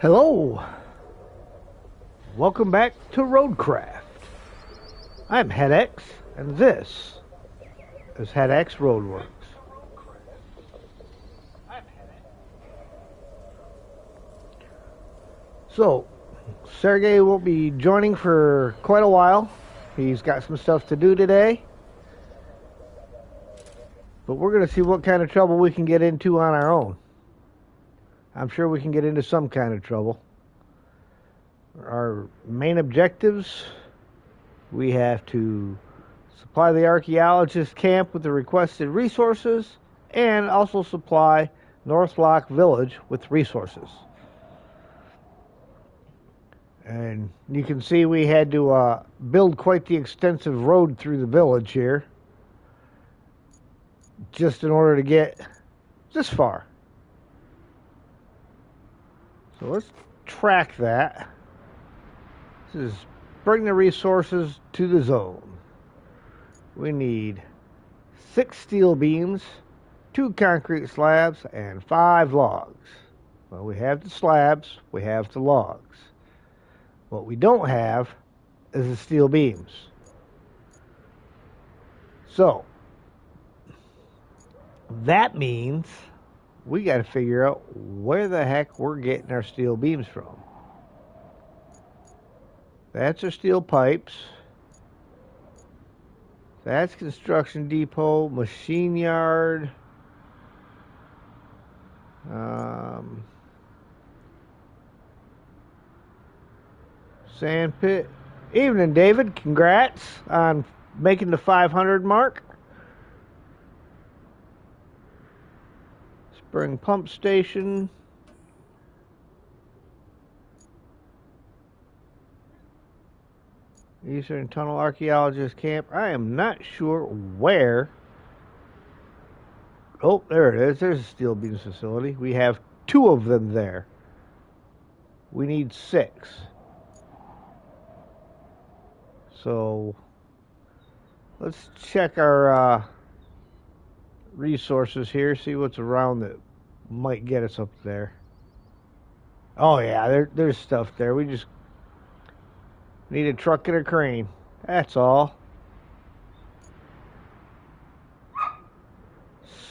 Hello, welcome back to Roadcraft. I'm HeadX, and this is HeadX Roadworks. So, Sergey won't be joining for quite a while. He's got some stuff to do today. But we're going to see what kind of trouble we can get into on our own. I'm sure we can get into some kind of trouble. Our main objectives, we have to supply the archaeologist camp with the requested resources and also supply North Lock Village with resources. And you can see we had to build quite the extensive road through the village here just in order to get this far. So let's track that. This is bring the resources to the zone. We need 6 steel beams, 2 concrete slabs, and 5 logs. Well, we have the slabs, we have the logs. What we don't have is the steel beams. So, that means we got to figure out where the heck we're getting our steel beams from. That's our steel pipes. That's construction depot, machine yard. Sand pit. Evening, David. Congrats on making the 500 mark. Spring pump station. Eastern Tunnel Archaeologist Camp. I am not sure where. Oh, there it is. There's a steel beams facility. We have 2 of them there. We need 6. So let's check our resources here, see what's around that might get us up there. Oh yeah, there's stuff there. We just need a truck and a crane. That's all.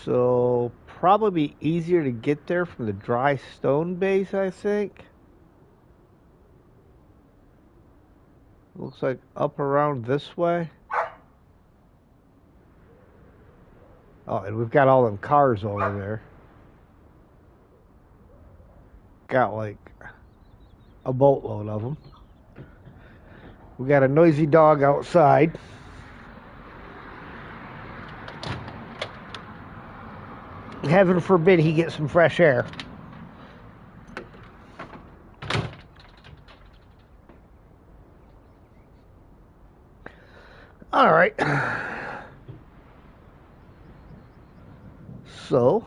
So probably be easier to get there from the dry stone base, I think. Looks like up around this way. Oh, and we've got all them cars over there. Got like a boatload of them. We got a noisy dog outside. Heaven forbid he gets some fresh air. All right. So,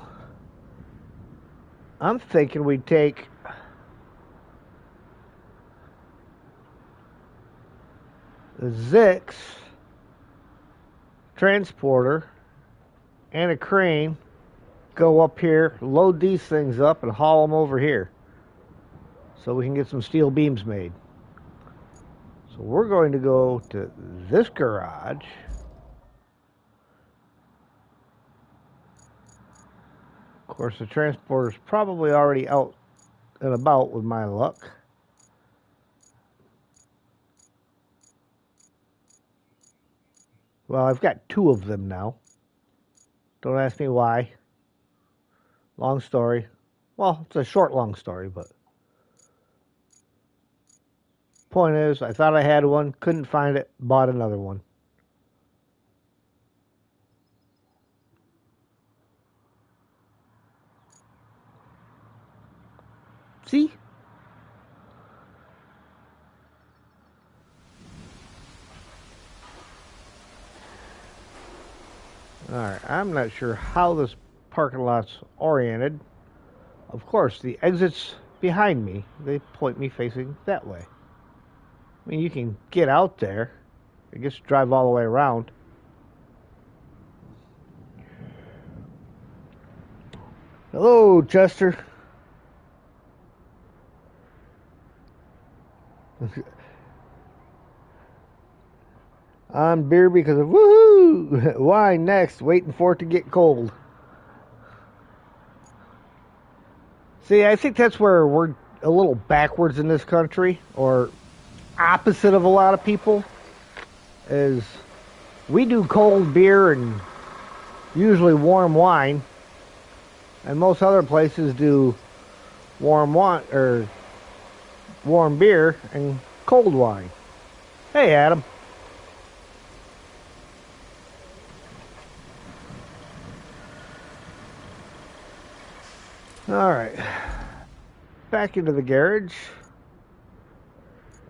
I'm thinking we take the Zix transporter and a crane, go up here, load these things up, and haul them over here so we can get some steel beams made. So we're going to go to this garage. Of course, the transporter's probably already out and about with my luck. Well, I've got 2 of them now. Don't ask me why. Long story. Well, it's a short, long story, but point is, I thought I had one, couldn't find it, bought another one. See? Alright, I'm not sure how this parking lot's oriented. Of course, the exit's behind me. They point me facing that way. I mean, you can get out there. I guess drive all the way around. Hello, Chester. On beer because of woohoo! Wine next, waiting for it to get cold. See, I think that's where we're a little backwards in this country, or opposite of a lot of people, is we do cold beer and usually warm wine, and most other places do warm wine or warm beer and cold wine. Hey, Adam. All right, back into the garage.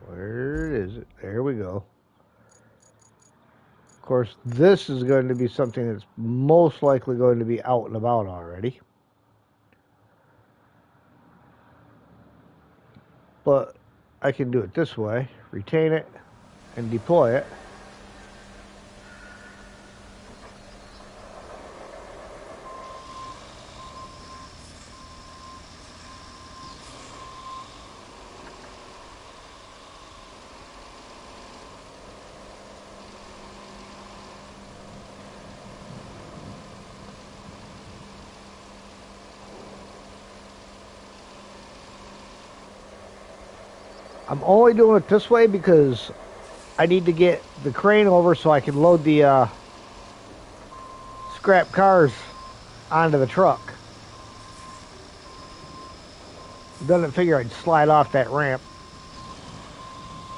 Where is it? There we go. Of course, this is going to be something that's most likely going to be out and about already. But I can do it this way. Retain it and deploy it. I'm only doing it this way because I need to get the crane over so I can load the scrap cars onto the truck. Doesn't figure I'd slide off that ramp.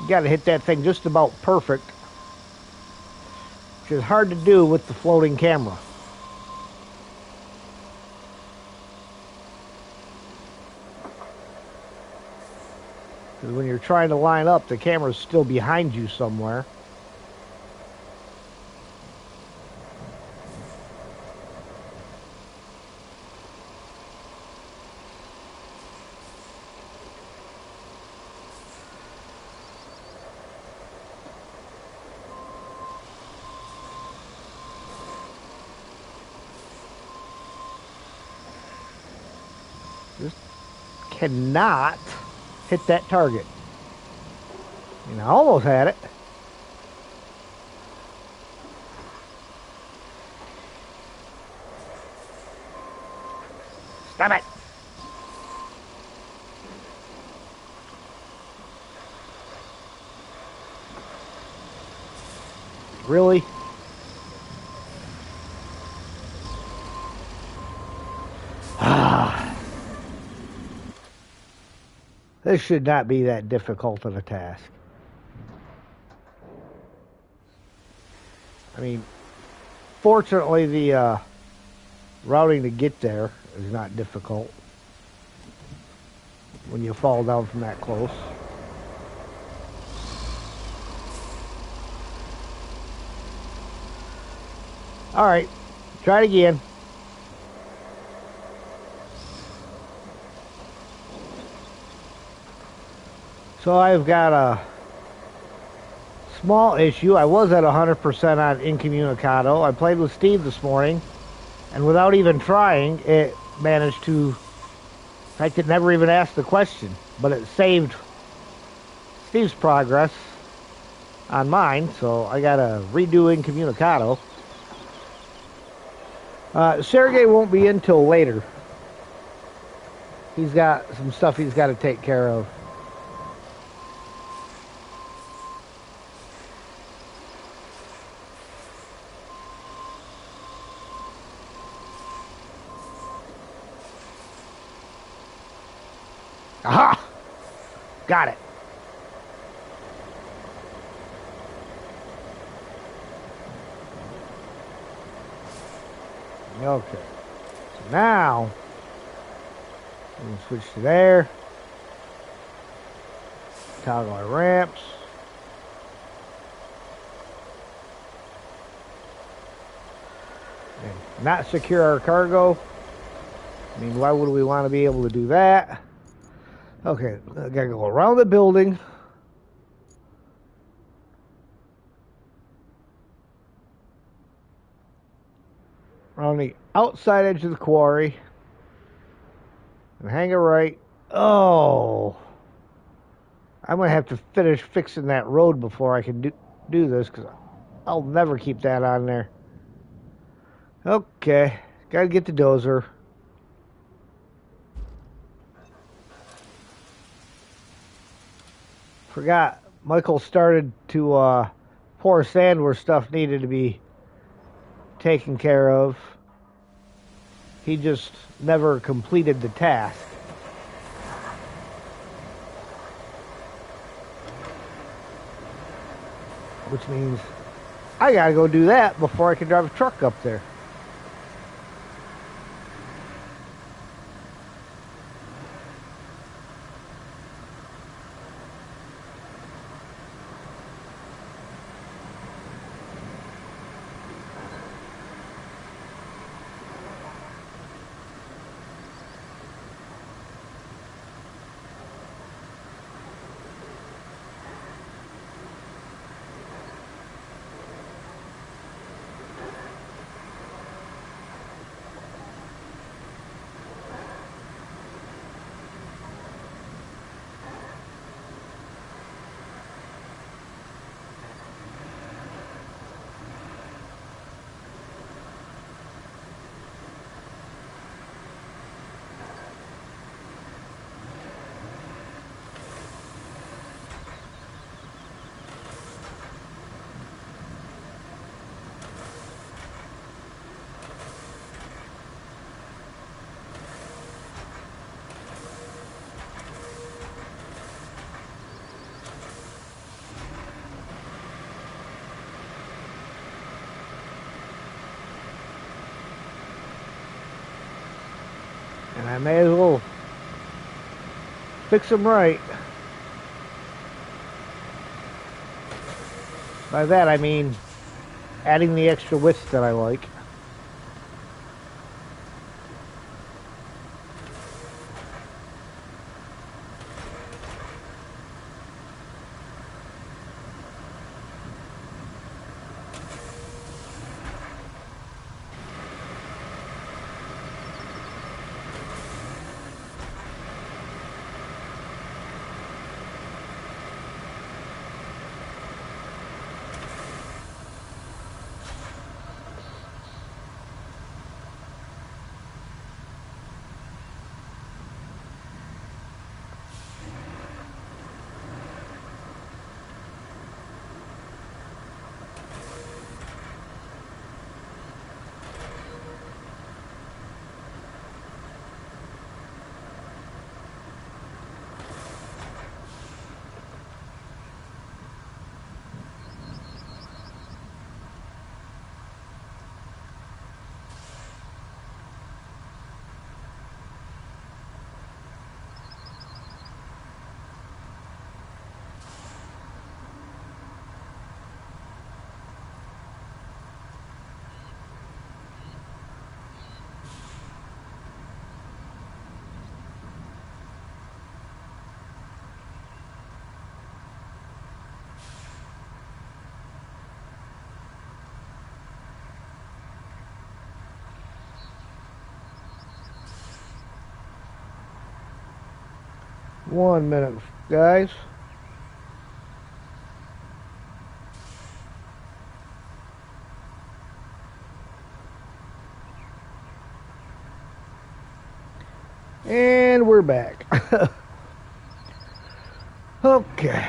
You gotta hit that thing just about perfect, which is hard to do with the floating camera. Because when you're trying to line up, the camera's still behind you somewhere. Just cannot hit that target. And I almost had it. Stop it. Really? This should not be that difficult of a task. I mean, fortunately, the routing to get there is not difficult when you fall down from that close. All right, try it again. So I've got a small issue. I was at 100% on Incommunicado. I played with Steve this morning, and without even trying, it managed to... In fact, it never even asked the question, but it saved Steve's progress on mine, so I got to redo Incommunicado. Sergey won't be in till later. He's got some stuff he's got to take care of. Aha! Got it. Okay. So now, we can switch to there. Toggle our ramps. And not secure our cargo. I mean, why would we want to be able to do that? Okay, I gotta go around the building. On the outside edge of the quarry. And hang a right. Oh. I'm going to have to finish fixing that road before I can do this, because I'll never keep that on there. Okay, got to get the dozer. Forgot, Michael started to pour sand where stuff needed to be taken care of. He just never completed the task. Which means I gotta go do that before I can drive a truck up there. And I may as well fix them right. By that I mean adding the extra width that I like. One minute, guys. And we're back. Okay.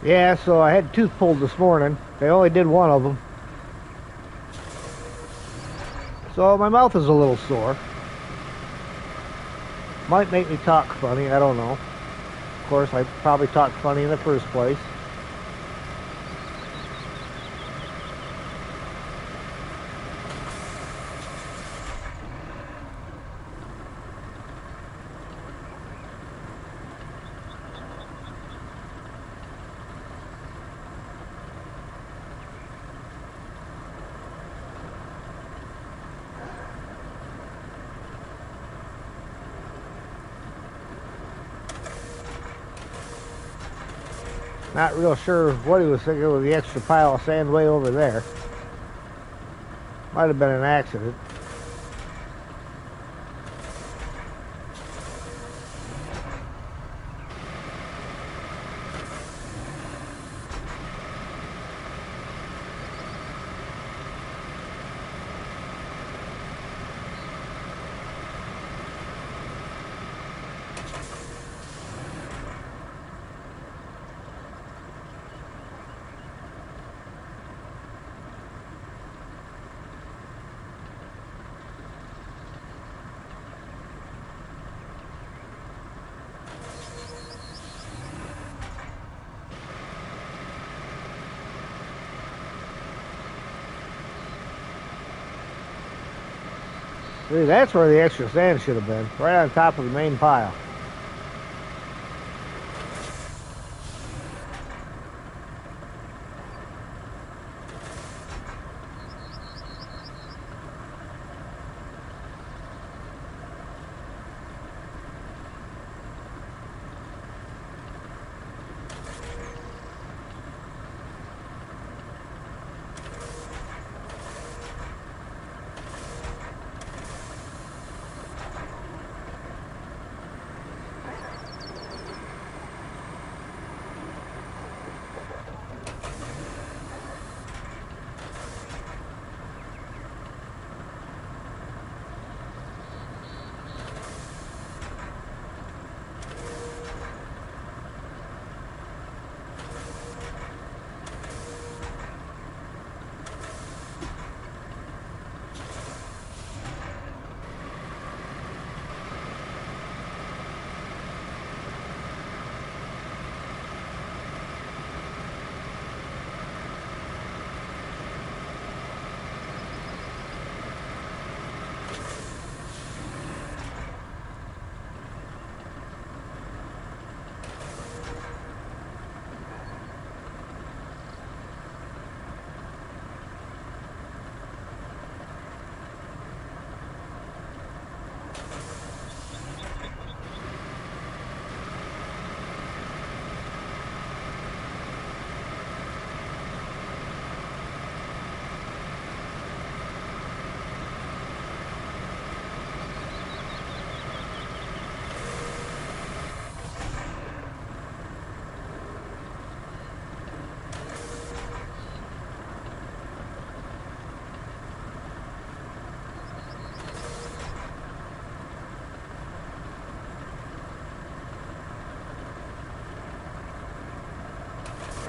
Yeah, so I had tooth pulled this morning. They only did one of them. So my mouth is a little sore. Might make me talk funny, I don't know. Of course, I probably talked funny in the first place. Not real sure what he was thinking with the extra pile of sand way over there. Might have been an accident. See, that's where the extra sand should have been, right on top of the main pile.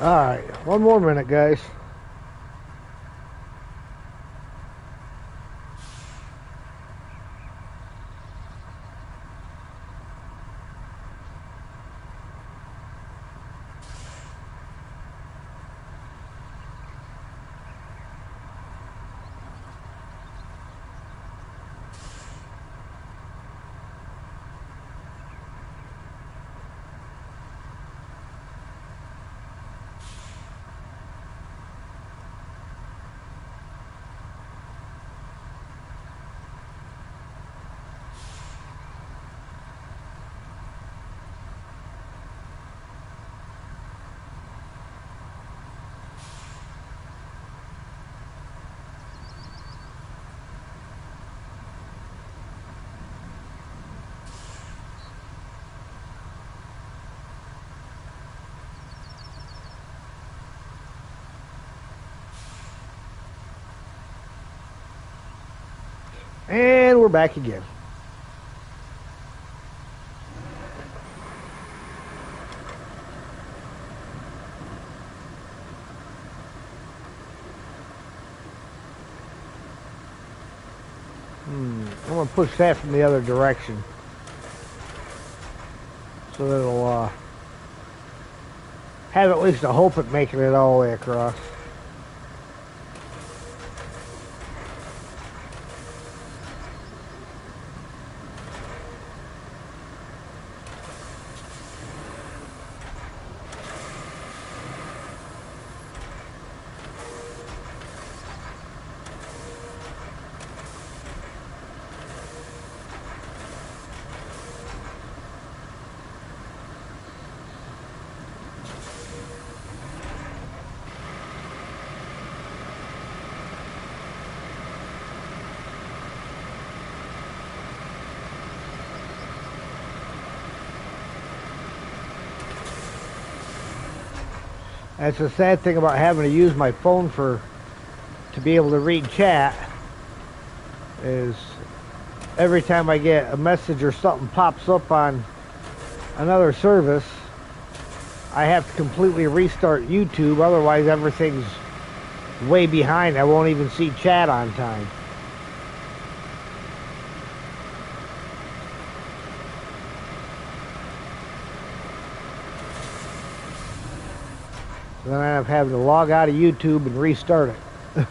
Alright, one more minute, guys. And we're back again. I'm going to push that from the other direction so that it'll have at least a hope at making it all the way across. That's the sad thing about having to use my phone to be able to read chat, is every time I get a message or something pops up on another service, I have to completely restart YouTube, otherwise everything's way behind. I won't even see chat on time. So then I end up having to log out of YouTube and restart it.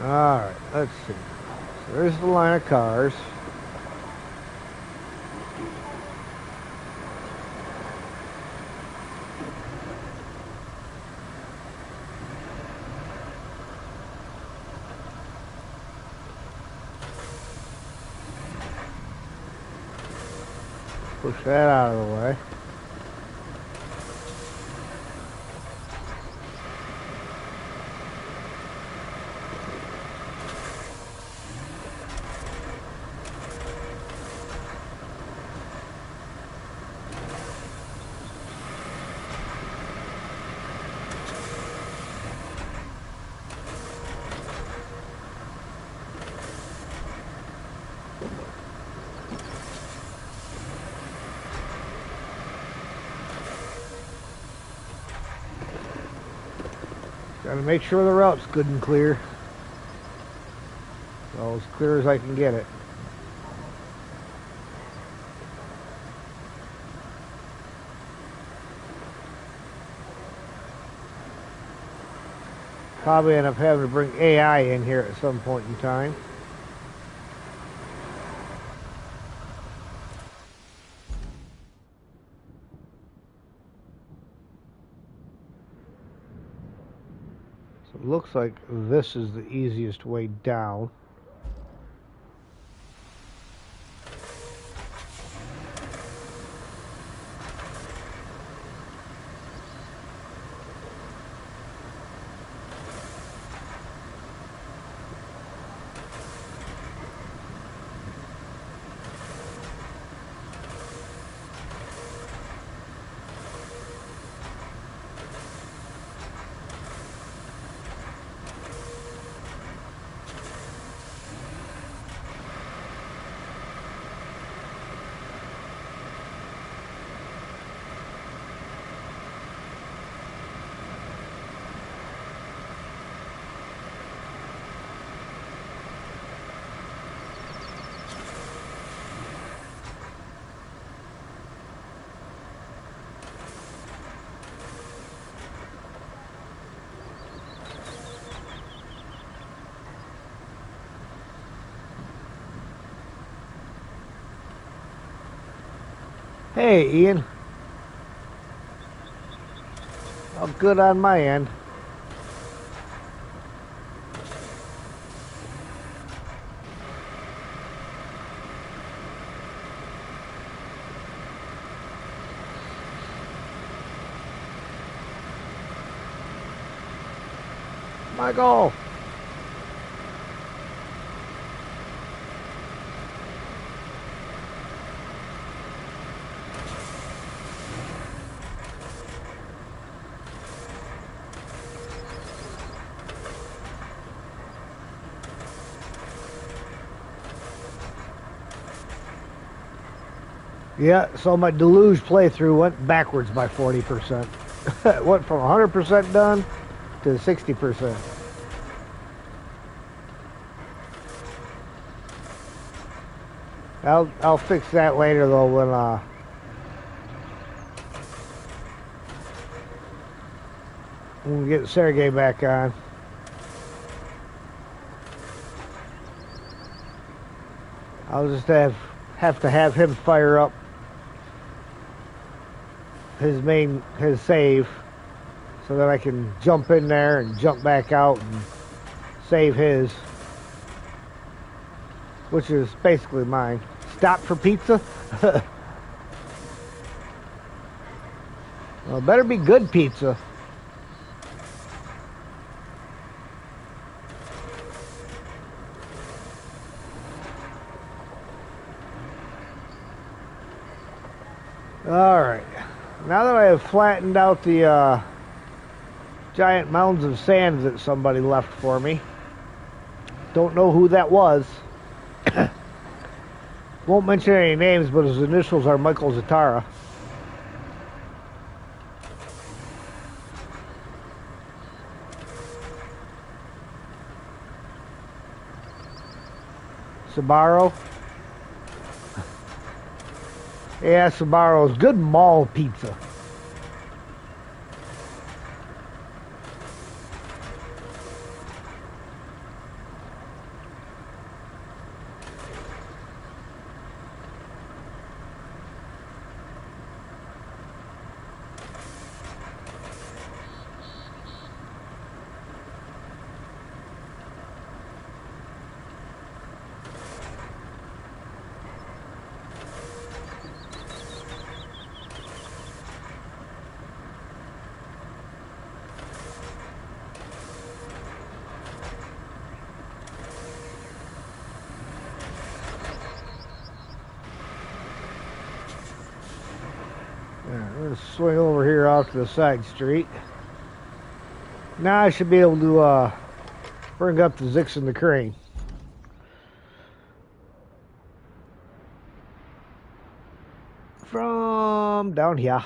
Alright, let's see. So there's the line of cars. Push that out of the way. Gotta make sure the route's good and clear. Well, as clear as I can get it. Probably end up having to bring AI in here at some point in time. So it looks like this is the easiest way down. Hey, Ian. All good on my end. Michael! Yeah, so my deluge playthrough went backwards by 40%. It went from 100% done to 60%. I'll fix that later though when we get Sergey back on. I'll just have to have him fire up his save so that I can jump in there and jump back out and save his, which is basically mine. Stop for pizza? Well, it better be good pizza. Alright, now that I have flattened out the giant mounds of sand that somebody left for me, don't know who that was. Won't mention any names, but his initials are Michael Zatara. Sabaro. Yeah, Sabaro's good mall pizza. Swing over here off to the side street. Now I should be able to bring up the Zix and the crane. From down here.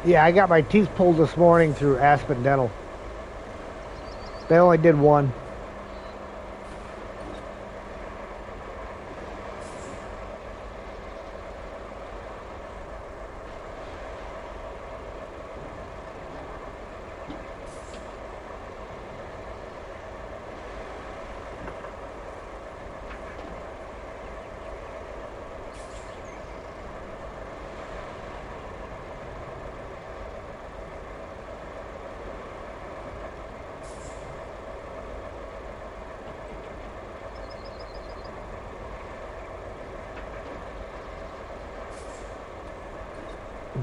Yeah, I got my teeth pulled this morning through Aspen Dental. They only did one.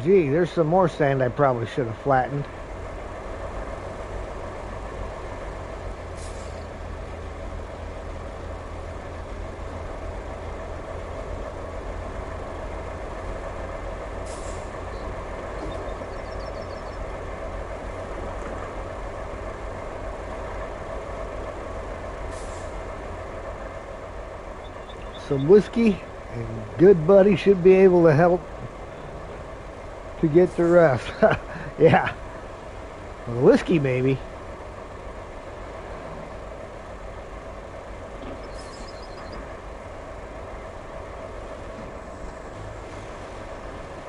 Gee, there's some more sand I probably should have flattened. Some whiskey, and good buddy should be able to help to get the rest. Yeah. Well, the whiskey maybe.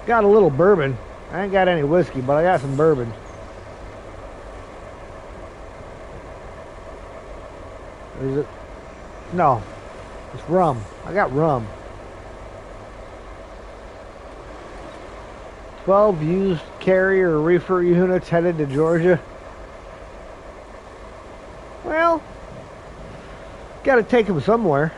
Got a little bourbon. I ain't got any whiskey, but I got some bourbon. Is it? No. It's rum. I got rum. 12 used carrier reefer units headed to Georgia. Well, got to take them somewhere.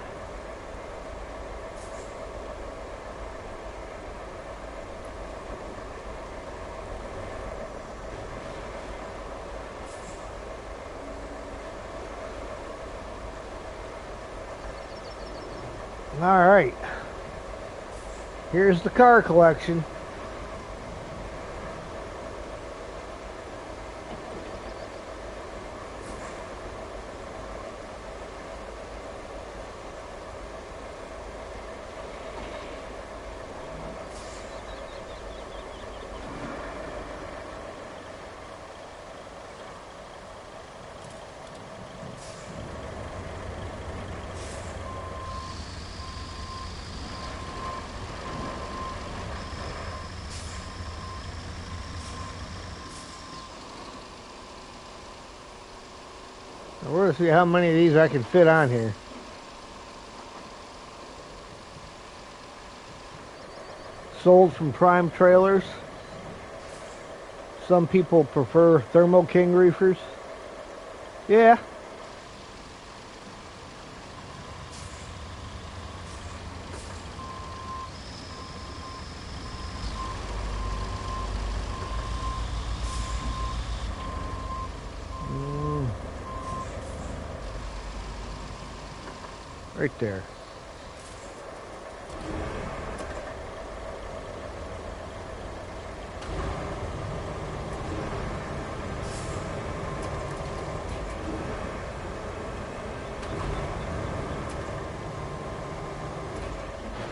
All right. Here's the car collection. We're going to see how many of these I can fit on here. Sold from Prime Trailers. Some people prefer Thermo King reefers. Yeah. Right there.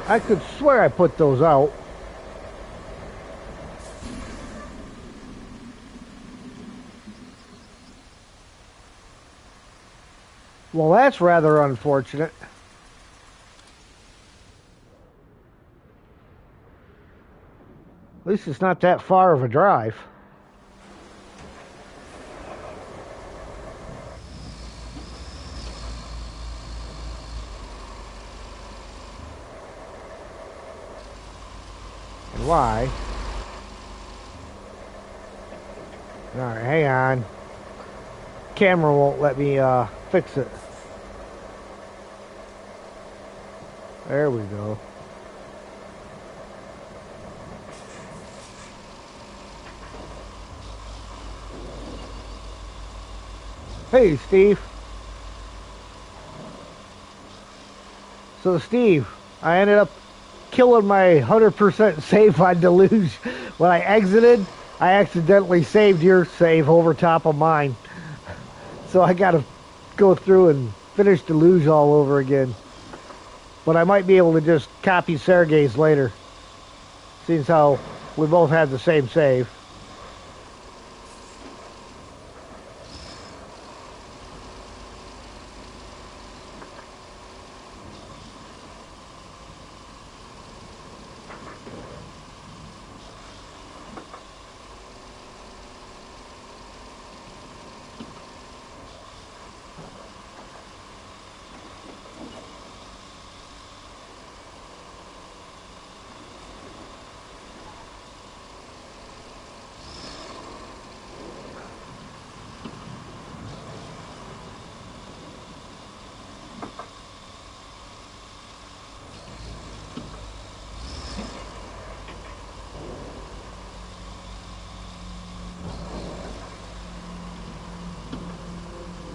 I could swear I put those out. Well, that's rather unfortunate. At least it's not that far of a drive. And why? Alright, hang on. Camera won't let me fix it. There we go. Hey, Steve. So, Steve, I ended up killing my 100% save on Deluge. When I exited, I accidentally saved your save over top of mine. So I gotta go through and finish Deluge all over again. But I might be able to just copy Sergey's later, since how we both had the same save.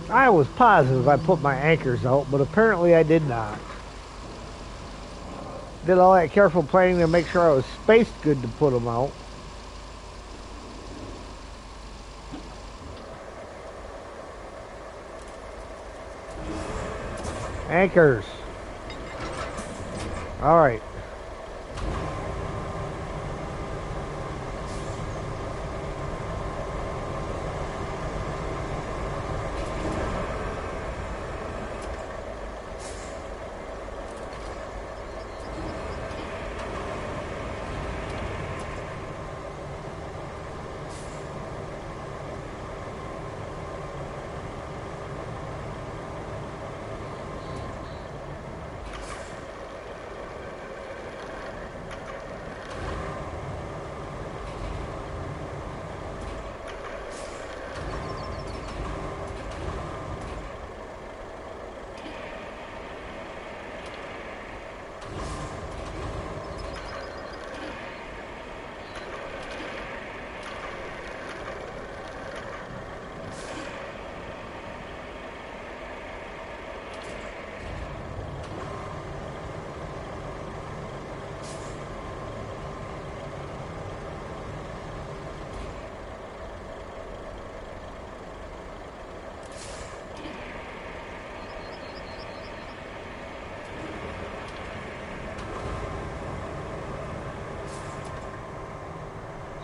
I was positive I put my anchors out, but apparently I did not. Did all that careful planning to make sure I was spaced good to put them out. Anchors. All right.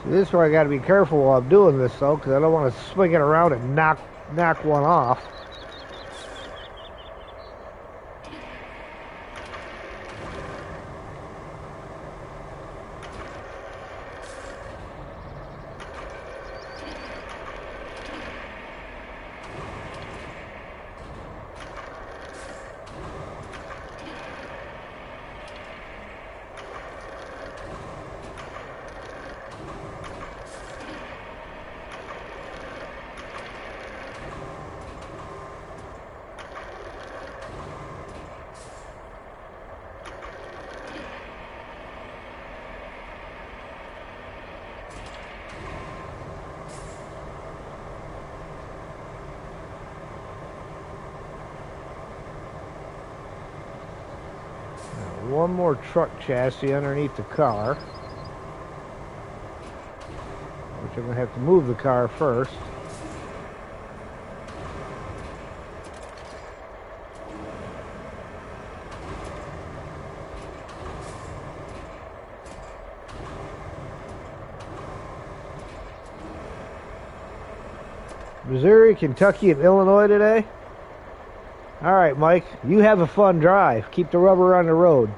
See, this is where I got to be careful while I'm doing this, though, because I don't want to swing it around and knock one off. One more truck chassis underneath the car, which I'm going to have to move the car first. Missouri, Kentucky, and Illinois today? All right, Mike, you have a fun drive. Keep the rubber on the road.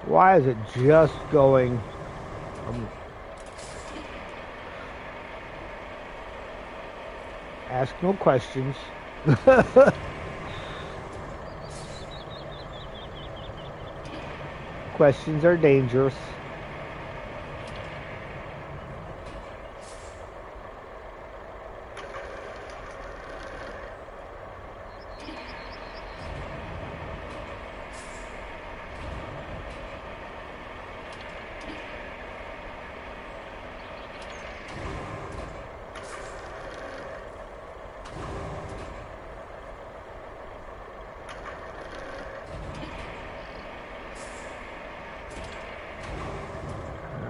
Why is it just going? Ask no questions. Questions are dangerous.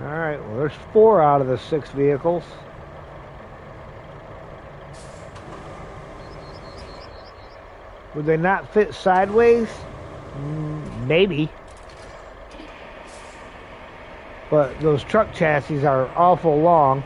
Alright, well there's 4 out of the 6 vehicles. Would they not fit sideways? Maybe. But those truck chassis are awful long.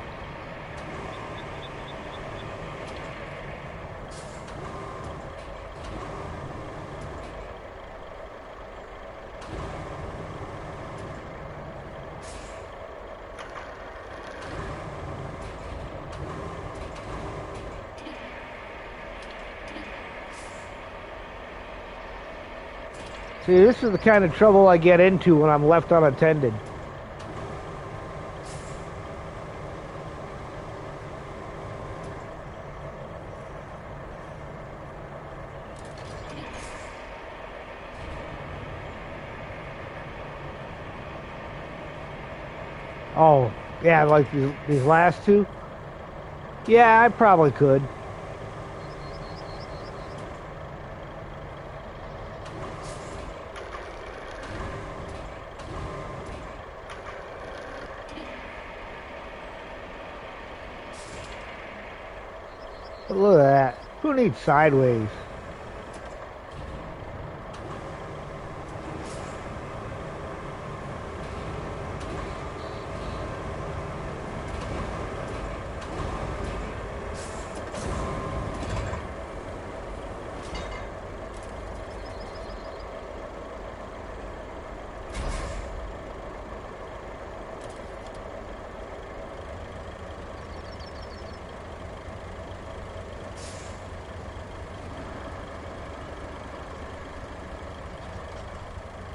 See, this is the kind of trouble I get into when I'm left unattended. Oh, yeah, like these last 2? Yeah, I probably could. But look at that. Who needs sideways?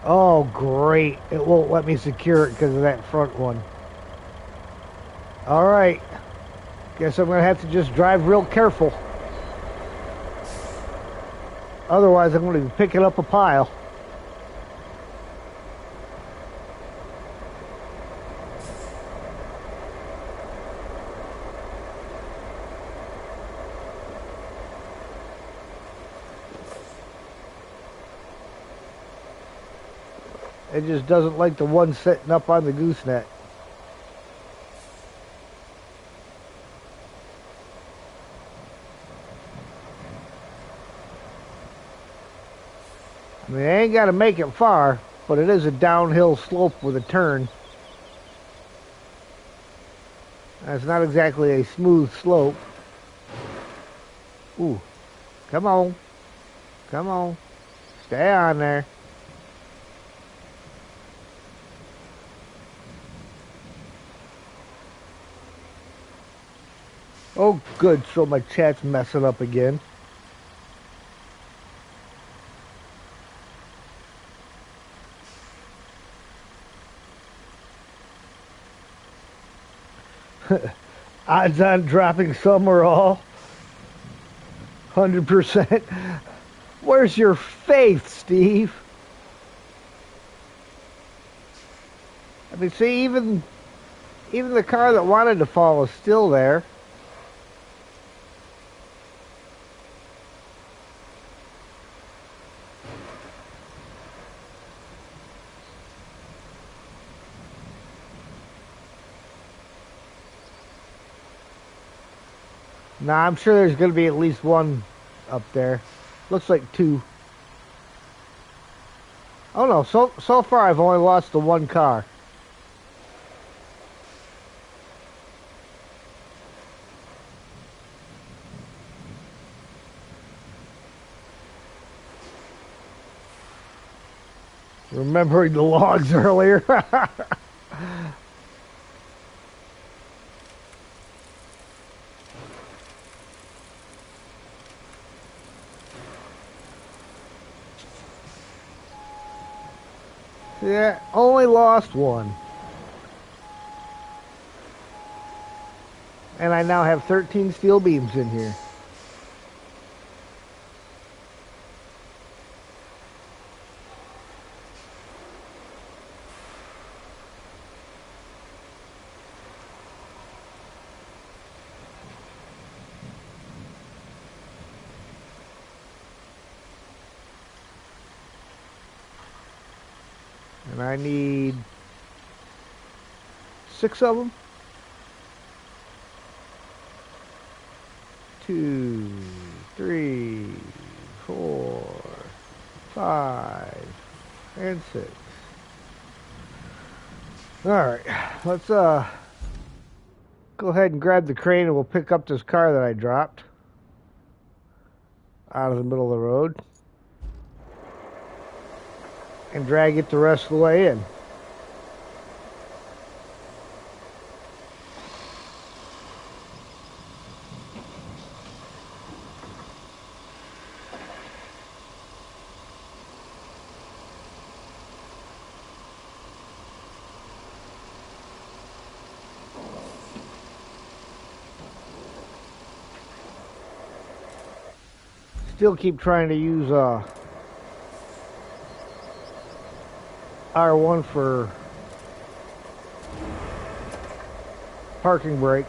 Oh, great. It won't let me secure it because of that front one. All right. Guess I'm going to have to just drive real careful. Otherwise, I'm going to be picking up a pile. It just doesn't like the one sitting up on the gooseneck. I mean, I ain't got to make it far, but it is a downhill slope with a turn. That's not exactly a smooth slope. Ooh, come on. Come on. Stay on there. Oh, good. So my chat's messing up again. Odds on dropping some or all. 100%. Where's your faith, Steve? I mean, see, even the car that wanted to fall is still there. Nah, I'm sure there's going to be at least one up there. Looks like two. Oh no, so far I've only lost the one car. Remembering the logs earlier. Yeah, only lost one. And I now have 13 steel beams in here. And I need 6 of them. 2, 3, 4, 5, and 6. Alright, let's go ahead and grab the crane and we'll pick up this car that I dropped out of the middle of the road and drag it the rest of the way in. Still keep trying to use R1 for parking brake.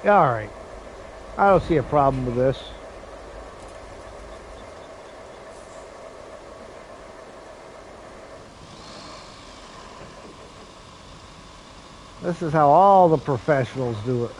Alright, I don't see a problem with this. This is how all the professionals do it.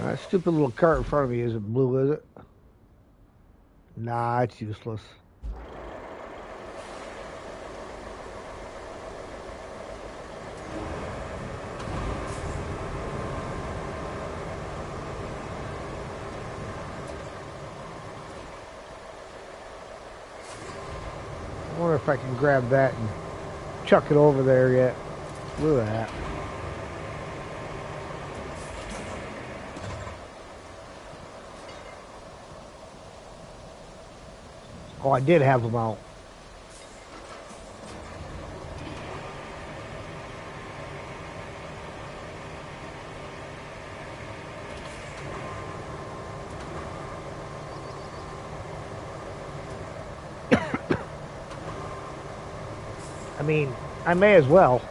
That stupid little cart in front of me isn't blue, is it? Nah, it's useless. I wonder if I can grab that and chuck it over there yet. Look at that. Oh, I did have them out. I mean, I may as well.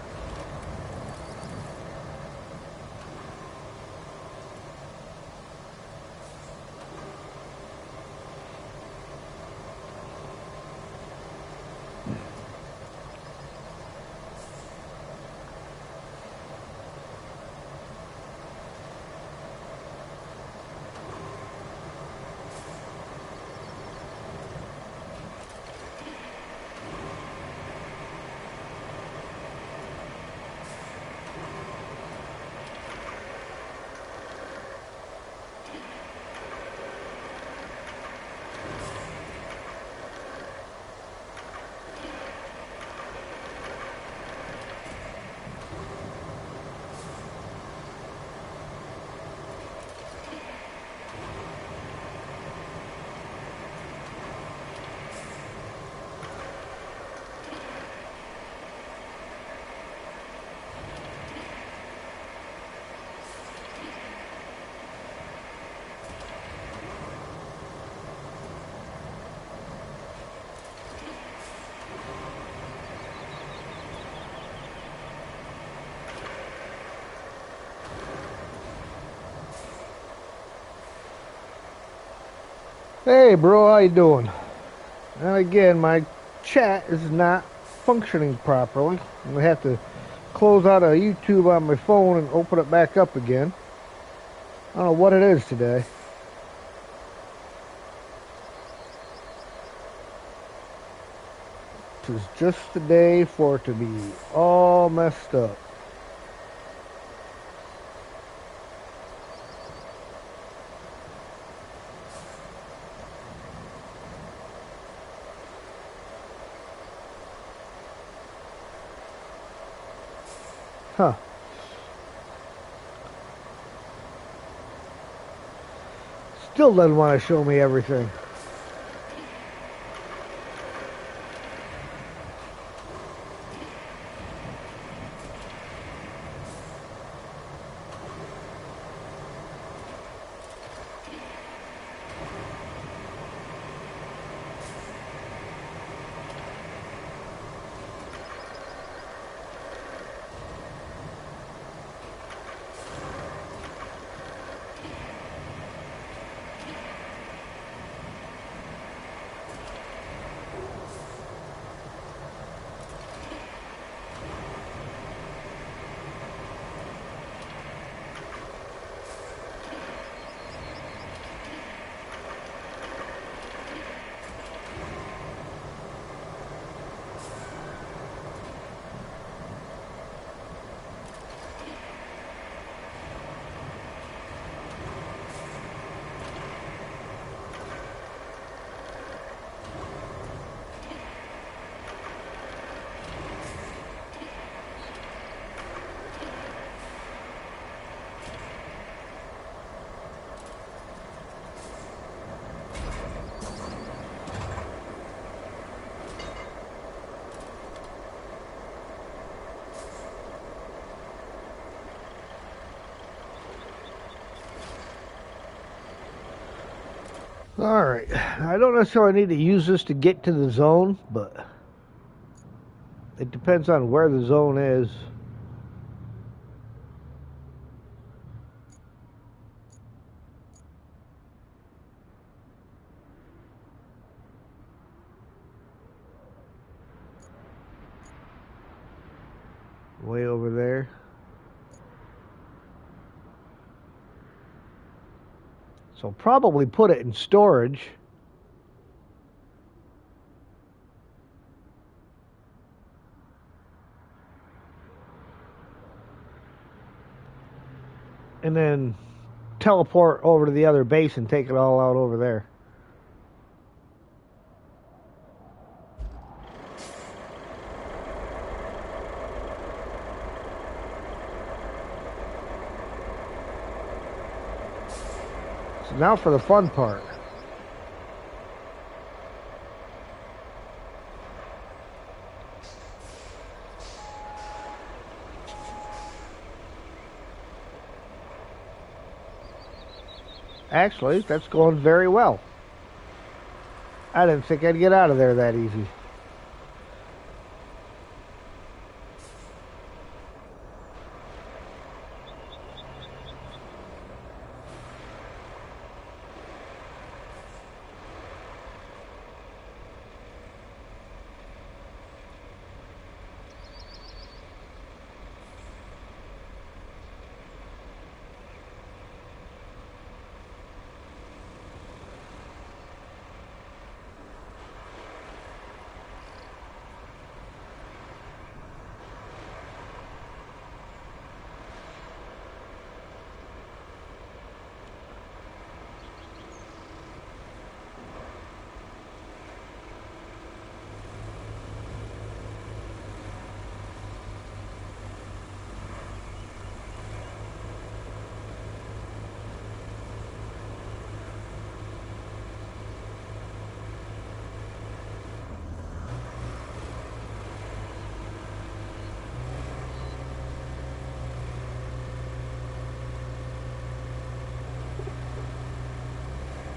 Hey bro, how you doing? And again, my chat is not functioning properly. I'm gonna have to close out of YouTube on my phone and open it back up again. I don't know what it is today. This is just the day for it to be all messed up. Huh. Still doesn't want to show me everything. Alright, I don't necessarily need to use this to get to the zone, but it depends on where the zone is. Way over there. So probably put it in storage. And then teleport over to the other base and take it all out over there. So now for the fun part. Actually, that's going very well. I didn't think I'd get out of there that easy.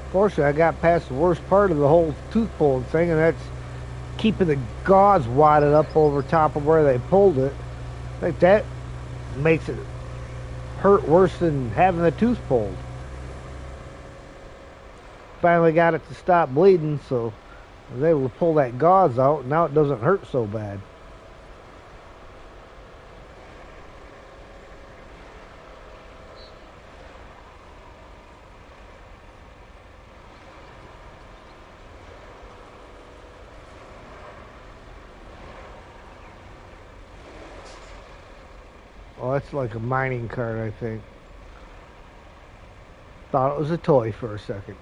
Fortunately, I got past the worst part of the whole tooth pulling thing, and that's keeping the gauze wadded up over top of where they pulled it. Like that makes it hurt worse than having the tooth pulled. Finally got it to stop bleeding, so I was able to pull that gauze out, and now it doesn't hurt so bad. Oh, that's like a mining cart, I think. Thought it was a toy for a second.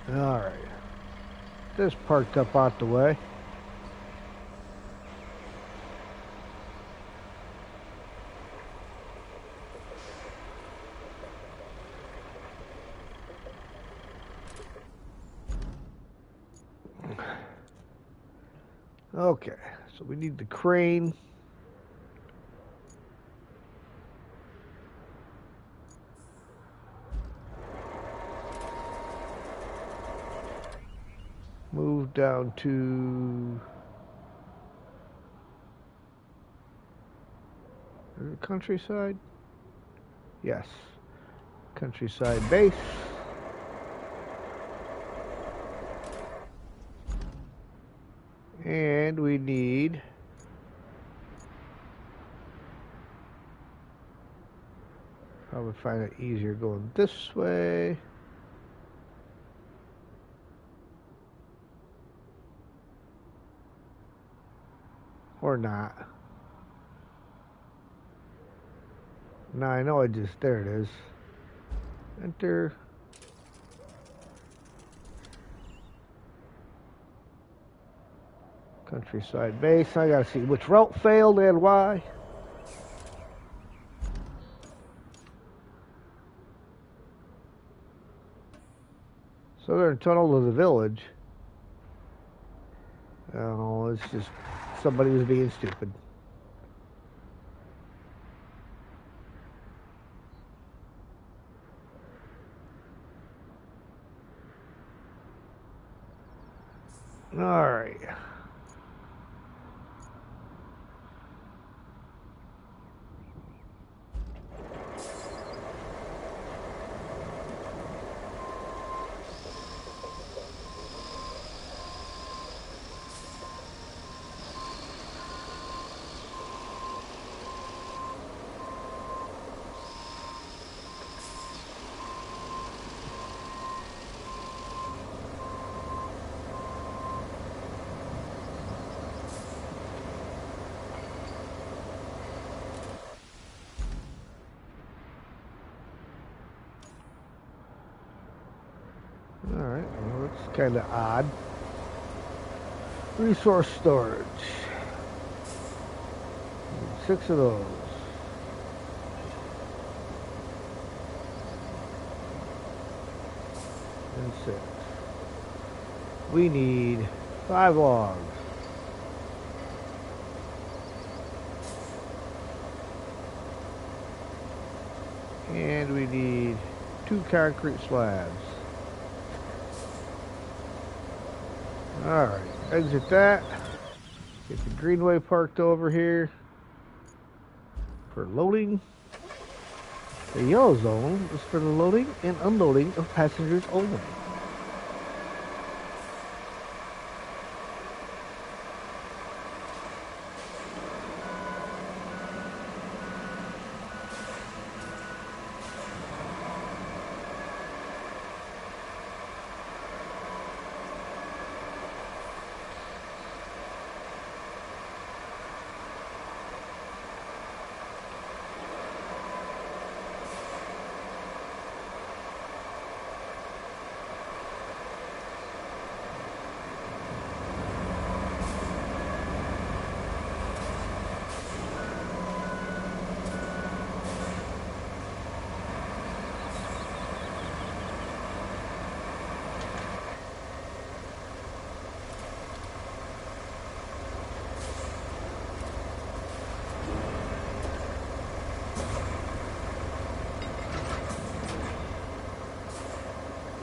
Alright. This parked up out the way. Okay, so we need the crane. Move down to the countryside. Yes, countryside base. And we need probably find it easier going this way. Or not. Now I know there it is. Enter. Countryside base. I gotta see which route failed and why. Southern tunnel to the village. Oh, it's just somebody was being stupid. All right. Alright, well, that's kind of odd. Resource storage. 6 of those. And 6. We need 5 logs. And we need 2 concrete slabs. Alright, exit that. Get the greenway parked over here for loading. The yellow zone is for the loading and unloading of passengers only.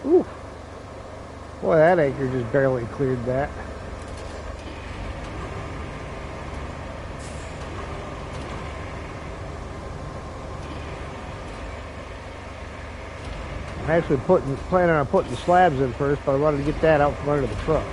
Ooh. Boy, that anchor just barely cleared that. I'm actually planning on putting the slabs in first, but I wanted to get that out from under the truck.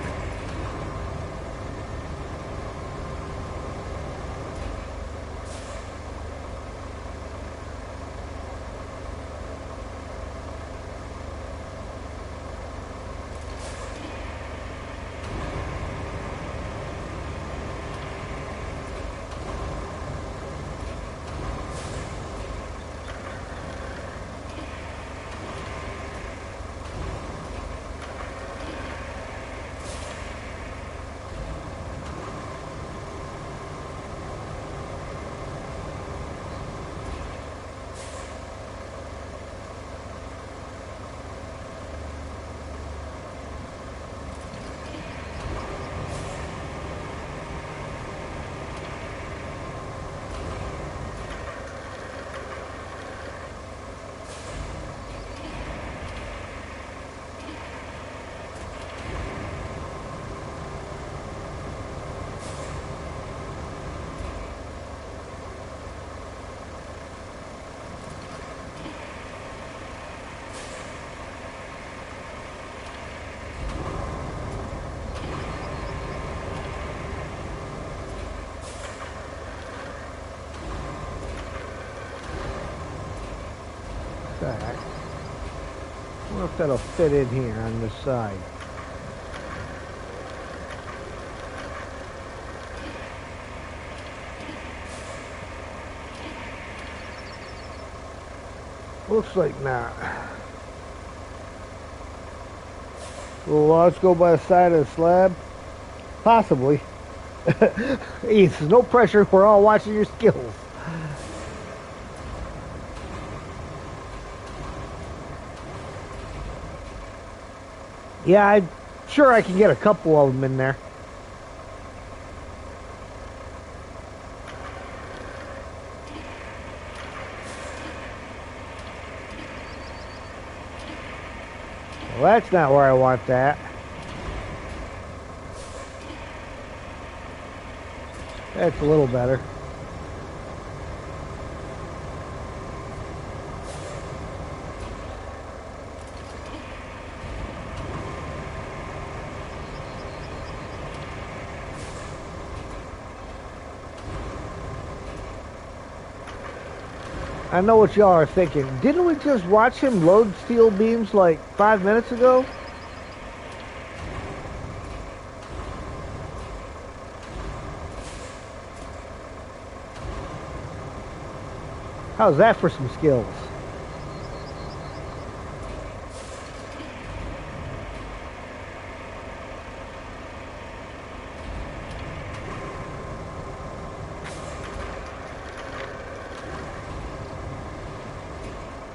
That. I wonder if that'll fit in here on this side. Looks like not. Will the logs go by the side of the slab? Possibly. There's no pressure. We're all watching your skills. Yeah, I'm sure I can get a couple of them in there. Well, that's not where I want that. That's a little better. I know what y'all are thinking. Didn't we just watch him load steel beams like 5 minutes ago? How's that for some skills?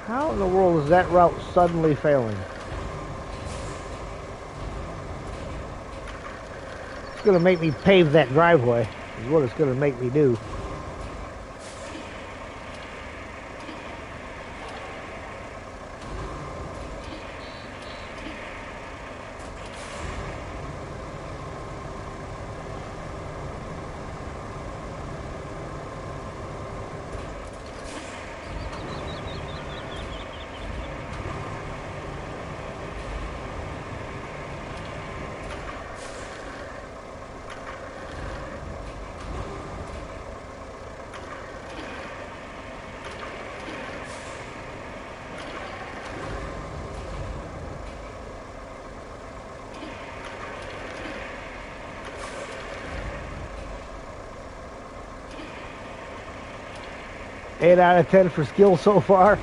How in the world is that route suddenly failing? It's going to make me pave that driveway, is what it's going to make me do. Eight out of 10 for skill so far.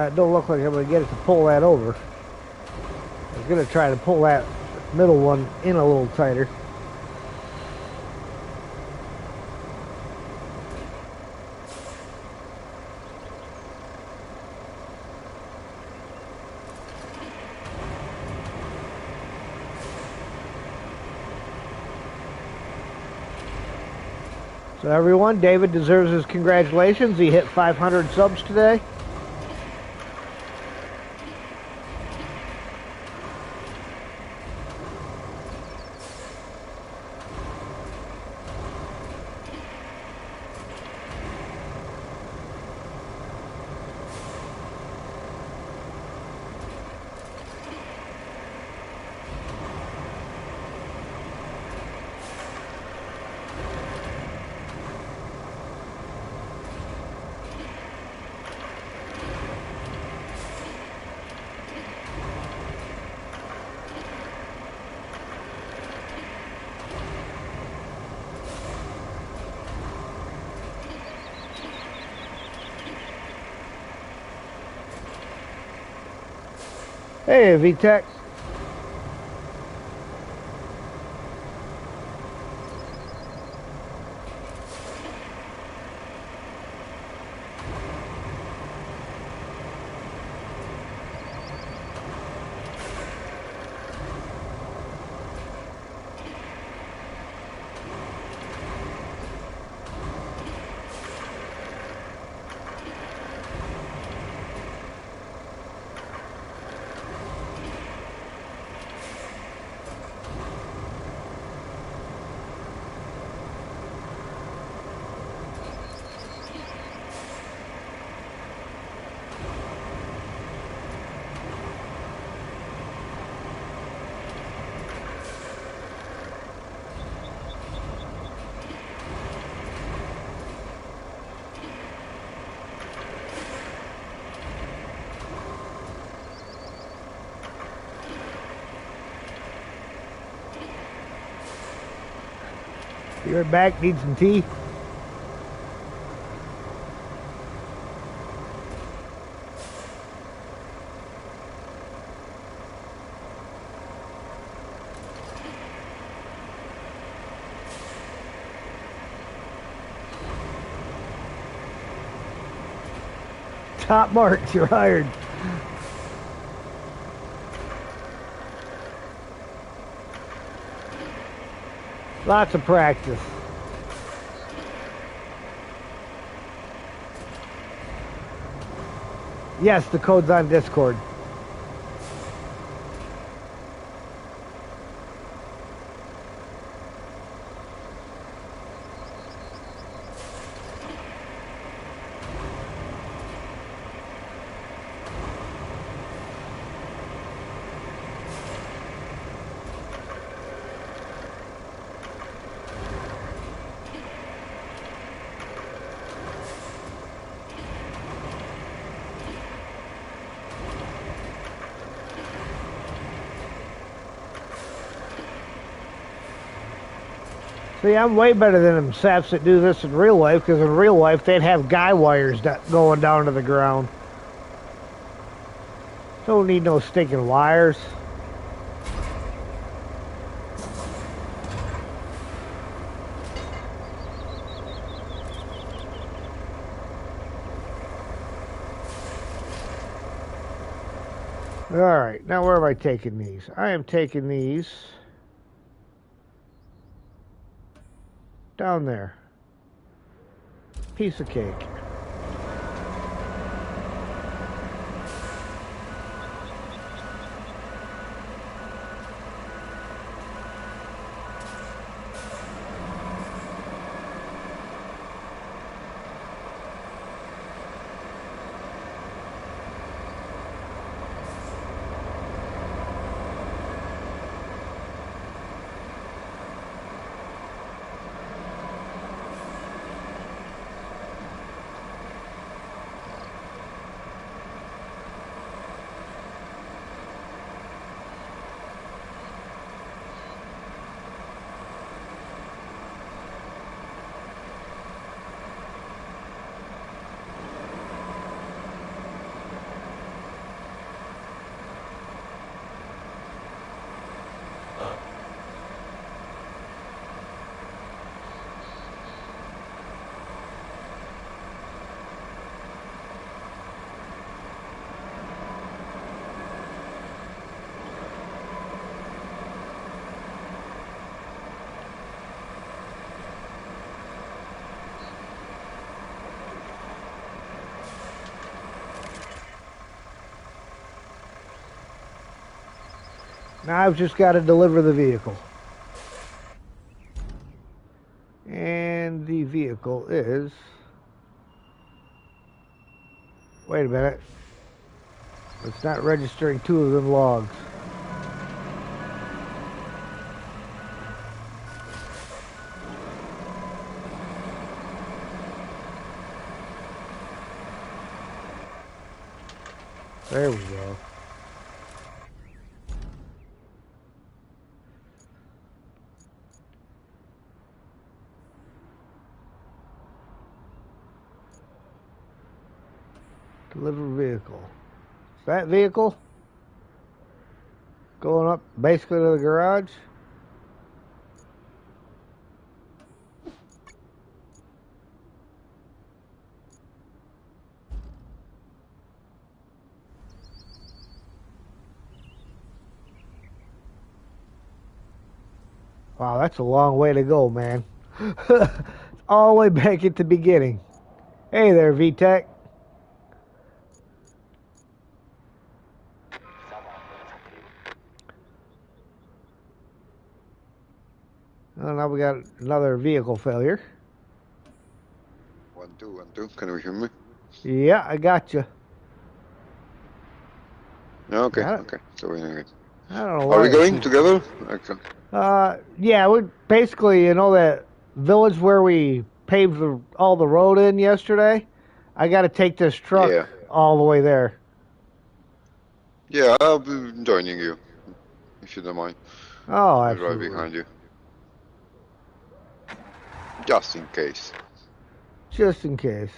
It don't look like I'm going to get it to pull that over. I was going to try to pull that middle one in a little tighter. So everyone, David deserves his congratulations. He hit 500 subs today. Hey, VTech. Be right back. Need some tea. Top marks, you're hired. Lots of practice. Yes, the code's on Discord. See, I'm way better than them saps that do this in real life, because in real life they'd have guy wires going down to the ground. Don't need no stinking wires. Alright, now where am I taking these? I am taking these down there. Piece of cake. Now I've just got to deliver the vehicle. And the vehicle is... Wait a minute. It's not registering two of them logs. There we go. Deliver vehicle. That vehicle going up basically to the garage. Wow, that's a long way to go, man. It's all the way back at the beginning. Hey there, VTech. Oh, now we got another vehicle failure. 1, 2, 1, 2. Can you hear me? Yeah, I got you. Okay, okay. So we're good. I don't know. Are we going together? Okay. Yeah, we basically, you know, that village where we paved all the road in yesterday. I got to take this truck all the way there. Yeah, I'll be joining you, if you don't mind. Oh, I'll absolutely. drive behind you. Just in case. Just in case.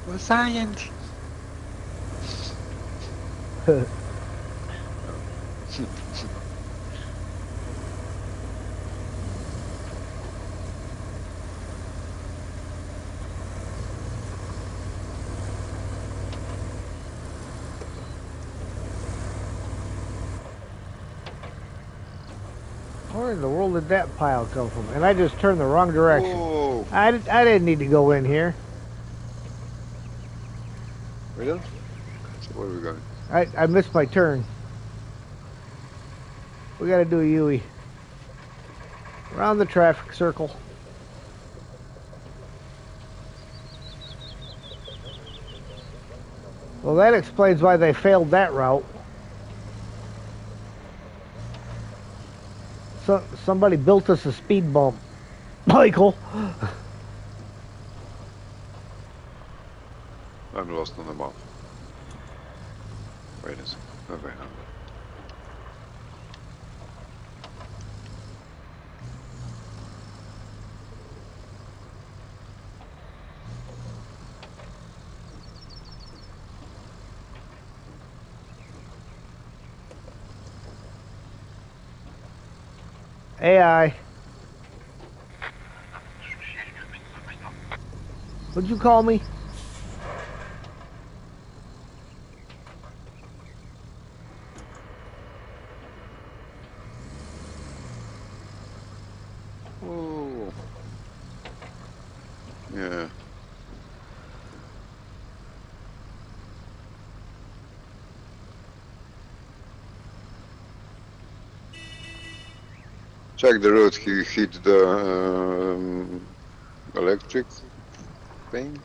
For science. Where in the world did that pile come from? And I just turned the wrong direction. Whoa. I didn't need to go in here. We done? So where are we going? I missed my turn. We gotta do a U-E. Around the traffic circle. Well, that explains why they failed that route. So somebody built us a speed bump. Michael. I'm lost on the map. Wait a second. Okay, I'm back. AI. What'd you call me? Whoa. Yeah. Check the road, he hit the electric thing.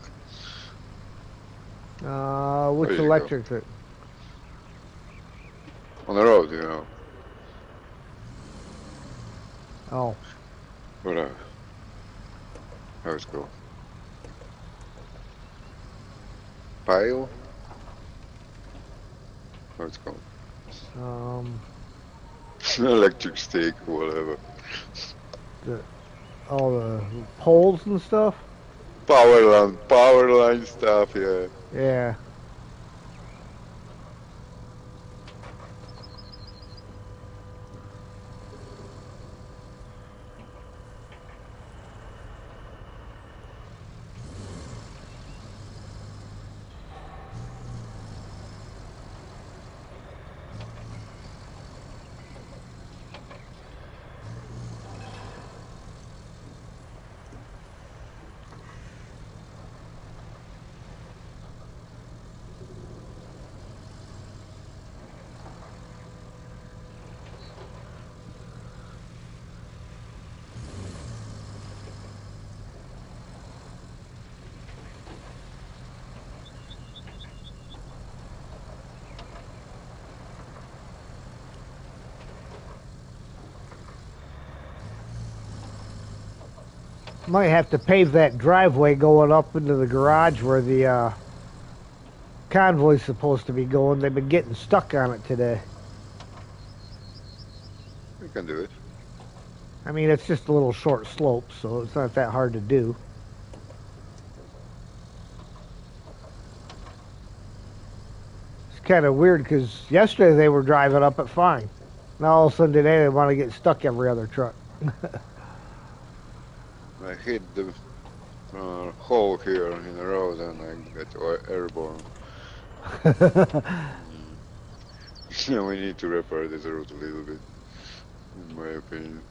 Which There you electric thing? On the road, you know. Oh. Whatever. How it's called. Pile? How it's called. Electric stick, whatever. All the poles and stuff? Power line stuff, yeah. Yeah. Might have to pave that driveway going up into the garage where the convoy's supposed to be going. They've been getting stuck on it today. We can do it. I mean, it's just a little short slope, so it's not that hard to do. It's kind of weird because yesterday they were driving up it fine. Now all of a sudden today they want to get stuck every other truck. I hit the hole here in the road and I got airborne. So we need to repair this road a little bit, in my opinion.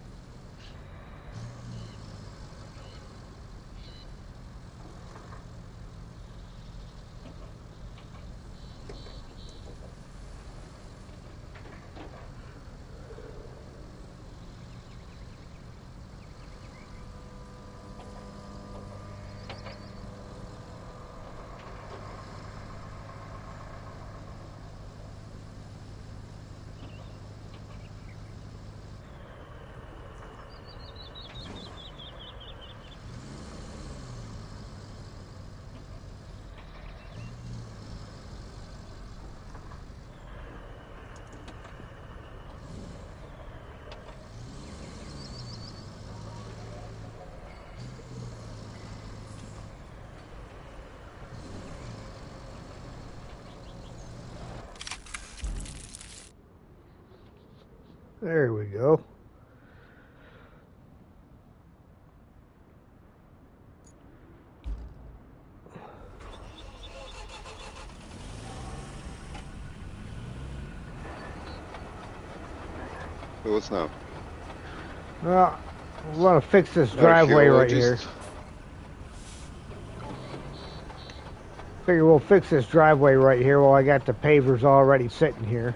There we go. So what's now? Well, we want to fix this driveway right here. Figure we'll fix this driveway right here while I got the pavers already sitting here.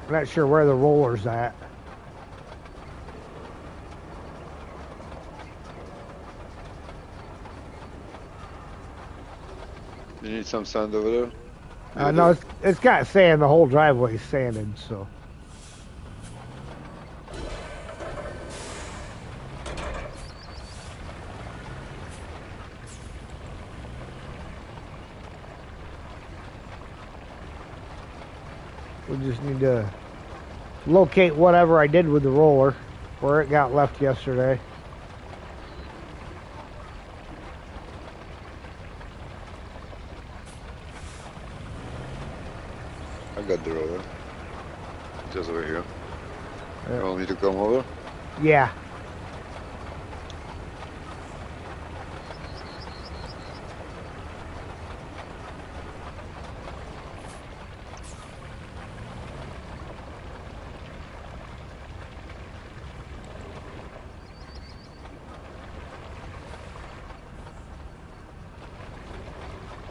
I'm not sure where the roller's at. You need some sand over there? No, it's got sand. The whole driveway's sanded, so. We just need to locate whatever I did with the roller, where it got left yesterday. I got the roller. Just over here. Yeah. You want me to come over? Yeah.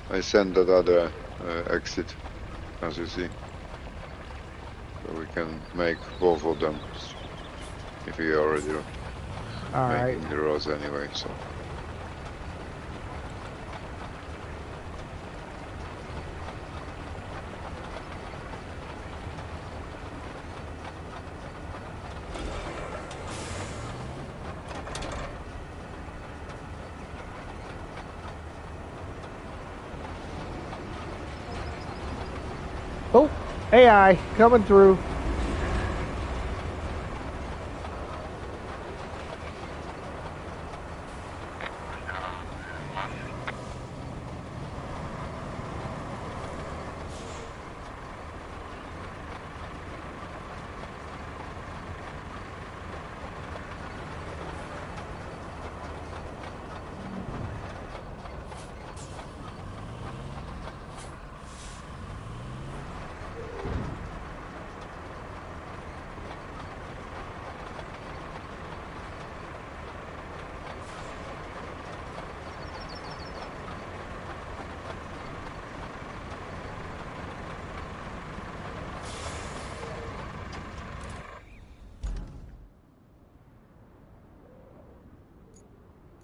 I sent that other exit, as you see. So we can make both of them if we already are making the roads anyway, so. Oh, AI coming through.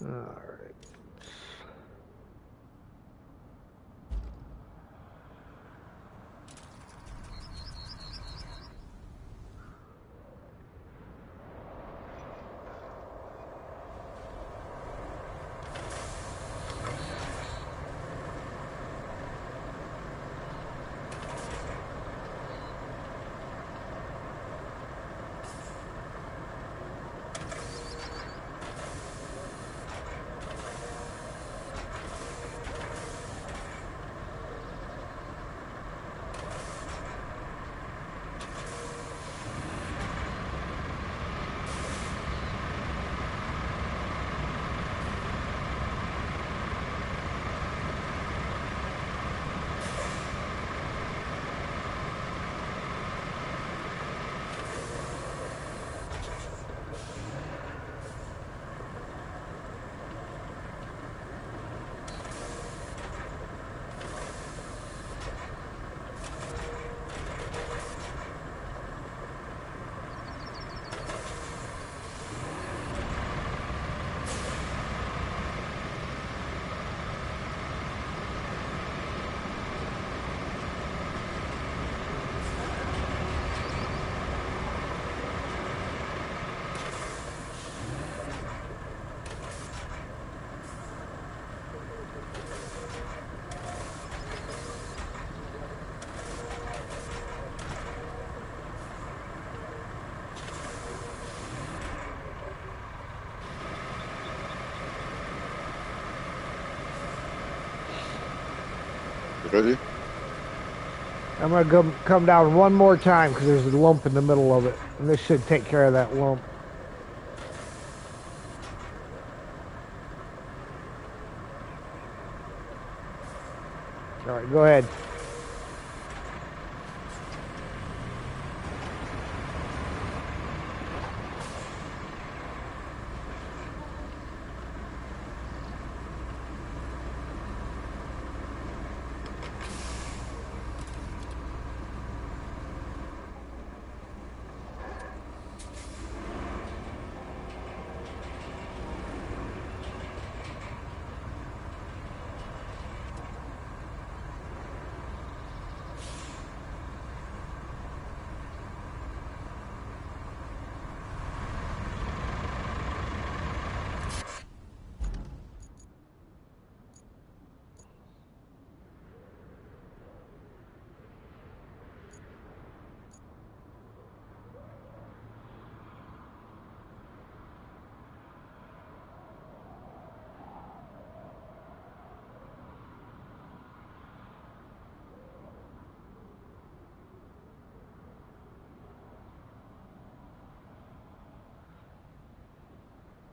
All right. Ready? I'm going to come down one more time because there's a lump in the middle of it. And this should take care of that lump. All right, go ahead.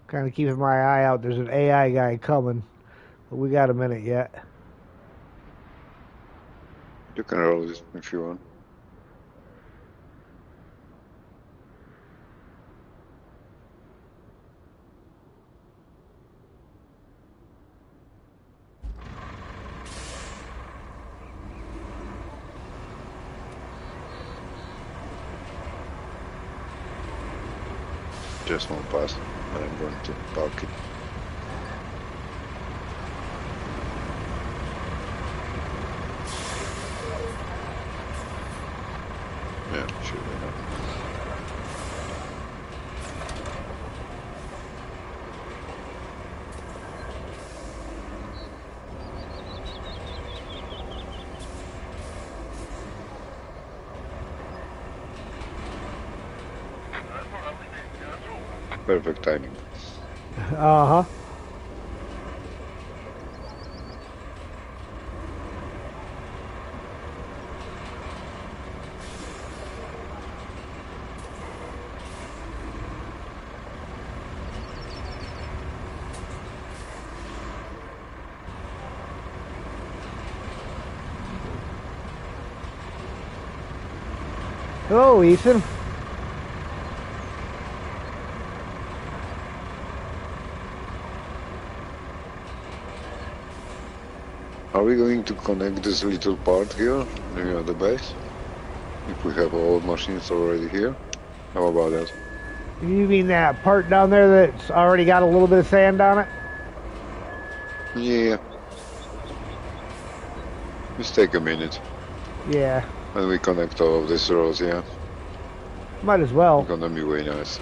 Kind of keeping my eye out. There's an AI guy coming, but we got a minute yet. You can roll it if you want. Just one pass, and I'm going to park it. Yeah, should be enough. Perfect timing. Uh-huh. Hello, Ethan. Are we going to connect this little part here near the base? If we have all machines already here? How about that? You mean that part down there that's already got a little bit of sand on it? Yeah. Just take a minute. Yeah. And we connect all of these rows, yeah. Might as well. It's gonna be way nice.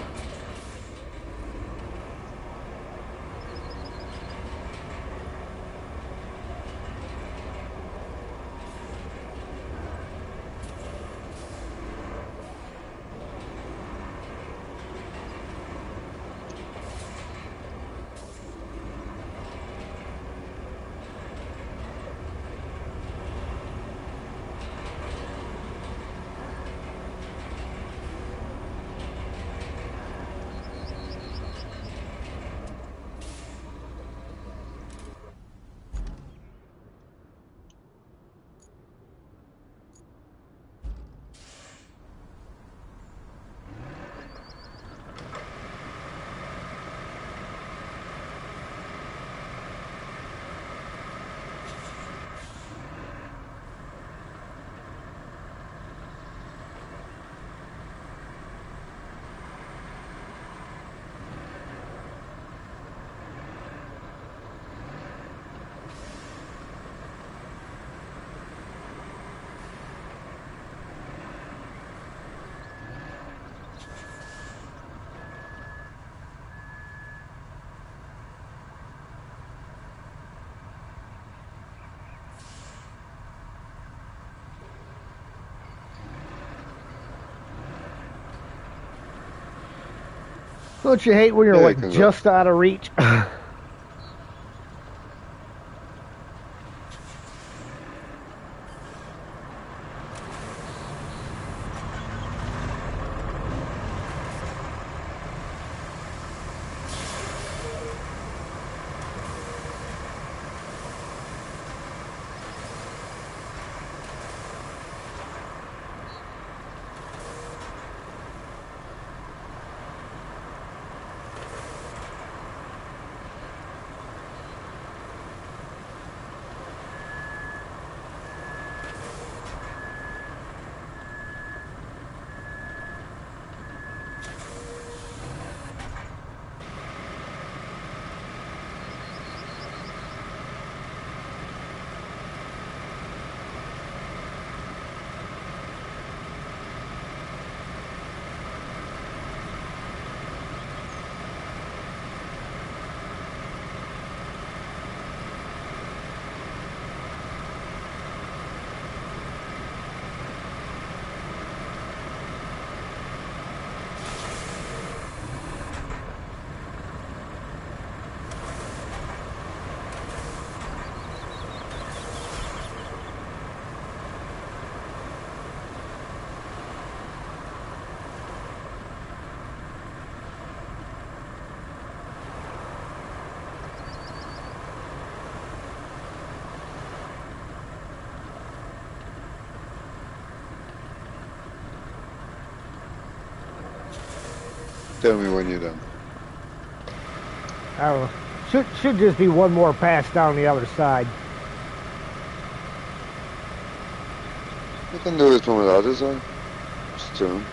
Don't you hate when you're Yeah, like just out of reach? tell me when you're done. I don't know. Should just be one more pass down the other side. You can do it from the other side. Just turn.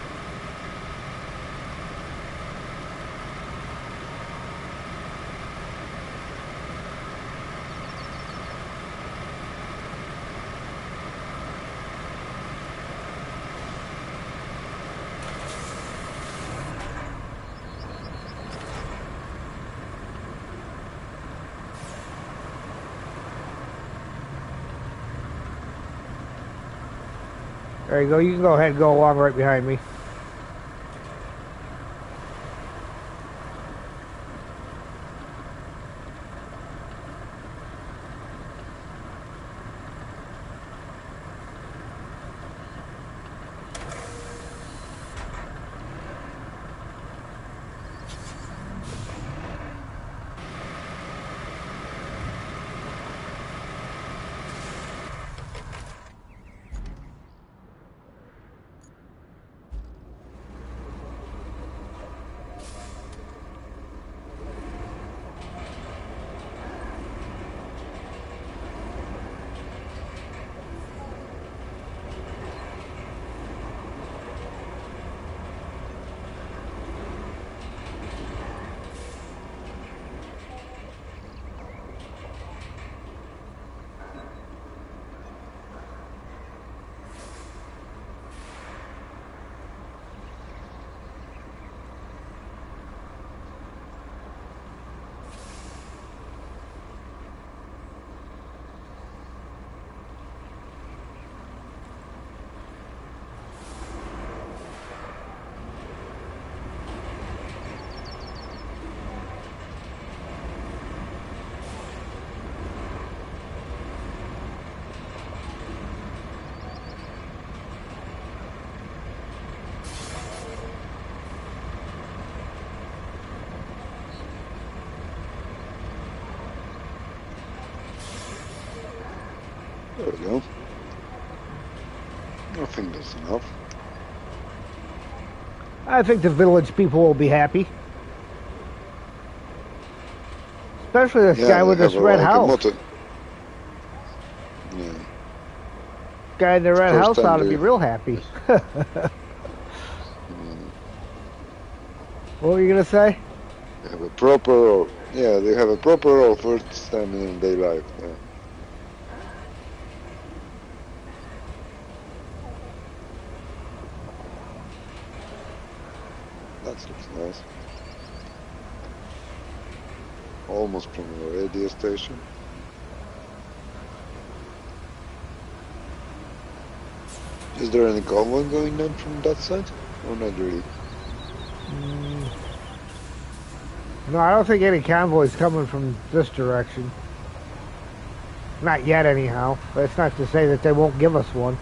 There you go. You can go ahead and go along right behind me. There we go. I think that's enough. I think the village people will be happy. Especially this guy with this red house. Yeah. Guy in the red house ought to be real happy. What were you gonna say? They have a proper role. Yeah, they have a proper role first time in their life. Yeah. That looks nice. Almost from a radio station. Is there any convoy going down from that side? Or not really? No, I don't think any convoy's coming from this direction. Not yet, anyhow. That's not to say that they won't give us one.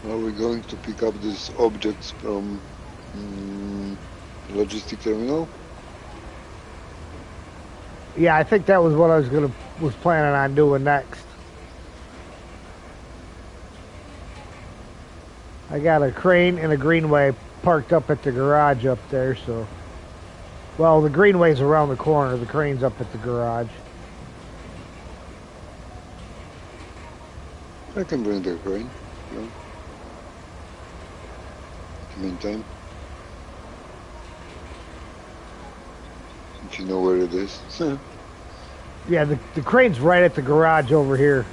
Are we going to pick up these objects from logistic terminal? Yeah, I think that was what I was planning on doing next. I got a crane and a greenway parked up at the garage up there, so... Well, the greenway's around the corner, the crane's up at the garage. I can bring the crane. Yeah. Meantime, if you know where it is. Yeah, the crane's right at the garage over here.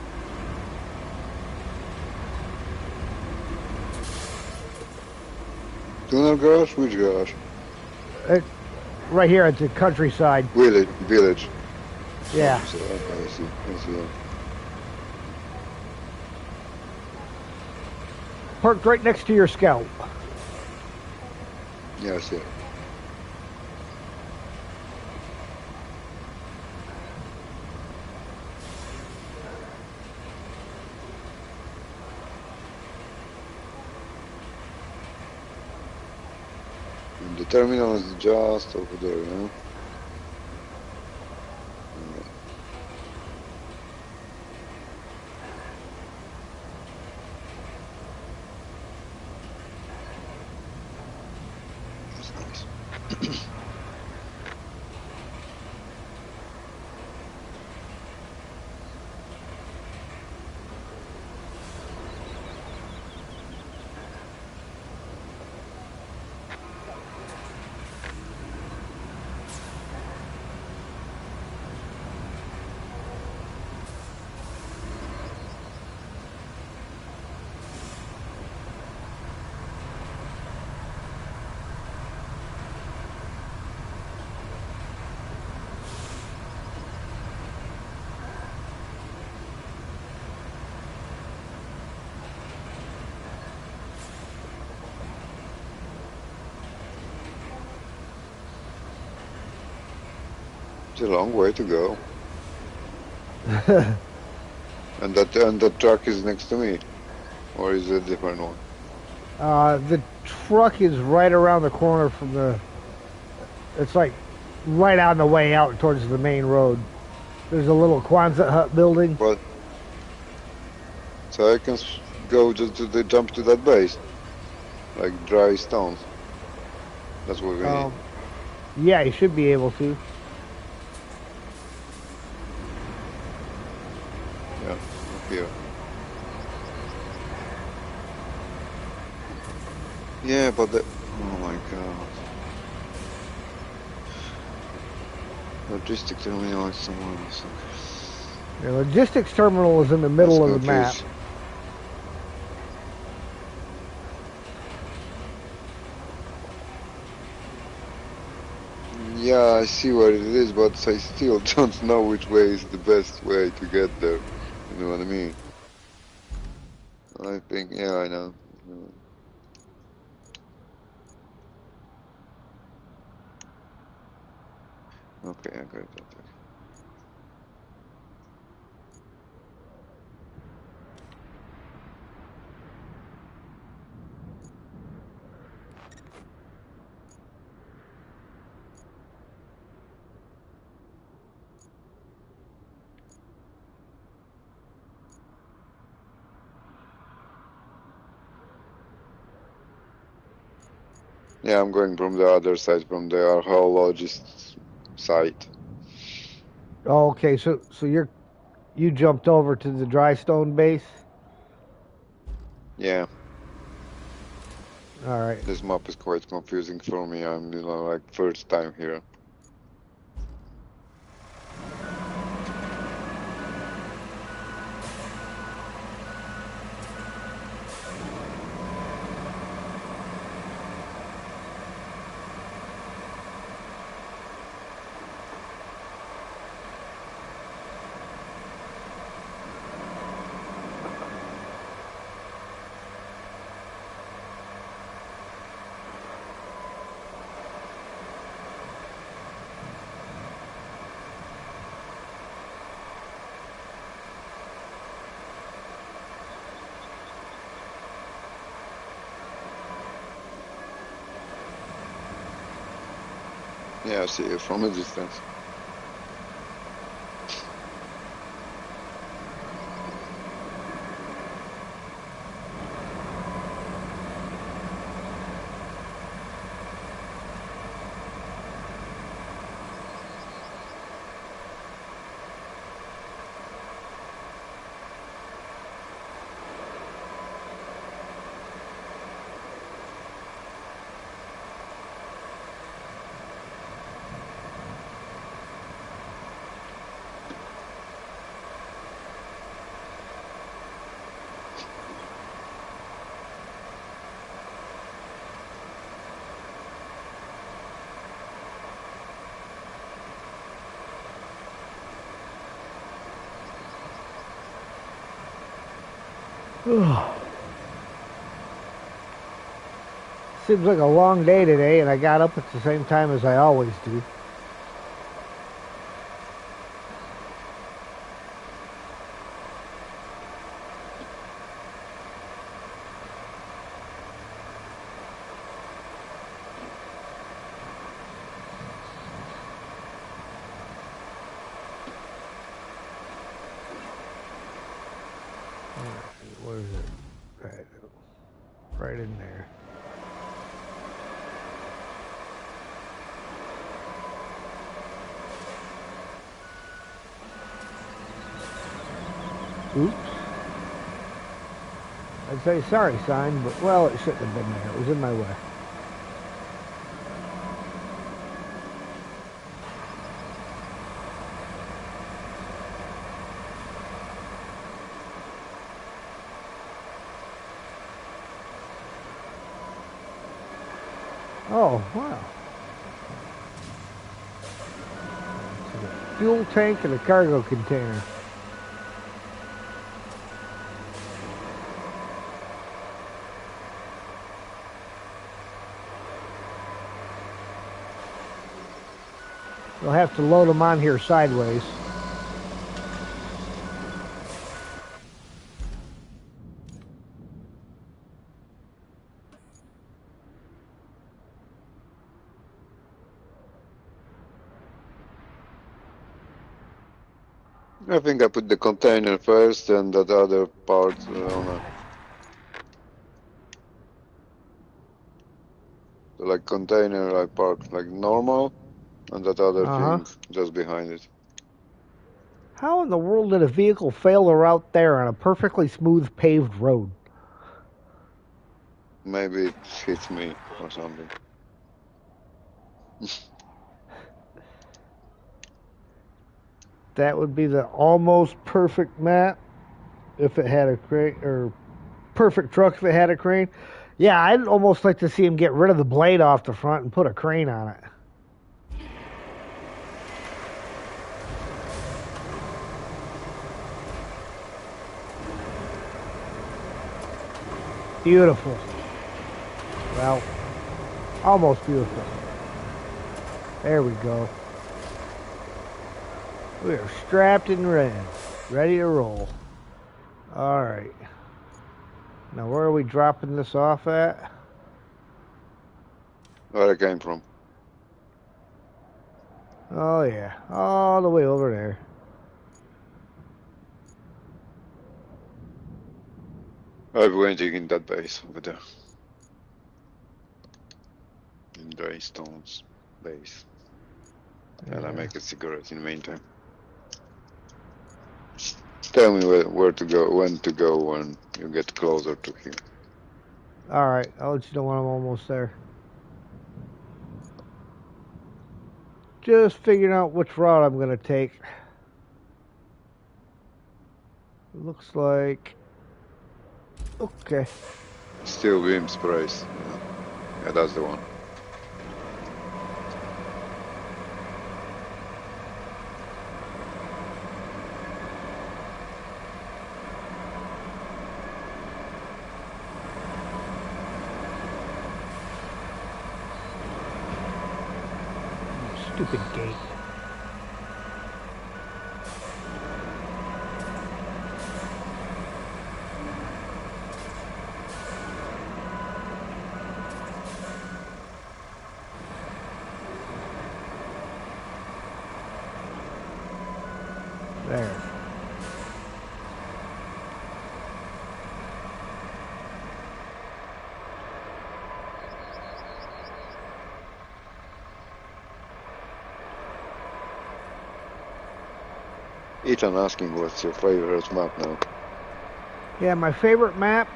Tunnel garage? Which garage? Right here at the countryside. Village. Yeah. Oh, so, okay, I see. Parked right next to your Scout. Yeah, I see it. And the terminal is just over there, you know? It's a long way to go. And the truck is next to me, or is it a different one? The truck is right around the corner from the. It's like right on the way out towards the main road. There's a little Quonset hut building. But so I can go just to the jump to that base, like dry stones. That's what we need. Yeah, you should be able to. Yeah, up here. Yeah, but oh my god. Logistic terminal is somewhere else. The logistics terminal is in the middle of the map. Yeah, I see where it is, but I still don't know which way is the best way to get there. You know what I mean? I think, yeah, I know. Okay, I got that. Yeah, I'm going from the other side, from the archaeologist side. Oh, okay, so you jumped over to the dry stone base? Yeah. All right. This map is quite confusing for me. I'm, like first time here. Yeah, I see it from a distance. Seems like a long day today, and I got up at the same time as I always do. Where is it? Right in there. Oops. I'd say sorry sign, but well, it shouldn't have been there. It was in my way. Oh, wow. Fuel tank and a cargo container. You'll have to load them on here sideways. I think I put the container first and that other part on a... So like container I parked like normal and that other thing just behind it. How in the world did a vehicle fail the route there on a perfectly smooth paved road? Maybe it hits me or something. That would be the almost perfect map if it had a crane, or perfect truck if it had a crane. Yeah, I'd almost like to see him get rid of the blade off the front and put a crane on it. Beautiful. Well, almost beautiful. There we go. We are strapped and ready to roll. All right. Now, where are we dropping this off at? Where I came from. Oh, yeah. All the way over there. I'm waiting in that base over there. In Greystone's base. And I make a cigarette in the meantime. Tell me where to go, when you get closer to him. Alright, I'll let you know when I'm almost there. Just figuring out which route I'm going to take. Looks like... Okay. Steel beam sprays. Yeah, that's the one. Stupid gate. There. Ethan asking what's your favorite map now. Yeah, my favorite map.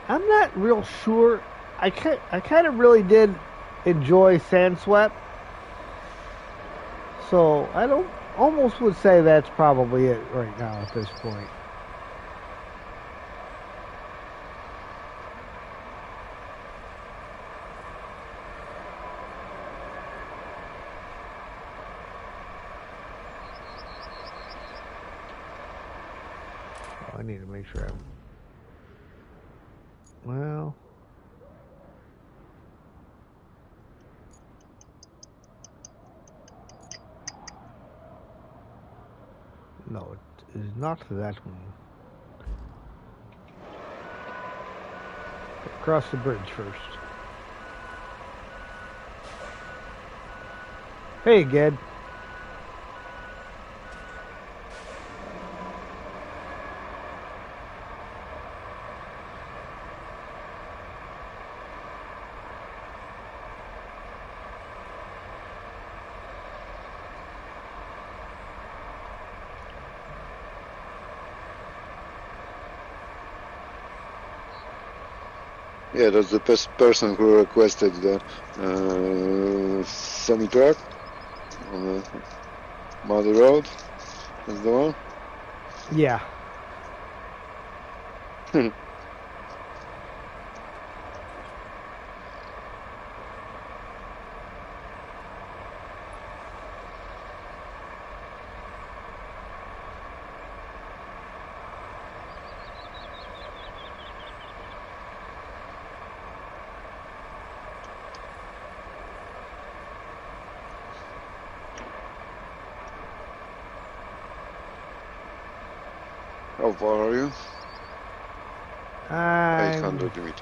I'm not real sure. I kind of really did enjoy Sandswept. So I don't almost would say that's probably it right now at this point. I need to make sure I'm... Well... No, it is not that one. Cross the bridge first. Hey, Ged. Yeah, that's the person who requested the semi-truck on the Muddy Road. That's the one? Yeah. How far are you? I'm... 800 meters.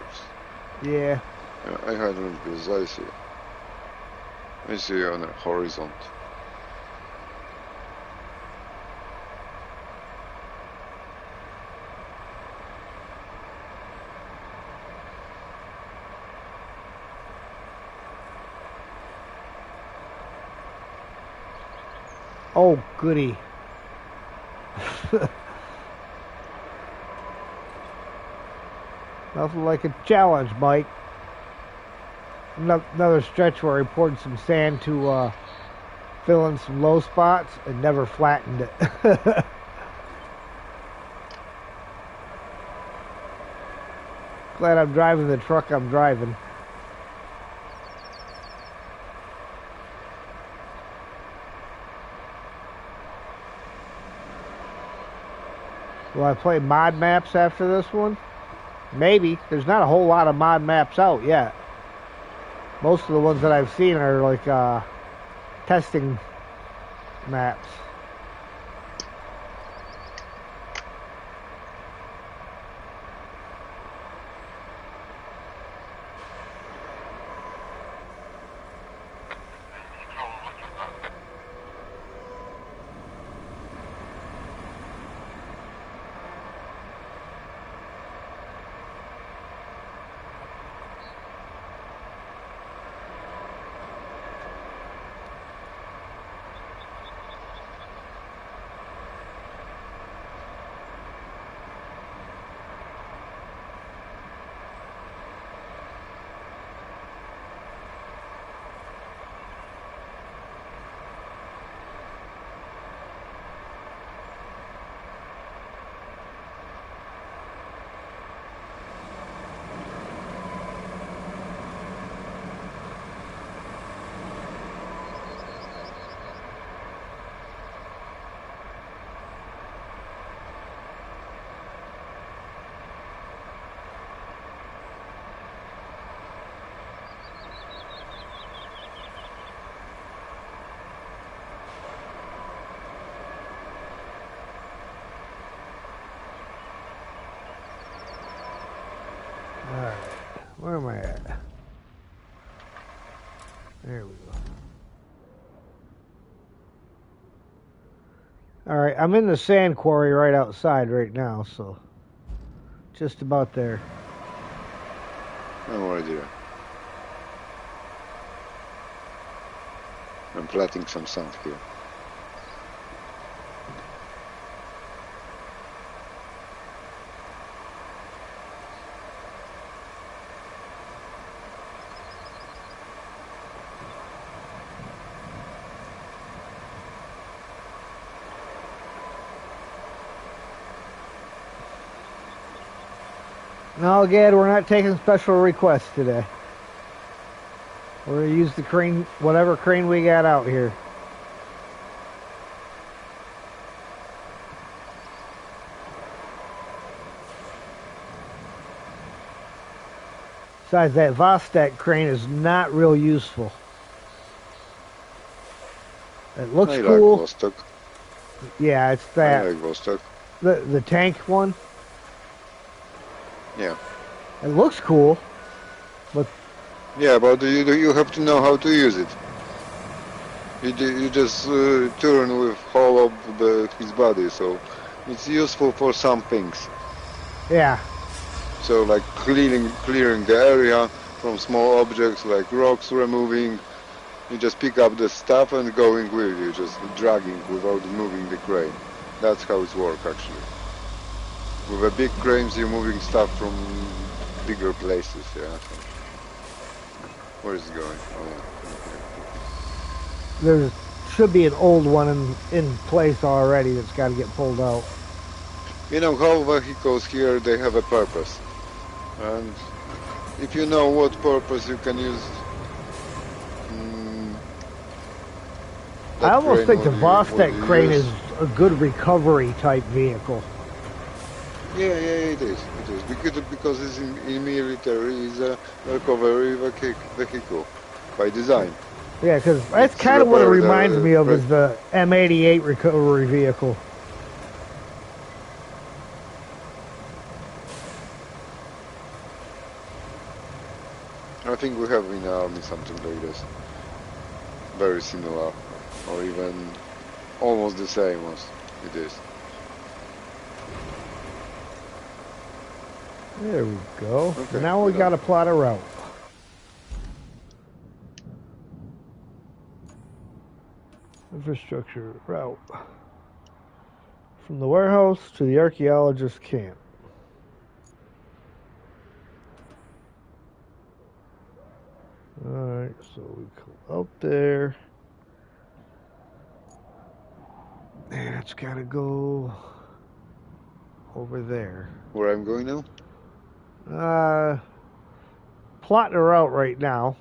Yeah. Yeah, 800 meters, I see. I see you on the horizon. Oh, goody. Nothing like a challenge, Mike. Another stretch where I poured some sand to fill in some low spots and never flattened it. Glad I'm driving the truck I'm driving. Will I play mod maps after this one? Maybe. There's not a whole lot of mod maps out yet. Most of the ones that I've seen are like testing maps. Alright, where am I at? There we go. Alright, I'm in the sand quarry right outside right now, so just about there. I'm already there. I'm planting some sand here. No, again, we're not taking special requests today. We're going to use the crane, whatever crane we got out here. Besides, that Vostok crane is not real useful. It looks cool. Like Vostok. Yeah, it's that. I like Vostok. The tank one. Yeah. It looks cool, but yeah, but you have to know how to use it. You just turn with whole of his body, so it's useful for some things. Yeah. So like clearing the area from small objects like rocks removing. You just pick up the stuff and going with you, just dragging without moving the crane. That's how it works actually. With the big cranes, you're moving stuff from bigger places, yeah. Where is it going? Oh, yeah. There should be an old one in place already that's got to get pulled out. You know, how vehicles here, they have a purpose. And if you know what purpose you can use... I almost think the Vostok crane is a good recovery type vehicle. Yeah, it is. Because it's in military, it's a recovery vehicle by design. Yeah, because that's kind of what it reminds me of, is the M88 recovery vehicle. think we have in the army something like this. Very similar. Or even almost the same as it is. There we go. Okay, Now we got to plot a route. Infrastructure route. From the warehouse to the archaeologist camp. Alright, so we go out there. And it's got to go over there. Where I'm going now? Plotting a route right now.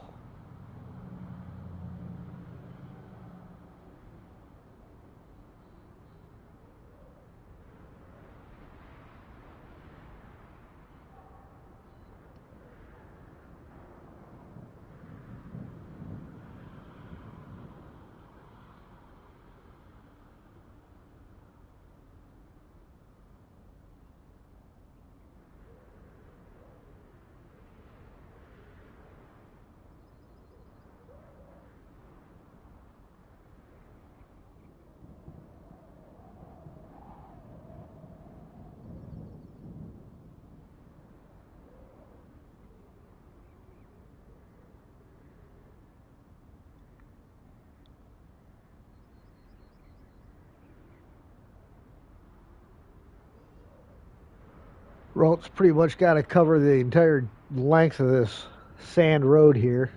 Route's pretty much got to cover the entire length of this sand road here.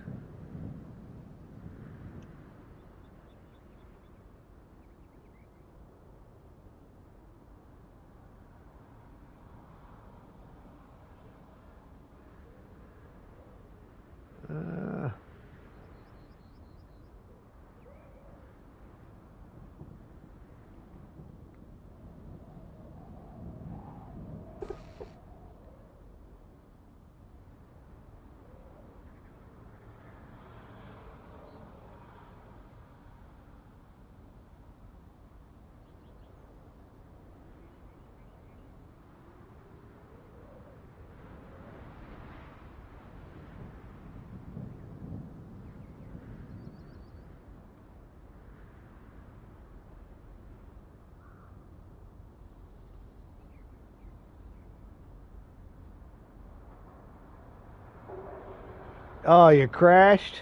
Oh, you crashed?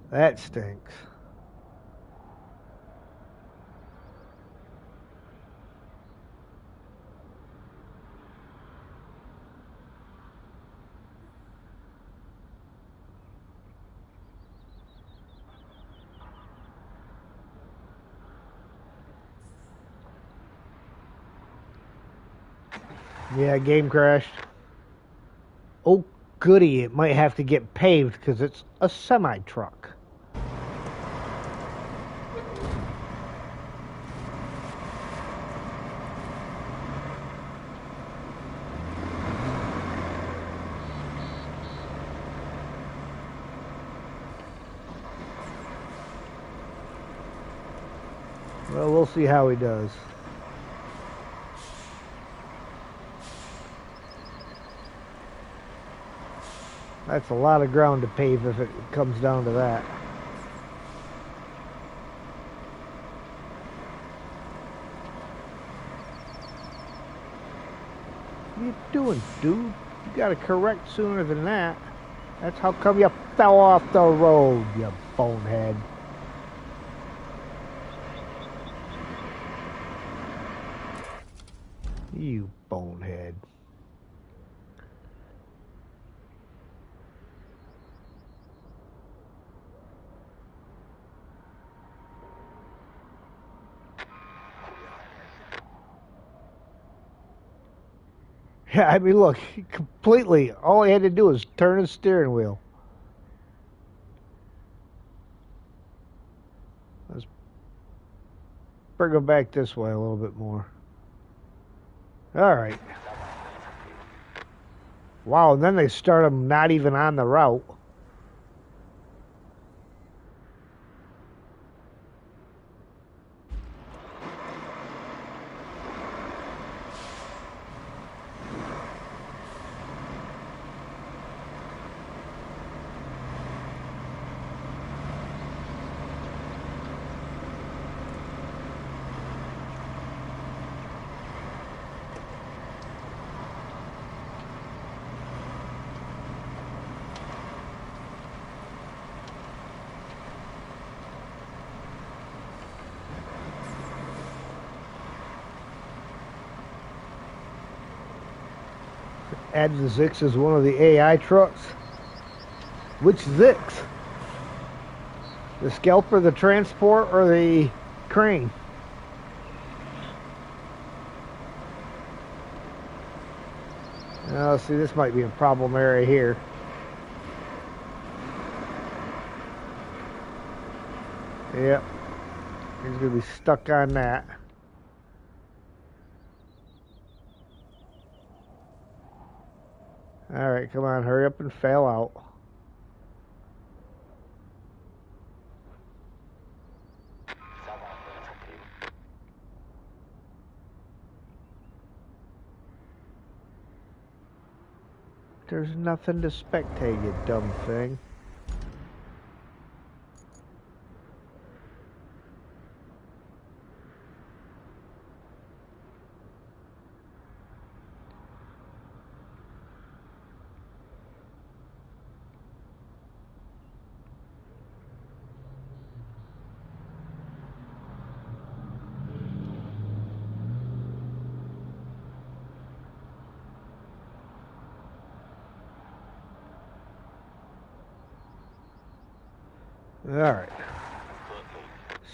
That stinks. Yeah, game crashed. Oh, goody, it might have to get paved because it's a semi-truck. Well, we'll see how he does. That's a lot of ground to pave if it comes down to that. What are you doing, dude? You gotta correct sooner than that. That's how come you fell off the road, you bonehead. You bonehead. Yeah, I mean, look, completely. All he had to do was turn his steering wheel. Let's bring him back this way a little bit more. All right. Wow, and then they start him not even on the route. Add the Zix as one of the AI trucks. Which Zix? The scalper, the transport, or the crane? Oh, see, this might be a problem area here. Yep. He's going to be stuck on that. Alright, come on, hurry up and fail out. There's nothing to spectate, you dumb thing. Alright.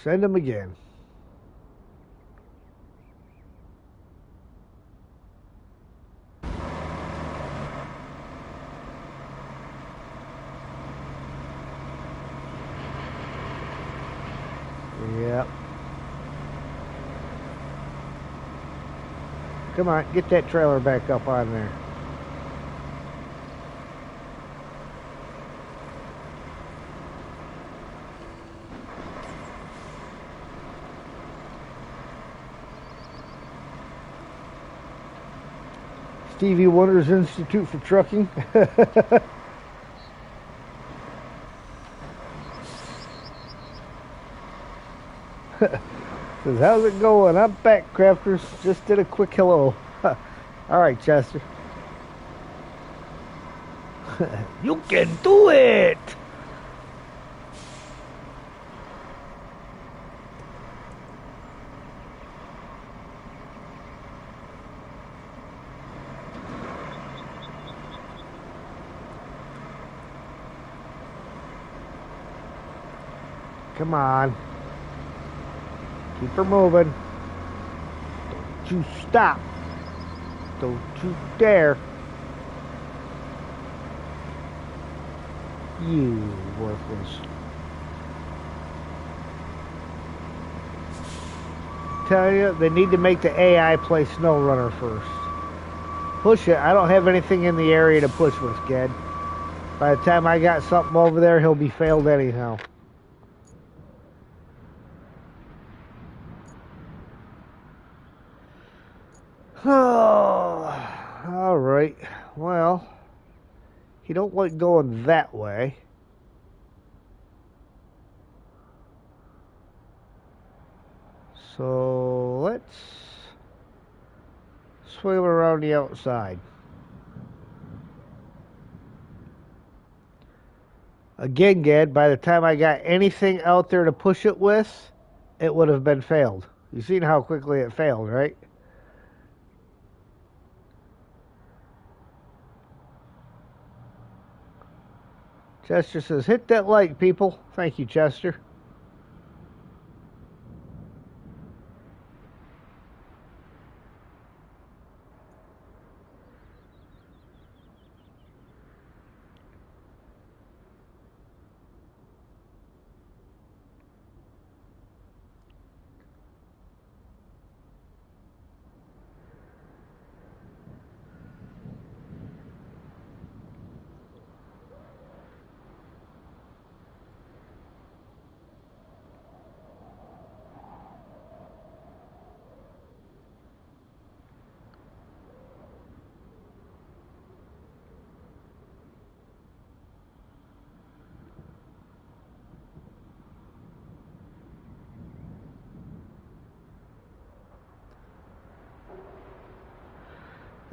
Send him again. Yep. Come on, get that trailer back up on there. Stevie Wonder's Institute for Trucking. Says, how's it going? I'm back, crafters. Just did a quick hello. Alright, Chester. You can do it! Come on. Keep her moving. Don't you stop. Don't you dare. You worthless. Tell you, they need to make the AI play Snow Runner first. Push it. I don't have anything in the area to push with, Ged. By the time I got something over there, he'll be failed anyhow. Oh, all right. Well, he don't like going that way. So let's swim around the outside. Again, Ged, by the time I got anything out there to push it with, it would have been failed. You've seen how quickly it failed, right? Chester says, hit that like, people. Thank you, Chester.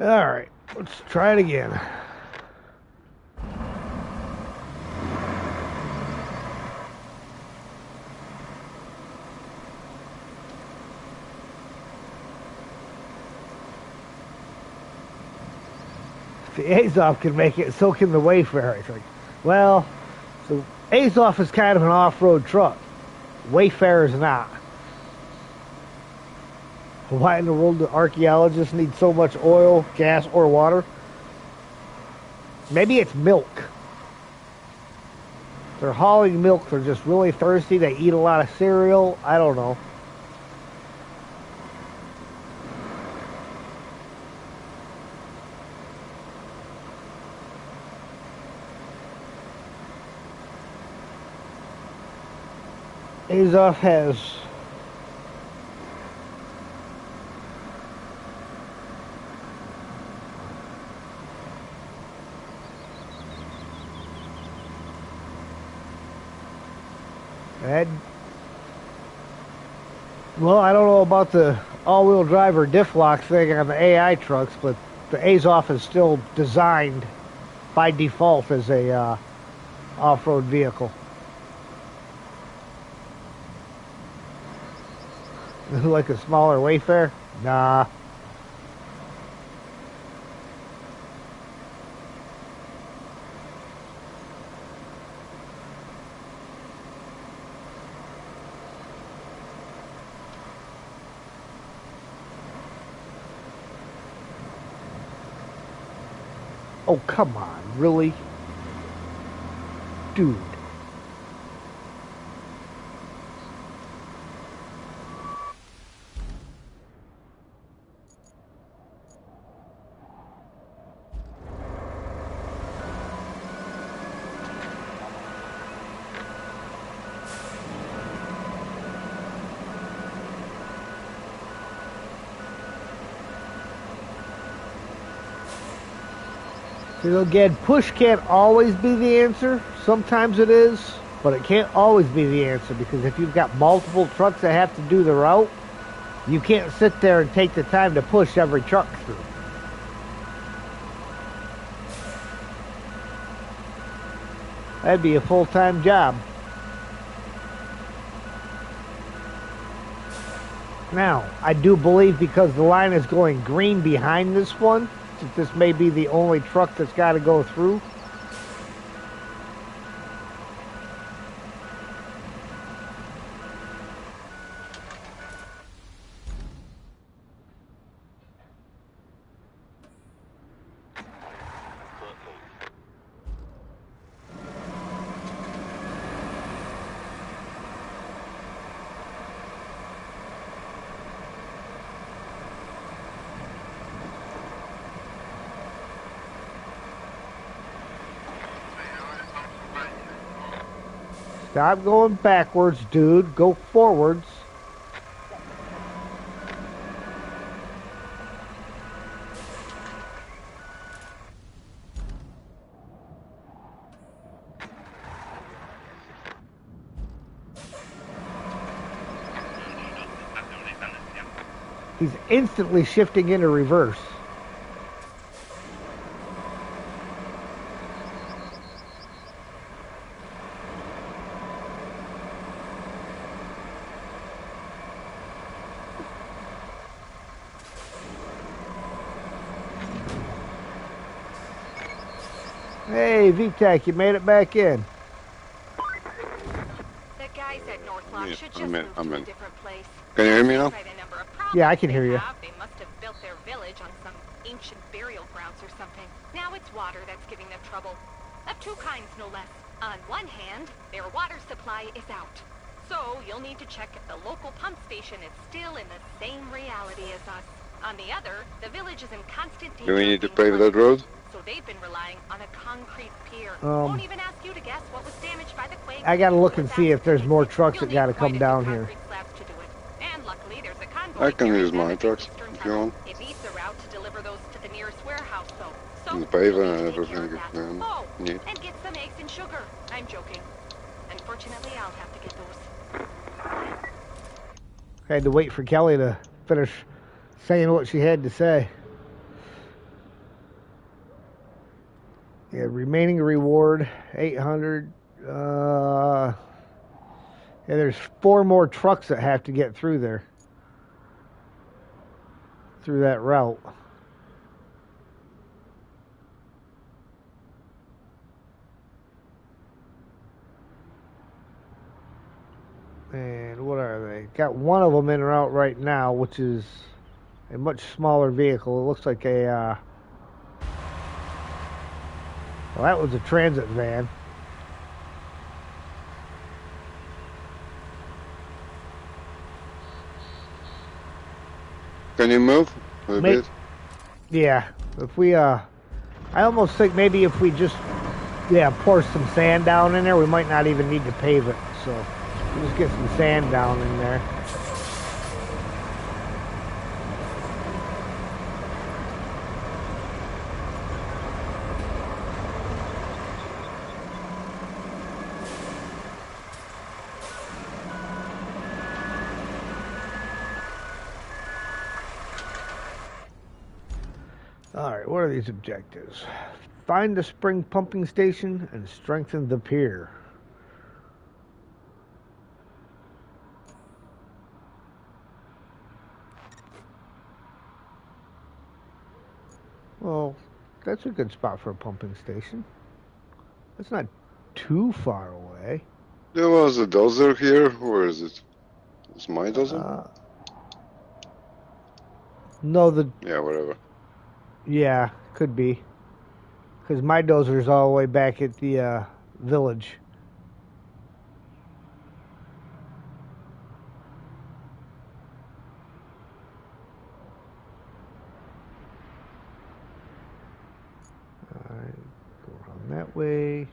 All right, let's try it again. The Azov can make it, so can the Wayfarer. It's like, well, so Azov is kind of an off-road truck. Wayfarer's not. Why in the world do archaeologists need so much oil, gas, or water? Maybe it's milk. They're hauling milk. They're just really thirsty. They eat a lot of cereal. I don't know. Azov has well, I don't know about the all-wheel drive or diff lock thing on the AI trucks, but the Azov is still designed by default as a off-road vehicle. Like a smaller Wayfarer? Nah. Oh, come on, really? Dude. So again, push can't always be the answer. Sometimes it is, but it can't always be the answer, because if you've got multiple trucks that have to do the route, you can't sit there and take the time to push every truck through. That'd be a full-time job. Now, I do believe because the line is going green behind this one, that this may be the only truck that's got to go through. Stop going backwards, dude. Go forwards. He's instantly shifting into reverse. Hey, VTech, you made it back in. The guys at Northlock should just move to a different place. Can you hear me now? Yeah, I can hear you. They must have built their village on some ancient burial grounds or something. Now it's water that's giving them trouble. Of two kinds, no less. On one hand, their water supply is out. So you'll need to check if the local pump station is still in the same reality as us. On the other, the village is in constant danger. Do we need to pave that road? So they've been relying on a concrete pier. Won't even ask you to guess what was damaged by the quake. I gotta look and see if there's more trucks that gotta come down here. And luckily there's a convoy. I can use my trucks if you want. It needs a route to deliver those to the nearest warehouse, though. So And the paver we'll and need to take everything. care of that. Oh, Yeah. and get some eggs and sugar. I'm joking. Unfortunately, I'll have to get those. I had to wait for Kelly to finish saying what she had to say. Yeah, remaining reward, 800. Yeah, there's 4 more trucks that have to get through there. Through that route. got one of them in route right now, which is a much smaller vehicle. It looks like a, well, that was a transit van. Can you move a bit? Yeah, if we, I almost think maybe if we just, pour some sand down in there, we might not even need to pave it. So, we'll just get some sand down in there. Alright, what are these objectives? Find the spring pumping station and strengthen the pier. Well, that's a good spot for a pumping station. It's not too far away. There was a dozer here. Where is it? It's my dozer? No, Yeah, whatever. Yeah, could be. Because my dozer's all the way back at the village. Alright, go around that way.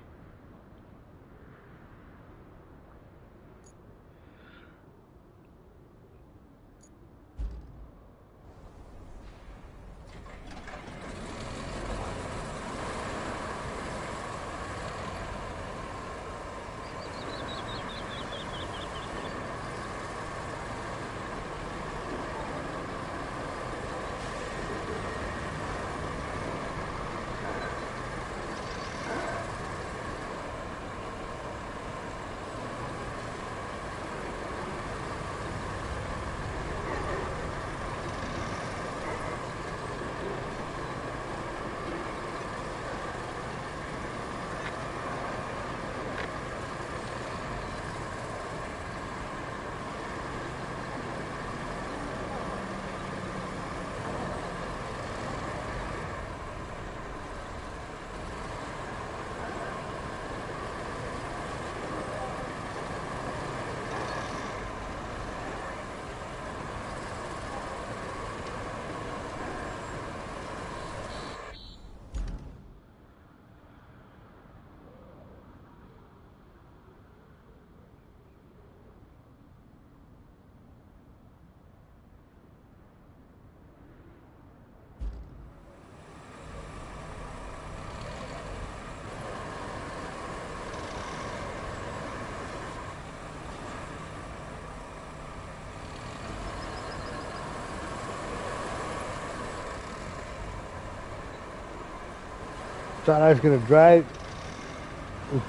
Thought I was going to drive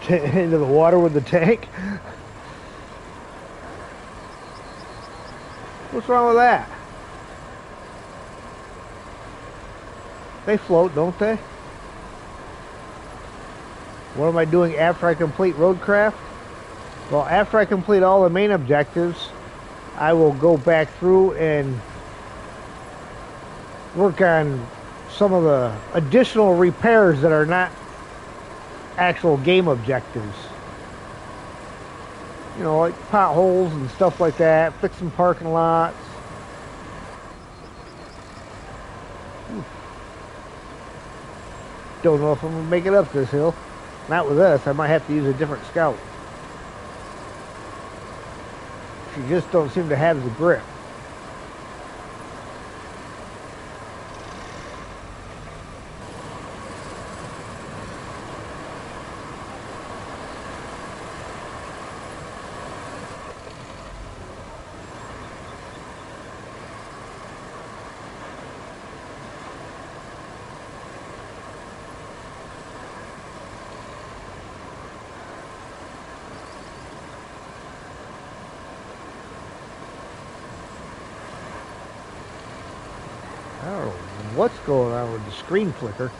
into the water with the tank. What's wrong with that? They float, don't they? What am I doing after I complete Roadcraft? Well, after I complete all the main objectives, I will go back through and work on some of the additional repairs that are not actual game objectives. You know, like potholes and stuff like that, fixing parking lots. Don't know if I'm going to make it up this hill. Not with us, I might have to use a different scout. She just don't seem to have the grip. I don't know what's going on with the screen flicker.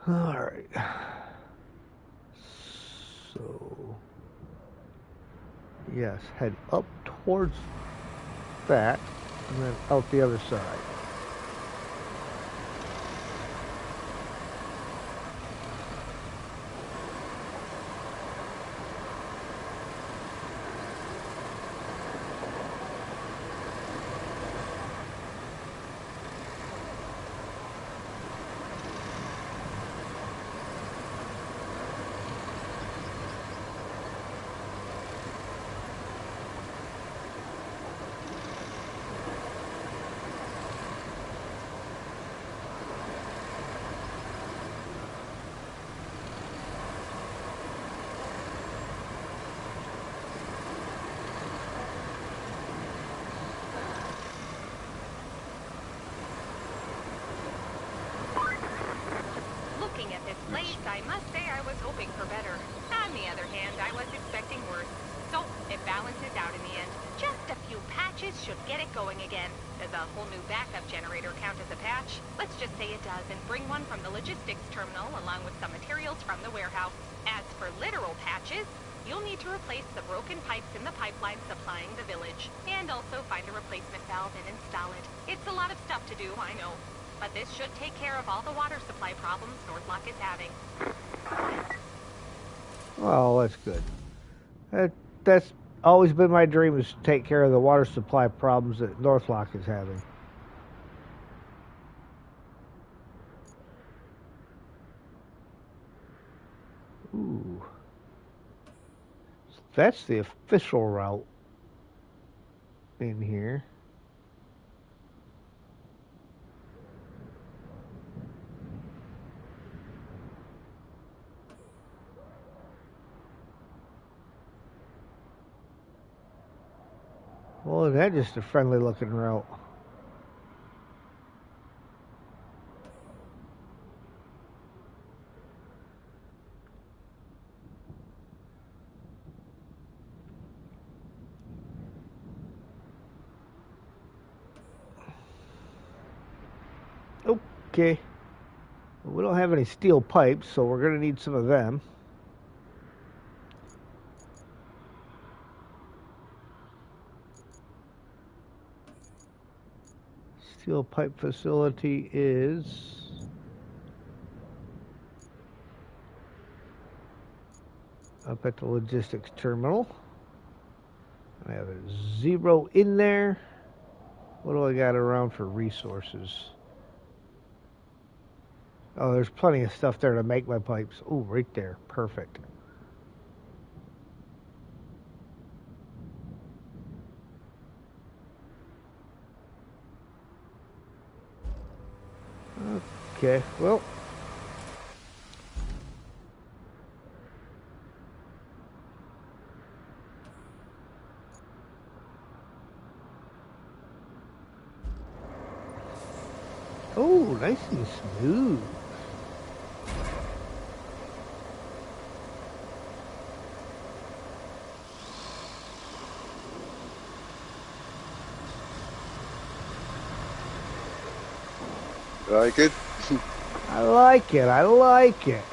Alright. So, yes, head up towards that, and then out the other side. Looking at this place, I must say I was hoping for better. On the other hand, I was expecting worse. So, it balances out in the end. Just a few patches should get it going again. Does a whole new backup generator count as a patch? Let's just say it does, and bring one from the logistics terminal along with some materials from the warehouse. As for literal patches, you'll need to replace the broken pipes in the pipeline supplying the village. And also find a replacement valve and install it. It's a lot of stuff to do, I know. But this should take care of all the water supply problems Northlock is having. Well, that's good. That's always been my dream, is to take care of the water supply problems that Northlock is having. Ooh. So that's the official route in here. Well, that's just a friendly looking route. Okay. We don't have any steel pipes, so we're going to need some of them. Steel pipe facility is up at the logistics terminal. I have a 0 in there. What do I got around for resources? Oh, there's plenty of stuff there to make my pipes. Oh, right there. Perfect. Okay, well. Oh, nice and smooth. Like it? I like it. I like it.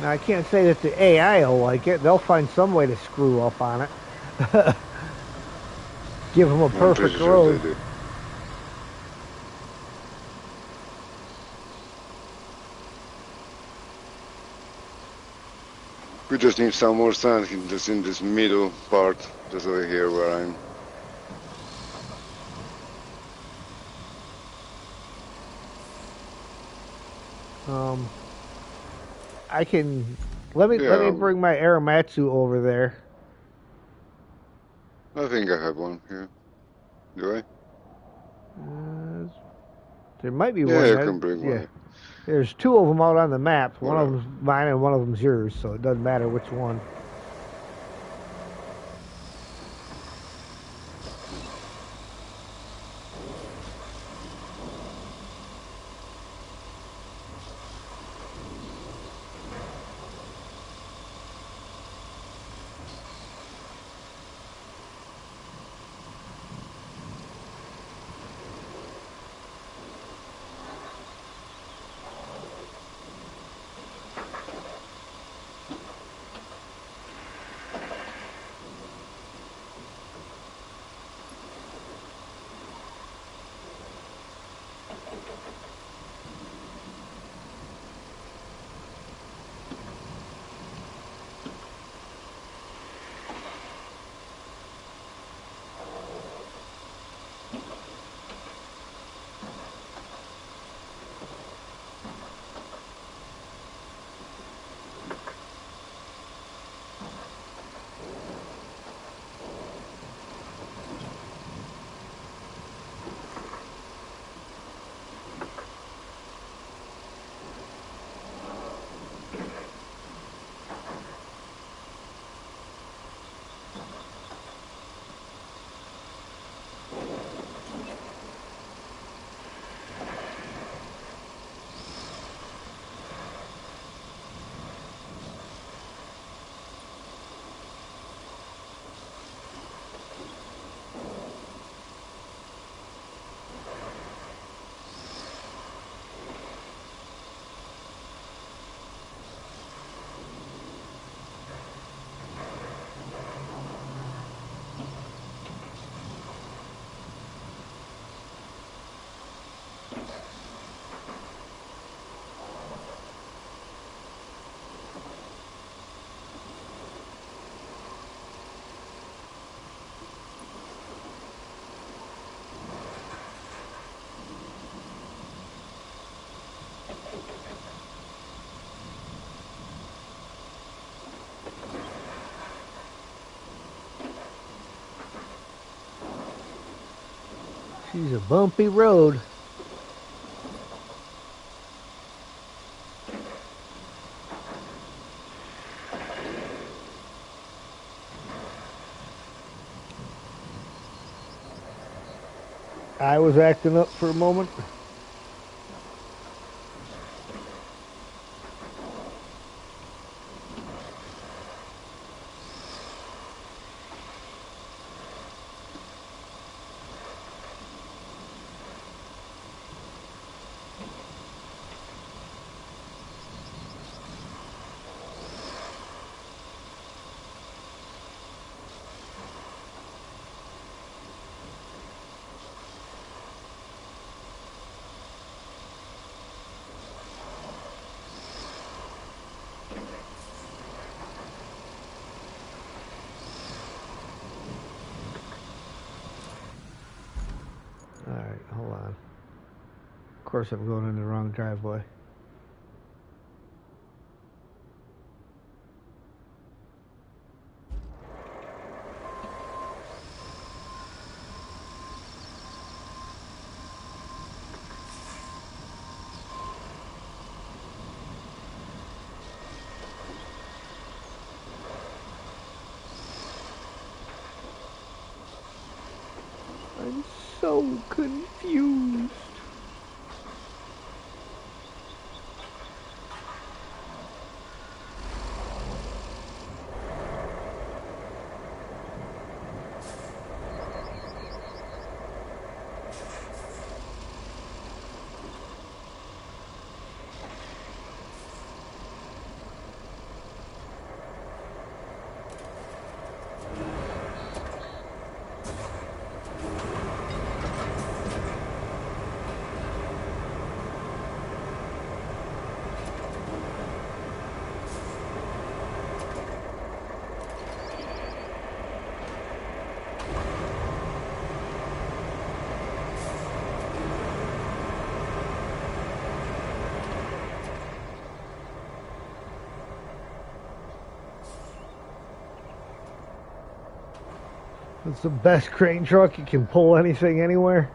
Now, I can't say that the AI will like it. They'll find some way to screw up on it. Give them a perfect road. Sure. We just need some more sand in this middle part, just over here where I'm. I can let me bring my Aramatsu over there. I think I have one here. Do I? There might be yeah, one. Yeah, you can bring one. There's 2 of them out on the map. One of them's mine and one of them's yours, so it doesn't matter which one. She's a bumpy road. I was acting up for a moment. Alright, hold on. Of course I'm going in the wrong driveway. I'm so confused. It's the best crane truck. You can pull anything anywhere.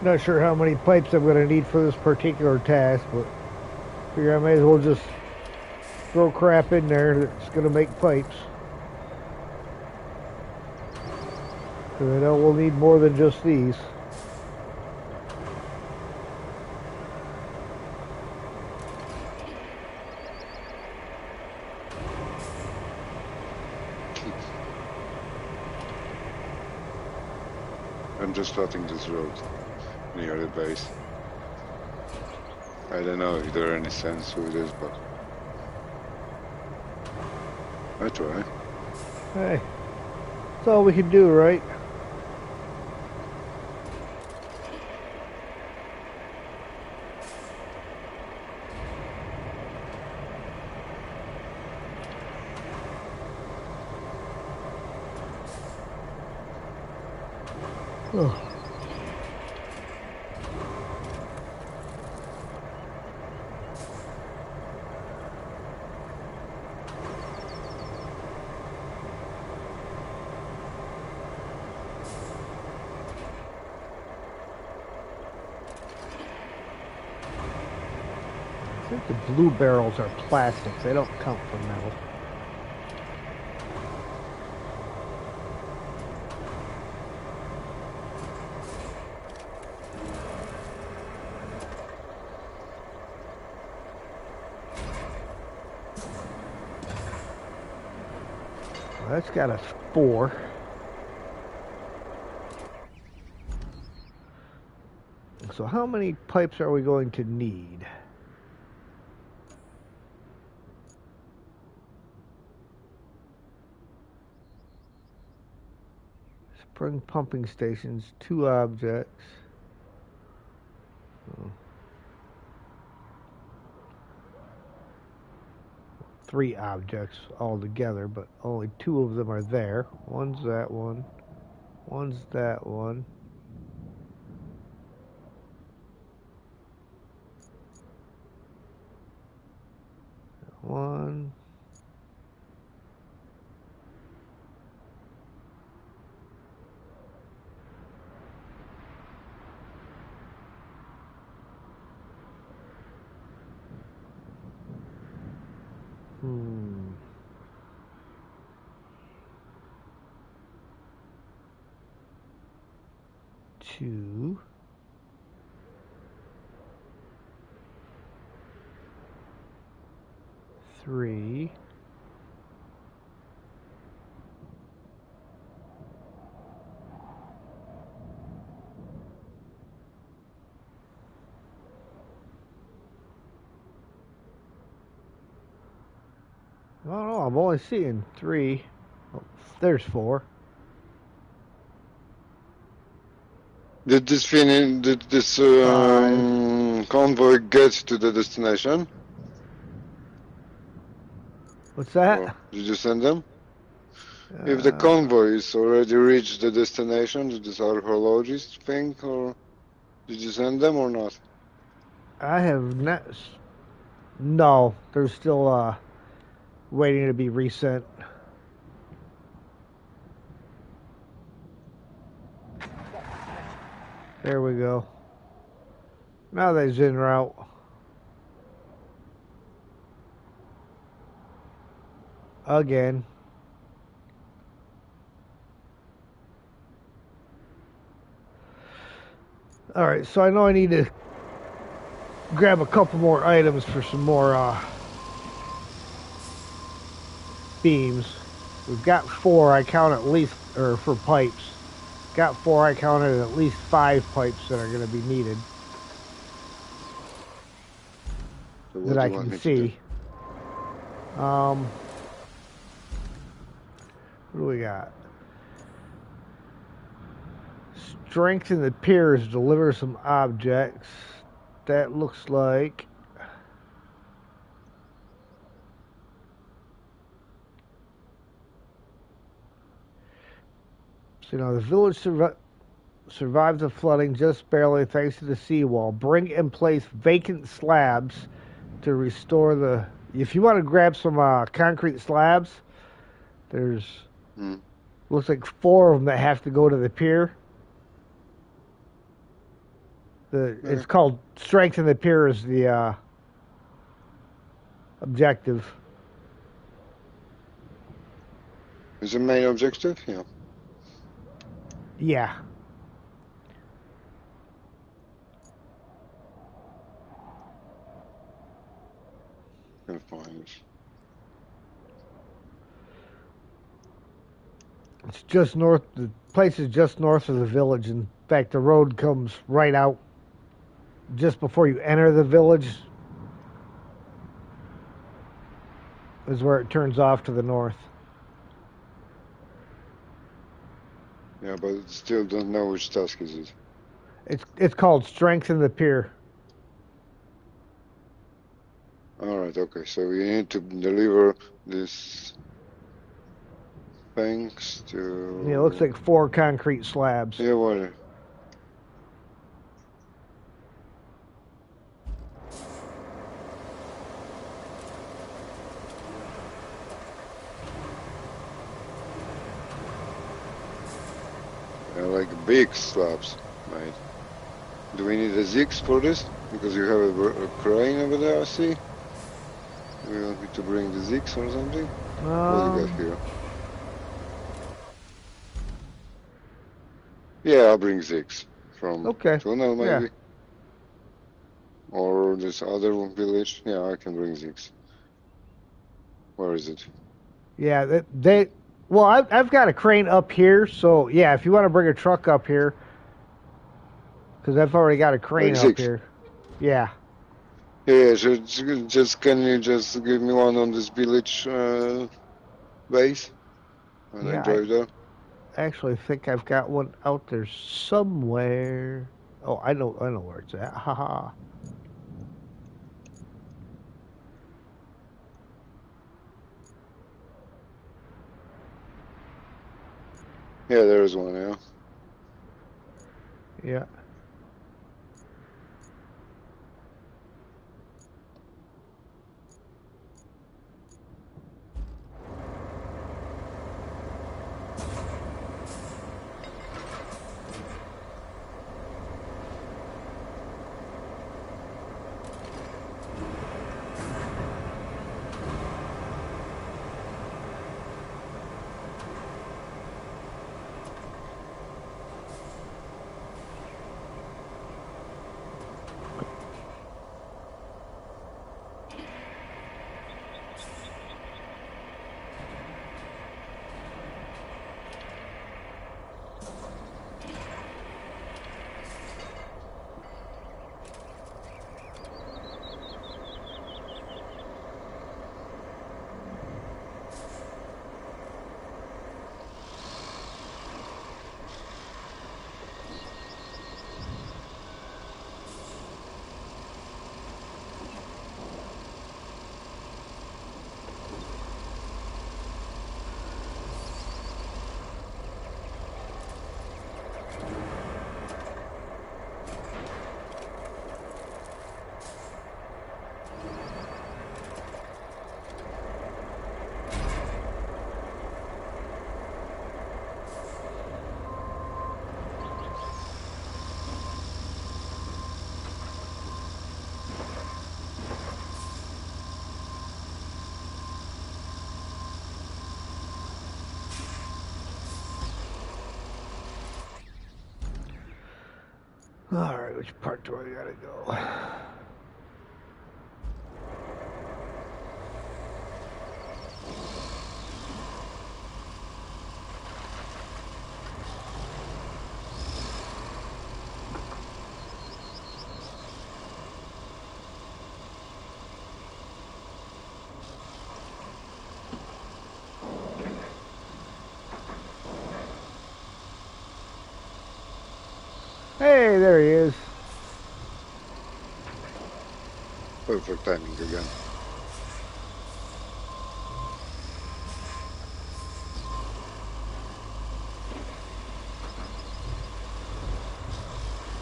Not sure how many pipes I'm going to need for this particular task, but figure I may as well just throw crap in there that's going to make pipes. Because I know we'll need more than just these. I'm just plotting this road near the base. I don't know if there are any sense with this, but I try. Hey, that's all we can do, right? Oh. I think the blue barrels are plastics. They don't count for metal. Well, that's got us 4. So how many pipes are we going to need? Spring pumping stations, 2 objects. Oh. 3 objects altogether, but only 2 of them are there. One's that one. One's that one. One. Hmm. Two. Three. I don't know, I'm only seeing 3. Oh, there's 4. Did this convoy get to the destination? What's that? Or did you send them? If the convoy is already reached the destination, did this archaeologist thing, or did you send them or not? I have not. No, they're still waiting to be resent. There we go. Now they're en route. Again. Alright, so I know I need to grab a couple more items for some more beams. We've got 4, I count at least, or for pipes. Got 4, I counted at least 5 pipes that are going to be needed. So that I can see. What do we got? Strengthen the piers, deliver some objects. That looks like so. The village survived the flooding just barely thanks to the seawall. Bring in place vacant slabs to restore the. If you want to grab some concrete slabs, there's looks like 4 of them that have to go to the pier. It's called strengthen the pier is the objective. Is the main objective? Yeah. Yeah. Can find it. It's just north. The place is just north of the village. In fact, the road comes right out just before you enter the village. Is where it turns off to the north. Yeah, but still don't know which task is it. It's called strengthen the pier. Alright, okay, so we need to deliver this thanks to... Yeah, it looks like 4 concrete slabs. Yeah, what? Yeah, like big slabs, mate. Do we need a zigs for this? Because you have a crane over there, I see. Do we want me to bring the zigs or something? What do you got here? Yeah, I'll bring zigs from Tunnel, maybe. Yeah. Or this other village. Yeah, I can bring zigs. Where is it? Yeah, well, I've got a crane up here, so yeah, if you want to bring a truck up here, because I've already got a crane Like up zigs. here. Yeah. Yeah, so just can you just give me one on this village base when I drive there? I actually think I've got one out there somewhere. Oh, I know where it's at. Haha. Yeah, there's one, yeah. Yeah. All right, which part do I gotta go? Hey, there he is. Perfect timing again.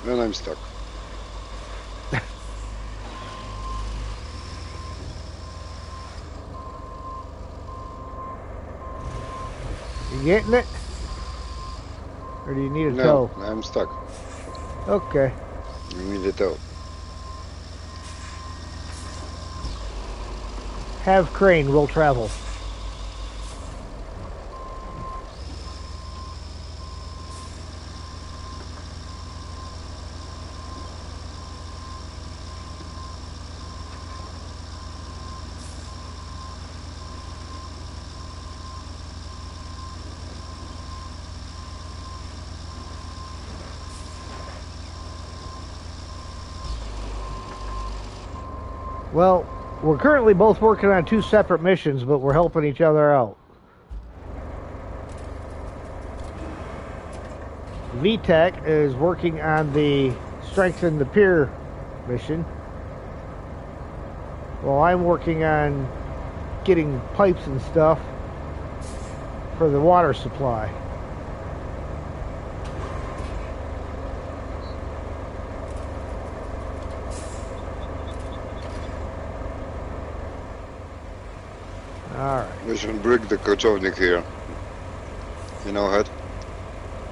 And I'm stuck. You getting it? Or do you need a No, tow? I'm stuck. Okay. We need it out. Have crane, we'll travel. Well, we're currently both working on 2 separate missions, but we're helping each other out. VTech is working on the strengthen the pier mission, while I'm working on getting pipes and stuff for the water supply. Alright. We should bring the kochovnik here. You know what?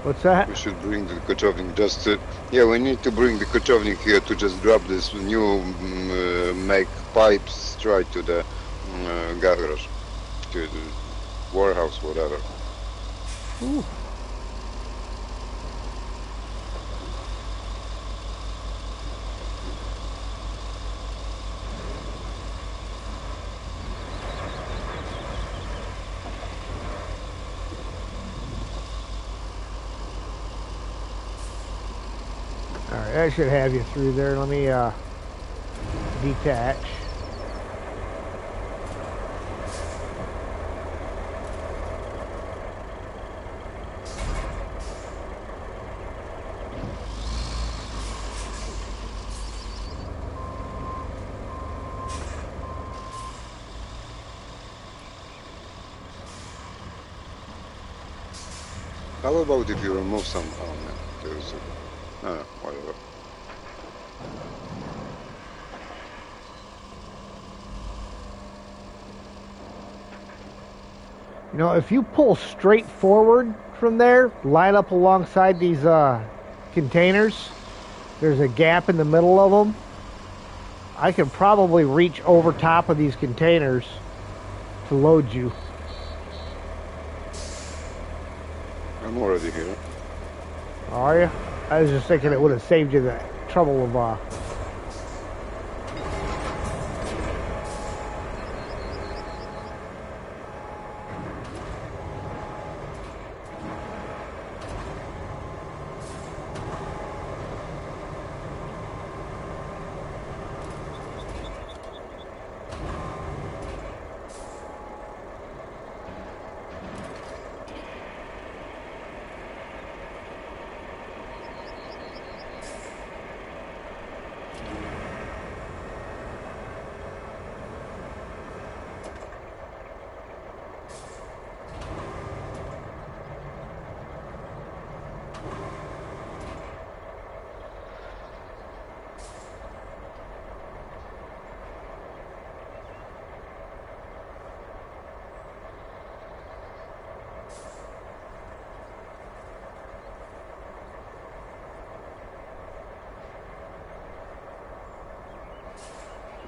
What's that? We should bring the kochovnik just to... Yeah, we need to bring the kochovnik here to just drop this new make pipes straight to the garage. To the warehouse, whatever. Ooh. Alright, that should have you through there. Let me detach. How about if you remove some... Oh man, there's a... whatever. You know, if you pull straight forward from there, line up alongside these containers, there's a gap in the middle of them. I can probably reach over top of these containers to load you. I'm already here. Are you? I was just thinking it would have saved you the trouble of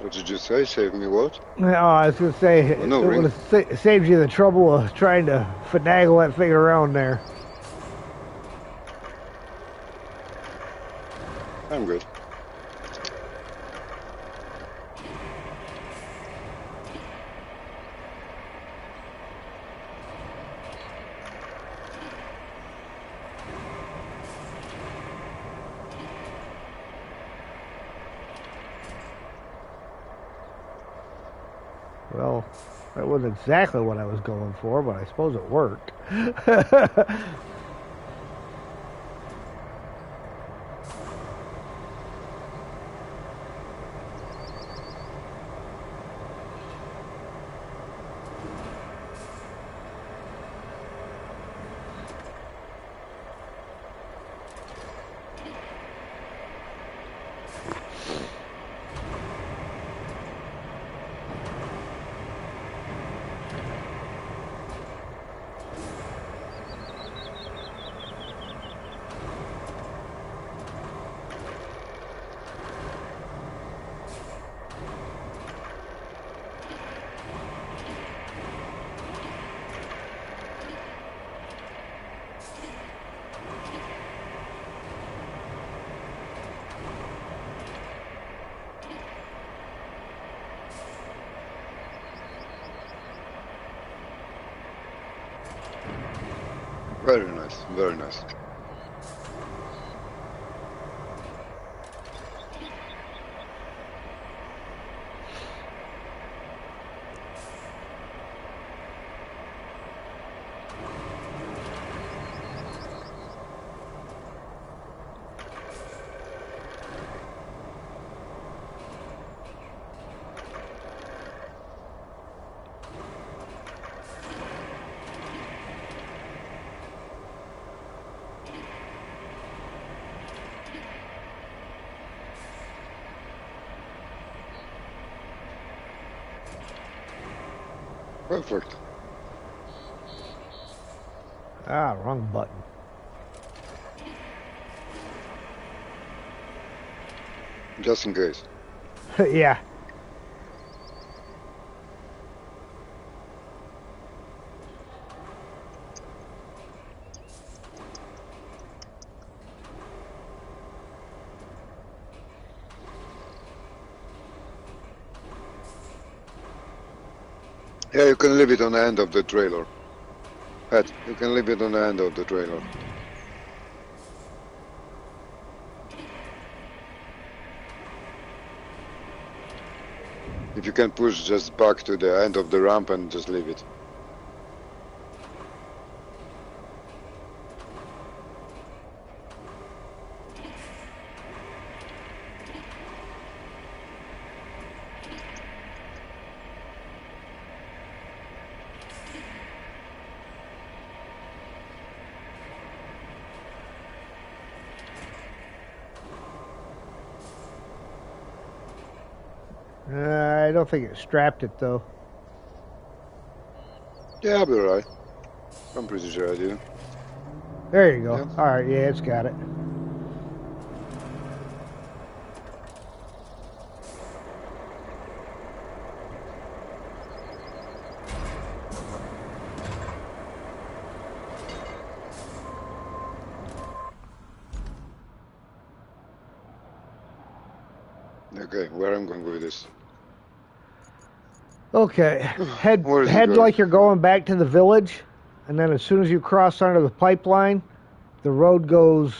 What did you say? Save me what? No, I was going to say, no, it ring. would have saved you the trouble of trying to finagle that thing around there. I'm good. Well, that wasn't exactly what I was going for, but I suppose it worked. Very nice, very nice. Perfect. Ah, wrong button. Just in case. Yeah. Yeah, you can leave it on the end of the trailer. Pat, you can leave it on the end of the trailer. If you can push just back to the end of the ramp and just leave it. I don't think it strapped it though. Yeah, I'll be right. I'm pretty sure I did. There you go. Yeah. All right, yeah, it's got it. Okay, where I'm going with this? Okay, head Where is it head going? like you're going back to the village, and then as soon as you cross under the pipeline, the road goes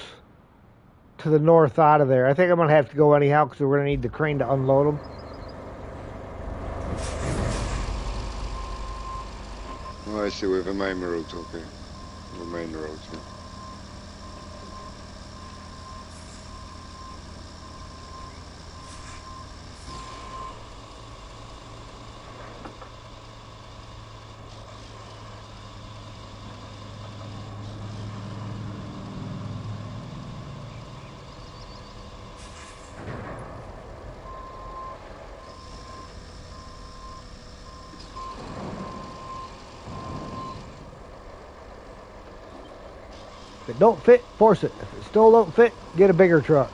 to the north out of there. I think I'm gonna have to go anyhow because we're gonna need the crane to unload them. Oh, I see, with the main road, okay. The main road, yeah. If it don't fit, force it. If it still don't fit, get a bigger truck.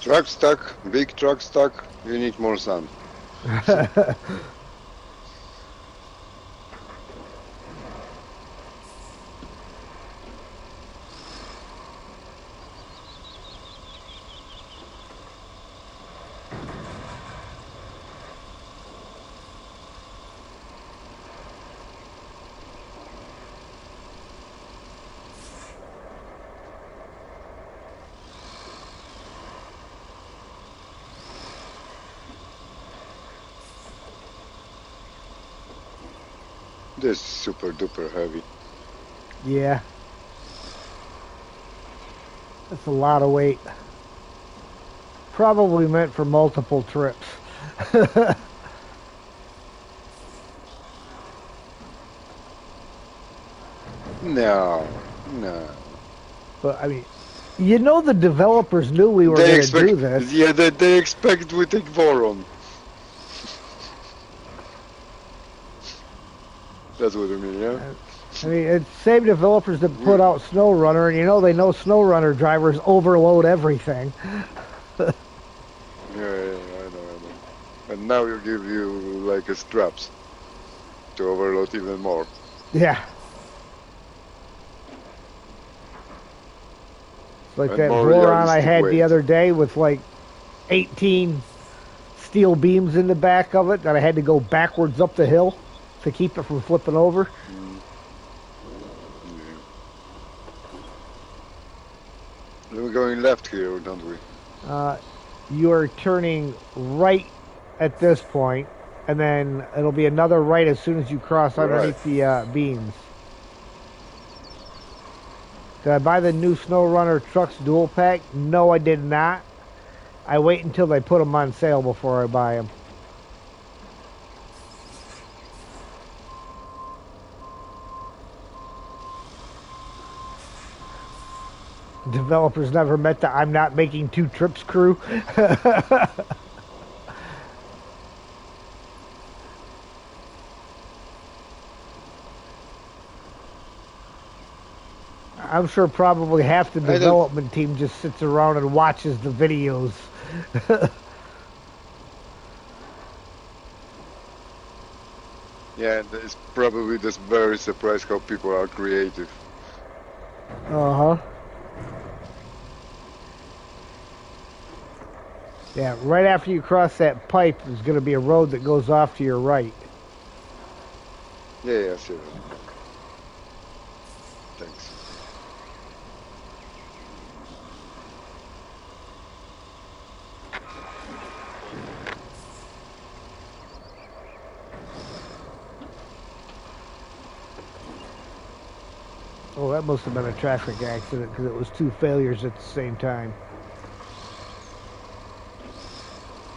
Truck stuck, big truck stuck, you need more sand. This is super duper heavy. Yeah. That's a lot of weight. Probably meant for multiple trips. No. But I mean, you know, the developers knew we were going to do this. Yeah, they expect we take Voron. That's what I mean, yeah? I mean, it's same developers that put out SnowRunner, and you know they know SnowRunner drivers overload everything. Yeah, I know. And now you give you like a straps to overload even more. Yeah. Like And that more Voron I realistic had weight. the other day with like 18 steel beams in the back of it that I had to go backwards up the hill to keep it from flipping over. Mm. Yeah. We're going left here, don't we? You are turning right at this point, and then it'll be another right as soon as you cross underneath the beams. Did I buy the new SnowRunner Trucks dual pack? No, I did not. I wait until they put them on sale before I buy them. Developers never met the I'm not making 2 trips crew. I'm sure probably half the development team just sits around and watches the videos. Yeah, it's probably just very surprised how people are creative. Uh-huh. Yeah, right after you cross that pipe, there's going to be a road that goes off to your right. Yeah, yeah, sure. Thanks. Oh, that must have been a traffic accident because it was 2 failures at the same time.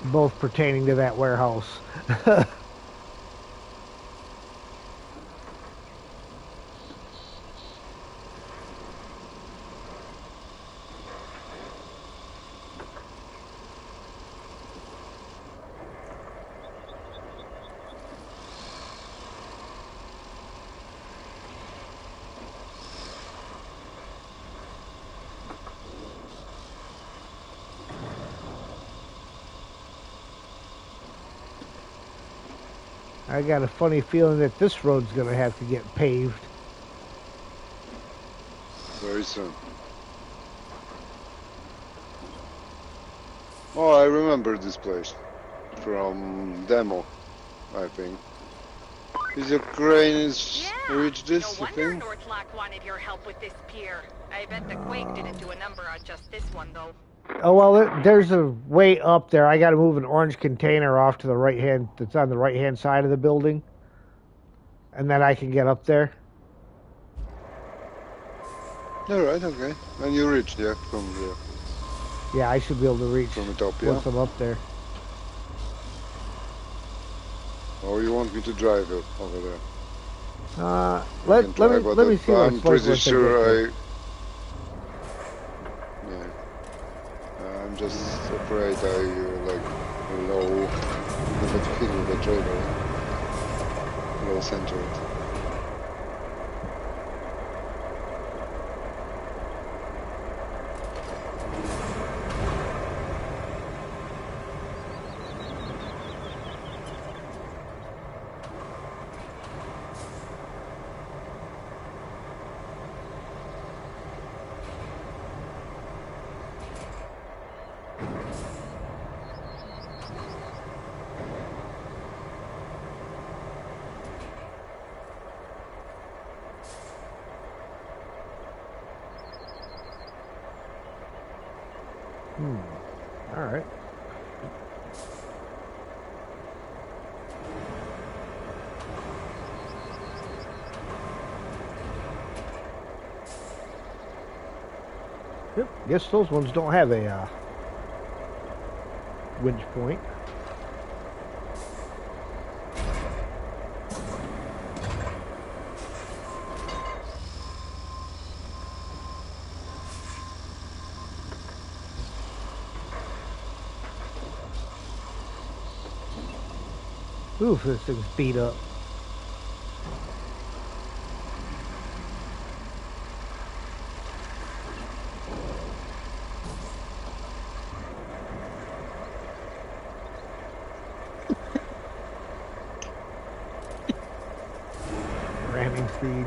Both pertaining to that warehouse. I got a funny feeling that this road's going to have to get paved. Very soon. Oh, I remember this place from demo, I think. Is your crane reach this, No I wonder think? Northlock wanted your help with this pier. I bet the quake didn't do a number on just this one, though. Oh, well, there's a way up there. I got to move an orange container off to the right hand, that's on the right-hand side of the building. And then I can get up there. Alright, okay. And you reached, yeah, from there. Yeah, I should be able to reach From the top, yeah? once I'm up there. Or you want me to drive it over there? Let me see what I'm it's like pretty once sure yeah. I'm just afraid I low never hit with the trailer. Low center it. All right. Yep. Guess those ones don't have a winch point. Oof, this thing's beat up. Ramming speed.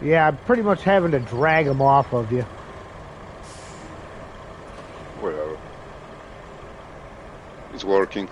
Yeah, I'm pretty much having to drag them off of you. Whatever. It's working.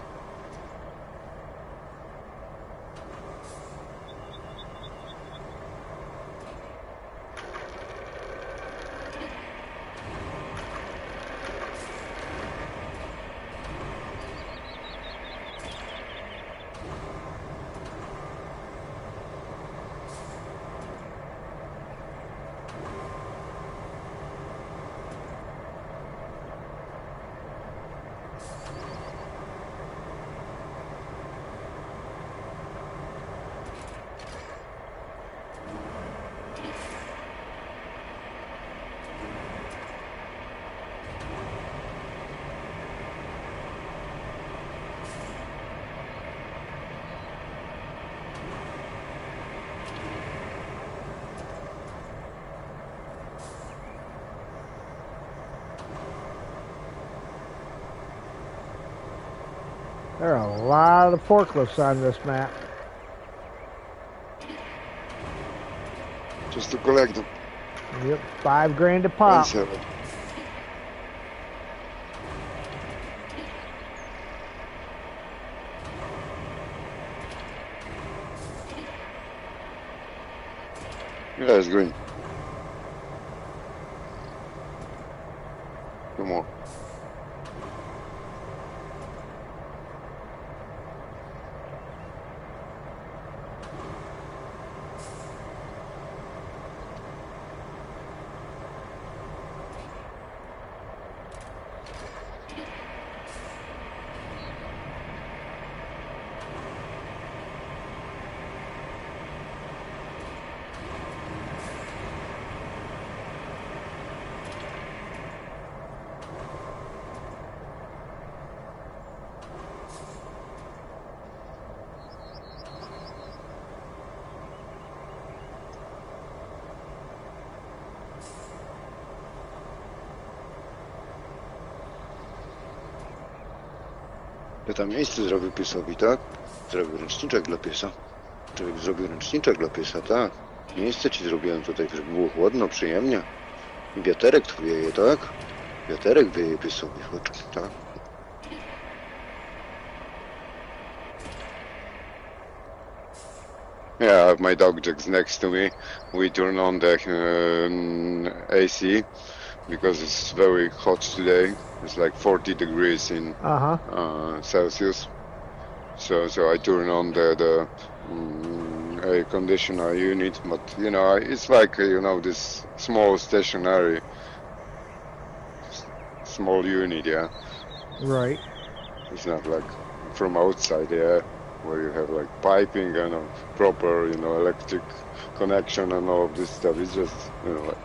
There are a lot of forklifts on this map. Just to collect them. Yep, $5 grand a And pop. sell it. Yeah, it's green. No more. Ja tam miejsce zrobił piesowi, tak? Zrobił ręczniczek dla piesa. Człowiek zrobił ręczniczek dla piesa, tak? Miejsce ci zrobiłem tutaj, żeby było chłodno, przyjemnie. I wiaterek tu wieje, tak? Wiaterek wieje piesowi w oczy, tak? Yeah, my dog just next to me. We turn on the AC because it's very hot today. It's like 40 degrees in Celsius. So I turn on the air conditioner unit, but you know, it's like this small stationary small unit, yeah. Right. It's not like from outside, yeah, where you have like piping and a proper, electric connection and all of this stuff. It's just, like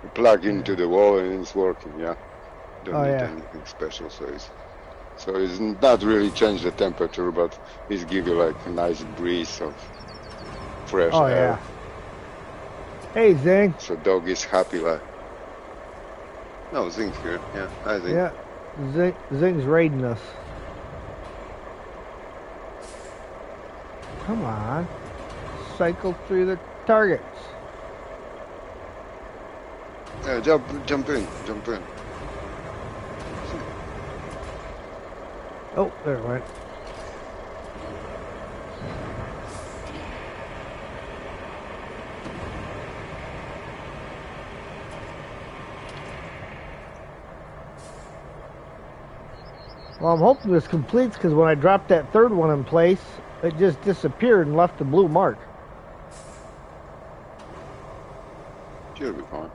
you plug into the wall and it's working, yeah. Don't need anything special, so it's not really change the temperature, but it's give you like a nice breeze of fresh air. Yeah. Hey, Zing. So dog is happy, like. No, Zing's here. Yeah, hi Zing. Yeah, Zing's raiding us. Come on. Cycle through the targets. Yeah, jump in. Oh, there it went. Well, I'm hoping this completes because when I dropped that third one in place, it just disappeared and left a blue mark. Should be fine.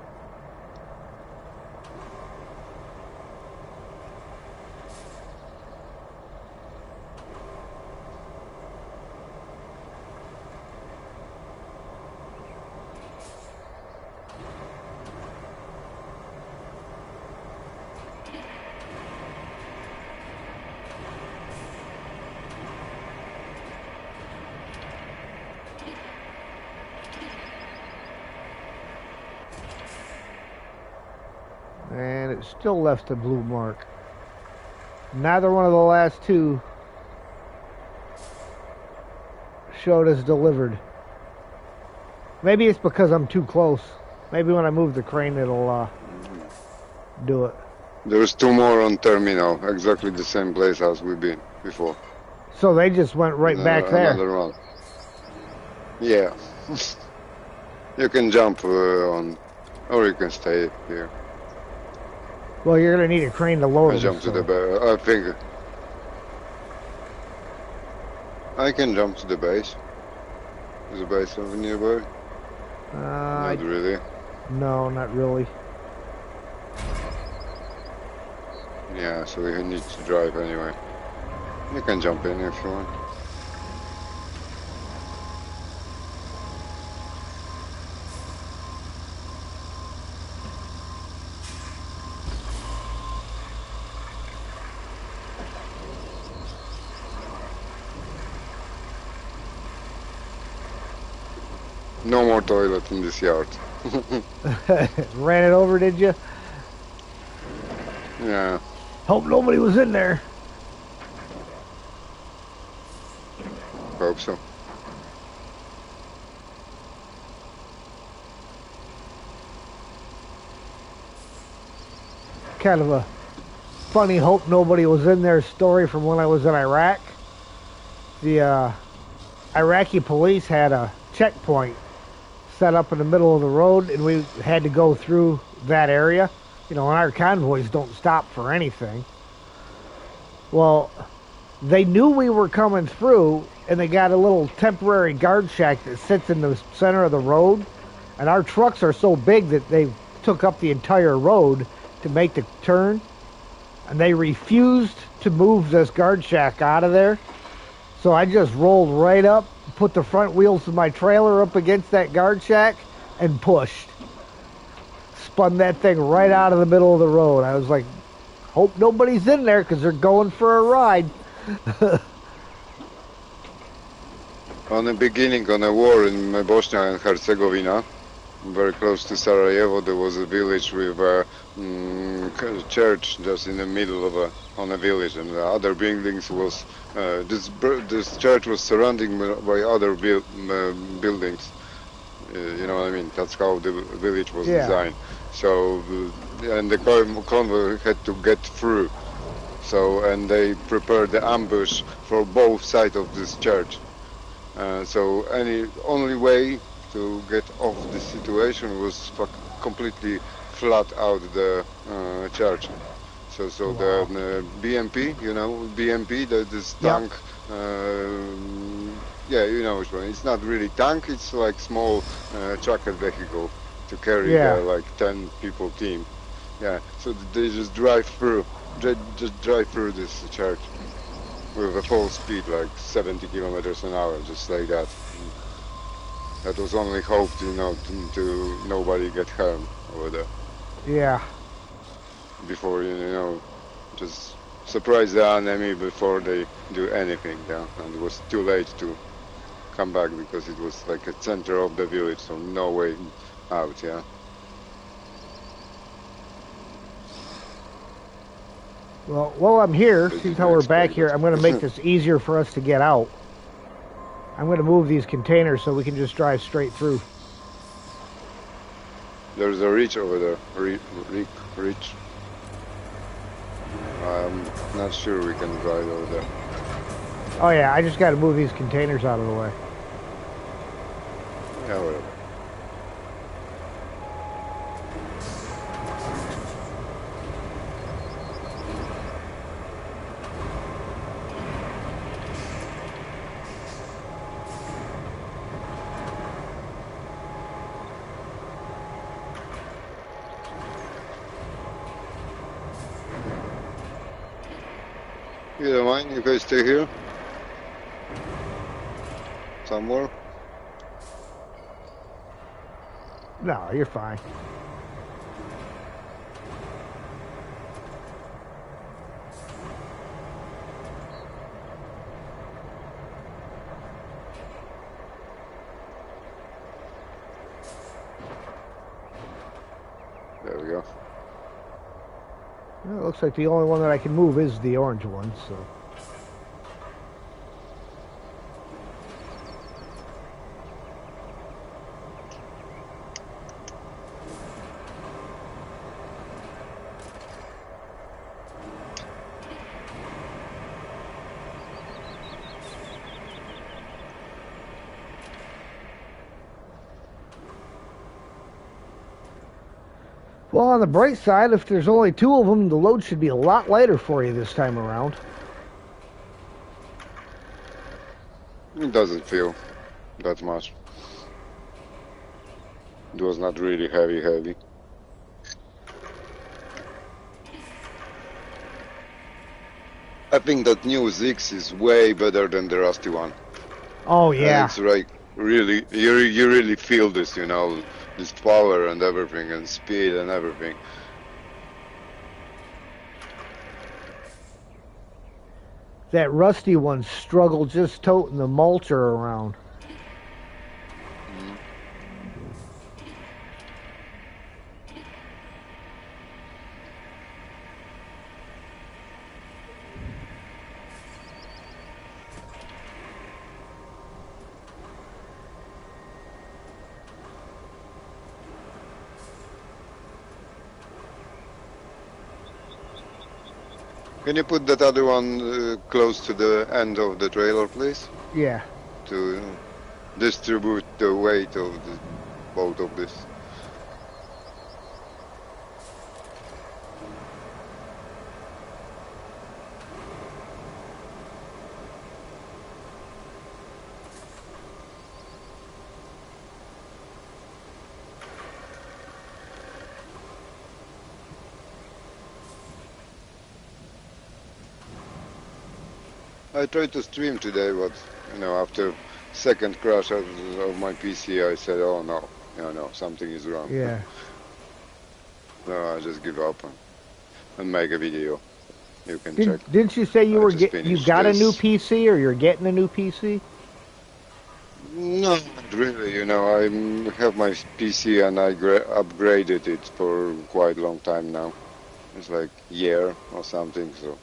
And it still left a blue mark. Neither one of the last two showed as delivered. Maybe it's because I'm too close. Maybe when I move the crane, it'll do it. There's 2 more on terminal, exactly the same place as we've been before. So they just went right back there. Another one. Yeah. You can jump on, or you can stay here. Well, you're gonna need a crane to load I them. jump to so. the base. I think I can jump to the base. Is the base over nearby? Not really. No, not really. Yeah, so we need to drive anyway. You can jump in if you want. No more toilet in this yard. Ran it over, did you? Yeah. Hope nobody was in there. Hope so. Kind of a funny hope nobody was in there story from when I was in Iraq. The Iraqi police had a checkpoint set up in the middle of the road, and we had to go through that area. You know, and our convoys don't stop for anything. Well, they knew we were coming through, and they got a little temporary guard shack that sits in the center of the road. And our trucks are so big that they took up the entire road to make the turn. And they refused to move this guard shack out of there. So I just rolled right up, put the front wheels of my trailer up against that guard shack, and pushed. Spun that thing right out of the middle of the road. I was like, hope nobody's in there because they're going for a ride. On the beginning on a war in Bosnia and Herzegovina, very close to Sarajevo, there was a village with a church just in the middle of on a village, and the other buildings was this church was surrounded by other buildings. You know what I mean? That's how the village was designed. So, and the convoy had to get through. So, and they prepared the ambush for both sides of this church. So, only way to get off this situation was completely flat out the church. So wow. The BMP, you know, BMP, this tank. Yeah, you know which one. It's not really tank. It's like small tracker vehicle to carry the like 10 people team. Yeah, so they just drive through this church with a full speed, like 70 kilometers an hour, just like that. That was only hoped, you know, to nobody get harmed over there. Yeah. Before, you know, just surprise the enemy before they do anything, yeah. And it was too late to come back because it was like a center of the village, so no way out, yeah. Well, while I'm here, since how we're back here, I'm going to make this easier for us to get out. I'm going to move these containers so we can just drive straight through. There's a reach over there. Reach. I'm not sure we can drive over there. Oh yeah, I just got to move these containers out of the way. Yeah, whatever. You don't mind? You guys stay here? Somewhere? No, you're fine. There we go. Well, it looks like the only one that I can move is the orange one, so. Well, on the bright side, if there's only 2 of them, the load should be a lot lighter for you this time around. It doesn't feel that much. It was not really heavy. I think that new Zix is way better than the rusty one. Oh yeah. And it's like really, you really feel this, you know, this power and everything, and speed and everything. That rusty one struggled just toting the mulcher around. Can you put that other one close to the end of the trailer, please? Yeah. To distribute the weight of both of this. I tried to stream today, but you know, after second crash of my PC, I said, "Oh no, no, something is wrong." Yeah. No, I just give up and make a video. You can check. Didn't you say you you got a new PC, or you're getting a new PC? No, not really. You know, I have my PC and I upgraded it for quite a long time now. It's like a year or something. So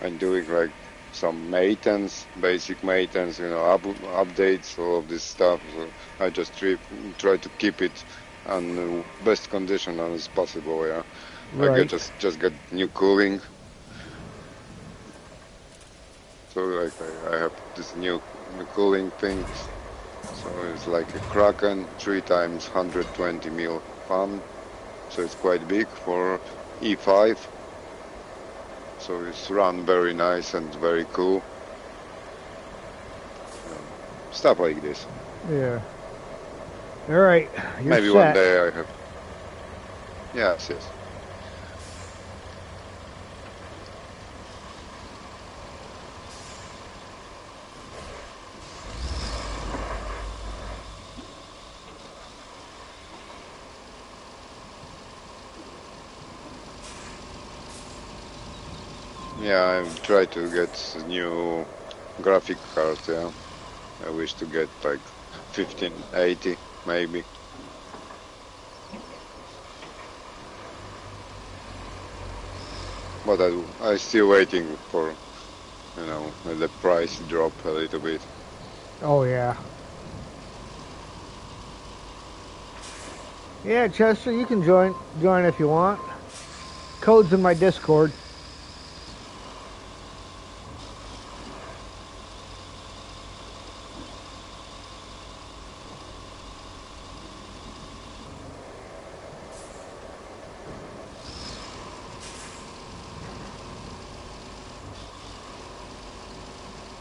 I'm doing like some maintenance, basic maintenance, you know, updates, all of this stuff. So I just try to keep it on the best condition as possible. Yeah, Right. I just get new cooling. So like I have this new cooling thing. So it's like a Kraken 3 times 120 mil fan. So it's quite big for E5. So it's run very nice and very cool. Stuff like this. Yeah. All right. Maybe set. one day I have. Yes. Yeah, I try to get a new graphic card, yeah. I wish to get like 1580 maybe. But I still waiting for, you know, the price drop a little bit. Oh yeah. Yeah, Chester, you can join if you want. Code's in my Discord.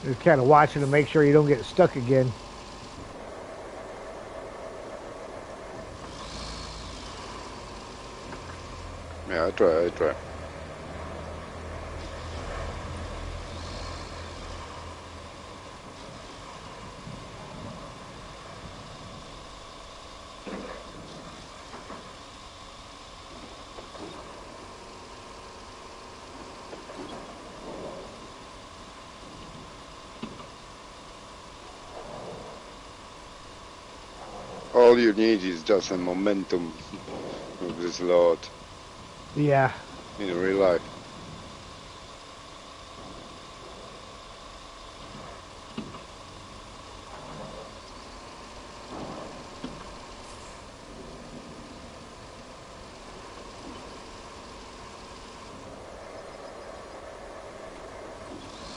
Just kind of watching to make sure you don't get stuck again. Yeah, I try. All you need is just a momentum of this load. Yeah. In real life.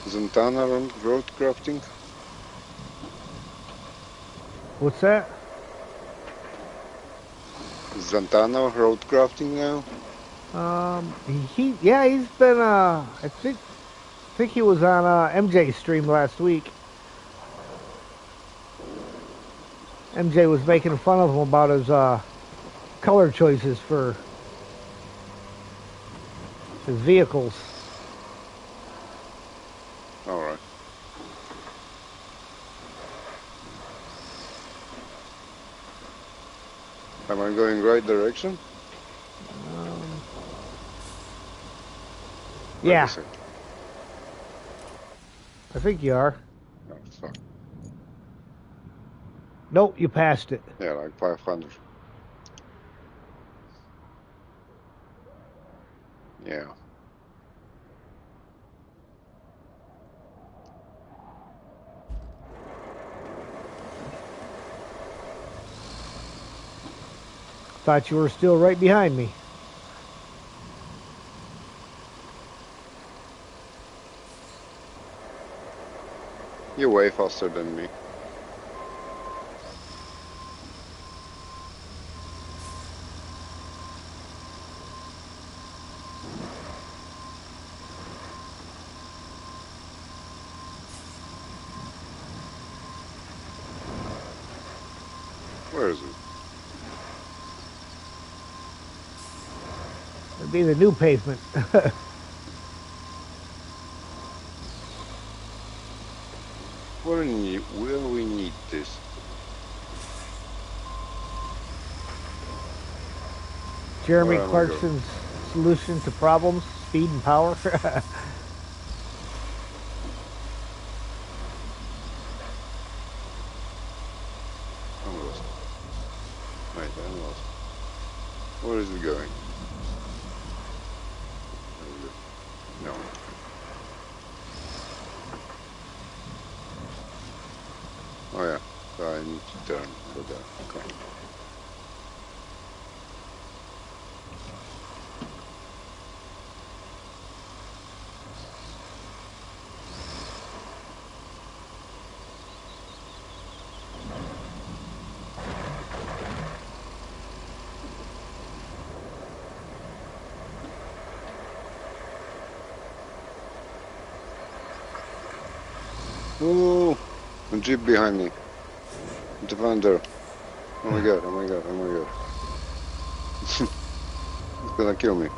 Zantana road crafting? What's that? Zantano roadcrafting now? He's been I think he was on MJ's stream last week. MJ was making fun of him about his color choices for his vehicles. Alright. Am I going right direction? Yeah. I think you are. Oh, fuck. Nope, you passed it. Yeah, like 500. Yeah. Thought you were still right behind me. You're way faster than me. Where is it? It'd be the new pavement. Where we need this? Jeremy Where am I Clarkson's solution to problems: speed and power. I'm lost. Wait, I'm lost. Where is it going? No. Oh yeah, so I need to turn for that. Okay. Oh, a jeep behind me. Defender. Oh my god, oh my god, oh my god. It's gonna kill me.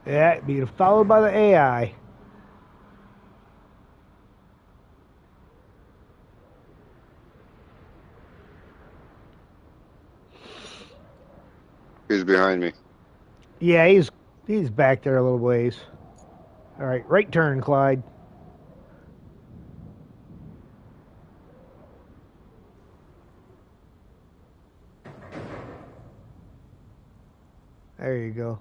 Yeah, being followed by the AI. He's behind me. Yeah, he's back there a little ways. All right, right turn, Clyde. There you go.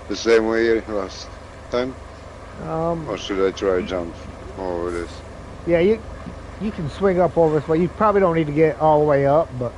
The same way last time? Um, Or should I try jump over this? yeah, you can swing up over this, but you probably don't need to get all the way up, but.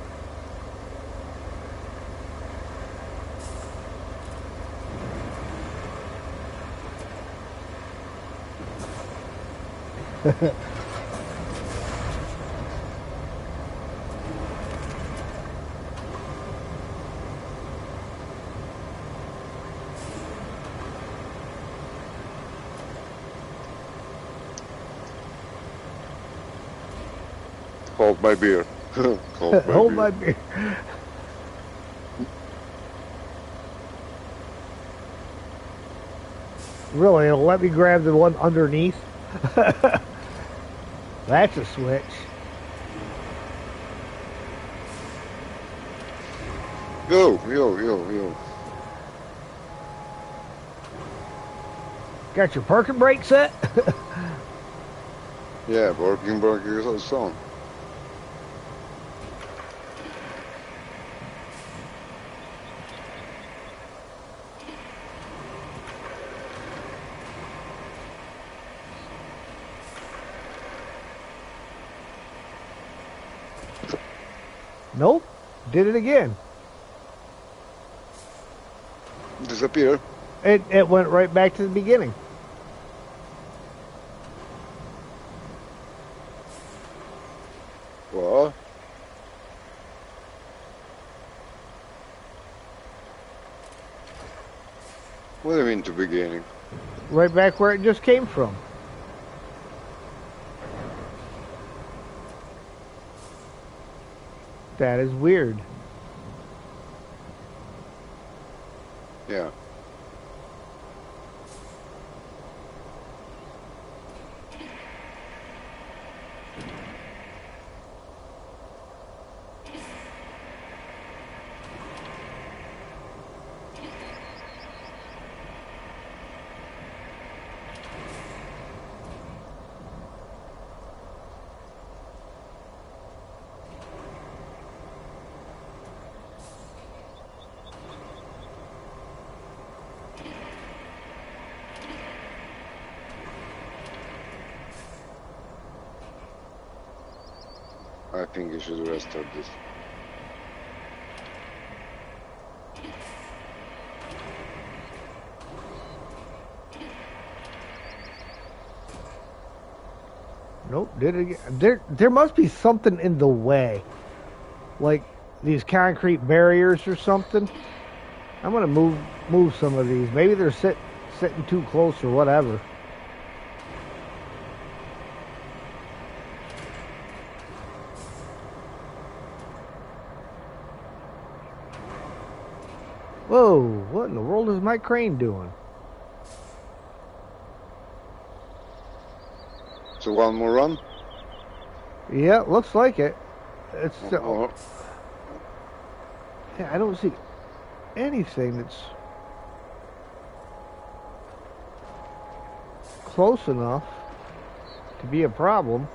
Hold my beer. Hold my beer. Really, it'll let me grab the one underneath. That's a switch. Yo, yo, yo, yo. Got your parking brake set? Yeah, working zone. Nope. Did it again. Disappear. It went right back to the beginning. What? What do you mean to beginning? Right back where it just came from. That is weird. Yeah. I think you should restart this. Nope, did it again. There must be something in the way. Like these concrete barriers or something. I'm gonna move some of these. Maybe they're sitting too close or whatever. Whoa, what in the world is my crane doing? So one more run? Yeah, looks like it. It's Oh, yeah, I don't see anything that's close enough to be a problem.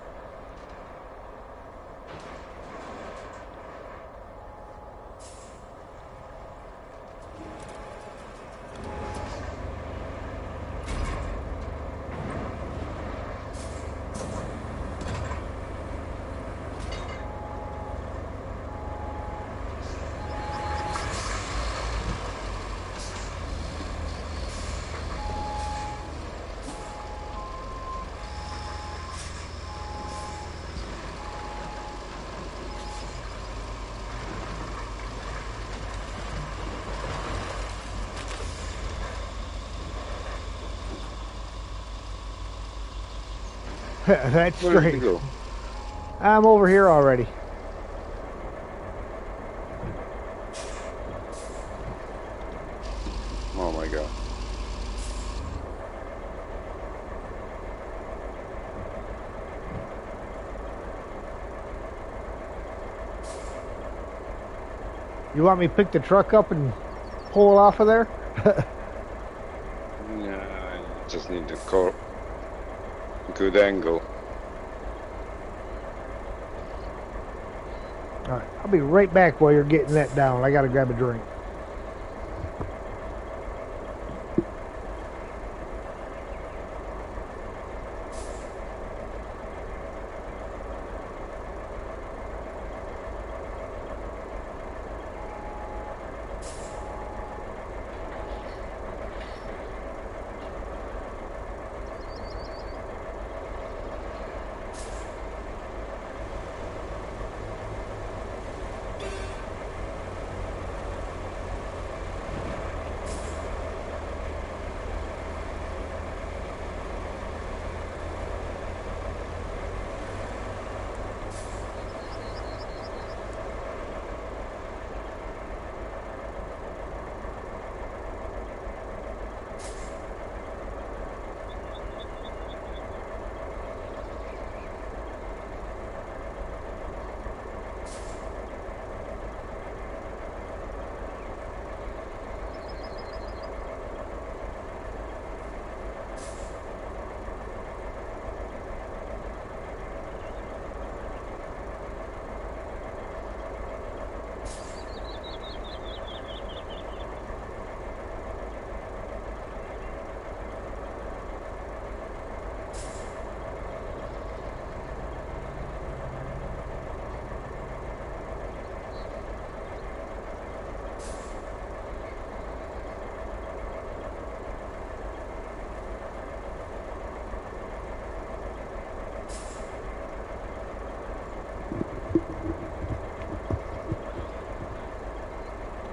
That's where did you strange. go? I'm over here already. Oh my god. You want me to pick the truck up and pull it off of there? Yeah, I just need a good angle. All right, I'll be right back while you're getting that down. I gotta grab a drink.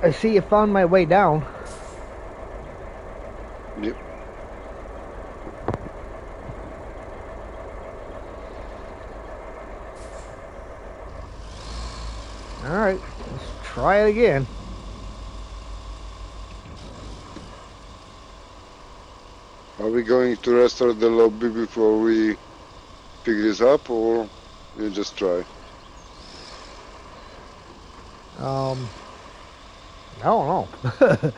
I see you found my way down. Yep. Alright, let's try it again. Are we going to restart the lobby before we pick this up, or you just try? I don't know.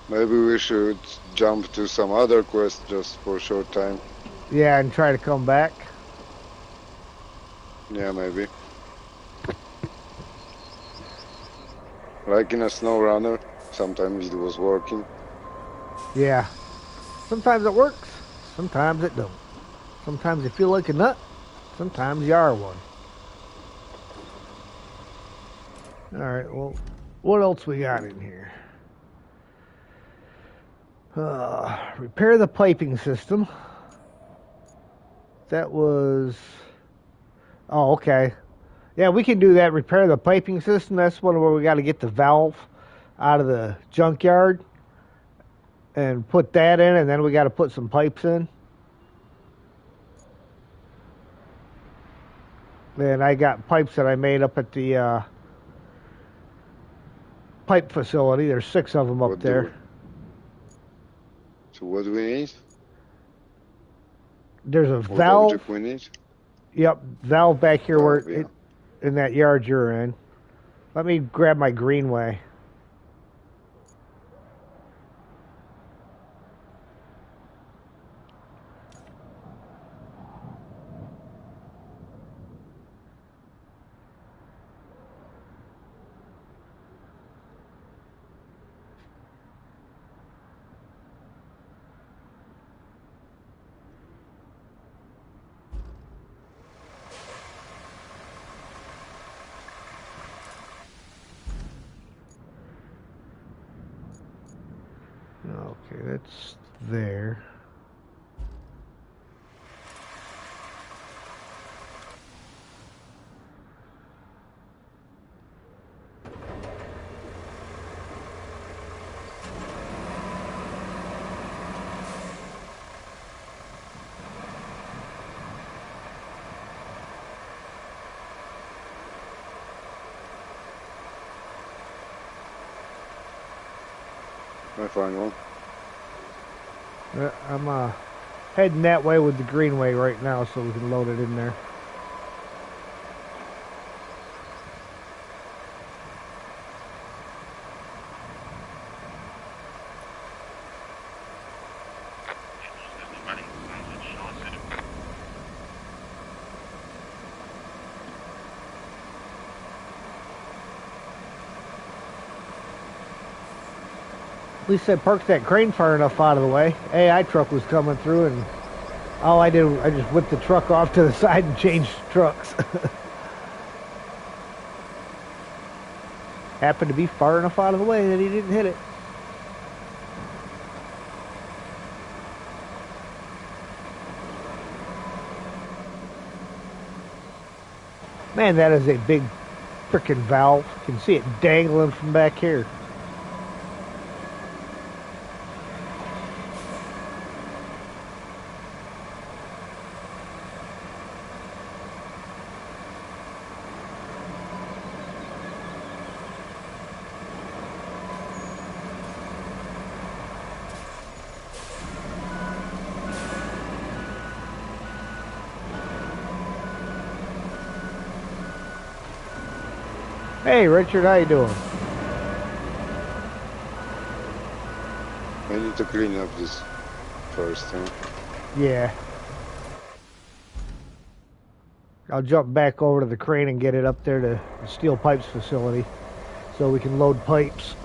Maybe we should jump to some other quest just for a short time. Yeah, and try to come back. Yeah, maybe. Like in a snow runner, sometimes it was working. Yeah. Sometimes it works, sometimes it don't. Sometimes you feel like a nut, sometimes you are one. Alright, well, what else we got in here? Repair the piping system. That was... Oh, okay. Yeah, we can do that. Repair the piping system. That's one where we got to get the valve out of the junkyard and put that in, and then we got to put some pipes in. And I got pipes that I made up at the pipe facility. There's 6 of them up there. So what do we need? There's a What valve. object we need? Yep, valve back here Valve, where yeah. in that yard you're in. Let me grab my greenway. Okay, that's there. I find one. I'm heading that way with the greenway right now so we can load it in there. At least I parked that crane far enough out of the way. AI truck was coming through, and all I did, I just whipped the truck off to the side and changed trucks. Happened to be far enough out of the way that he didn't hit it. Man, that is a big frickin' valve. You can see it dangling from back here. Hey, Richard, how you doing? I need to clean up this first, huh? Yeah. I'll jump back over to the crane and get it up there to the steel pipes facility so we can load pipes.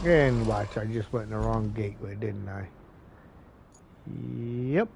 And watch, I just went in the wrong gateway, didn't I? Yep.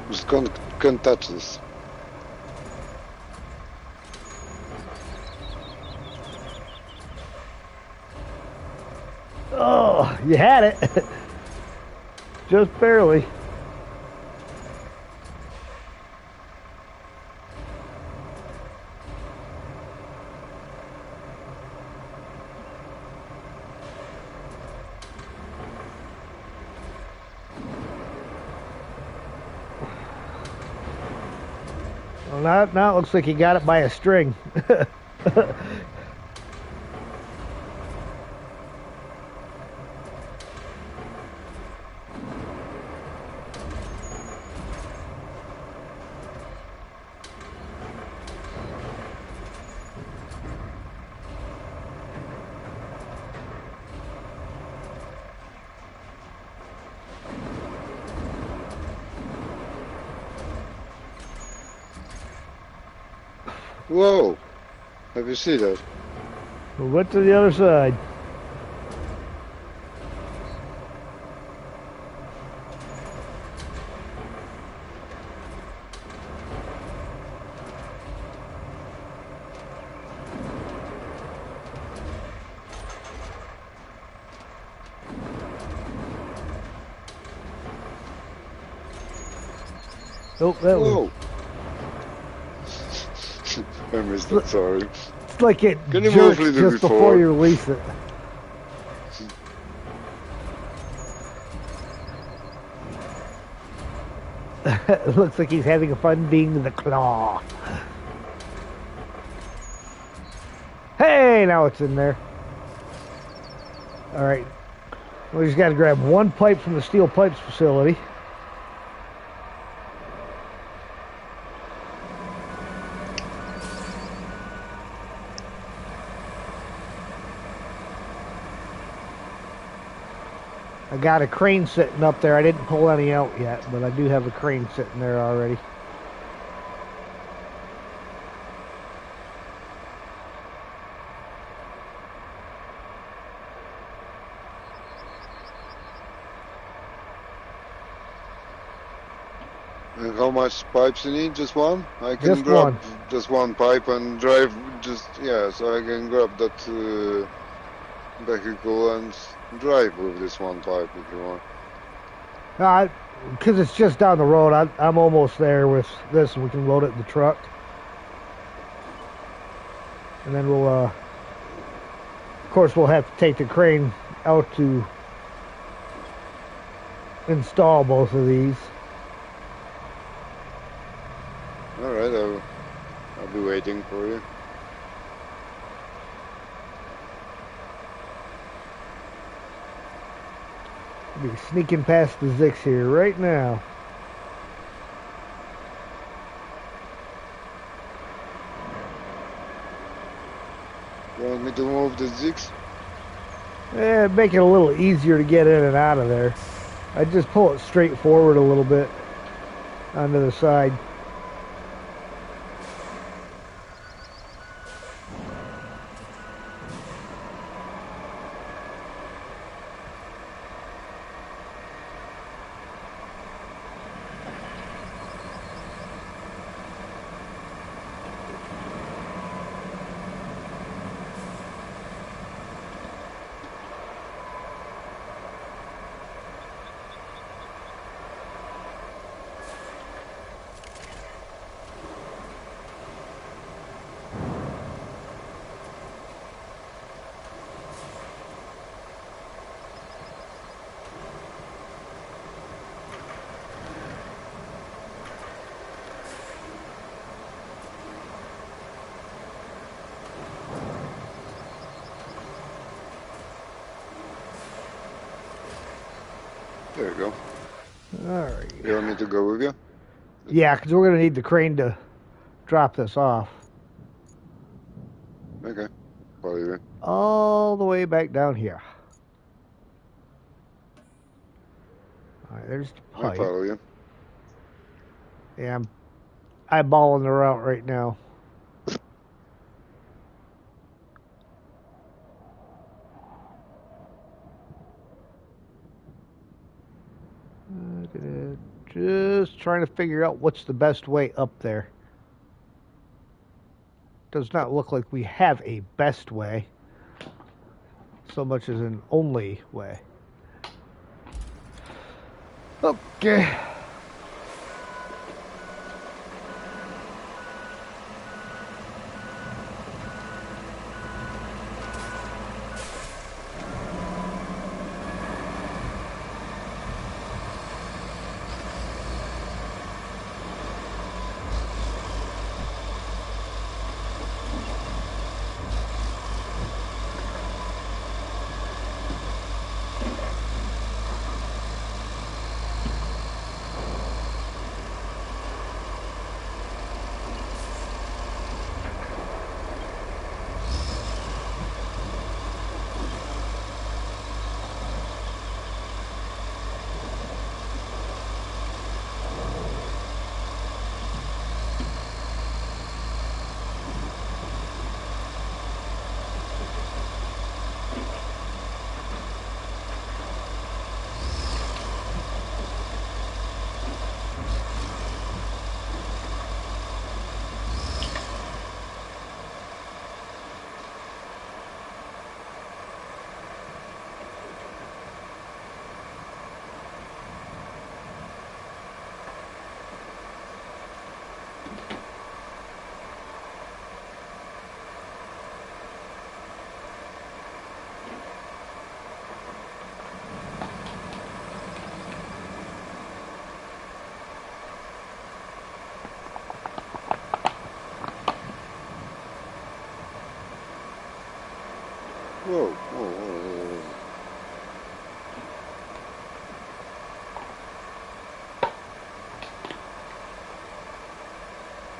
Just can't touch this. Oh, you had it. Just barely. Well, now it looks like you got it by a string. Whoa! Have you seen that? We went to the other side. Oh, that Whoa! one. I missed that, sorry. It's like it Can you jerks move a little just before you release it. It looks like he's having fun being the claw. Hey, now it's in there. All right. We just got to grab one pipe from the steel pipes facility. I got a crane sitting up there. I didn't pull any out yet, but I do have a crane sitting there already. And how much pipes you need? Just one? I can Just grab one. just one pipe and drive just, yeah, so I can grab that vehicle and drive with this one pipe if you want. Because it's just down the road, I'm almost there with this, and we can load it in the truck. And then we'll, of course, we'll have to take the crane out to install both of these. Alright, I'll be waiting for you. Be sneaking past the Zix here right now. You want me to move the Zix? Make it a little easier to get in and out of there. I just pull it straight forward a little bit onto the side. There you go. Alright. You want me to go with you? Yeah, because we're going to need the crane to drop this off. Okay. Follow you. All the way back down here. Alright, there's the I pipe. follow you. Yeah, I'm eyeballing the route right now. Just trying to figure out what's the best way up there. Does not look like we have a best way so much as an only way. Okay. Whoa, whoa, whoa,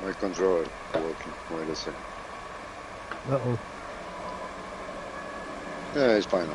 whoa. My controller working. Wait a second. Uh-oh. Yeah, it's fine now.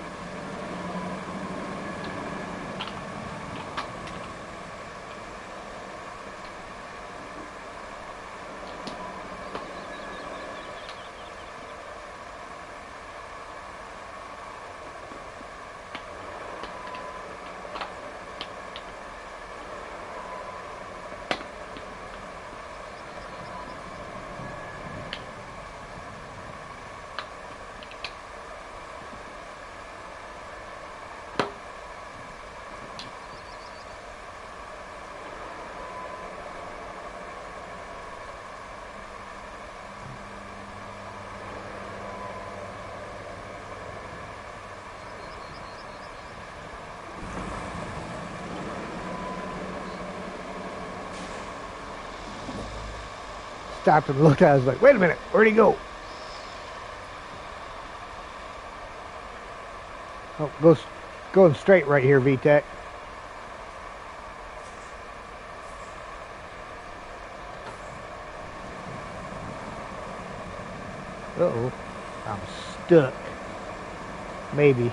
stopped and looked at it. I was like, wait a minute, where'd he go? Oh, going straight right here, VTech. Uh-oh. I'm stuck. Maybe.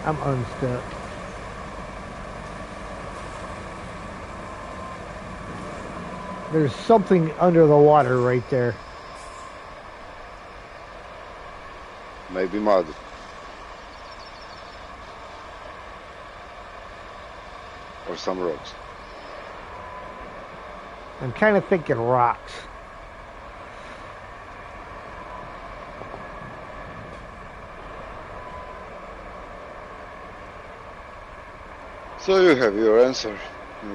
I'm unstuck. There's something under the water right there. Maybe mud. Or some rocks. I'm kind of thinking rocks. So you have your answer.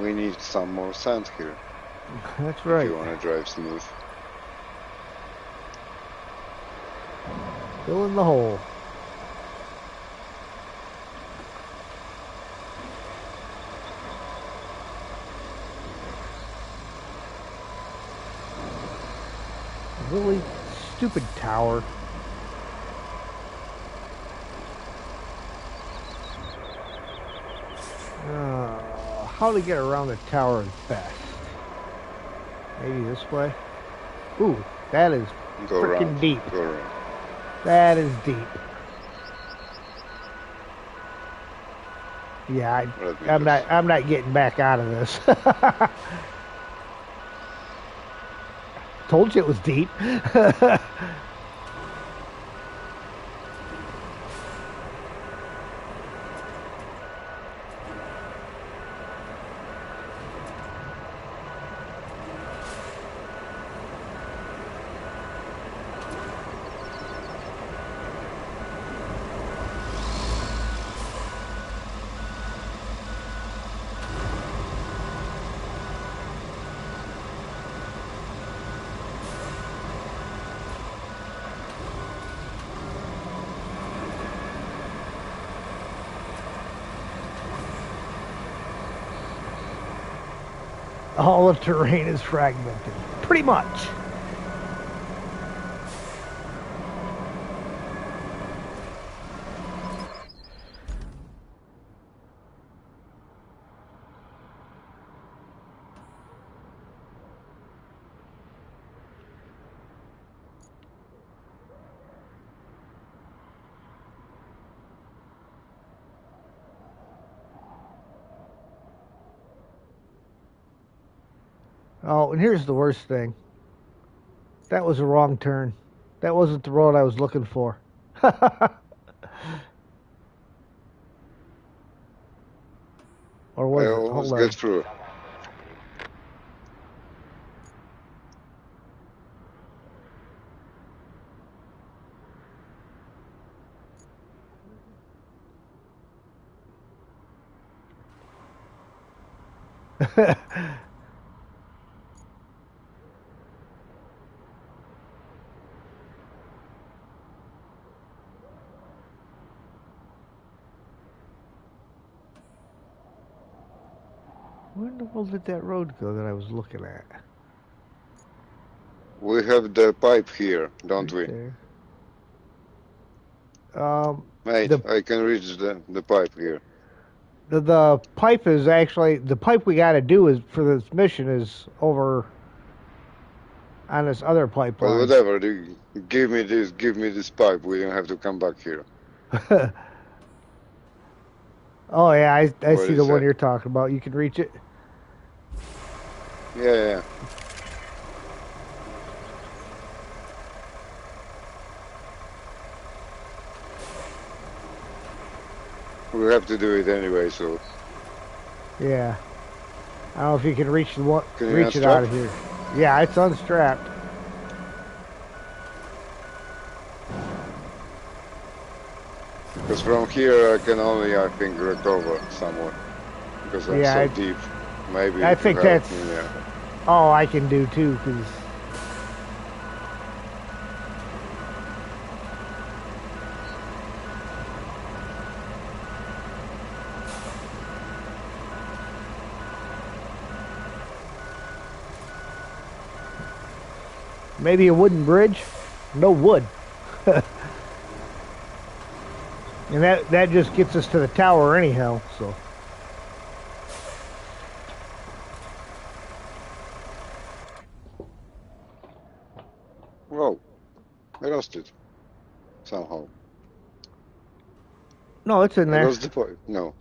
We need some more sand here. That's right. If you want to drive smooth. Fill in the hole. Really stupid tower. How to get around the tower is best. Maybe this way. Ooh, that is freaking deep. Go around. That is deep. Yeah, I'm not getting back out of this. Told you it was deep. All the terrain is fragmented. Pretty much. Oh, and here's the worst thing. That was a wrong turn. That wasn't the road I was looking for. Or was it? Let's get through. Where in the world did that road go that I was looking at? We have the pipe here, don't we? There. Mate, I can reach the pipe here. The pipe is actually the pipe we got to do is for this mission is over on this other pipeline. But whatever, give me this pipe. We don't have to come back here. Oh yeah, I see the one you're talking about. You can reach it. Yeah. We have to do it anyway, so. Yeah. I don't know if you can reach the one, Can you reach it out of here. Yeah, it's unstrapped. Because from here I can only, I think, recover somewhat. Because I'm so deep. Maybe. I think that's all I can do too. Cause Maybe a wooden bridge? No wood. And that just gets us to the tower anyhow, so. Whoa, I lost it somehow. No, it's in I there. lost the point. No,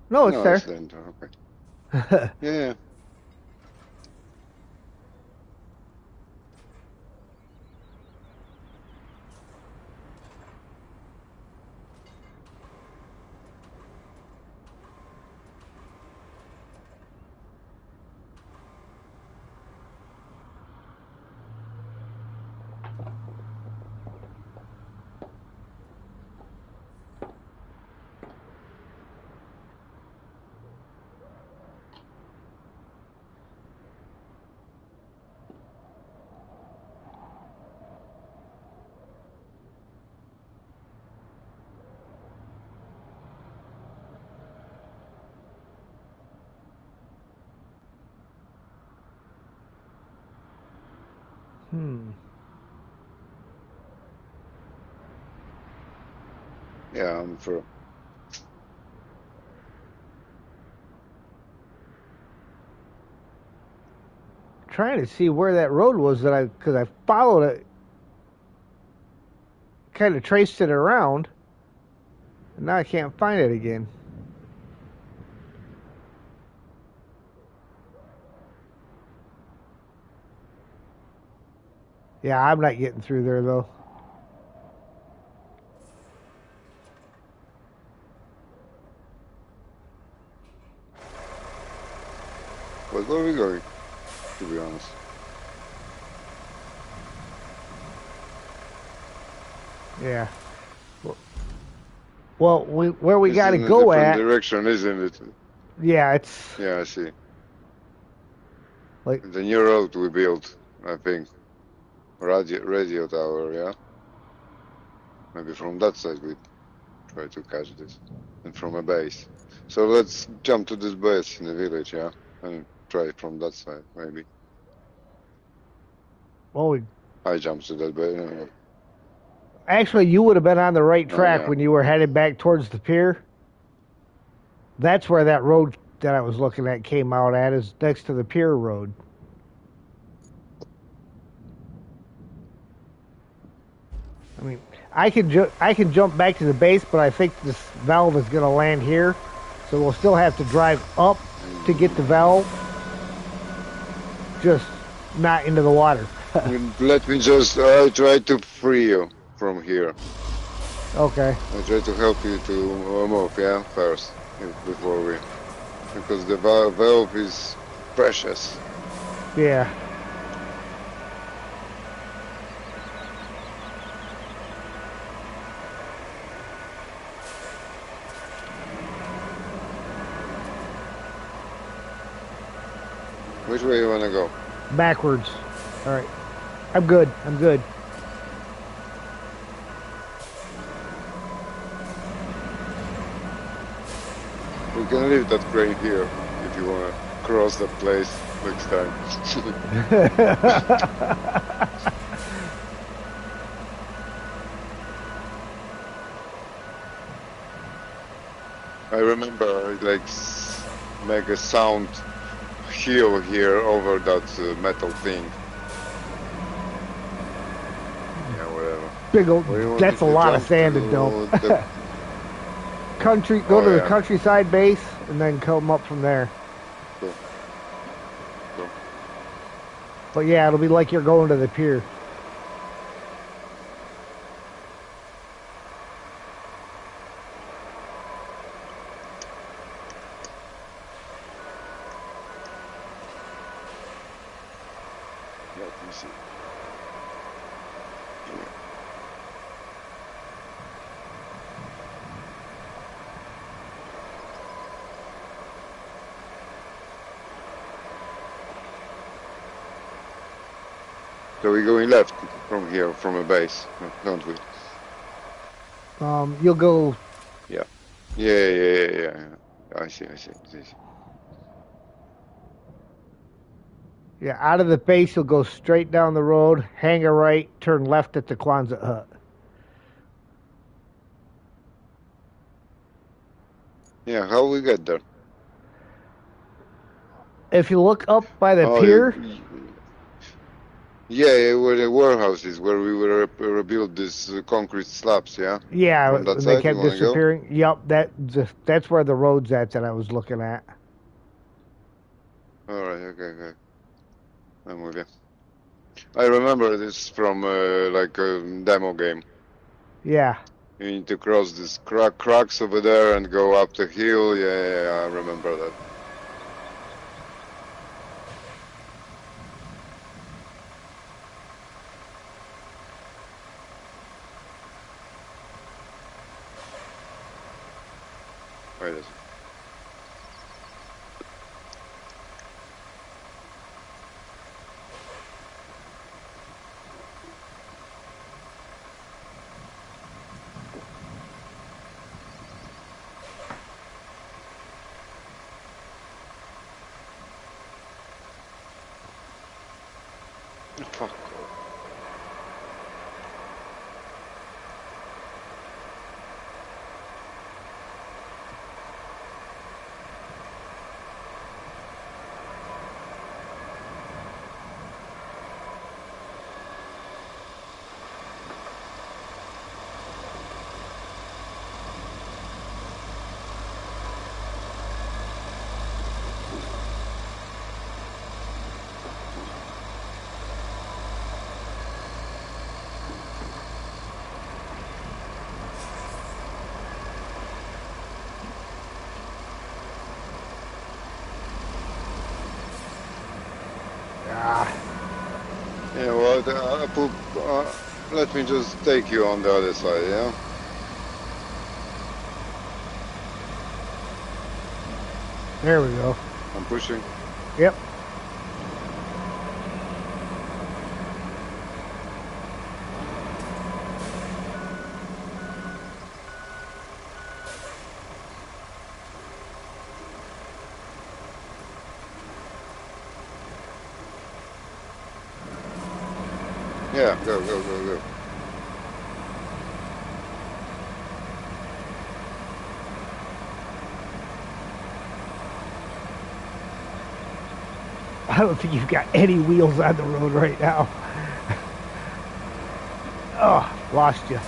No, it's no, there. it's the enter. Okay. Yeah. Yeah, I'm for. Trying to see where that road was because I followed it, kind of traced it around, and now I can't find it again. Yeah, I'm not getting through there though. But where are we going? To be honest. Yeah. Well, where we It's got to in a go different at? direction, isn't it? Yeah, it's Yeah, I see. like The new road we built, I think. Radio tower, yeah? Maybe from that side we try to catch this. And from a base. So let's jump to this base in the village, yeah? And try from that side, maybe. well, I jump to that base. actually you would have been on the right Oh, track yeah. when you were headed back towards the pier. That's where that road that I was looking at came out at, is next to the pier road. I mean, I can jump back to the base, but I think this valve is going to land here, so we'll still have to drive up to get the valve, just not into the water. Let me just try to free you from here. Okay. I try to help you to move, yeah, first, before we, because the valve is precious. Yeah. Which way you wanna go? Backwards. All right. I'm good. I'm good. We can leave that crane here if you wanna cross that place next time. I remember like make a sound hill here over that metal thing. Yeah, whatever. Big old. Where you want That's a me to lot of jump sand to to dump. the- Go Oh, to the yeah. countryside base, and then come up from there. Cool. Cool. But yeah, it'll be like you're going to the pier. Let me see. So we're going left from here, from a base, don't we? You'll go. Yeah. Yeah. I see. Yeah, out of the base, you'll go straight down the road, hang a right, turn left at the Quonset hut. Yeah, how we get there? If you look up by the Oh, pier, yeah, where the warehouse is, where we will rebuild these concrete slabs, yeah? yeah, From that when they side, you kept want to go? disappearing. Yep, that's where the road's at that I was looking at. Alright, okay. I'm with you. I remember this from like a demo game. Yeah. You need to cross these cracks over there and go up the hill. Yeah, I remember that. Wait a second. Fuck off. Yeah, well, let me just take you on the other side, yeah? There we go. I'm pushing. Yep. Yeah, go. I don't think you've got any wheels on the road right now. Oh, lost you.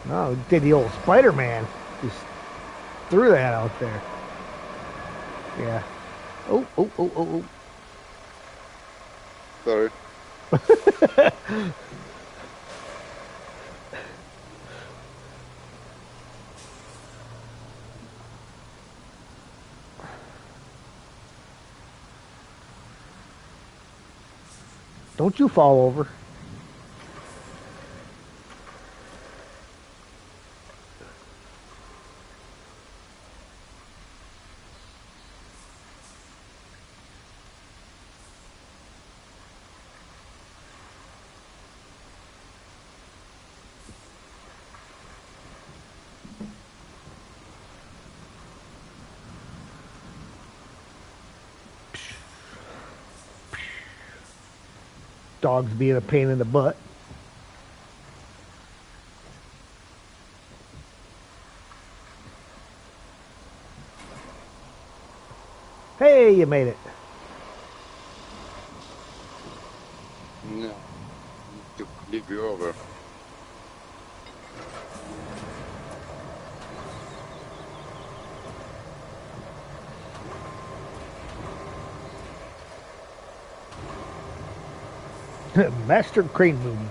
Oh, did the old Spider-Man. Just threw that out there. Yeah. Oh. Sorry. Don't you fall over. Dogs being a pain in the butt. Hey, you made it. No. To leave you over. Master crane movement.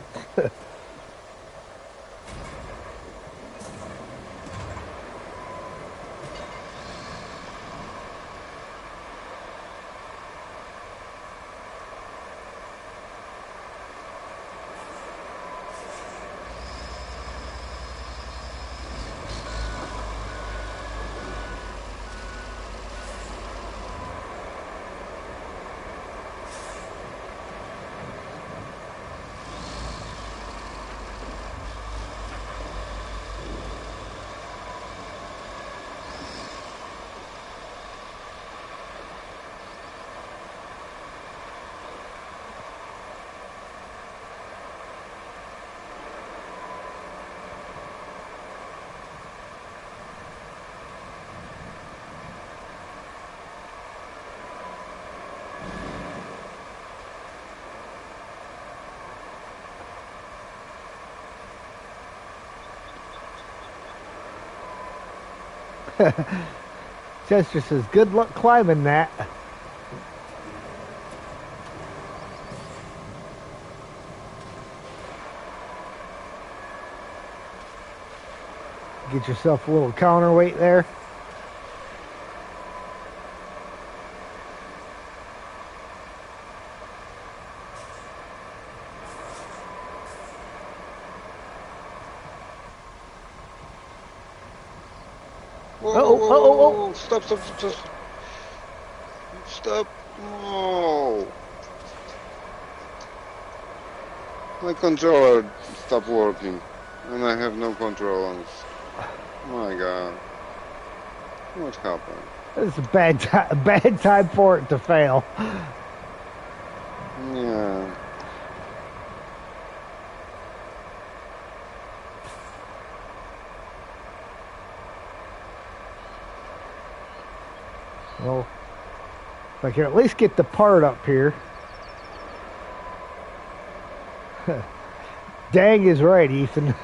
Chester says, good luck climbing that. Get yourself a little counterweight there. Whoa. Stop. Stop. No. My controller stopped working. And I have no control on it. My god. What happened? It's a bad time for it to fail. Yeah. Well, if I can at least get the part up here. Dang is right, Ethan.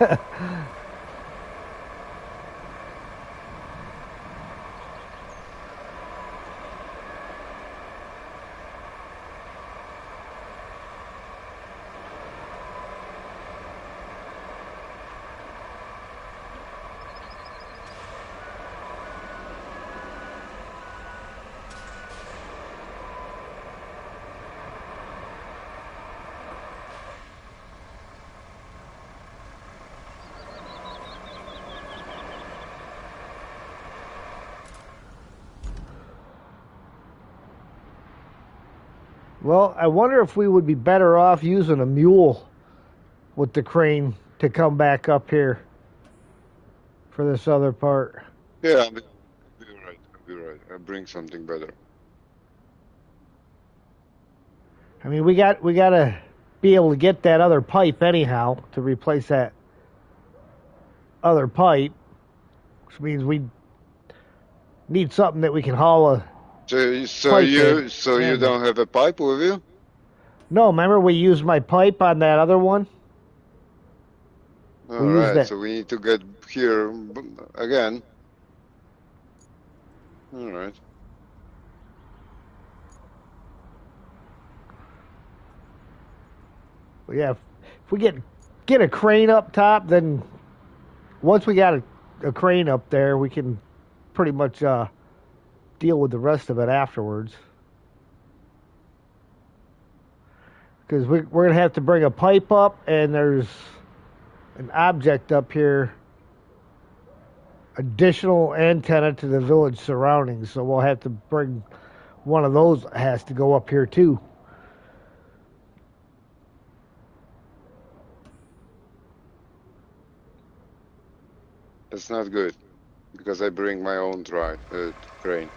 Well, I wonder if we would be better off using a mule with the crane to come back up here for this other part. Yeah, I'll be right. I'll bring something better. I mean, we gotta be able to get that other pipe anyhow to replace that other pipe, which means we need something that we can haul a So you don't have a pipe with you? No, remember we used my pipe on that other one? All right, so we need to get here again. All right. Well, yeah, if we get a crane up top, then once we got a crane up there, we can pretty much deal with the rest of it afterwards. Because we're going to have to bring a pipe up, and there's an object up here, additional antenna to the village surroundings, so we'll have to bring one of those, has to go up here too. That's not good, because I bring my own crane.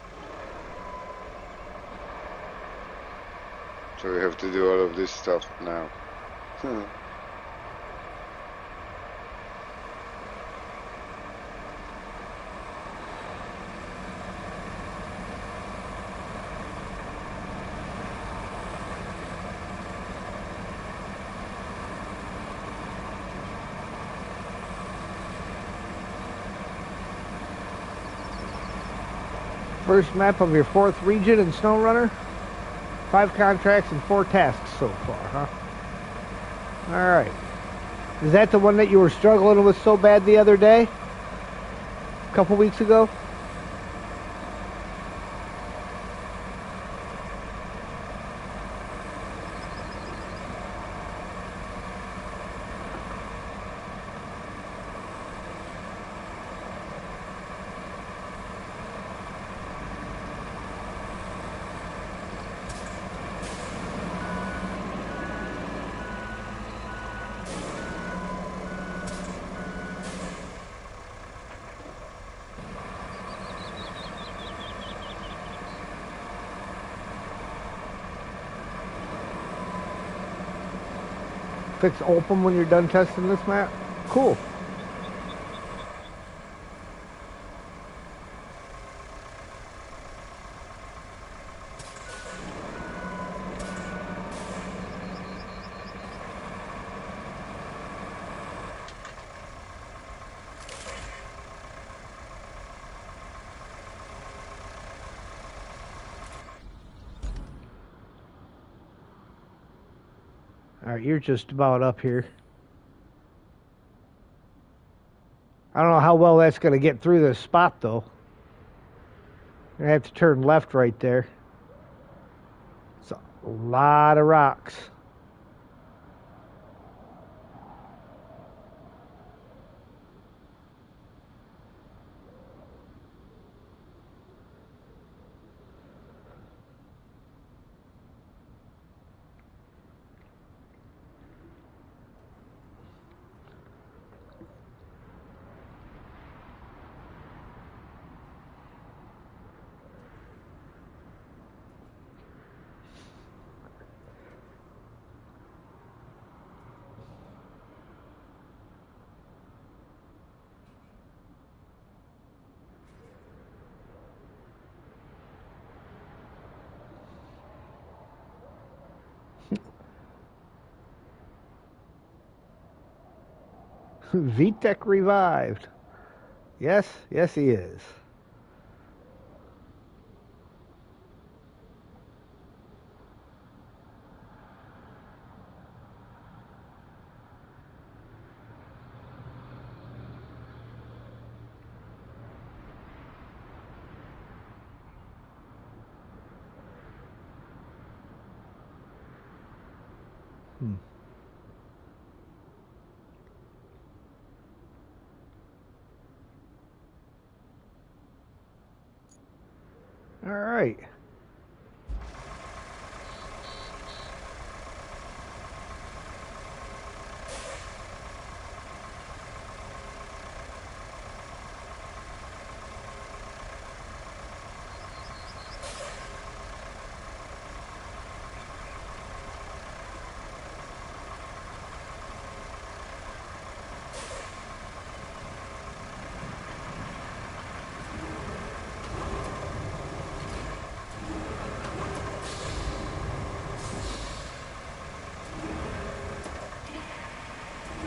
So we have to do all of this stuff now. First map of your 4th region in SnowRunner. 5 contracts and 4 tasks so far, huh? Alright. Is that the one that you were struggling with so bad the other day? A couple weeks ago? Fix open when you're done testing this map? Cool. Alright, you're just about up here. I don't know how well that's going to get through this spot, though. I have to turn left right there. It's a lot of rocks. VTech revived. Yes, yes he is. All right.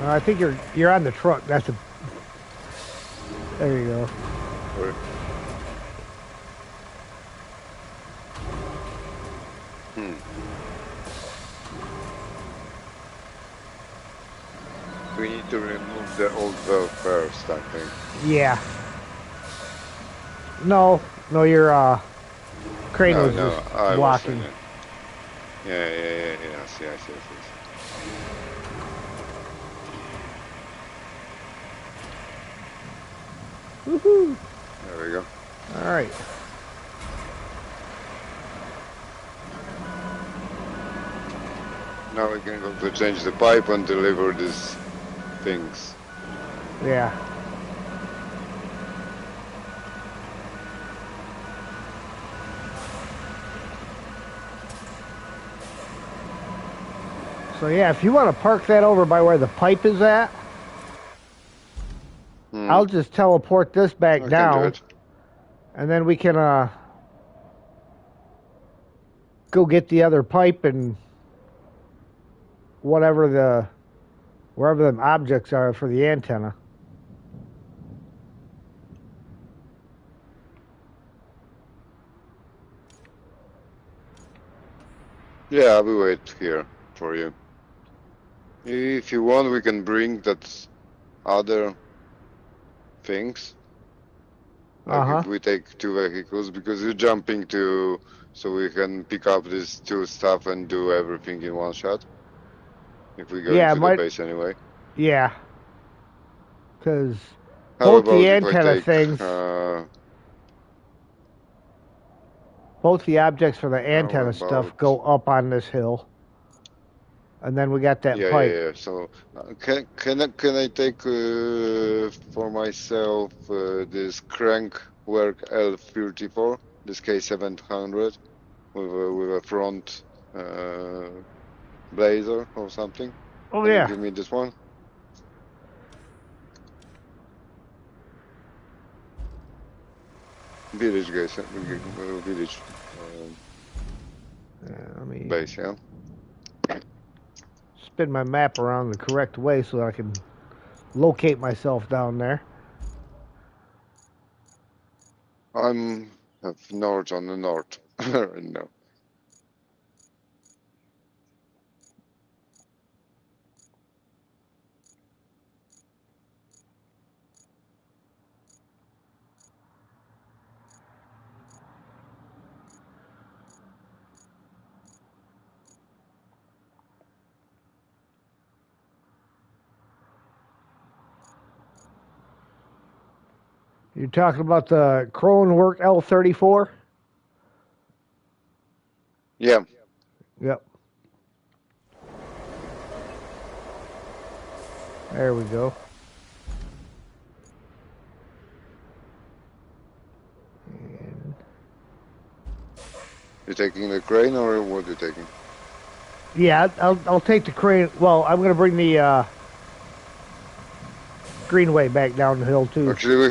I think you're on the truck. That's a. There you go. We need to remove the old valve first, I think. Yeah. No, your crane was just blocking. Yes. Woohoo! There we go. All right. Now we can go to change the pipe and deliver these things. Yeah. So yeah, if you want to park that over by where the pipe is at, I'll just teleport this back down, and then we can go get the other pipe and wherever the objects are for the antenna. Yeah, I will wait here for you. If you want, we can bring that other things. Like if we take 2 vehicles, because you're jumping to, so we can pick up these 2 stuff and do everything in one shot. If we go into the base anyway. Yeah. Because both the antenna things, both the objects for the antenna stuff go up on this hill. And then we got that pipe. Yeah. So can I take for myself this Crankwork L34, this K700 with a front blazer or something? Oh Can yeah. you give me this one? Village guys, village base, yeah. Spin my map around the correct way so that I can locate myself down there. I'm north on the north right now. You're talking about the Kronwerk L34? Yeah. Yep. There we go. And You taking the crane or what you taking? yeah, I'll take the crane. Well, I'm gonna bring the greenway back down the hill too. Actually,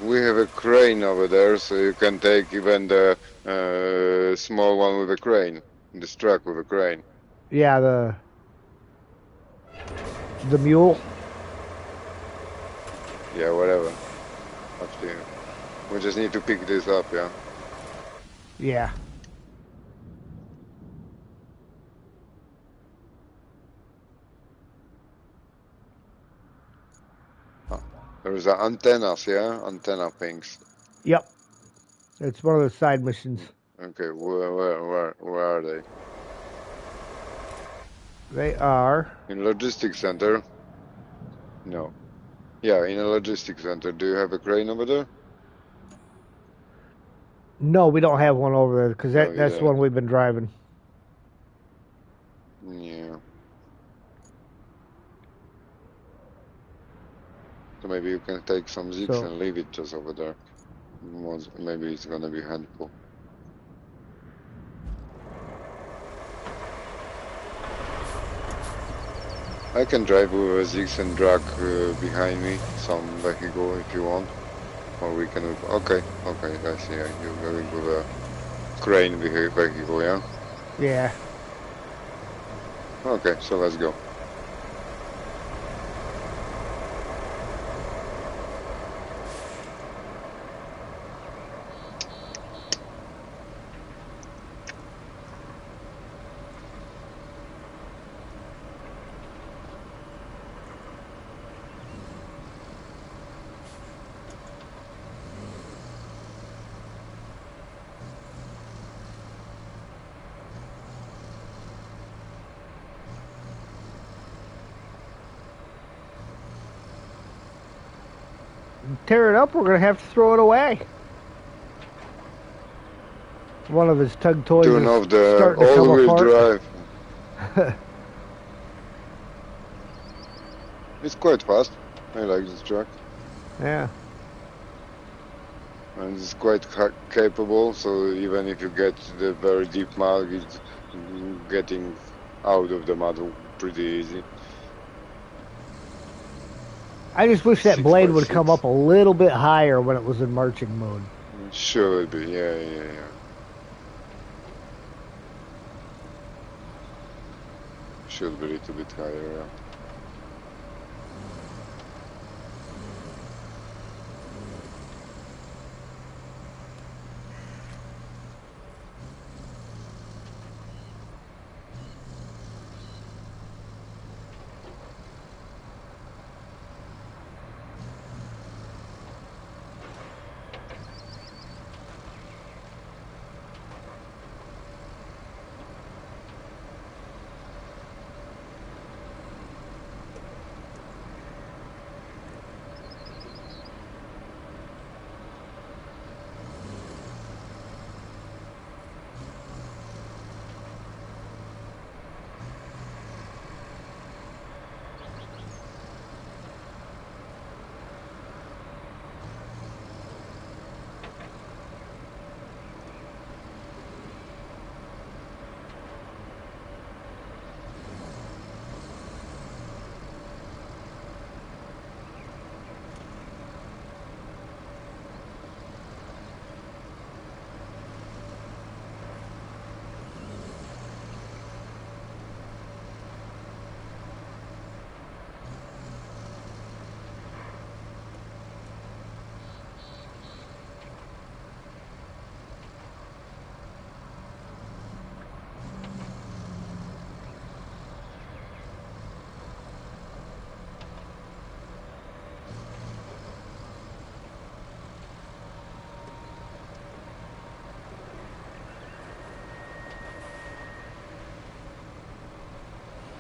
we have a crane over there, so you can take even the small one with a crane. This truck with a crane. Yeah, the mule. Yeah, whatever. Up to you. We just need to pick this up, yeah. Yeah. There's antennas, yeah, antenna things. Yep. It's one of the side missions. Okay, where are they? They are. In logistics center? No. Yeah, in a logistics center. Do you have a crane over there? No, we don't have one over there because No, you that's the one don't. we've been driving. Yeah. So maybe you can take some zigs So and leave it just over there. Maybe it's gonna be handful. I can drive with a zigs and drag behind me some vehicle if you want. Or we can... Okay, I see. You're going with a crane vehicle, yeah? yeah. Okay, so let's go. Tear it up. We're gonna have to throw it away. One of his tug toys Turn is off the starting to come all-wheel apart. drive. It's quite fast. I like this truck. Yeah. And it's quite capable, so even if you get the very deep mud, it's getting out of the mud pretty easy. I just wish that blade would 6x6. come up a little bit higher when it was in marching mode. Should be, yeah. Should be a little bit higher, yeah.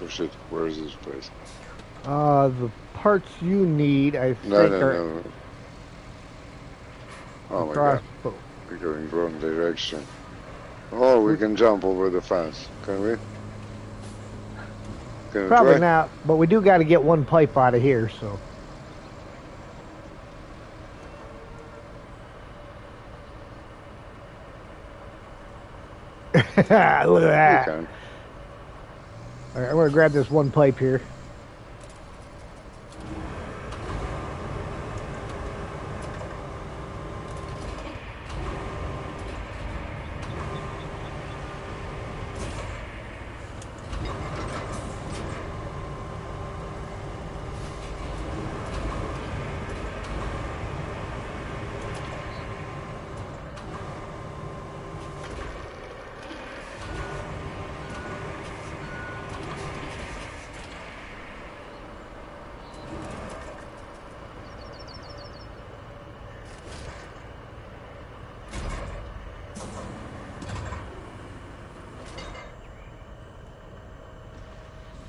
Oh shit, where is this place? The parts you need, I think, No. Oh my god, crossbow. we're going wrong direction. Oh, we can jump over the fence. Can we? Can we Probably try? not, but we do got to get one pipe out of here, so. Look at We that. can. All right, I'm going to grab this one pipe here.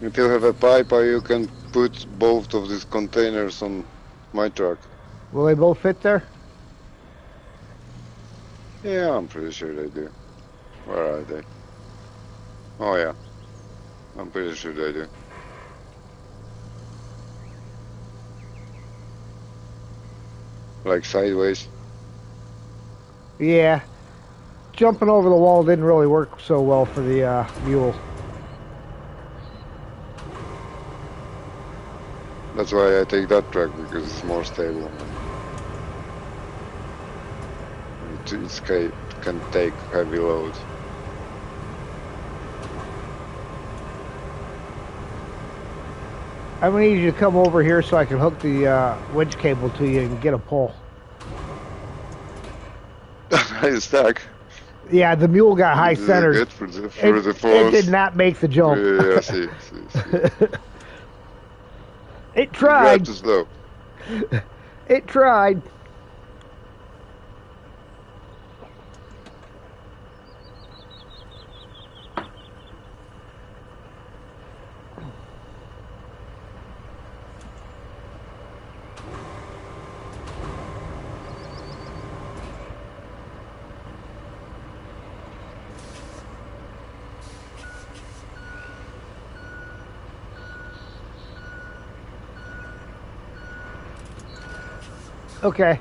If you have a pipe, you can put both of these containers on my truck. Will they both fit there? Yeah, I'm pretty sure they do. Where are they? Oh yeah, I'm pretty sure they do. Like sideways. Yeah. Jumping over the wall didn't really work so well for the mule. That's why I take that truck, because it's more stable. It can take heavy load. I'm going to need you to come over here so I can hook the winch cable to you and get a pull. Nice stack. Yeah, the mule got high centered. Good for the It force. did not make the jump. Yeah, see. It tried. Too slow. It tried. Okay.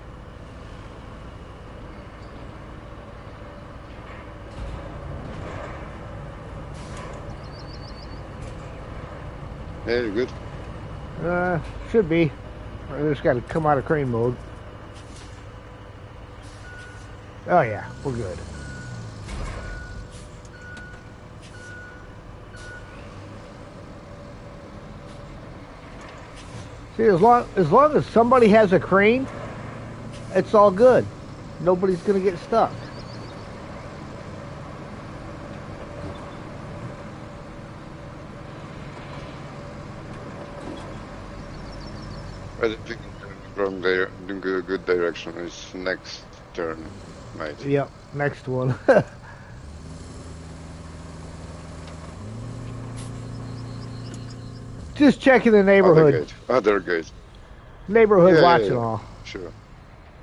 Yeah, you're good. Should be. I just got to come out of crane mode. Oh yeah, we're good. See, as long as somebody has a crane, it's all good. Nobody's gonna get stuck. I think wrong there, in a good direction. It's next turn, mate. Yep, next one. Just checking the neighborhood. Other gate. Neighborhood watching all. Sure.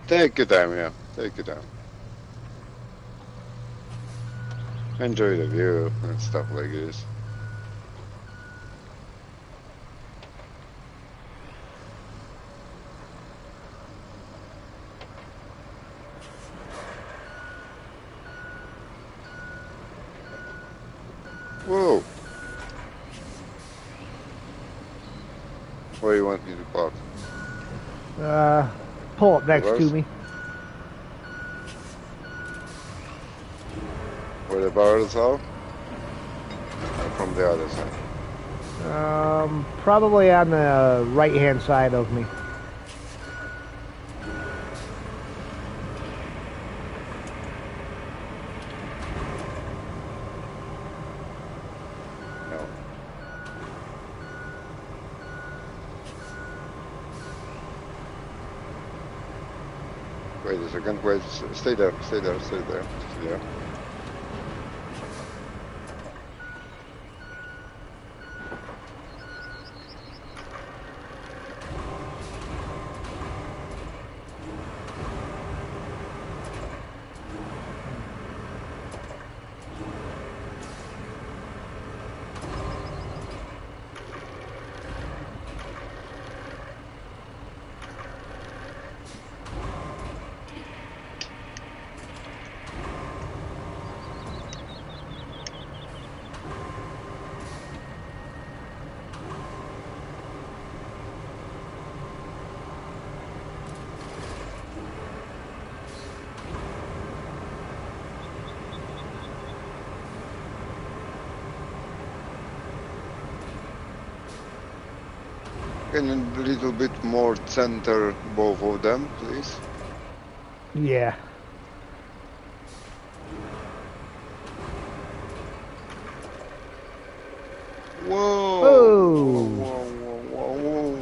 Take your time, yeah. Take your time. Enjoy the view and stuff like this. Whoa! Where do you want me to park? Pull up next to me. Where the barrels are? Or from the other side? Probably on the right-hand side of me. No. Wait a second, wait, stay there. Yeah. Can you a little bit more center both of them, please? Yeah. Whoa! Oh. Whoa!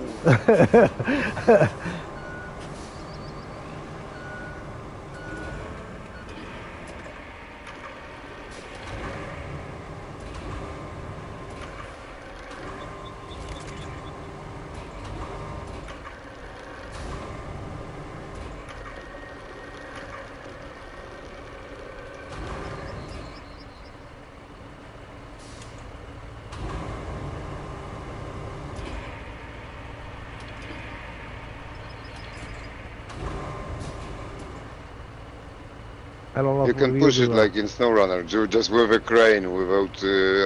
I don't know You if can push it like in SnowRunner, just with a crane without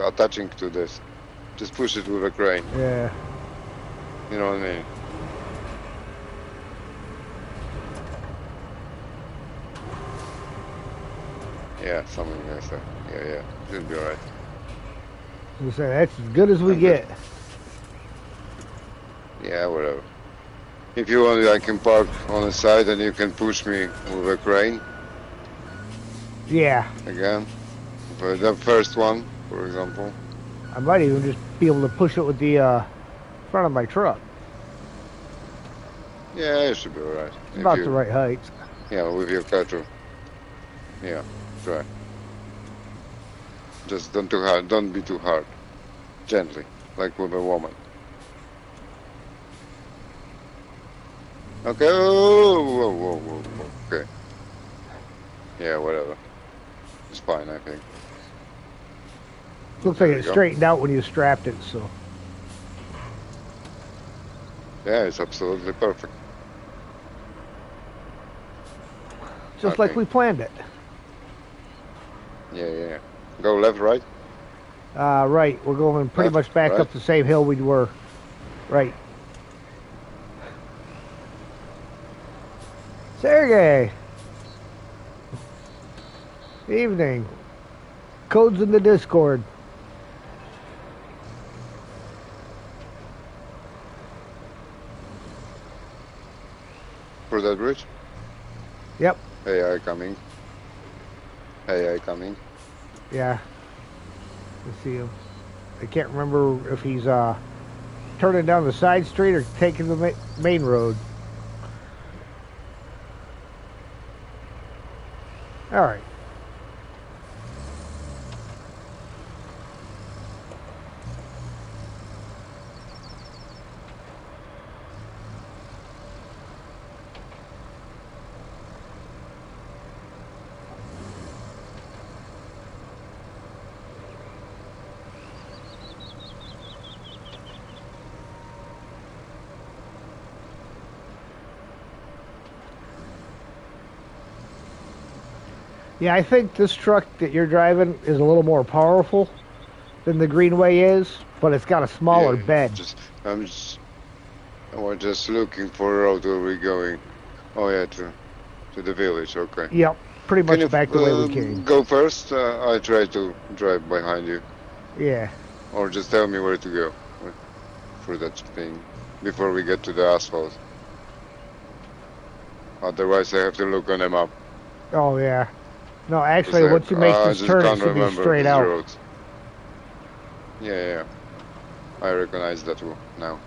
attaching to this. Just push it with a crane. Yeah. You know what I mean? Yeah, something like that. Yeah. Should be alright. You say that's as good as we get. Yeah, whatever. If you want, I can park on the side and you can push me with a crane. Yeah. Again. For the first one, for example. I might even just be able to push it with the front of my truck. Yeah, it should be alright. About the right height. Yeah, with your cattle. Yeah, try. Just don't too hard. Don't be too hard. Gently, like with a woman. Okay. Whoa. Okay. Yeah, whatever. It's fine, I think. Looks like it straightened out when you strapped it, so. Yeah, it's absolutely perfect. Just like we planned it. Yeah. Go left, right? Right. We're going pretty much back up the same hill we were. Right. Sergey! Evening. Code's in the Discord. For that bridge? Yep. AI coming. AI coming. Yeah. Let's see him. I can't remember if he's turning down the side street or taking the main road. All right. Yeah, I think this truck that you're driving is a little more powerful than the Greenway is, but it's got a smaller bed. We're just looking for a road where we're going. Oh yeah, to the village. Okay. Yep, pretty much back the way we came. Go first. I try to drive behind you. Yeah. Or just tell me where to go for that thing before we get to the asphalt. Otherwise, I have to look on the map. Oh yeah. No, actually, once you make this turn, it should be straight out. Roads. Yeah. I recognize that now.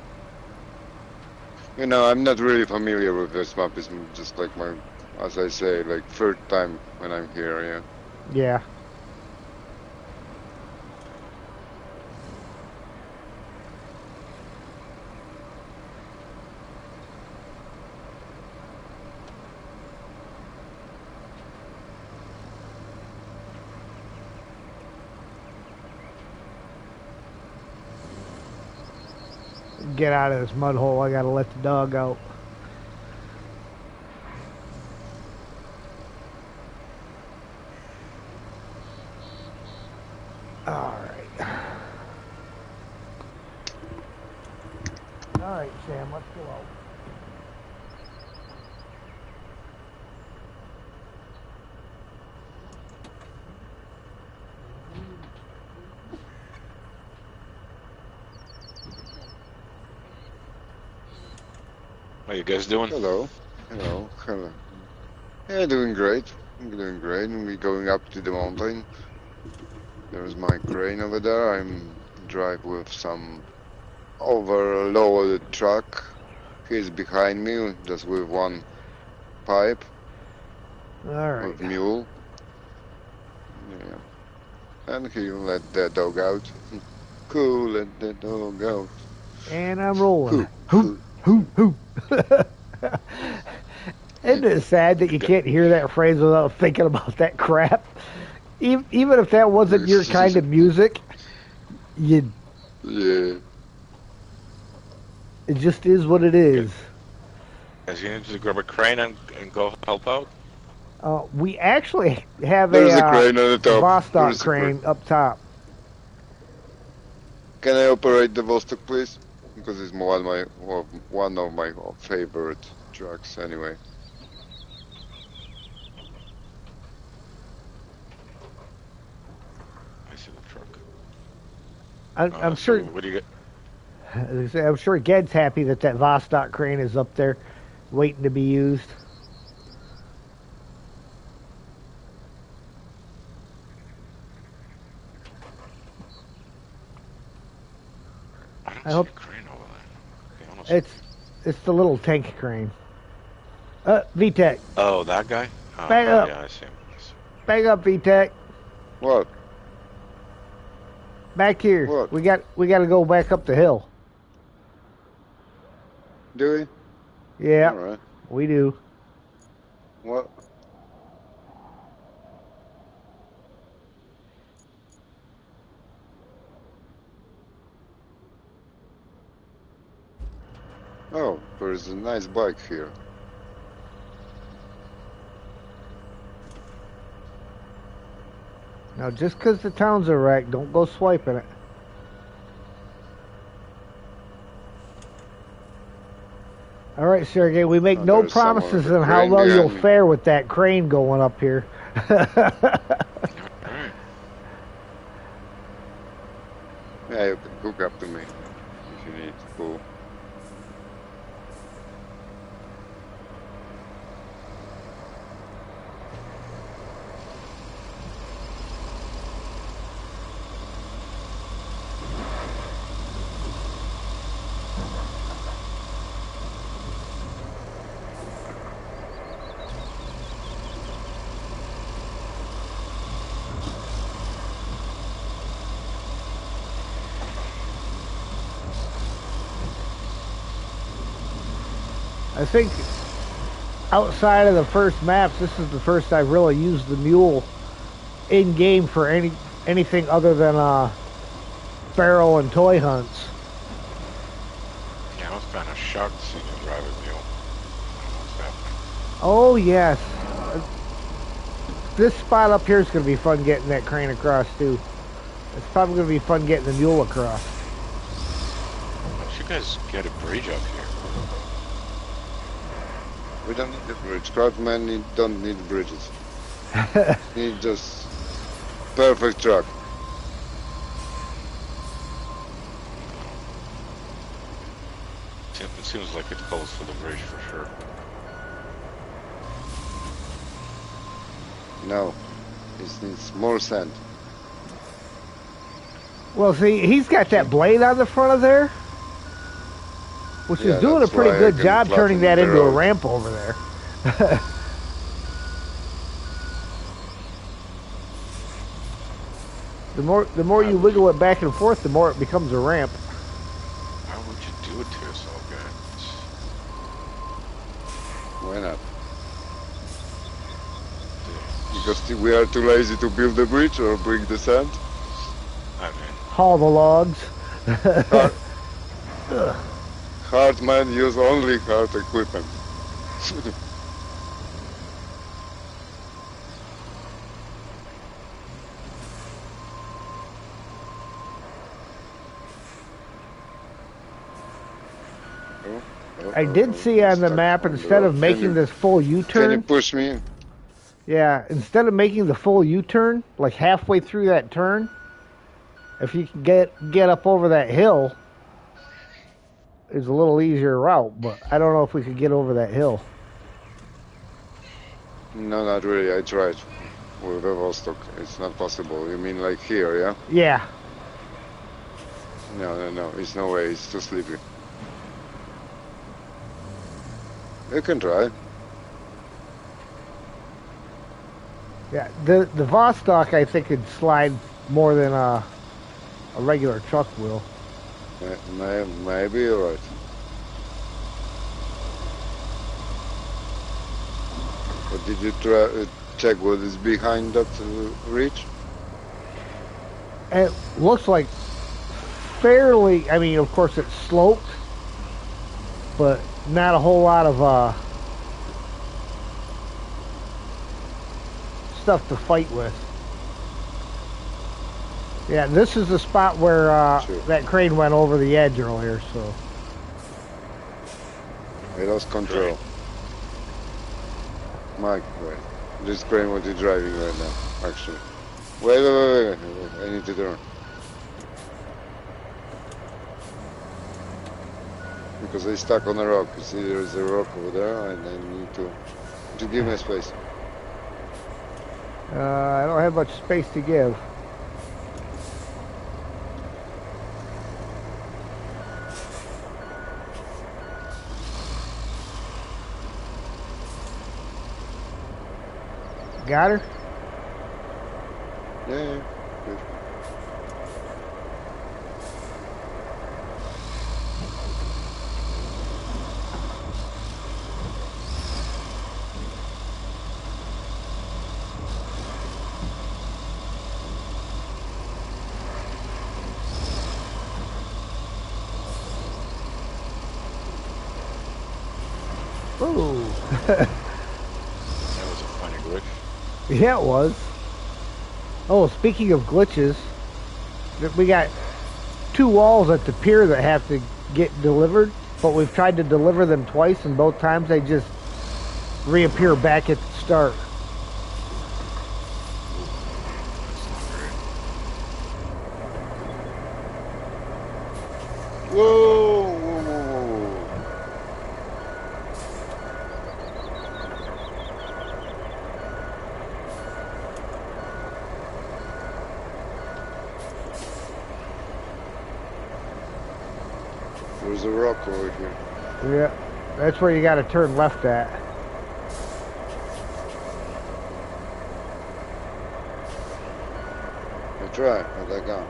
You know, I'm not really familiar with this map. It's just like my, as I say, like third time when I'm here. Yeah. Yeah. Get out of this mud hole. I gotta let the dog out. Alright, Sam, let's go out. How you guys doing? Hello. Hello. Hello. Yeah, doing great. I'm doing great. We're going up to the mountain. There's my crane over there. I'm drive with some overloaded truck. He's behind me, just with one pipe, Alright. with mule. Yeah. And he let the dog out. Cool, let the dog out. And I'm rolling. Hoo, Hoo, hoo. Isn't it sad that you can't hear that phrase without thinking about that crap? Even if that wasn't your kind of music, you. Yeah. It just is what it is. Guys, you need to grab a crane and go help out? We actually have There's a crane on the top. Vostok There's a crane up top. Can I operate the Vostok, please? Because it's one of my favorite trucks, anyway. I see the truck. I'm sure. What do you get? I'm sure Ged's happy that Vostok crane is up there, waiting to be used. I hope see a crane over there. It's the little tank crane. VTech. Oh, that guy? Oh, Bang up. Yeah, I see him. Bang up, VTech. What? Back here. What? We got to go back up the hill. Do we? Yeah. All right. We do. What? Oh, there's a nice bike here. Now, just because the town's a wreck, don't go swiping it. All right, Sergey, we make no promises on how well you'll fare with that crane going up here. Yeah, you can hook up to me if you need. Cool. I think outside of the first maps, this is the first I've really used the mule in game for anything other than barrel and toy hunts. Yeah, I was kind of shocked seeing you drive a mule. What's happening? Oh yes, this spot up here is going to be fun getting that crane across too. It's probably going to be fun getting the mule across. Why don't you guys get a bridge up here? We don't need the bridge. Craftsmen don't need bridges. Need just perfect truck. It seems like it calls for the bridge for sure. No, it needs more sand. Well, see, he's got that blade on the front of there, which is doing a pretty good job turning that into a ramp over there. The more you wiggle it back and forth, the more it becomes a ramp. Why would you do it to yourself, guys? Why not? Because we are too lazy to build the bridge or bring the sand. I mean, haul the logs. Hard men use only hard equipment. I did see on the map, instead of making this full U-turn... Can you push me? Yeah, instead of making the full U-turn, like halfway through that turn, if you can get up over that hill, is a little easier route, but I don't know if we could get over that hill. No, not really. I tried with the Vostok. It's not possible. You mean like here, yeah? Yeah. No. It's no way. It's too sleepy. You can try. Yeah, the Vostok I think could slide more than a regular truck will. Maybe you're right. But did you try check what is behind that ridge? It looks like fairly. I mean, of course it's sloped, but not a whole lot of stuff to fight with. Yeah, this is the spot where Sure. that crane went over the edge earlier, so. I lost control. Mike, wait. This crane what you're driving right now, actually. Wait. I need to turn. Because I stuck on a rock. You see there's a rock over there and I need to give me space. I don't have much space to give. Got her? Yeah. Good. Ooh. That was a funny glitch. Yeah, it was. Oh, speaking of glitches, we got 2 walls at the pier that have to get delivered, but we've tried to deliver them twice, and both times they just reappear back at the start. Whoa. There's a rock over here. Yeah, that's where you got to turn left at. I try, but I can't.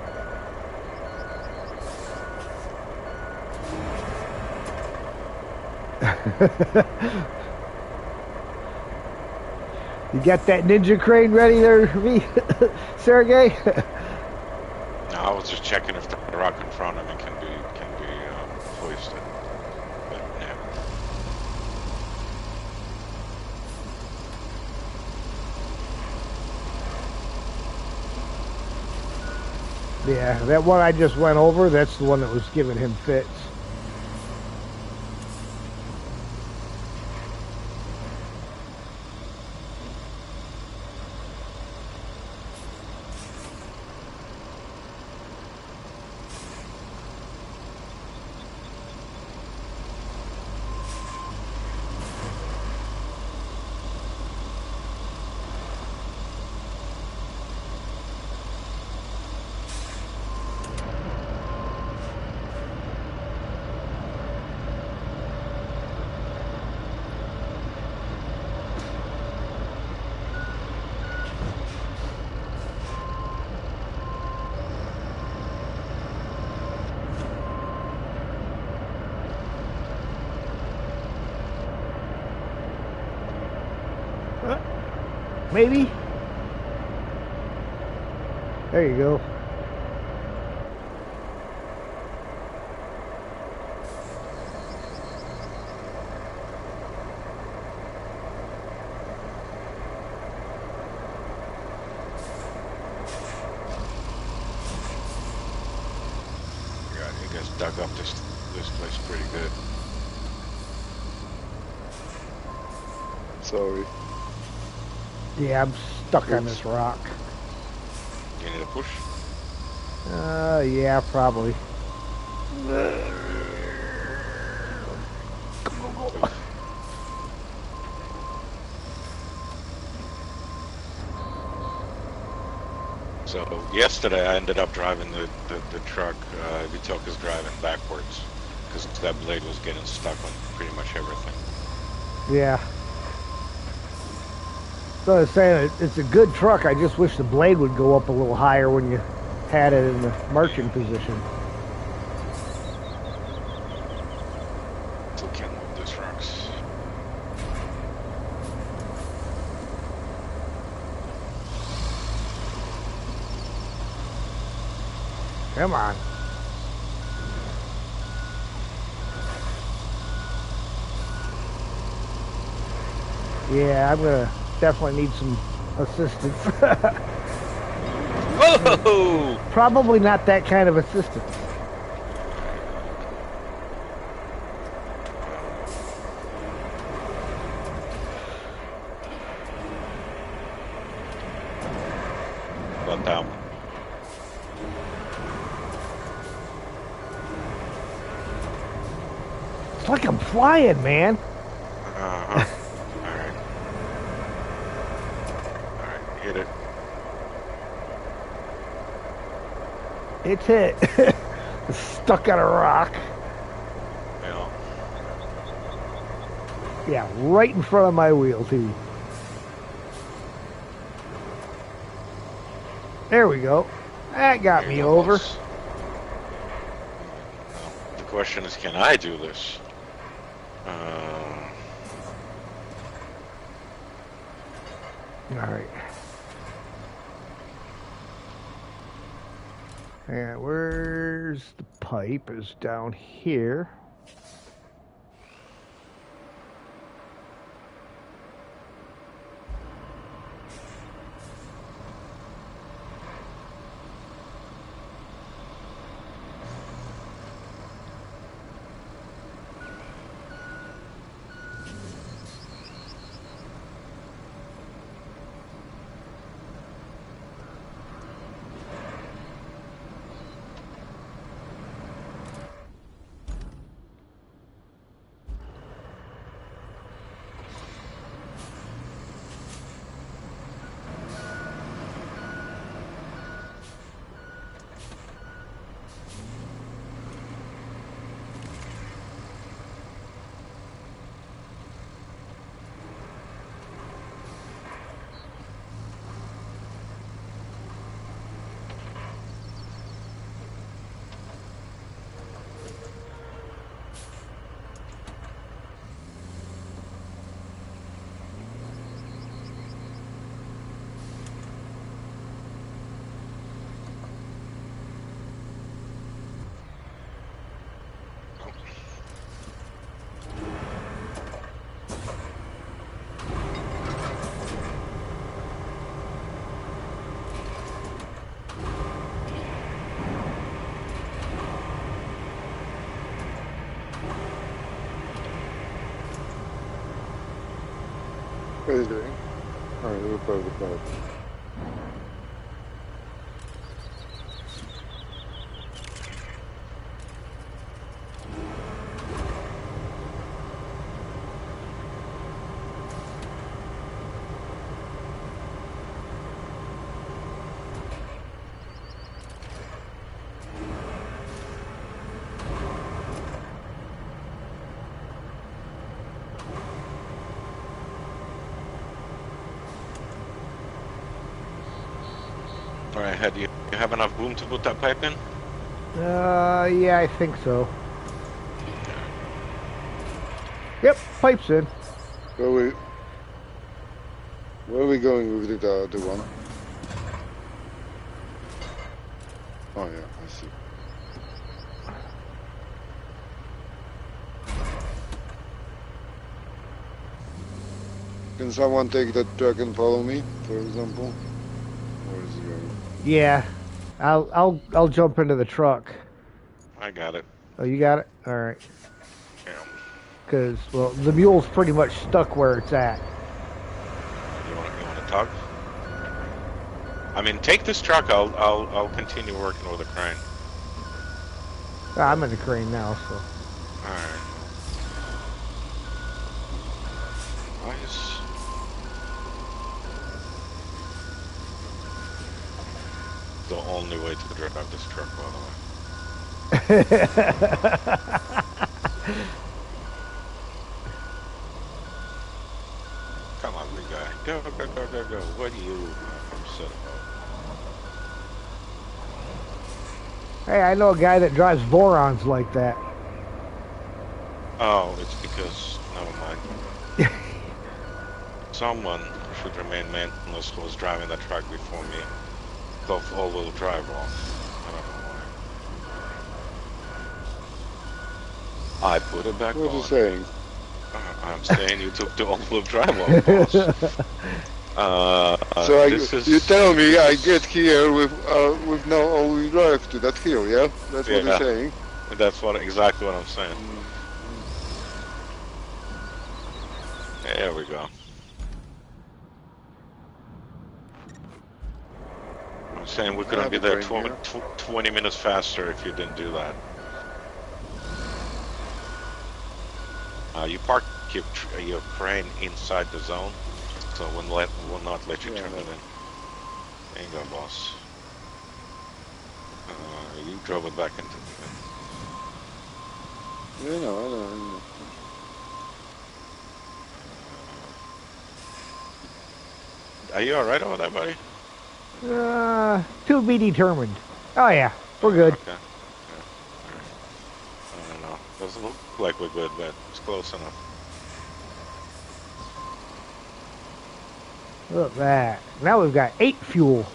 You got that ninja crane ready there for me, Sergey? No, I was just checking if the rock in front of me can be hoisted. But yeah. Yeah, that one I just went over, that's the one that was giving him fits. Maybe? There you go. Yeah, you guys dug up this place pretty good. Sorry. Yeah, I'm stuck on this rock. You need a push? Yeah, probably. So yesterday I ended up driving the truck. Vitoka's driving backwards because that blade was getting stuck on pretty much everything. Yeah. So I was saying it's a good truck. I just wish the blade would go up a little higher when you had it in the marching position. Still can't move these rocks. Come on. Yeah, I'm gonna definitely need some assistance. Whoa! Probably not that kind of assistance. About that one. It's like I'm flying, man. Uh-huh. Alright. Alright, hit it. It's hit. It's stuck on a rock. Yeah. Yeah, right in front of my wheel, too. There we go. That got me over. The question is, can I do this? All right. And where's the pipe? Is down here. What are you doing? Oh, you repair the pipe. Alright, you have enough room to put that pipe in? Yeah, I think so. Yep, pipe's in. Where are we going with the other one? Oh yeah, I see. Can someone take that truck and follow me, for example? Where is it going? Yeah, I'll jump into the truck. I got it. Oh, you got it? All right. Yeah. Because well, the mule's pretty much stuck where it's at. You want to tug? I mean, take this truck. I'll continue working with the crane. I'm in the crane now, so. All right. Nice. the only way to drive this truck, by the way. Come on, big guy. Go, go, go, go, go. What are you upset about? Hey, I know a guy that drives Vorons like that. Oh, it's because... Never mind. Someone who should remain manless who was driving that truck before me got all-wheel drive off. I don't know why. I put it back on. What are you saying? I'm saying you took the all-wheel drive off, boss. So you is... tell me I get here with no all-wheel drive to that hill, yeah? That's what you're saying? That's exactly what I'm saying. There we go. I'm saying we couldn't be there 20 minutes faster if you didn't do that. You park your crane inside the zone, so we'll not let you turn it in. There you go, boss. You drove it back into the thing. Yeah, I know. Are you alright over there, buddy? To be determined. Oh yeah, we're good. Okay. Yeah. I don't know. Doesn't look like we're good, but it's close enough. Look at that. Now we've got 8 fuel.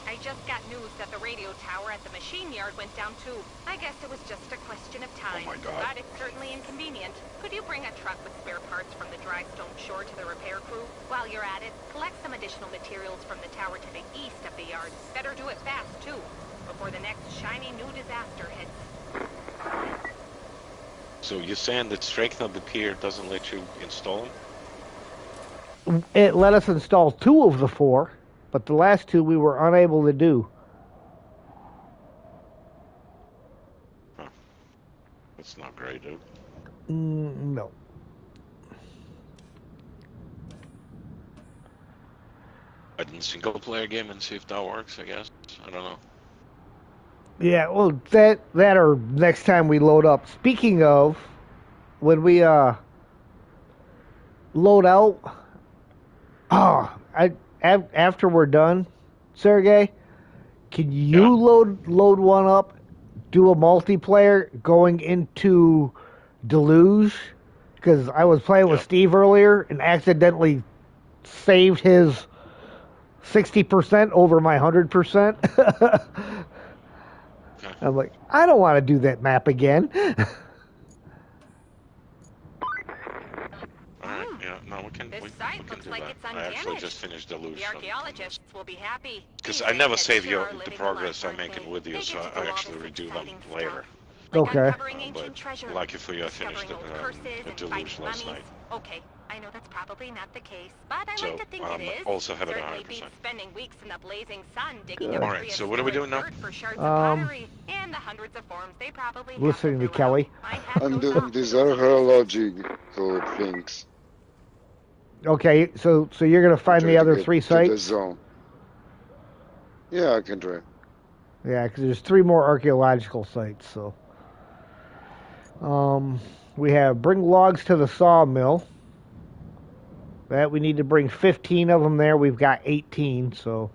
I just got news that the radio tower at the machine yard went down too. I guess it was just a question of time. Oh my God. But it's certainly inconvenient. Could you bring a truck with spare parts from the dry stone shore to the repair crew? While you're at it, collect some additional materials from the tower to the east of the yard. Better do it fast too, before the next shiny new disaster hits. So you're saying that strength of the pier doesn't let you install them? It let us install 2 of the 4, but the last 2 we were unable to do. Huh. That's not great, dude. No. I didn't single player game and see if that works, I guess. I don't know. Yeah, well, that or next time we load up. Speaking of, when we load out, after we're done, Sergey, can you load one up, do a multiplayer going into Deluge? Because I was playing with Steve earlier and accidentally saved his 60% over my 100%. I'm like, I don't want to do that map again. Alright, yeah, no, we can do that. I actually just finished Deluge. The archaeologists will be happy. Because I never save the progress I'm making with you, so I actually redo them later. Okay. But lucky for you, I finished the Deluge last night. Okay, I know that's probably not the case, but I So, like to think it is. also have it at Certainly 100%. beats spending weeks in the blazing sun digging up Alright, so what are we doing now? for shards of pottery and the hundreds of forms they probably have Listening to fill Kelly. out. I'm doing these archaeological things. Okay, so you're gonna find the other 3 sites? The zone. Yeah, I can try. Yeah, because there's 3 more archaeological sites. So, we have bring logs to the sawmill. That we need to bring 15 of them there. We've got 18, so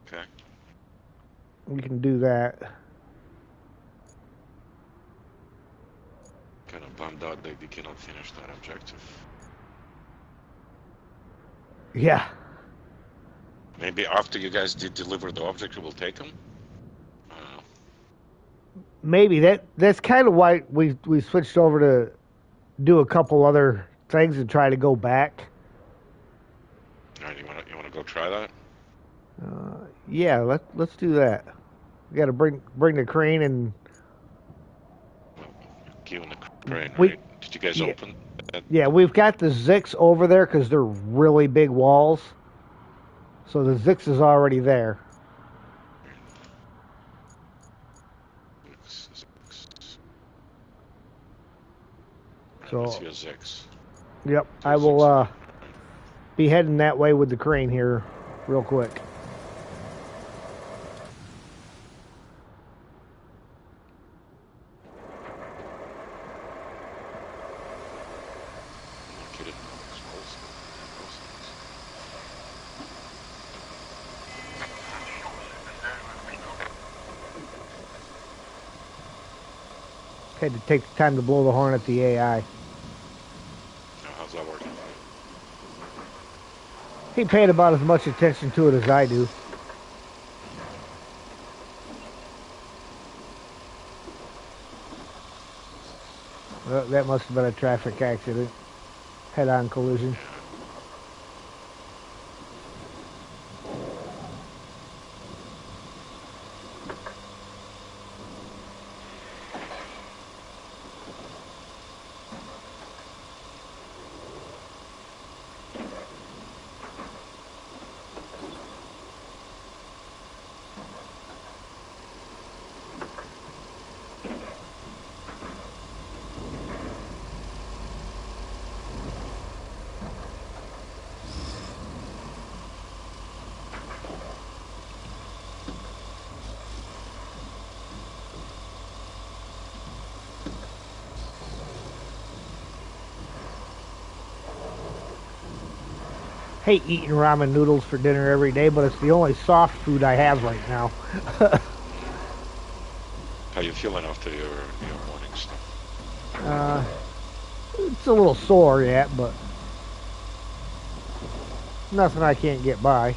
Okay. we can do that. Kind of bummed out that they cannot finish that objective. Yeah. Maybe after you guys did deliver the object, we'll take them? Maybe that's kind of why we switched over to do a couple other things and try to go back. Alright, you wanna go try that? Yeah, let's do that. We got to bring the crane and Given the crane, We- right? Did you guys open that? yeah, we've got the Zix over there because they're really big walls. So the Zix is already there. So What's your 6? yep, I will be heading that way with the crane here real quick. Had to take the time to blow the horn at the AI. How's that working? He paid about as much attention to it as I do. Well, that must have been a traffic accident. Head-on collision. Hate eating ramen noodles for dinner every day, but it's the only soft food I have right now. How you feeling after your morning stuff? It's a little sore yet, but nothing I can't get by.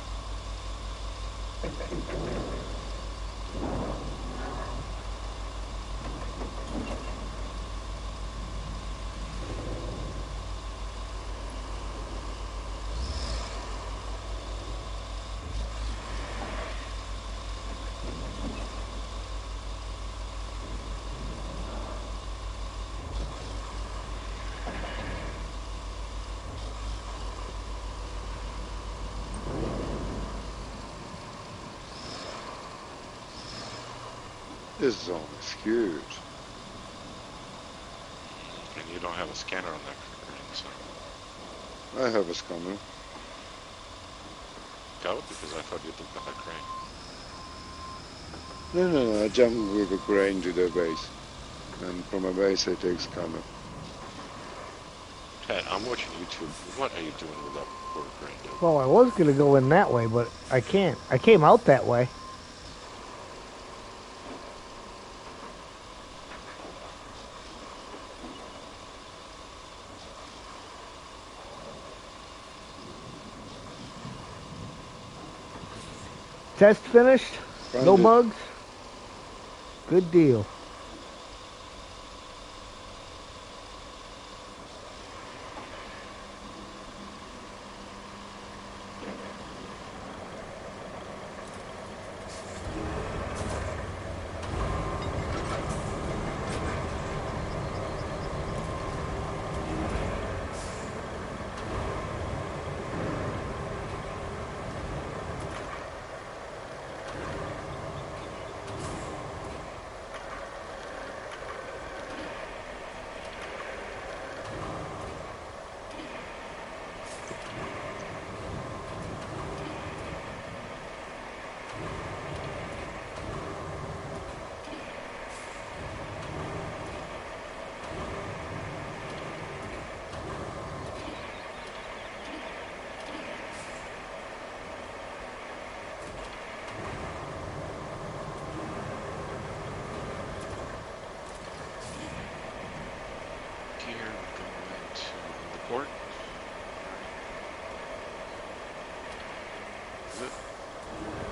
This zone is huge. And you don't have a scanner on that crane, so. I have a scanner. Go, because I thought you took the crane. No, I jump with a crane to the base. And from a base I take scanner. Ted, I'm watching YouTube. What are you doing with that poor crane, dude? Well, I was going to go in that way, but I can't. I came out that way. Test finished? No bugs? Good deal.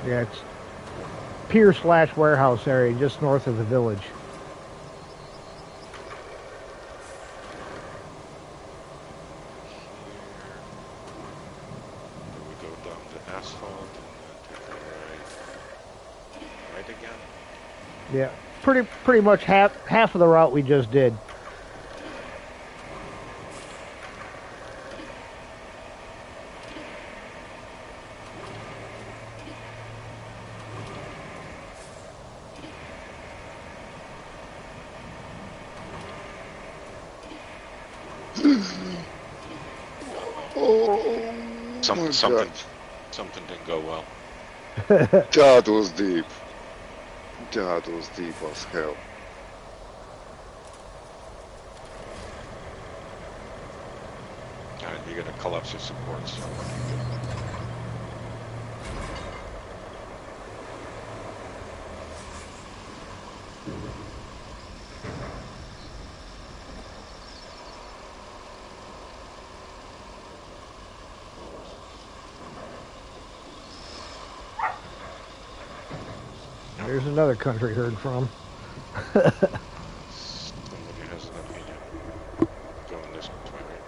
Yeah, it's pier/warehouse area just north of the village. We go down the asphalt and take a right again. Yeah, pretty much half of the route we just did. something didn't go well. That was deep. That was deep as hell. Alright, you're gonna collapse your supports. There's another country heard from. Somebody has an opinion. Going this way, right?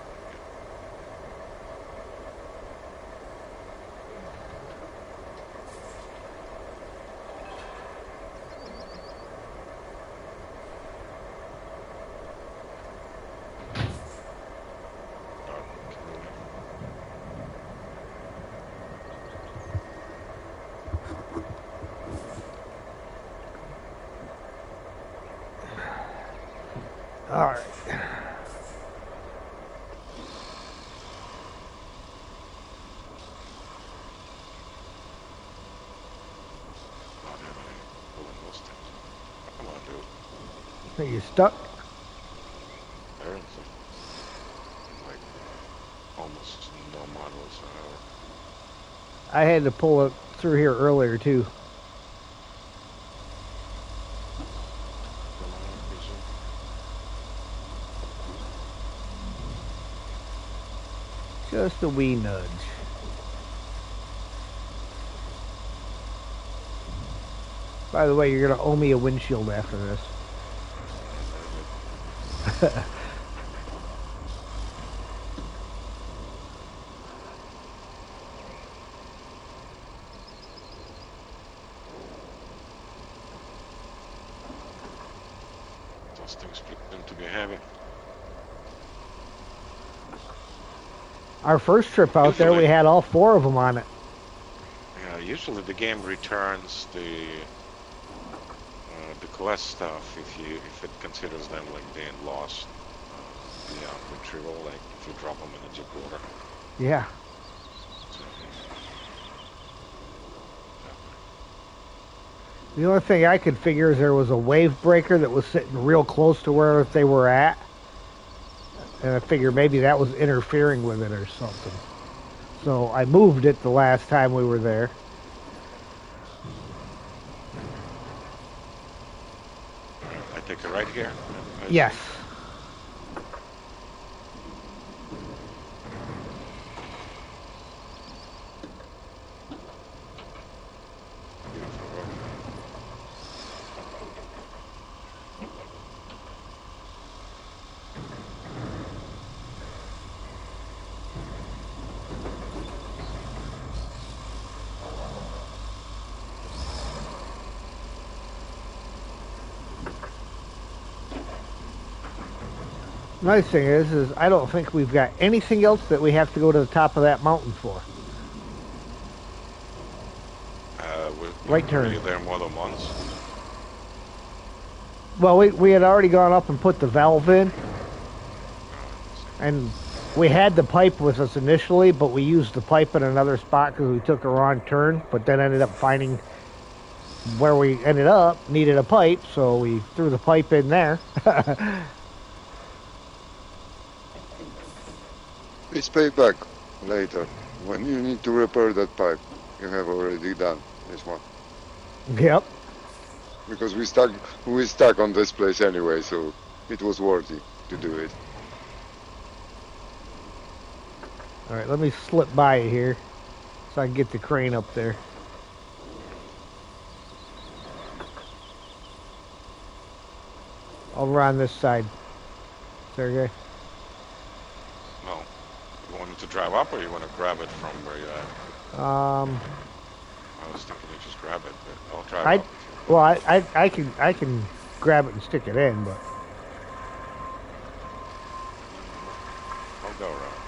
All right. Come on, dude. Are you stuck? Apparently. Like, almost no miles an hour. I had to pull it through here earlier too. Just a wee nudge. By the way, you're gonna owe me a windshield after this. Those things seem to be heavy. Our first trip out there, we had all 4 of them on it. Yeah, usually the game returns the quest stuff if it considers them like being lost. Retrieval, like if you drop them in a deep water. Yeah. So, The only thing I could figure is there was a wave breaker that was sitting real close to where they were at. And I figured maybe that was interfering with it or something. So I moved it the last time we were there. I take it right here. Yes. Nice thing is I don't think we've got anything else that we have to go to the top of that mountain for. Right turn. Were you there more than once? Well, we had already gone up and put the valve in. And we had the pipe with us initially, but we used the pipe in another spot because we took a wrong turn, but then ended up finding where we ended up needed a pipe, so we threw the pipe in there. It's payback later. When you need to repair that pipe, you have already done this one. Yep. Because we stuck on this place anyway, so it was worthy to do it. All right, let me slip by you here so I can get the crane up there. Over on this side, Sergey. No. You want me to drive up, or you want to grab it from where you're at? I was thinking you just grab it, but I'll drive up. Well, I can grab it and stick it in, but I'll go around.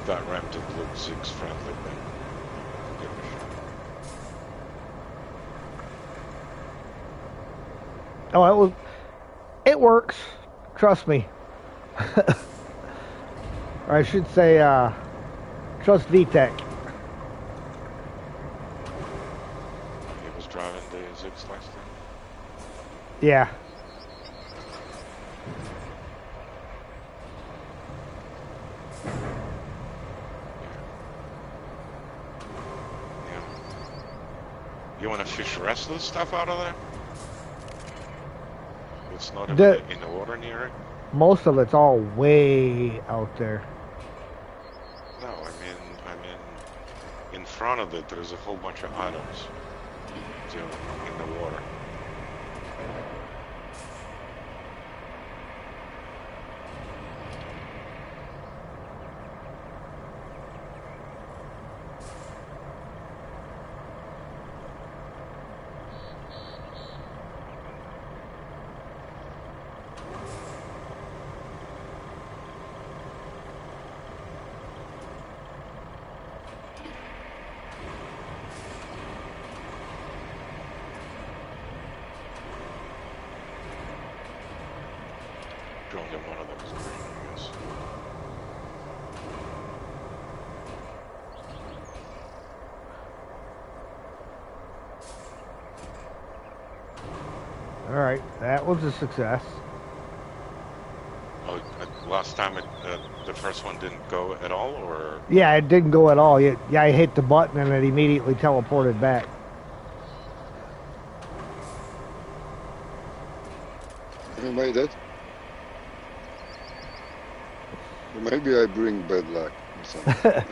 That ramp didn't look Zig's friendly, but I'll give it a shot. it works. Trust me. Or I should say, trust VTech. He was driving the Zix last time. Yeah. Yeah. You want to fish the rest of the stuff out of there? It's not in the water near it? Most of it's all way out there. No, I mean, in front of it, there's a whole bunch of items in the water. Only one of them is green, I guess. All right, that was a success. Oh, last time the first one didn't go at all, or? Yeah, it didn't go at all. Yeah, I hit the button and it immediately teleported back. You made it? Maybe I bring bad luck or something.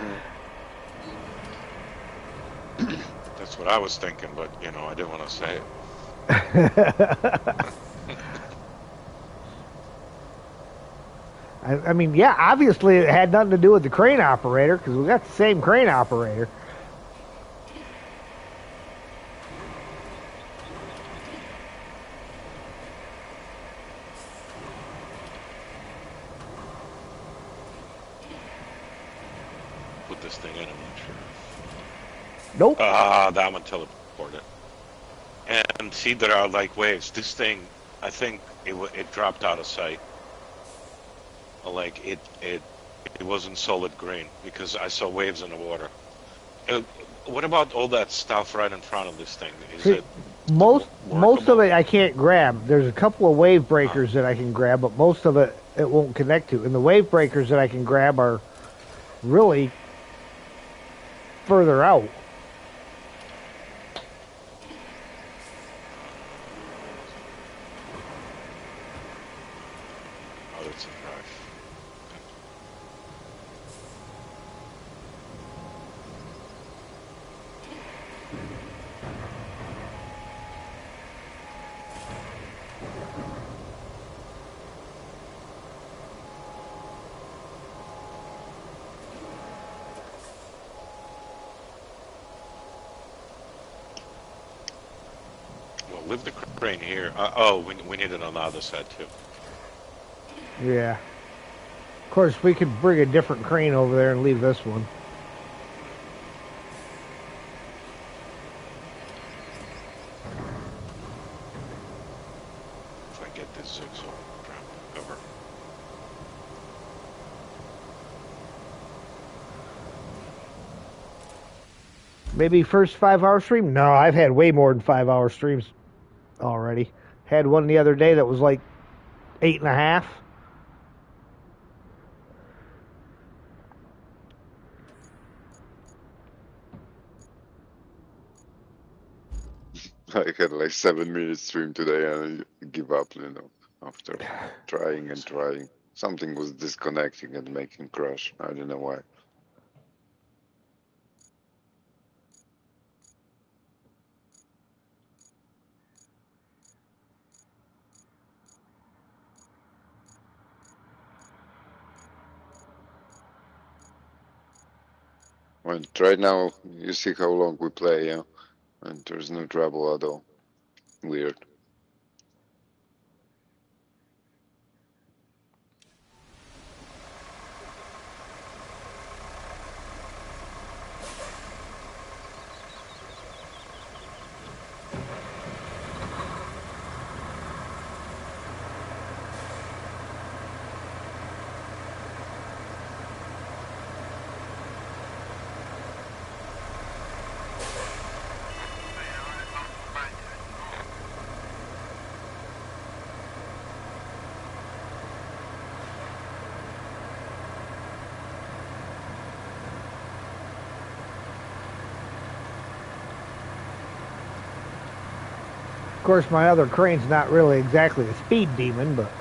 That's what I was thinking, but you know, I didn't want to say it. I mean, yeah, obviously it had nothing to do with the crane operator because we got the same crane operator. Put this thing in, I'm not sure. Nope. That one teleported. And see, there are like waves. This thing, I think it dropped out of sight. Like it wasn't solid green because I saw waves in the water. What about all that stuff right in front of this thing? Is See, it most of it I can't grab. There's a couple of wave breakers that I can grab, but most of it won't connect to. And the wave breakers that I can grab are really further out. Oh, that's a drive. Well, leave the crane here. Oh, we need it on the other side too. Yeah. Of course, we could bring a different crane over there and leave this one. If I get this Zix, I'll drop the cover. Maybe first 5-hour stream? No, I've had way more than 5-hour streams already. Had one the other day that was like 8.5. I had like 7-minute stream today and I give up, you know, after trying and trying. Something was disconnecting and making crash. I don't know why. And right now, you see how long we play, yeah? And there's no trouble at all. Weird. course, my other crane's not really exactly a speed demon, but...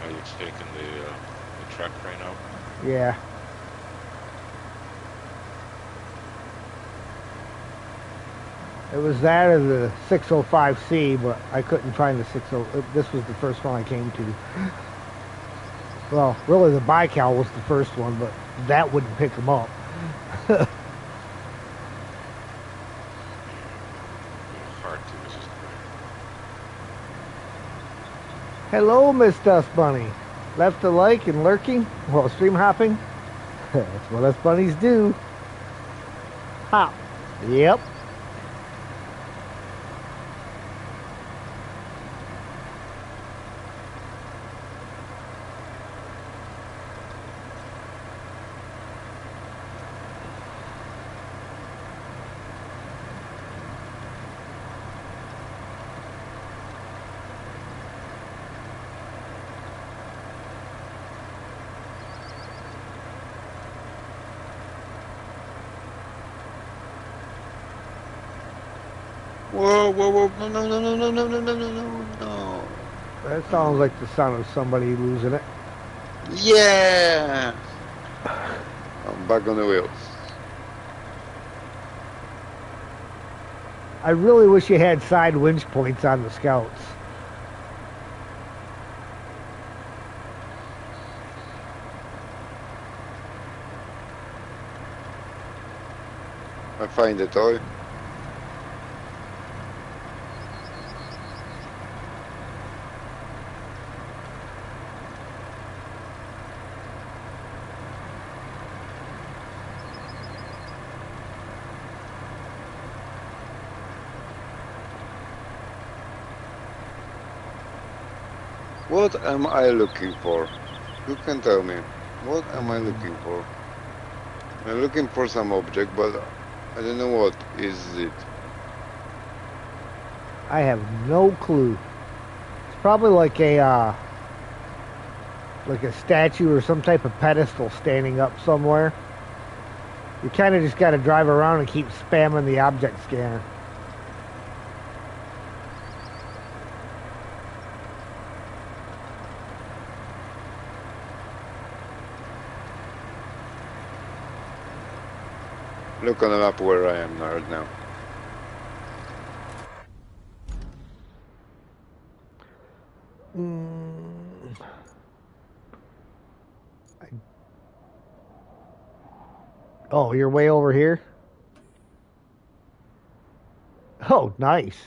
Are you taking the truck crane out? Yeah. It was that or the 605C, but I couldn't find the 60... This was the first one I came to. Well, really the Baikal was the first one, but that wouldn't pick them up. Hard to resist. Hello, Miss Dust Bunny. Left a like and lurking while stream hopping? That's what us bunnies do. Hop. Yep. Whoa, whoa, whoa, no, no, no, no, no, no, no, no, no, no, no. That sounds like the sound of somebody losing it. Yeah! I'm back on the wheels. I really wish you had side winch points on the Scouts. I find the toy. What am I looking for? You can tell me. What am I looking for? I'm looking for some object, but I don't know what is it. I have no clue. It's probably like a statue or some type of pedestal standing up somewhere. You kind of just got to drive around and keep spamming the object scanner. Look on the map where I am right now. Oh, you're way over here? Oh, nice.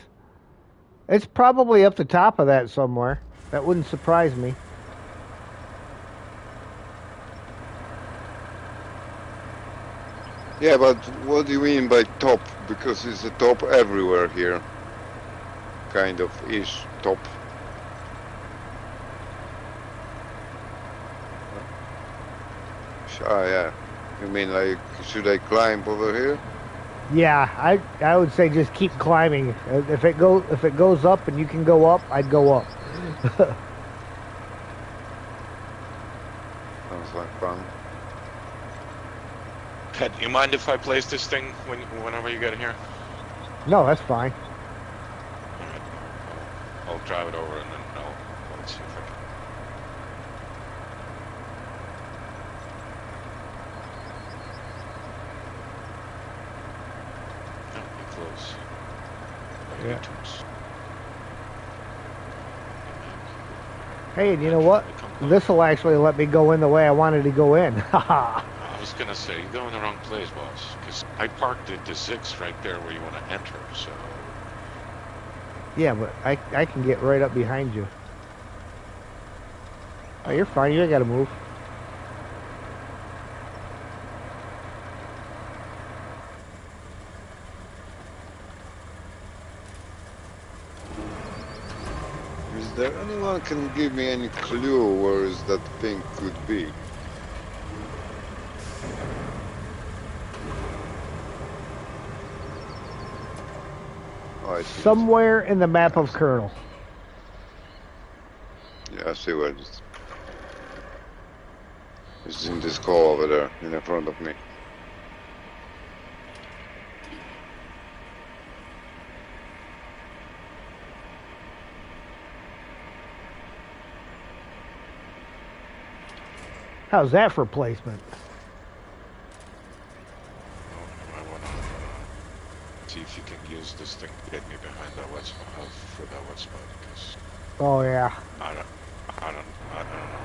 It's probably up the top of that somewhere. That wouldn't surprise me. Yeah, but what do you mean by top? Because it's a top everywhere here. Kind of ish top. Ah, yeah. You mean like, should I climb over here? Yeah, I would say just keep climbing. If it goes up and you can go up, I'd go up. Sounds like fun. Pet, you mind if I place this thing whenever you get here? No, that's fine. Alright. I'll drive it over and then I'll see if I can. Oh, you're close. Yeah. YouTube's. Hey, and you know what? This will actually let me go in the way I wanted to go in. Haha. I was gonna say, you're going the wrong place, boss. Because I parked the 6 right there where you want to enter, so... Yeah, but I can get right up behind you. Oh, you're fine. You ain't got to move. Is there anyone can give me any clue where is that thing could be? Oh, I see. Somewhere in the map of Colonel. Yeah, I see where it is. It's in this hole over there, in the front of me. How's that for placement? I want to see if you can use this thing to get me behind that wet spot, for that wet spot, because Oh yeah. I don't know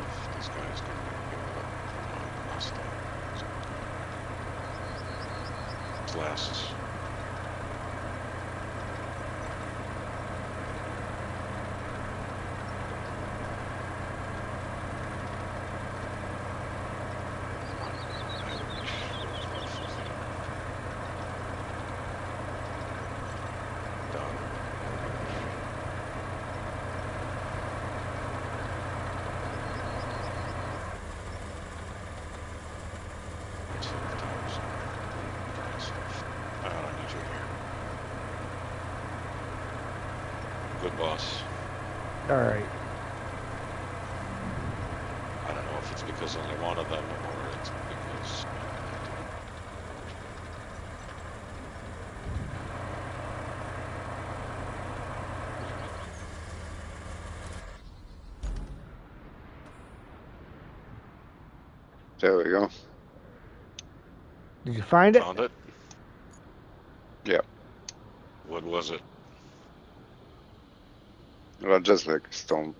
if this guy is going to give it up from last time. It's last. Good boss. All right. I don't know if it's because only one of them or it's because. There we go. Did you find it? Found it? Yeah. What was it? Well, just like stone.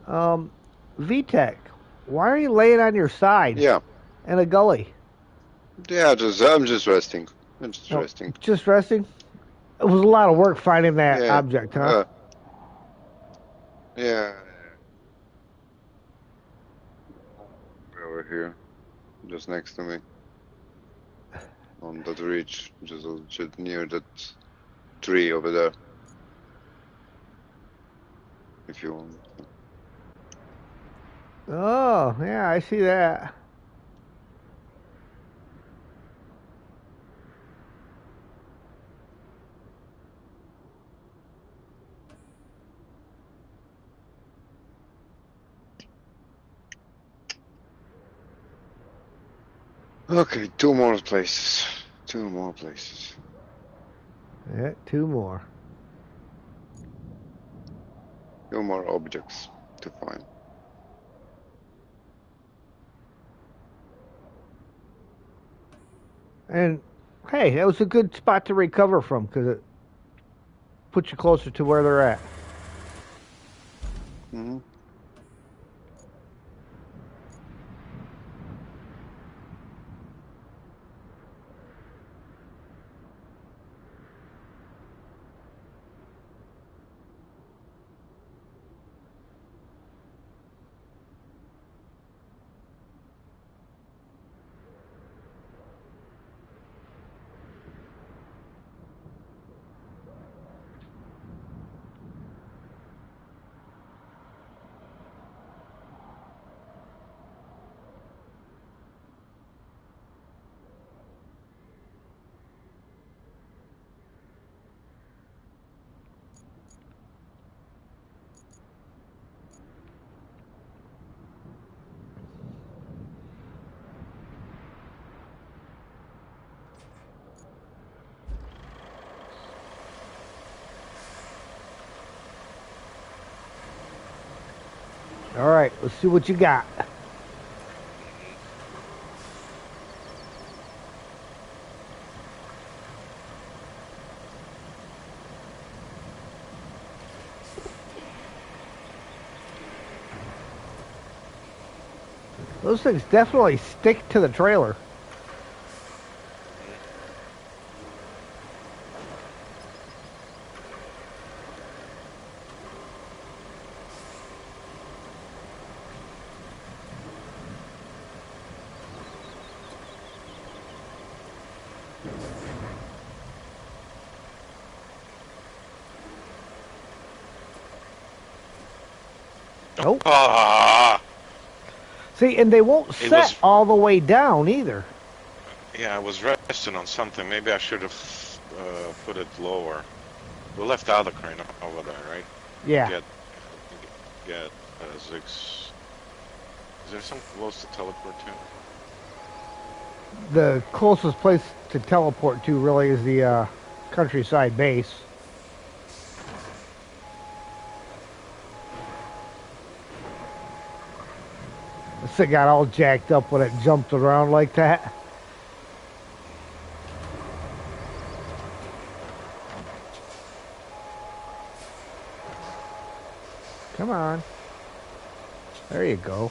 VTech, why are you laying on your side? Yeah. In a gully? Yeah, I'm just resting. I'm just resting. Just resting? It was a lot of work finding that Yeah. object, huh? Yeah. Over here. Just next to me. On that ridge. Just near that tree over there. If you want. Oh, yeah, I see that. Okay, two more places. Two more places. Yeah, two more. Two more objects to find. And hey, that was a good spot to recover from because it puts you closer to where they're at. Mm-hmm. All right, let's see what you got. Those things definitely stick to the trailer. Nope. See, and they won't set all the way down either. Yeah, I was resting on something. Maybe I should have put it lower. We left the other crane over there, right? Yeah. Get Zig's. Is there something close to teleport to? The closest place to teleport to really is the countryside base. This thing got all jacked up when it jumped around like that. Come on. There you go.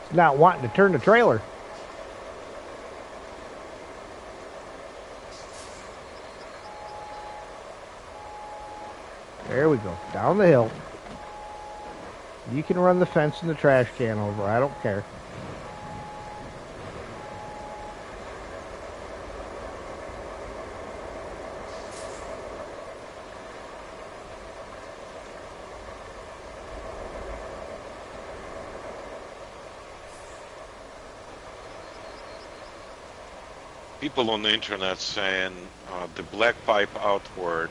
It's not wanting to turn the trailer. There we go. Down the hill. You can run the fence and the trash can over. I don't care. People on the internet saying the black pipe outward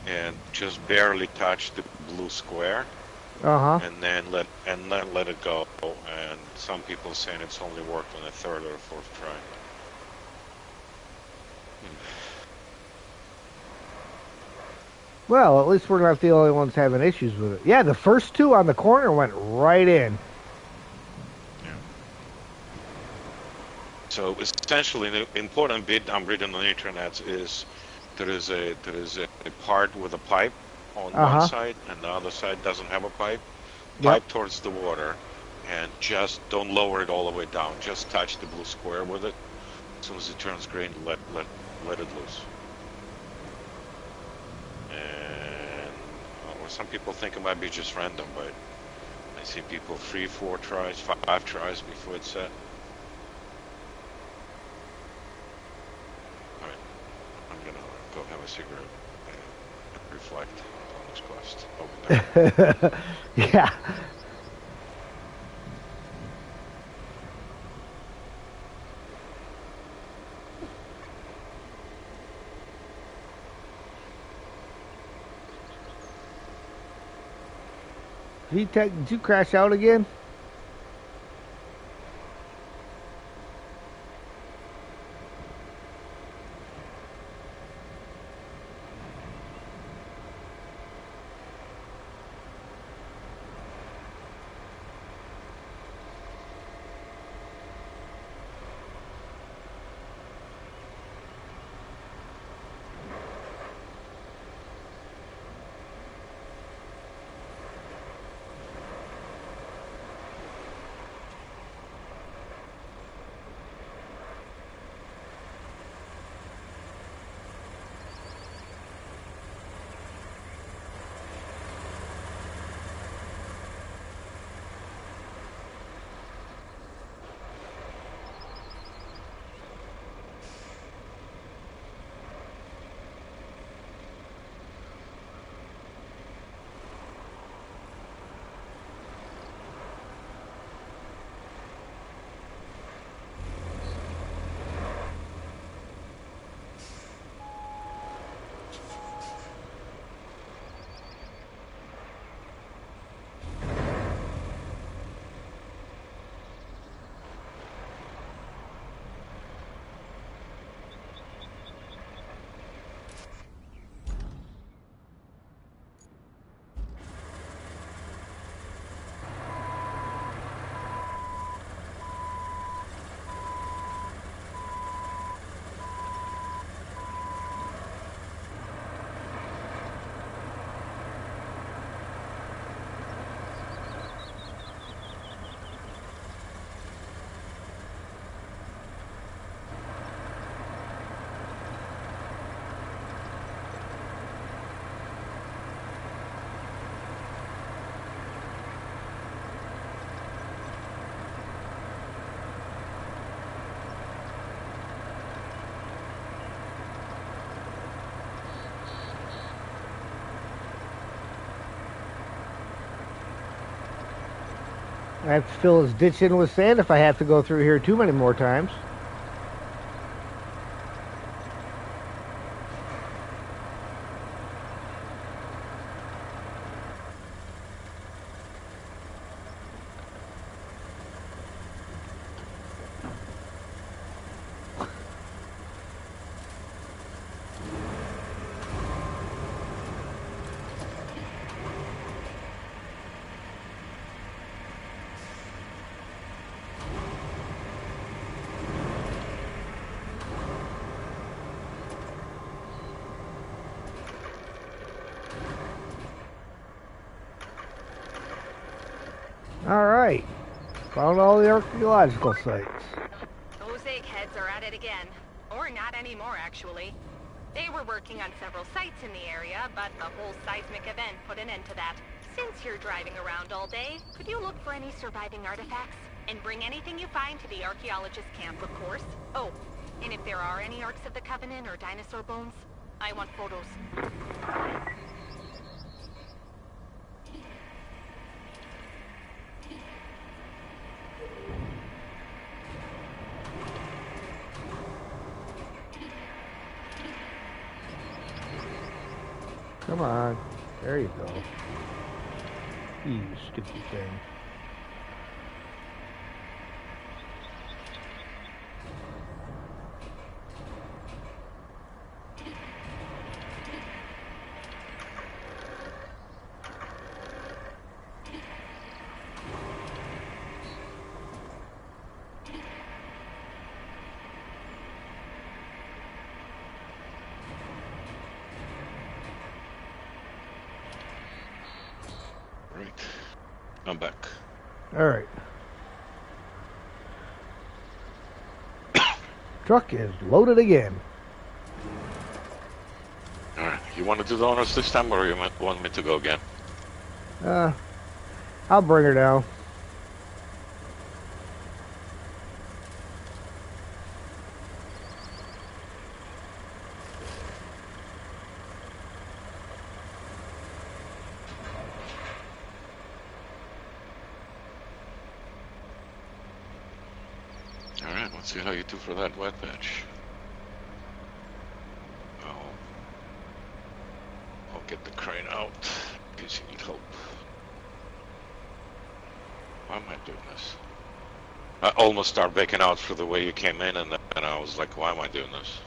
and just barely touch the blue square, and then let it go. And some people saying it's only worked on a third or fourth try. Well, at least we're not the only ones having issues with it. Yeah, the first two on the corner went right in. Yeah. So essentially, the important bit I'm reading on the internet is there is a part with a pipe on one side, and the other side doesn't have a pipe. Pipe towards the water, and just don't lower it all the way down. Just touch the blue square with it. As soon as it turns green, let it loose. And some people think it might be just random, but I see people 3, 4 tries, 5 tries before it's set. Alright, I'm gonna go have a cigarette and reflect on this quest. Over there. Yeah. Did you crash out again? I have to fill his ditch in with sand if I have to go through here too many more times. Alright. Found all the archaeological sites. Those eggheads are at it again. Or not anymore, actually. They were working on several sites in the area, but the whole seismic event put an end to that. Since you're driving around all day, could you look for any surviving artifacts? And bring anything you find to the archaeologist camp, of course. Oh, and if there are any Arks of the Covenant or dinosaur bones, I want photos. Come on. There you go. You stupid thing. Right. I'm back. Alright. Truck is loaded again. Alright. You want to do the honors this time, or you want me to go again? I'll bring her down. Alright, let's see how you do for that wet patch. I'll get the crane out, in case you need help. Why am I doing this? I almost started backing out for the way you came in, and then I was like, why am I doing this?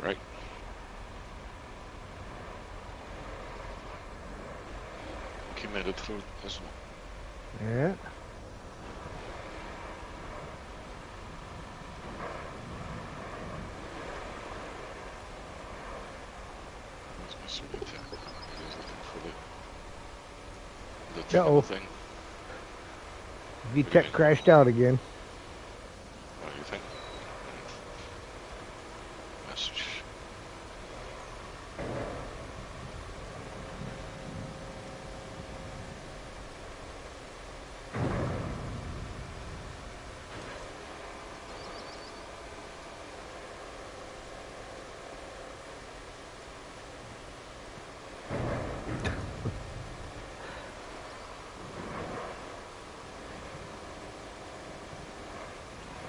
Right. You made it through as well. Yeah. Where's my survey tech? I was looking for the technical thing. VTech crashed out again. What do you think? Message.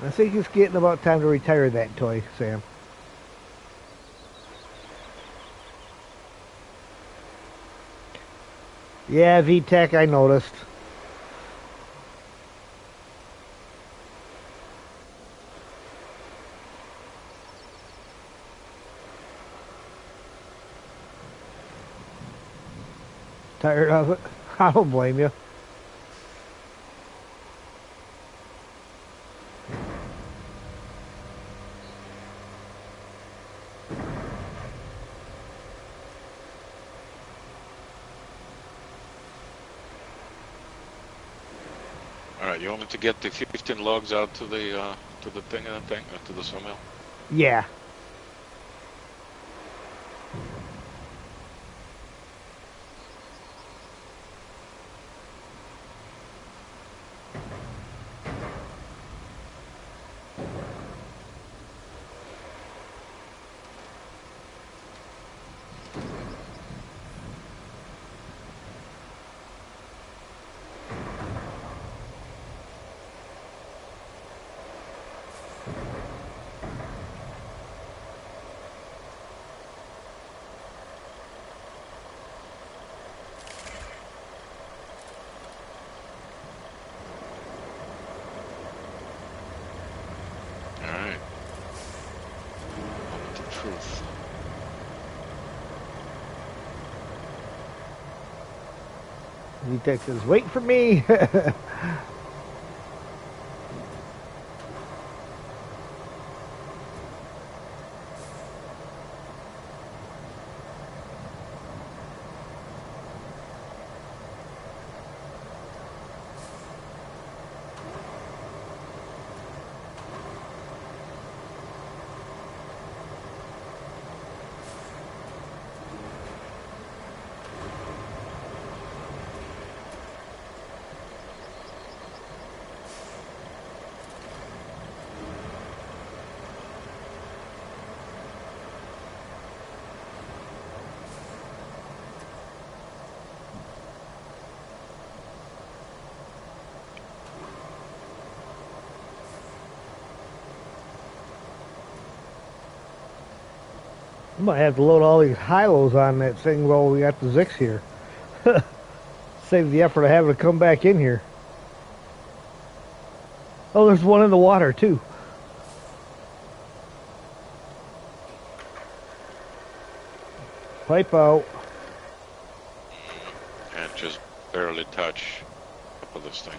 I think it's getting about time to retire that toy, Sam. Yeah, VTech, I noticed. Tired of it? I don't blame you. Alright, you want me to get the 15 logs out to the thing to the sawmill? Yeah. He texts, wait for me. I might have to load all these high-lows on that thing while we got the Zix here. Save the effort of having to come back in here. Oh, there's one in the water, too. Pipe out. And just barely touch up of this thing.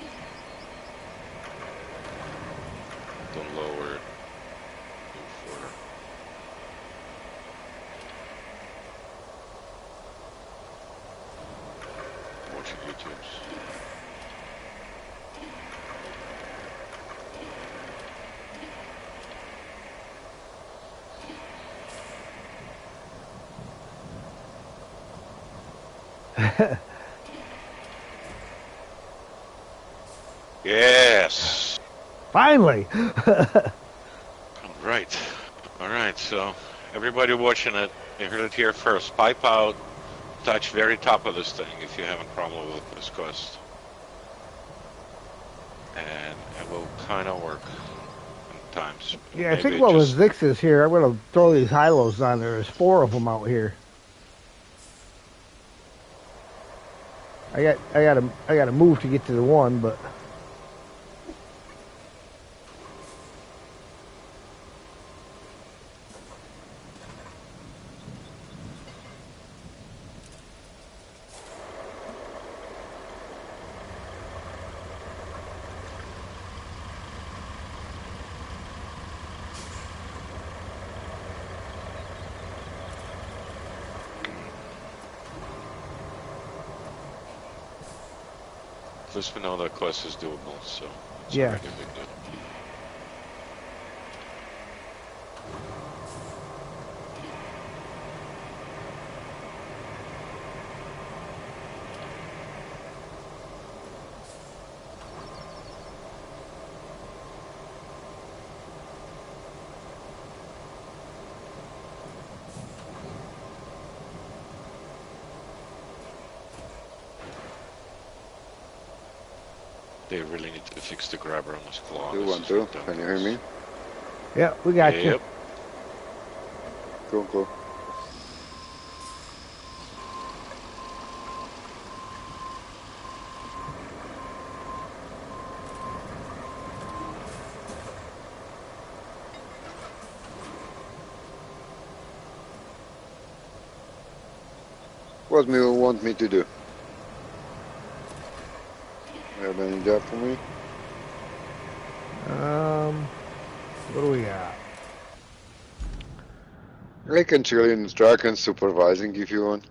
Don't lower it. Move forward. Watching YouTubes. Yes. Finally. Right. All right. So everybody watching it, you heard it here first. Pipe out. Touch very top of this thing if you have a problem with this quest. And it will kind of work sometimes. Yeah, I Maybe think it while just, the Zix is here, I'm going to throw these high-lows on there. There's 4 of them out here. I got to move to get to the one, but at least we know that quest is doable, so it's Yeah. already a big deal. They really need to fix the grabber on his claw. Do This one is too. ridiculous. Can you hear me? yeah, we got you. Yep. Cool. What do you want me to do? You have any job for me? What do we got? I can chill in the truck and supervising if you want.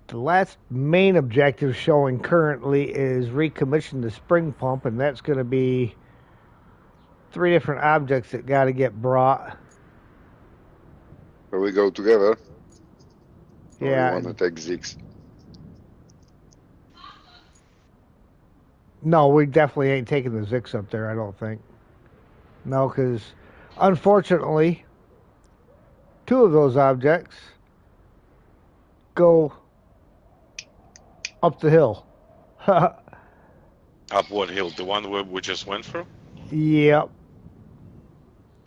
The last main objective showing currently is recommission the spring pump, and that's going to be 3 different objects that got to get brought. So we go together. Or Yeah. you want to take Zix? No, we definitely ain't taking the Zix up there, I don't think. No, because unfortunately, 2 of those objects go up the hill. Up what hill? The one where we just went through? Yep.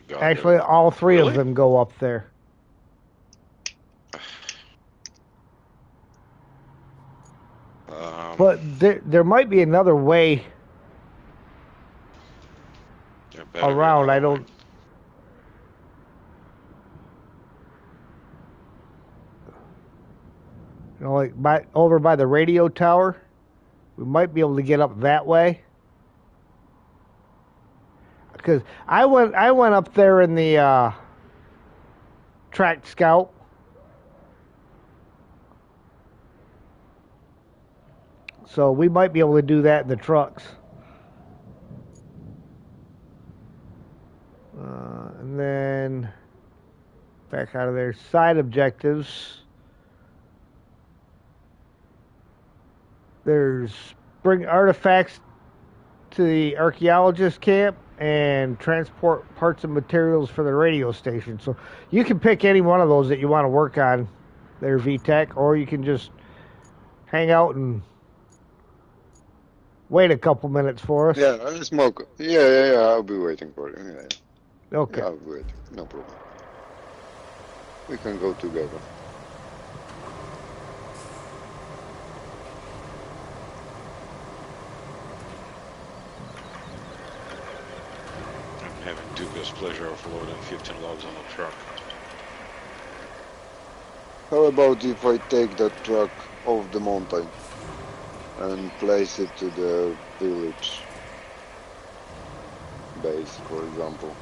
God, Actually, all 3 really? of them go up there. But there might be another way around. I don't. You know, like over by the radio tower. We might be able to get up that way. Because I went up there in the tracked scout. So we might be able to do that in the trucks. And then back out of there. Side objectives. There's bring artifacts to the archaeologist camp and transport parts and materials for the radio station. So you can pick any one of those that you want to work on there, VTech, or you can just hang out and wait a couple minutes for us. Yeah, I'll smoke. Yeah. I'll be waiting for you. Yeah. Okay. Yeah, I'll be waiting. No problem. We can go together. I'm having dubious pleasure of loading 15 logs on a truck. How about if I take that truck off the mountain and place it to the village base, for example?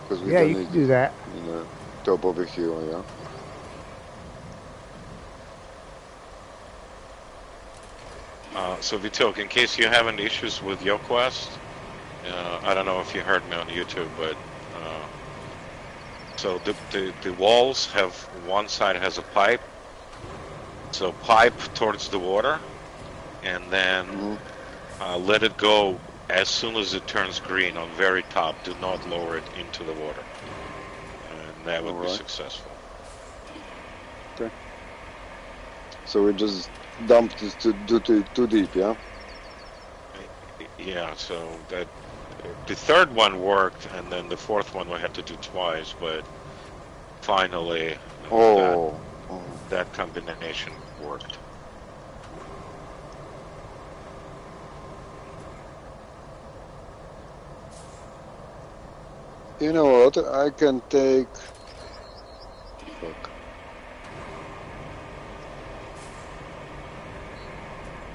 Because we Yeah, don't you need can do that. in the top of a hill, yeah. So Vitok, in case you have any issues with your quest, I don't know if you heard me on YouTube, but so the walls have, one side has a pipe, so pipe towards the water, and then let it go as soon as it turns green on very top. Do not lower it into the water, and that would be successful. Okay. So we just dumped this too deep, yeah? Yeah, so that the third one worked, and then the fourth one we had to do twice, but finally that combination worked. You know what? I can take... Fuck.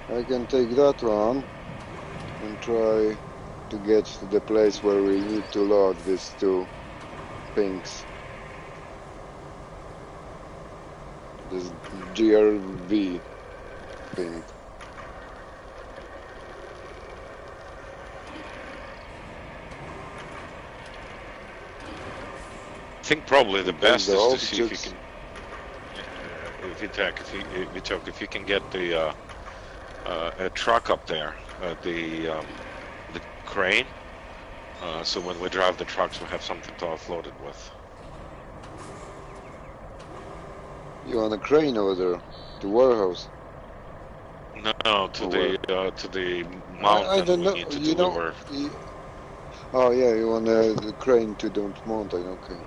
I can take that one and try to get to the place where we need to load these two things. This GRV thing. I think probably the best is to see if you can, if you can get the a truck up there, the crane, so when we drive the trucks we have something to offload it with. You want a crane over there? The warehouse? No, to the mountain I don't know. we need to You deliver. Oh yeah, you want the crane to the mountain? Okay.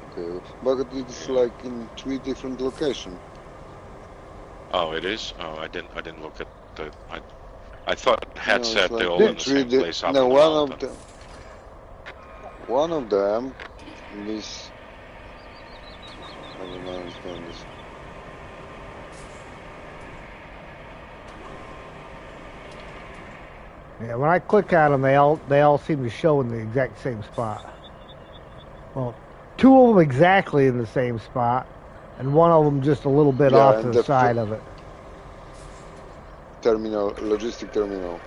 But it's like in 3 different locations. Oh, it is. Oh, I didn't look at the. I thought it had said like they all in the same place up no, in the mountain. One of them is. I don't understand this. Yeah, when I click on them, they all seem to show in the exact same spot. Well, 2 of them exactly in the same spot, and 1 of them just a little bit off to the side of it. Logistic terminal.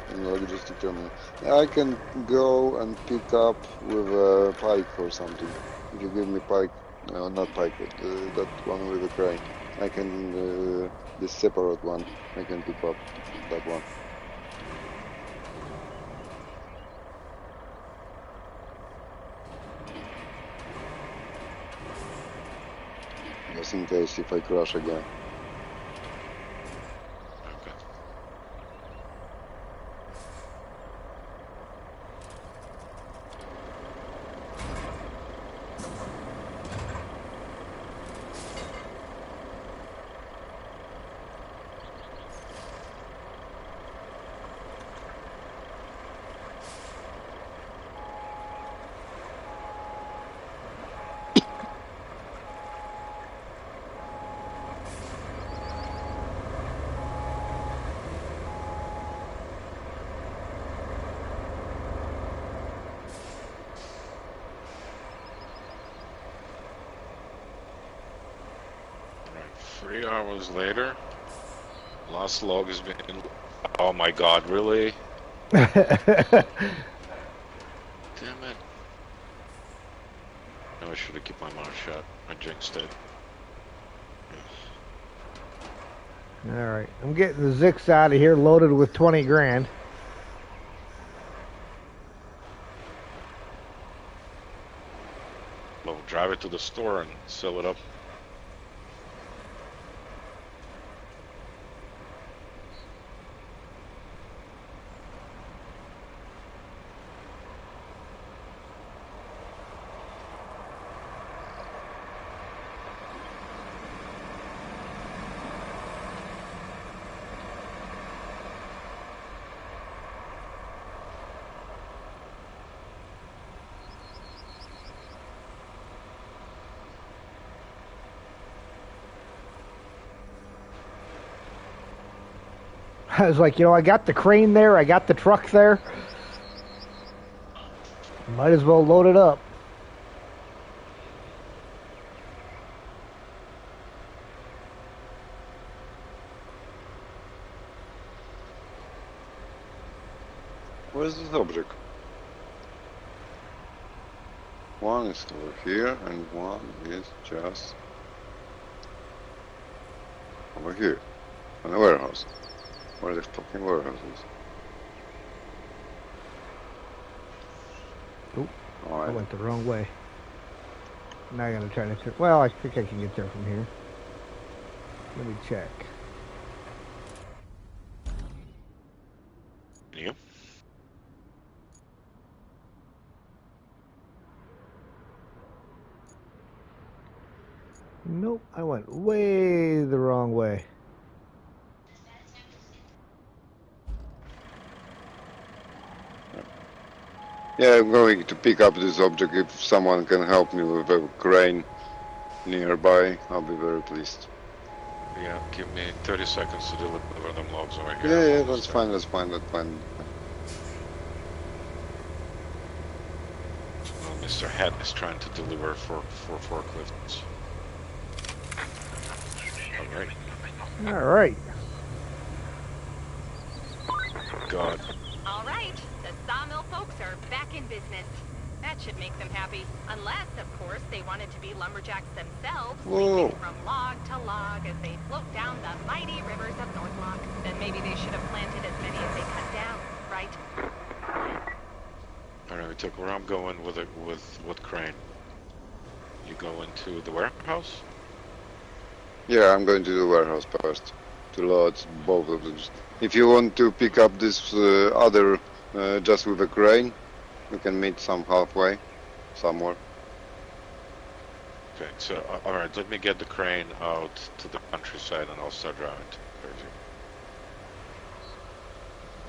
I can go and pick up with a pike or something. If you give me pike, no, not pike, but that one with the crane. I can, this separate one, I can pick up that one. Just in case if I crash again. Okay. 3 hours later, last log has been. Oh my god, really? Damn it. No, I should have kept my mouth shut. I jinxed it. Alright, I'm getting the Zix out of here loaded with 20 grand. Well, drive it to the store and sell it up. I was like, I got the crane there, I got the truck there. Might as well load it up. Where's this object? One is over here, and one is just over here, in the warehouse. Where the fucking warehouse is? Oop, I Alright. went the wrong way. Now I gotta try to turn. Well, I think I can get there from here. Let me check. You? Nope, I went way the wrong way. Yeah, I'm going to pick up this object. If someone can help me with a crane nearby, I'll be very pleased. Yeah, give me 30 seconds to deliver them logs over here. Yeah, Almost that's there. fine, that's fine, that's fine. Well, Mr. Head is trying to deliver for forklifts. Alright. Alright. God. All right, the sawmill folks are back in business. That should make them happy. Unless, of course, they wanted to be lumberjacks themselves, Whoa. leaping from log to log as they float down the mighty rivers of Northlock. Then maybe they should have planted as many as they cut down, right? Alright, we took where I'm going with what crane? You go into the warehouse? Yeah, I'm going to the warehouse first to load both of them. If you want to pick up this other just with a crane, we can meet some halfway, somewhere. Okay, so alright, let me get the crane out to the countryside and I'll start driving to Jersey.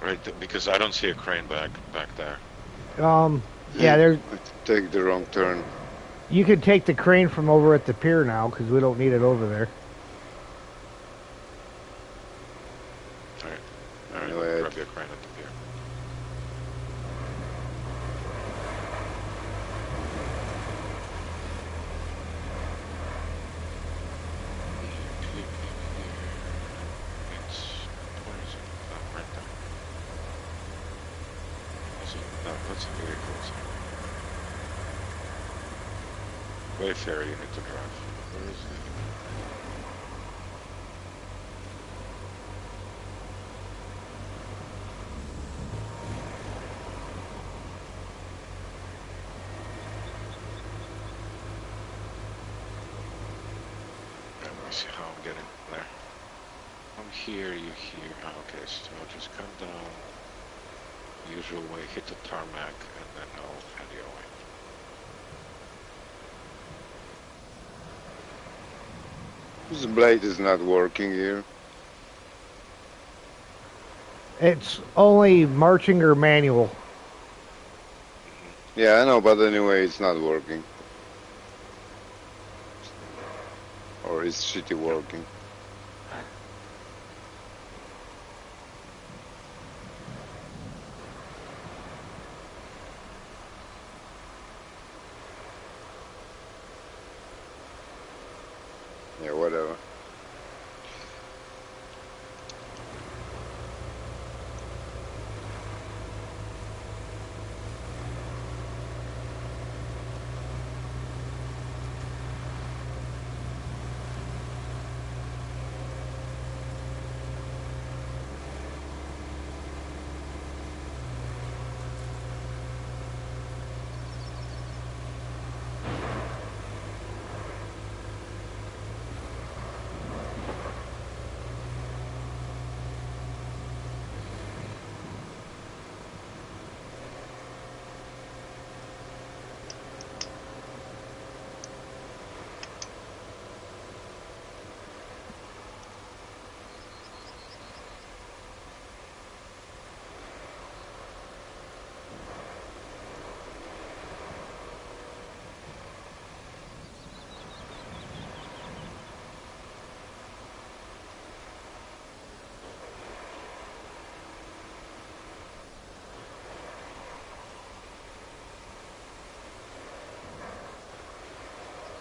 Right, because I don't see a crane back there. Yeah, there's. I take the wrong turn. You can take the crane from over at the pier now, because we don't need it over there. Alright, Anyway, I'll grab your crane at the pier. It's, where is it? Oh, right there. No, that's a vehicles. Wayfarer you need to drive. Where is it? Let me see how I'm getting there. I'm here, you here. Oh, okay, so just come down. Usual way, hit the tarmac, and then I'll head your way. This blade is not working here. It's only marching or manual. Yeah, I know, but anyway, it's not working. Or is shitty working? Yeah, whatever.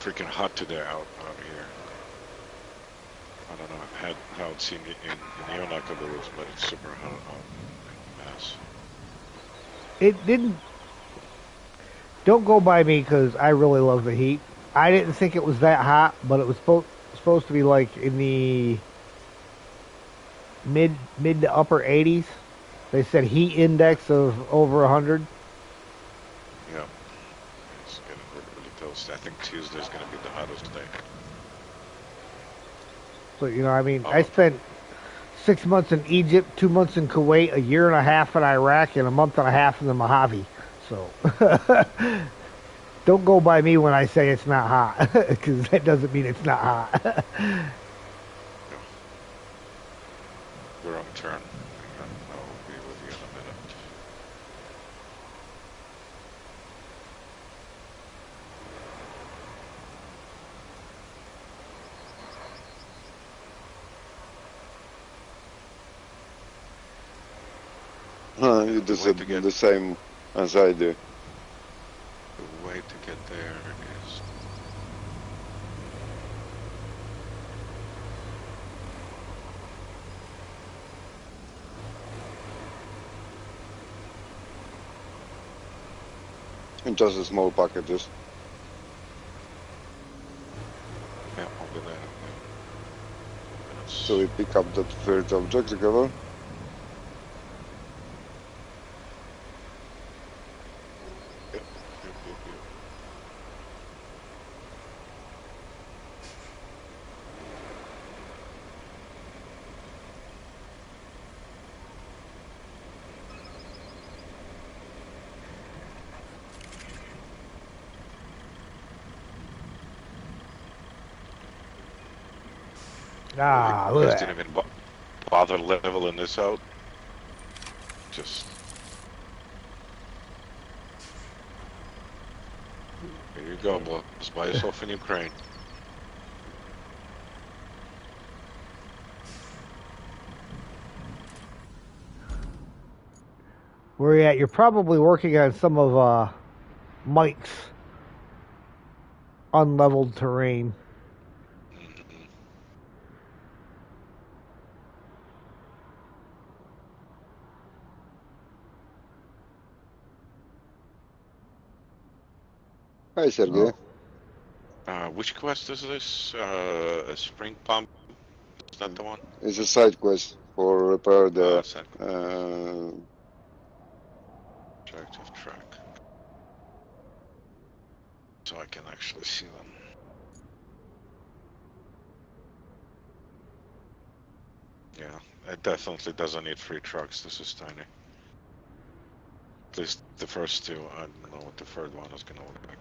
freaking hot today out here. I don't know how it seemed in your neck of the woods, but it's super hot out in Mass. It didn't. Don't go by me because I really love the heat. I didn't think it was that hot, but it was supposed to be like in the mid to upper 80s. They said heat index of over 100. Yeah, it's getting really toasty. I think Tuesday's going to be the hottest day. So I mean, I spent 6 months in Egypt, 2 months in Kuwait, a year and a half in Iraq, and a month and a half in the Mojave. So don't go by me when I say it's not hot, because that doesn't mean it's not hot. We're on turn. I'll be with you in a minute. You do the same as I do. The way to get there is... Just small packages. Yeah, I'll be there. So we pick up that third object together. Yep. Ah, You look guys at didn't that. even bother leveling this out. Just... Here you go, boss. Buy yourself a new crane. Where you at? You're probably working on some of Mike's unleveled terrain. Hi, Sergey. Which quest is this? A spring pump? Is that the one? It's a side quest for repair the Objective track. So I can actually see them. Yeah, it definitely doesn't need 3 trucks. This is tiny. At least the first 2. I don't know what the third one is gonna look like.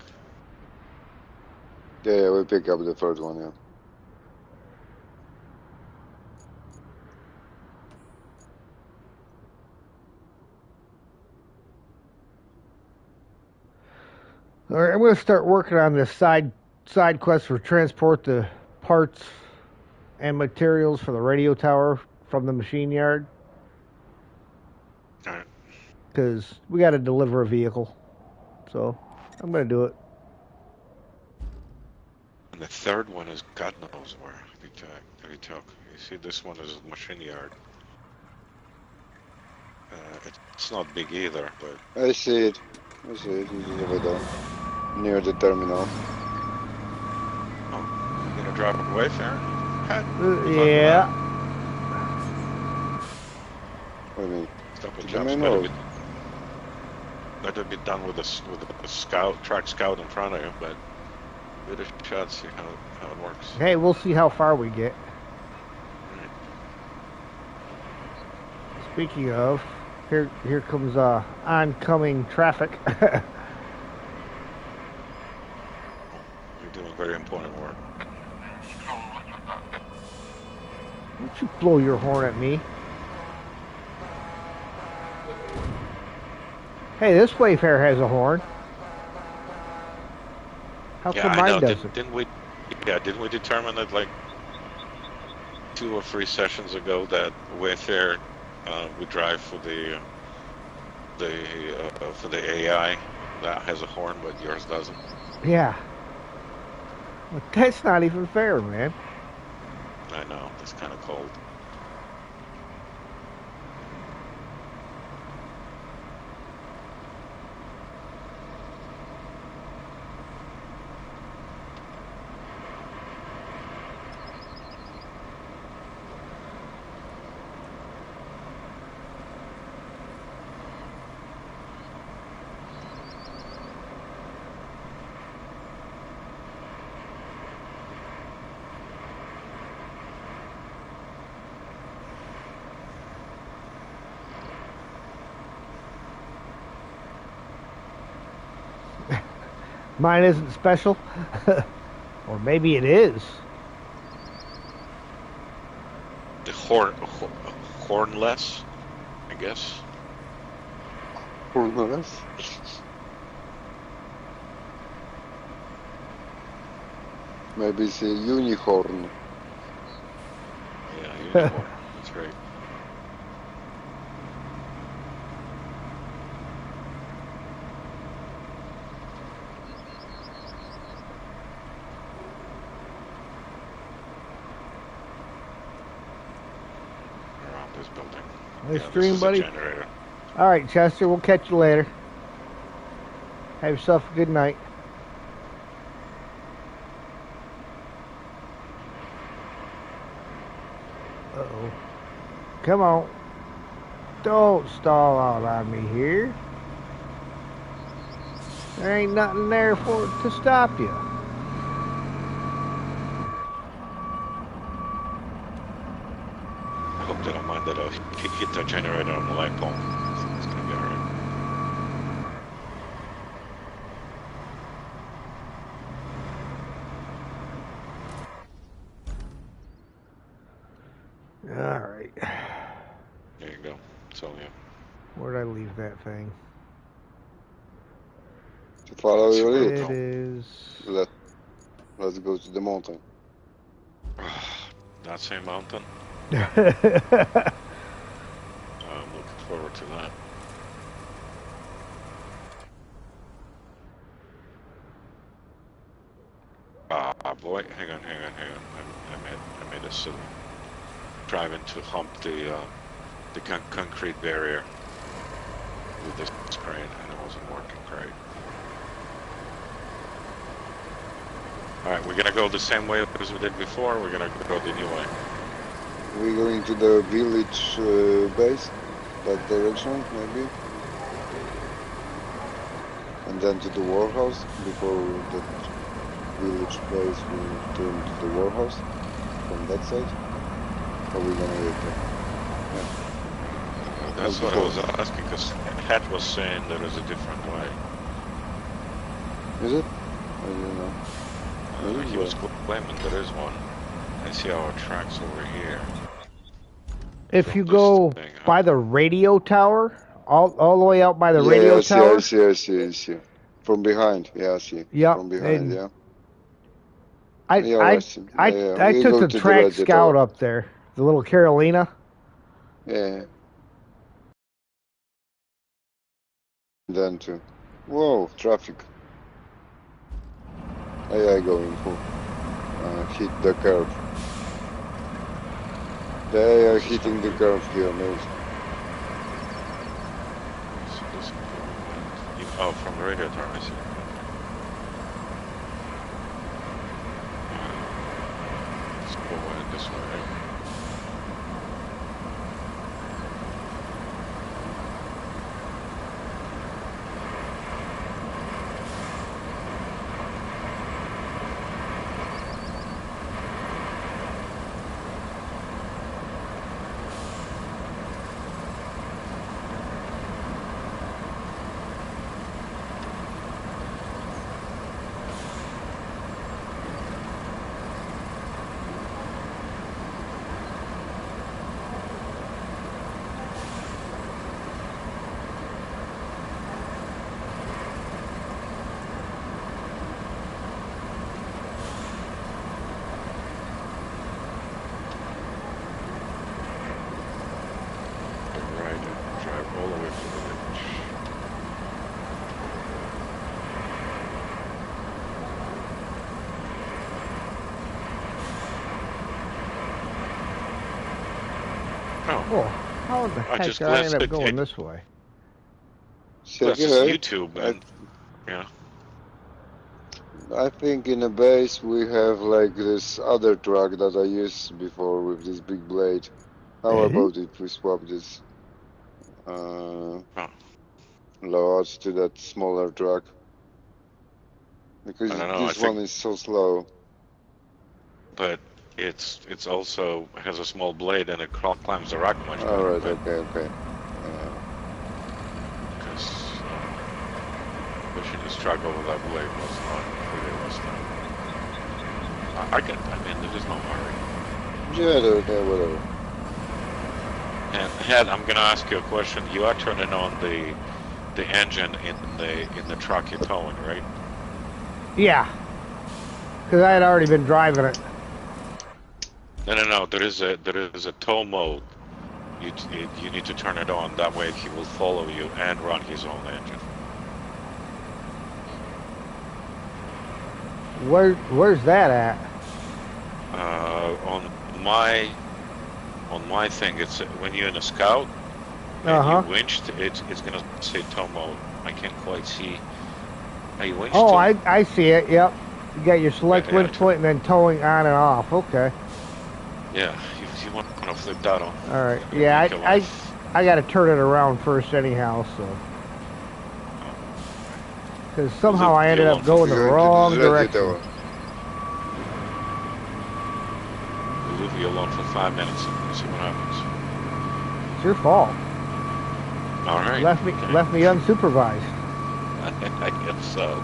Yeah, we pick up the third one, yeah. All right, I'm going to start working on this side quest for transport the parts and materials for the radio tower from the machine yard. All right. Because we got to deliver a vehicle. So I'm going to do it. And the third one is God knows where. If you talk, you see, this one is machine yard. It's not big either, but I see it. It's over there, near the terminal. oh, you gonna drive away, Farron? Yeah. What do you mean? Stop and To the jumps. main road. Better be done with a scout, track scout in front of you, but give it a shot, see how it works. Hey, we'll see how far we get. Right. Speaking of, here comes oncoming traffic. You're doing very important work. Don't you blow your horn at me. Hey, this Wayfair has a horn. How Yeah, come I mine know. doesn't? Didn't we determine that like 2 or 3 sessions ago that Wayfair we drive for the AI that has a horn, but yours doesn't? Yeah. But that's not even fair, man. I know, it's kind of cold. Mine isn't special. Or maybe it is. The hornless, I guess. Hornless? Maybe it's a unicorn. Yeah, unicorn. That's right. Around this building. Nice Yeah, stream, this is buddy. a generator. All right, Chester. We'll catch you later. Have yourself a good night. Uh-oh. Come on. Don't stall out on me here. There ain't nothing there to stop you. I hope they don't mind that I'll hit the generator on the light pole. It's gonna be alright. All right. There you go. It's all you. Where'd I leave that thing? To follow your It lead. is. Let's go to the mountain. That same mountain? I'm looking forward to that. Boy, hang on. I made a silly. Driving to hump the concrete barrier with this crane, and it wasn't working great. Alright, we're gonna go the same way as we did before, we're gonna go the new way. We're going to the village base, that direction maybe. And then to the warehouse before the village base will turn to the warehouse from that side. Or we gonna wait there? Yeah. That's what I was asking, because Hat was saying there is a different way. Is it? I don't know. He was claiming there is one. I see our tracks over here. If you go by the radio tower, all the way out by the radio tower. I see. From behind, yeah, I see. Yeah. From behind, yeah. I took the track scout tower. up there, the little Carolina. Yeah. Then too. Whoa, traffic. AI going for hit the curve. They are hitting the curve here, mate. Oh, from the radio tower, I see. Let's go this way. Oh, how the I heck just did I end glanced up at going it. this way? Check This is it YouTube, out. and yeah. I think in a base we have like this other truck that I used before with this big blade. How about if we swap this Oh, load to that smaller truck? I Because don't know. I this one think, is so slow. but it's also has a small blade and it climbs the rock much better. Alright, But okay. because pushing this truck over that blade was not really was I mean, there is no hurry. Yeah, whatever. And Head, I'm gonna ask you a question. You are turning on the engine in the truck you're towing, right? Yeah, because I had already been driving it. No. There is a tow mode. You need to turn it on. That way he will follow you and run his own engine. Where's that at? On my thing, it's when you're in a scout and you winched, it's gonna say tow mode. I can't quite see. Are you winched? Oh, too? I see it. Yep. You got your select Yeah, winch point and then towing on and off. Okay. Yeah, you want to flip that on. All right. Yeah, I got to turn it around first anyhow, so. Because somehow I ended up going the wrong direction. We'll leave you alone for 5 minutes and see what happens. It's your fault. All right. Left me unsupervised. I guess so.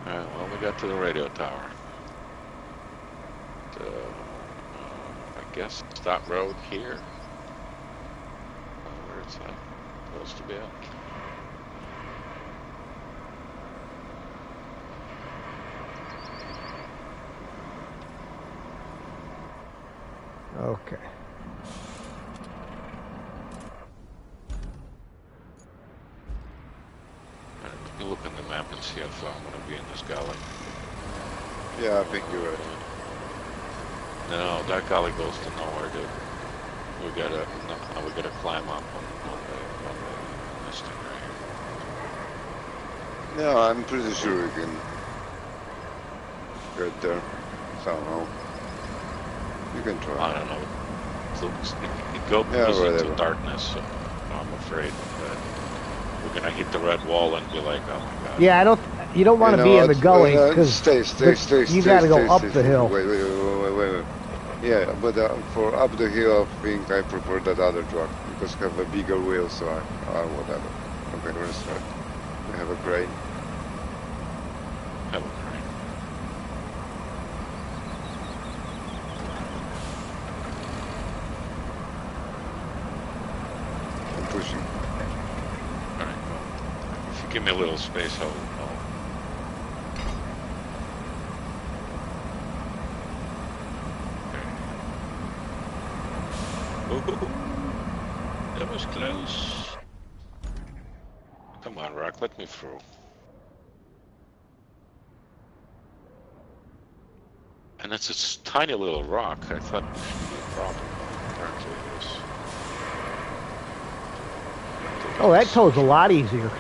Well, we got to the radio tower. I guess that road here. Where it's supposed to be at. Okay. You look on the map and see how far I'm going to be in this gully. Yeah, I think you're right. No, that gully goes to nowhere, dude. We gotta climb up on this thing right here. No, I'm pretty sure we can get there somehow. You can try. I don't know. It goes into darkness, so I'm afraid that we're gonna hit the red wall and be like, oh my god. Yeah, you don't want to be in the gully because stay. You got to go up the hill. Wait. Yeah, but for up the hill, I think I prefer that other truck because I have a bigger wheel, so whatever. Okay, let's try. We have a crane. Have a crane. I'm pushing. All right. Well, if you give me a little space, I'll that was close. Come on, Rock, let me through. And it's a tiny little rock. I thought it should be a problem. Apparently it is. Oh, that tow's a lot easier.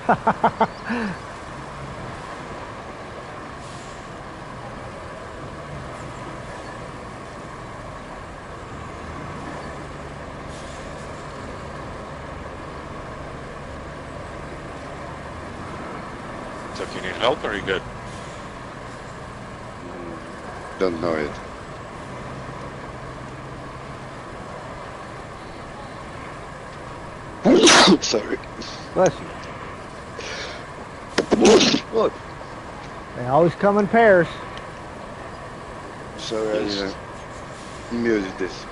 So, you need help or are you good? Don't know it. Sorry. Bless you. Look. They always come in pairs. Sorry, I muted this.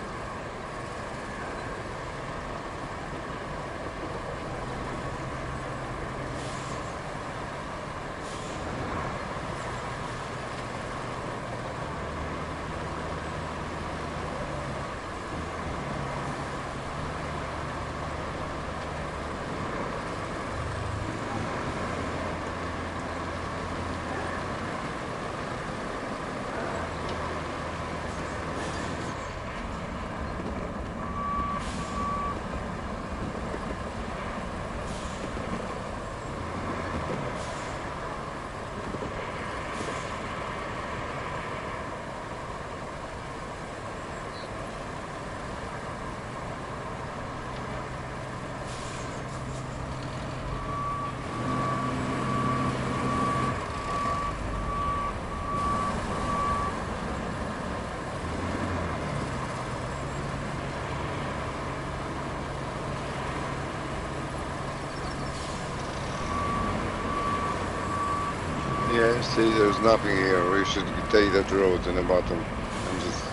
See, there's nothing here. We should take that road in the bottom and just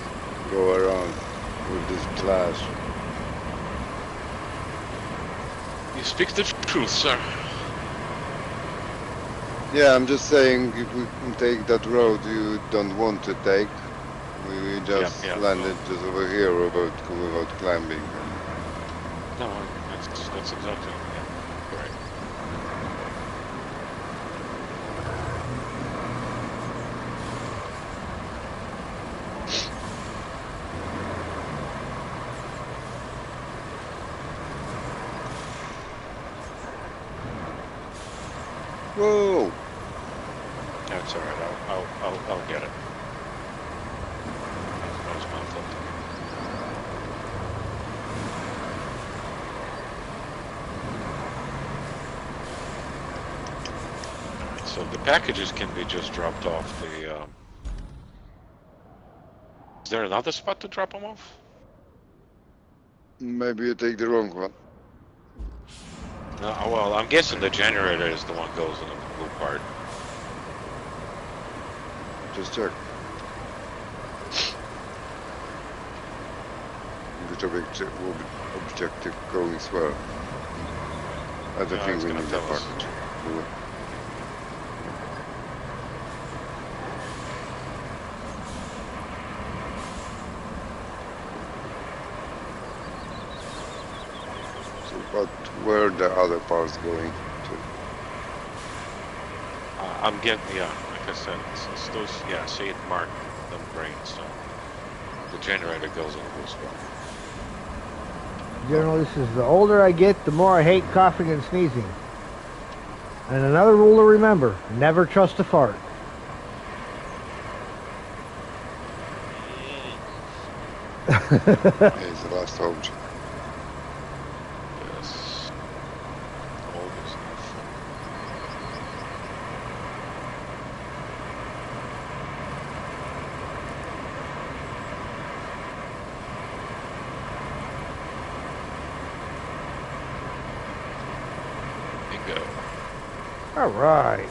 go around with this clash. You speak the truth, sir. Yeah, I'm just saying, if we can take that road you don't want to take, we just landed just over here without climbing. No, that's exactly right. Whoa! That's all right. I'll get it. That was my fault. Alright, so the packages can be just dropped off the. Is there another spot to drop them off? Maybe you take the wrong one. No, well, I'm guessing the generator is the one goes in the blue part. Just check. Which objective going as well? I don't think we need that package. But where are the other parts going to? I'm getting, like I said, it's those, see it marked them green, so the generator goes in the blue spot. Generally, this is the older I get, the more I hate coughing and sneezing. And another rule to remember, never trust a fart. It's the last object. Yes. Always enough. Bingo. All right.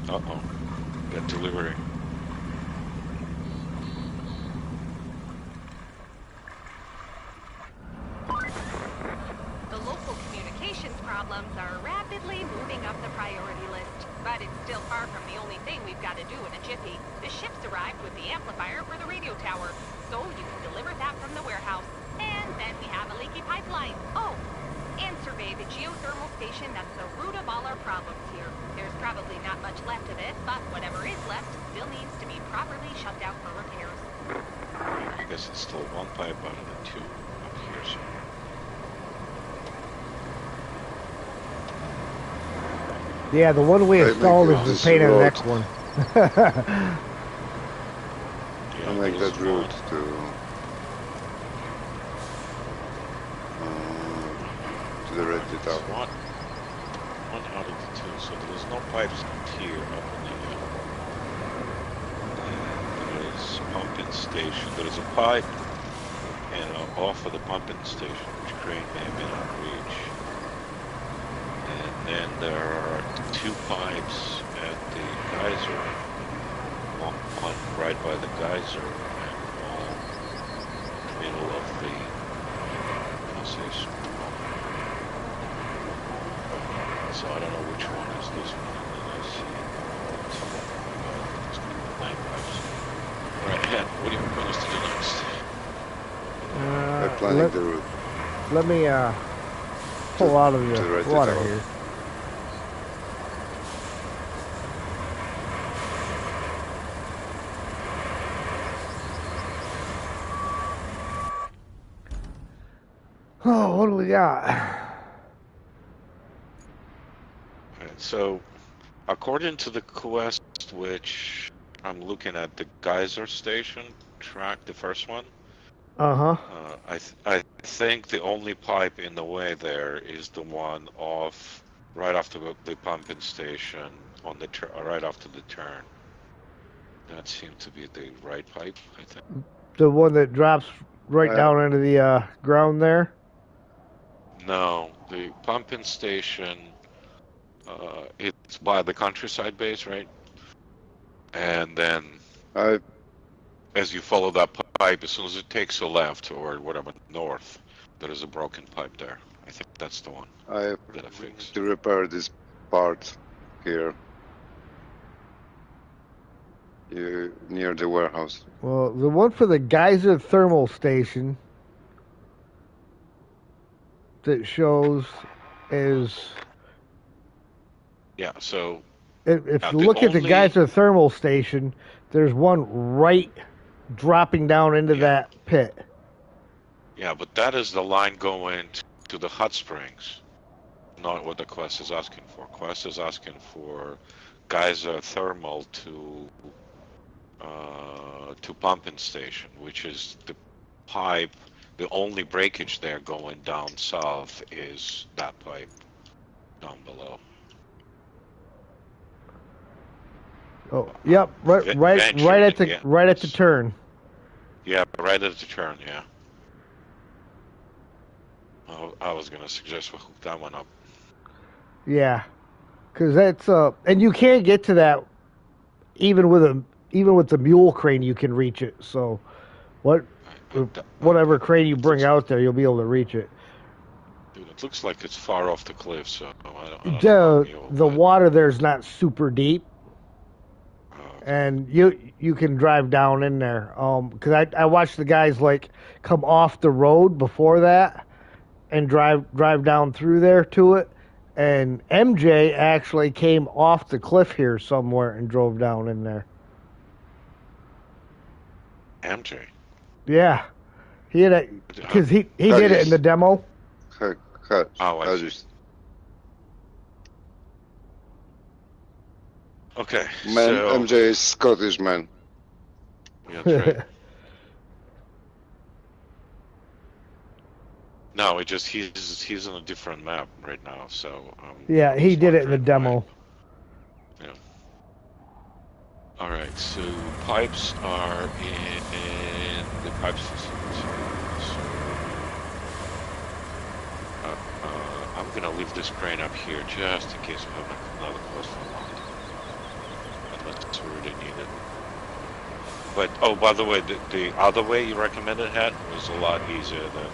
Uh-oh. Got delivery. The local communications problems are rapidly moving up the priority list. But it's still far from the only thing we've got to do in a jiffy. The ship's arrived with the amplifier for the radio tower, so you can deliver that from the warehouse. And then we have a leaky pipeline. Oh, and survey the geothermal station that's the root of all our problems here. There's probably not much left of it, but whatever is left still needs to be properly shut down for repairs. I guess it's still one pipe out of the two up here, so. Yeah, the one we installed is the pain in the neck one. I'll make that route to the red tower. One out of the two, so there's no pipes here up in the there is pumping station. There is a pipe and off of the pumping station, which crane may not reach. And then there are two pipes at the geyser, one right by the geyser, and one in the middle of the station. So I don't know which one is this one. And then I see nine pipes. All right, Hen, what do you want us to do next? They're planning the route. Let me pull out of the water here. Oh, what do we got? So, according to the quest, which I'm looking at the geyser station track, the first one. I think the only pipe in the way there is the one off right after the pumping station on the right after the turn. That seemed to be the right pipe, I think. The one that drops right down into the ground there? No, the pumping station It's by the countryside base, right? And then I as you follow that pipe, as soon as it takes a left or whatever north, there is a broken pipe there. I think that's the one I that I we need fixed. to repair this part here near the warehouse. Well, the one for the geyser thermal station that shows is Yeah, so if you the look at the only geyser thermal station, there's one right dropping down into yeah, that pit. but that is the line going to the hot springs, not what the quest is asking for. Quest is asking for geyser thermal to pumping station, which is the pipe. The only breakage there going down south is that pipe down below. Oh, yep, right at the Yeah, right at the turn. yeah, right at the turn. Yeah, I was gonna suggest we hook that one up. Yeah, because that's and you can't get to that even with the mule crane. You can reach it. So, whatever crane you bring out there, you'll be able to reach it. Dude, it looks like it's far off the cliff, so I don't know about you, The but water there's not super deep, okay. and you can drive down in there. Because I watched the guys like come off the road before that and drive down through there to it. And MJ actually came off the cliff here somewhere and drove down in there. MJ. Yeah, he had a because he did it in the demo. Oh, I I see. just Okay, man, so MJ is Scottish man. yeah, that's right. No, it just he's on a different map right now, so Yeah, I he was did it in the wondering demo. why. Yeah. All right, so pipes are in the pipes facility. So I'm gonna leave this crane up here just in case we have another quest for one, unless we really need it. But oh, by the way, the other way you recommended had was a lot easier than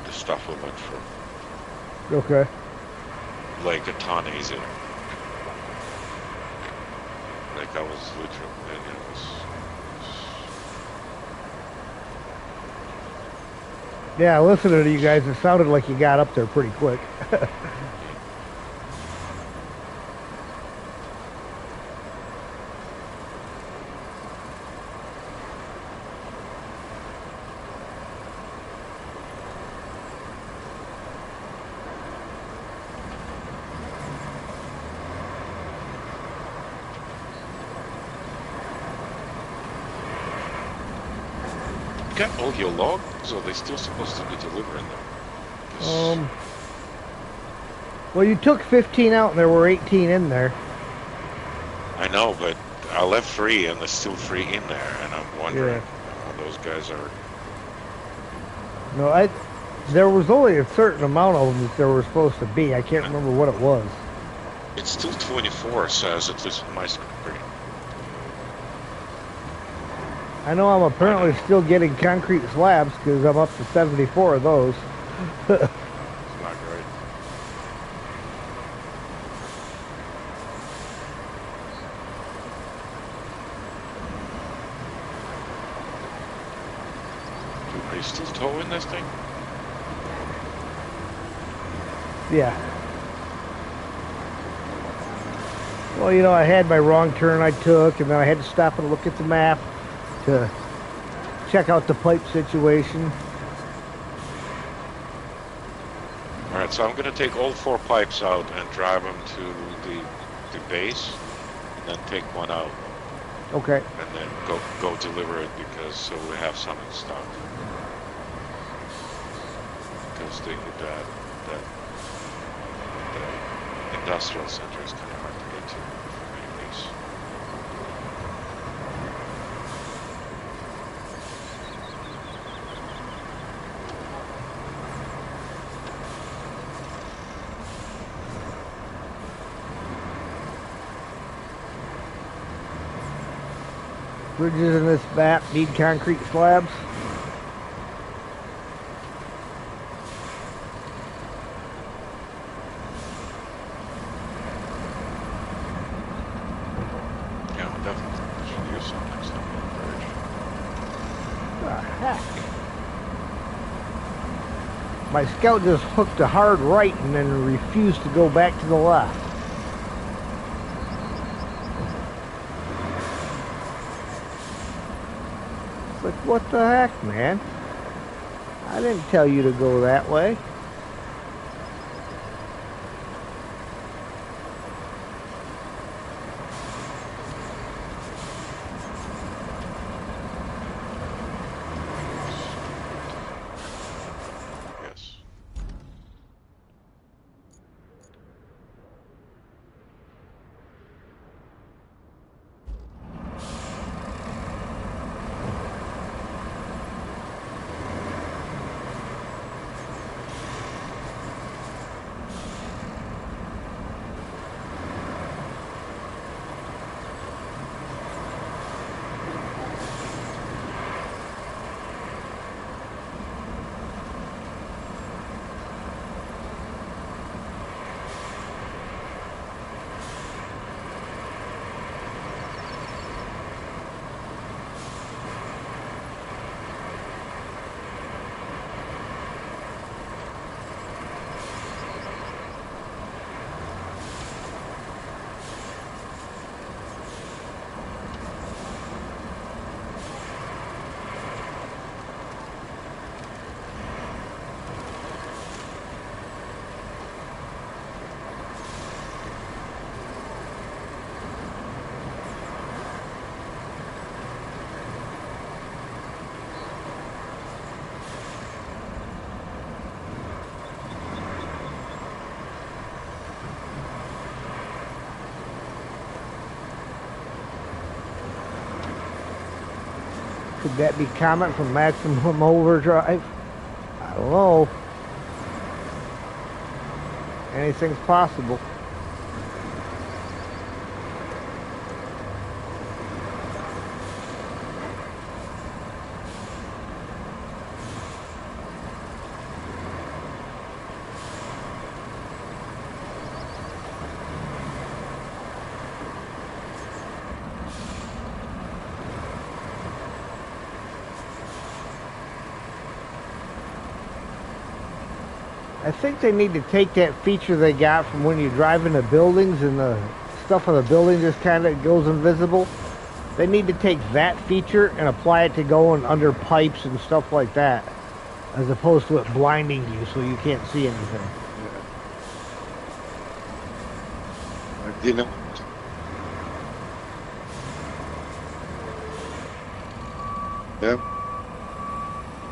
the stuff we went through. Okay. Like a ton easier. Like I was literally, it was Yeah, listening to you guys, it sounded like you got up there pretty quick. got all your logs, or are they still supposed to be delivering them? 'Cause Well, you took 15 out, and there were 18 in there. I know, but I left 3, and there's still 3 in there, and I'm wondering how those guys are. No, there was only a certain amount of them that there were supposed to be. I can't remember what it was. It's still 24, says at least on my screen. I know I'm apparently still getting concrete slabs because I'm up to 74 of those. It's not great. Dude, are you still towing this thing? Yeah. Well, you know, I had my wrong turn I took, and then I had to stop and look at the map to check out the pipe situation. Alright, so I'm gonna take all 4 pipes out and drive them to the base, and then take one out, Okay. and then go deliver it, because so we have some in stock. Because the industrial center is kind of hard to get to from any base. Bridges in this map need concrete slabs. Yeah, we'll definitely should use some next time on the bridge. The heck? My scout just hooked a hard right and then refused to go back to the left. It's like, what the heck, man? I didn't tell you to go that way. Yes. Could that be Comet from Maximum Overdrive? I don't know. Anything's possible. I think they need to take that feature they got from when you drive into buildings and the stuff on the building just kind of goes invisible. They need to take that feature and apply it to going under pipes and stuff like that, as opposed to it blinding you so you can't see anything. I didn't. Yeah,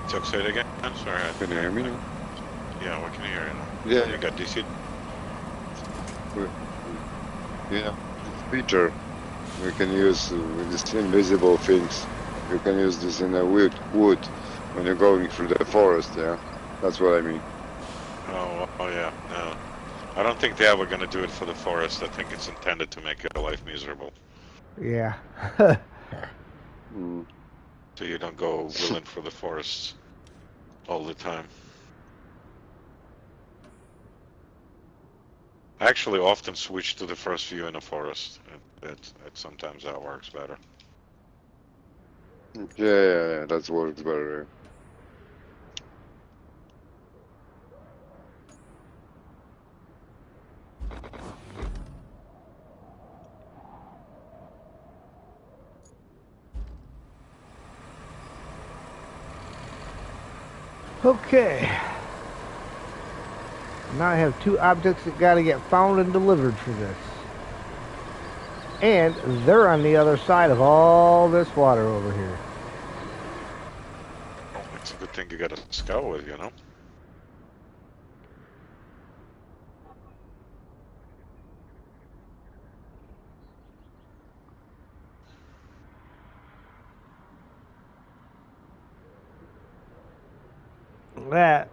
Chuck, say it again. I'm sorry. can you hear me now? Yeah, what can you hear? Yeah. You got DC? Yeah, this feature we can use with these invisible things. You can use this in a wood when you're going through the forest. Yeah, that's what I mean. Oh yeah. No, I don't think they ever gonna do it for the forest. I think it's intended to make your life miserable, Yeah. Mm. so you don't go willing for the forests all the time. I actually often switch to the first view in a forest. It sometimes that works better. Yeah, that works better. Okay. Now I have two objects that got to get found and delivered for this. And they're on the other side of all this water over here. It's a good thing you got a scout with, you know? That.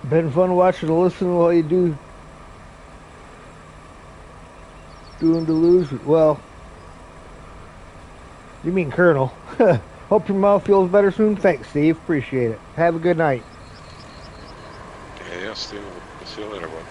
Been fun watching and listening while you doing delusion. Well, you mean Colonel. Hope your mouth feels better soon. Thanks, Steve. Appreciate it. Have a good night. Yeah, Steve. We'll see you later, bud.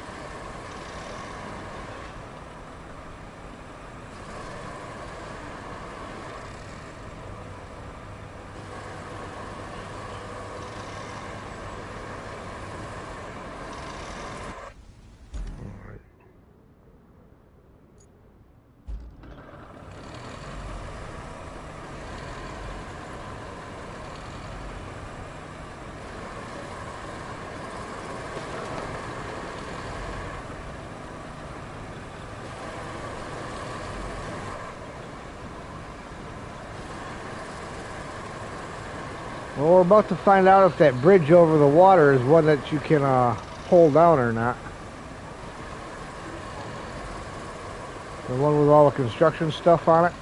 Well, we're about to find out if that bridge over the water is one that you can hold down or not. The one with all the construction stuff on it.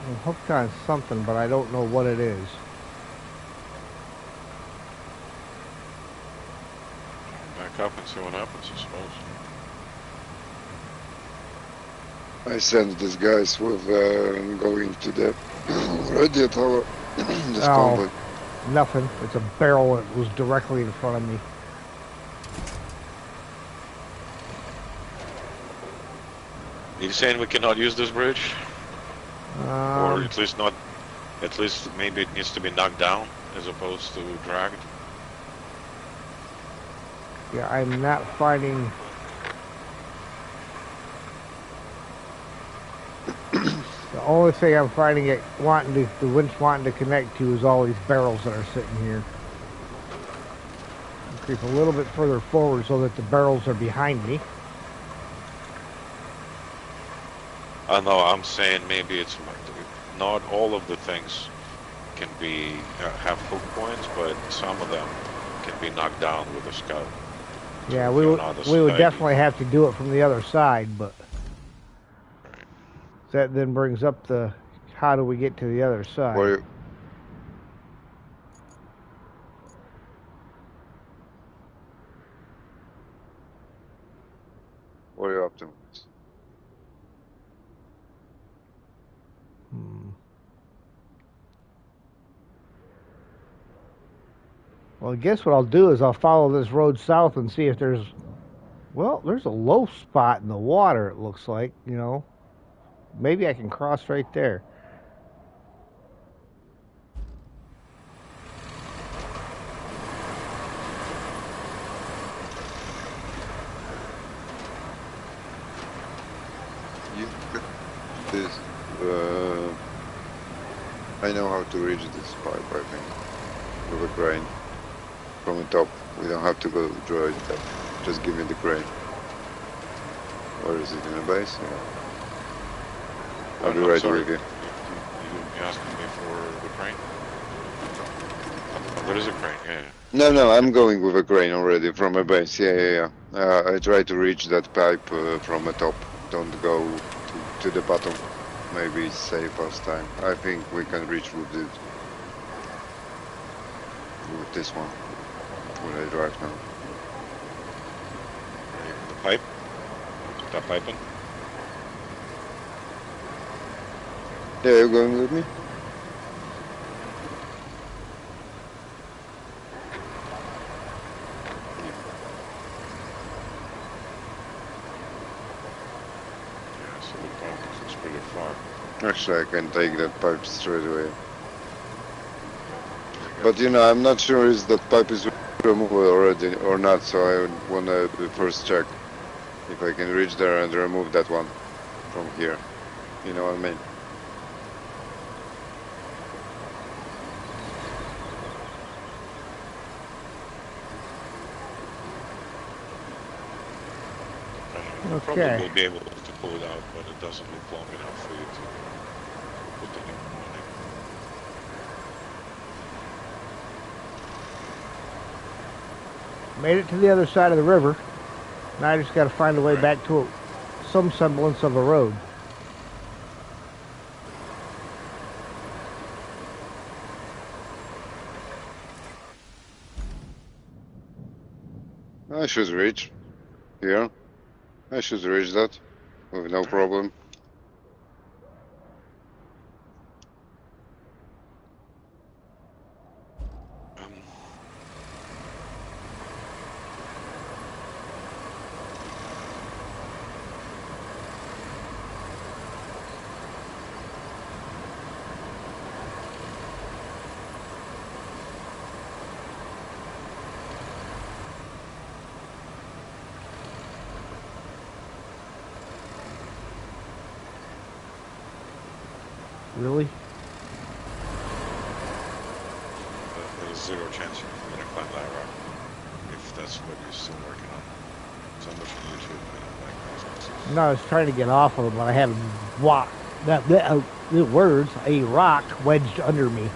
I'm hooked on something, but I don't know what it is. Back up and see what happens, I suppose. I sent these guys with going to the radio tower. This convoy. Nothing. It's a barrel that was directly in front of me. Are you saying we cannot use this bridge? Or at least not, at least maybe it needs to be knocked down as opposed to dragged? Yeah, I'm not finding... The only thing I'm finding it the winch wanting to connect to is all these barrels that are sitting here. I'll creep a little bit further forward so that the barrels are behind me. I know, I'm saying maybe it's not all of the things can be have hook points, but some of them can be knocked down with a scout. Yeah, we would definitely have to do it from the other side, but that then brings up the how do we get to the other side? What are you up to? Well, I guess what I'll do is I'll follow this road south and see if there's... Well, there's a low spot in the water, it looks like, you know. Maybe I can cross right there. I know how to reach this pipe, I think, with a crane. From the top, we don't have to go draw it up. Just give me the crane. Or is it in a base? Yeah. I'll be right with you. You asking me for the crane? Oh, there is a crane, yeah. No, I'm going with a crane already from a base. Yeah. I try to reach that pipe from the top. Don't go to the bottom. Maybe it's safe last time. I think we can reach with this one. Where I drive now. The pipe? That piping? Yeah, you're going with me? Yeah, so the pipe is pretty far. Actually, I can take that pipe straight away. But you know, I'm not sure if that pipe is removed already or not, so I want to first check. If I can reach there and remove that one from here. You know what I mean? You probably Okay. will be able to pull it out, but it doesn't look long enough for you to put the new one in. Made it to the other side of the river. Now I just got to find a way Right. back to some semblance of a road. I should reach here. I should reach that with no problem. Really? There's zero chance you're going to climb that rock if that's what you're still working on. So I'm looking at YouTube and No, I was trying to get off of it, but I had the words, a rock wedged under me.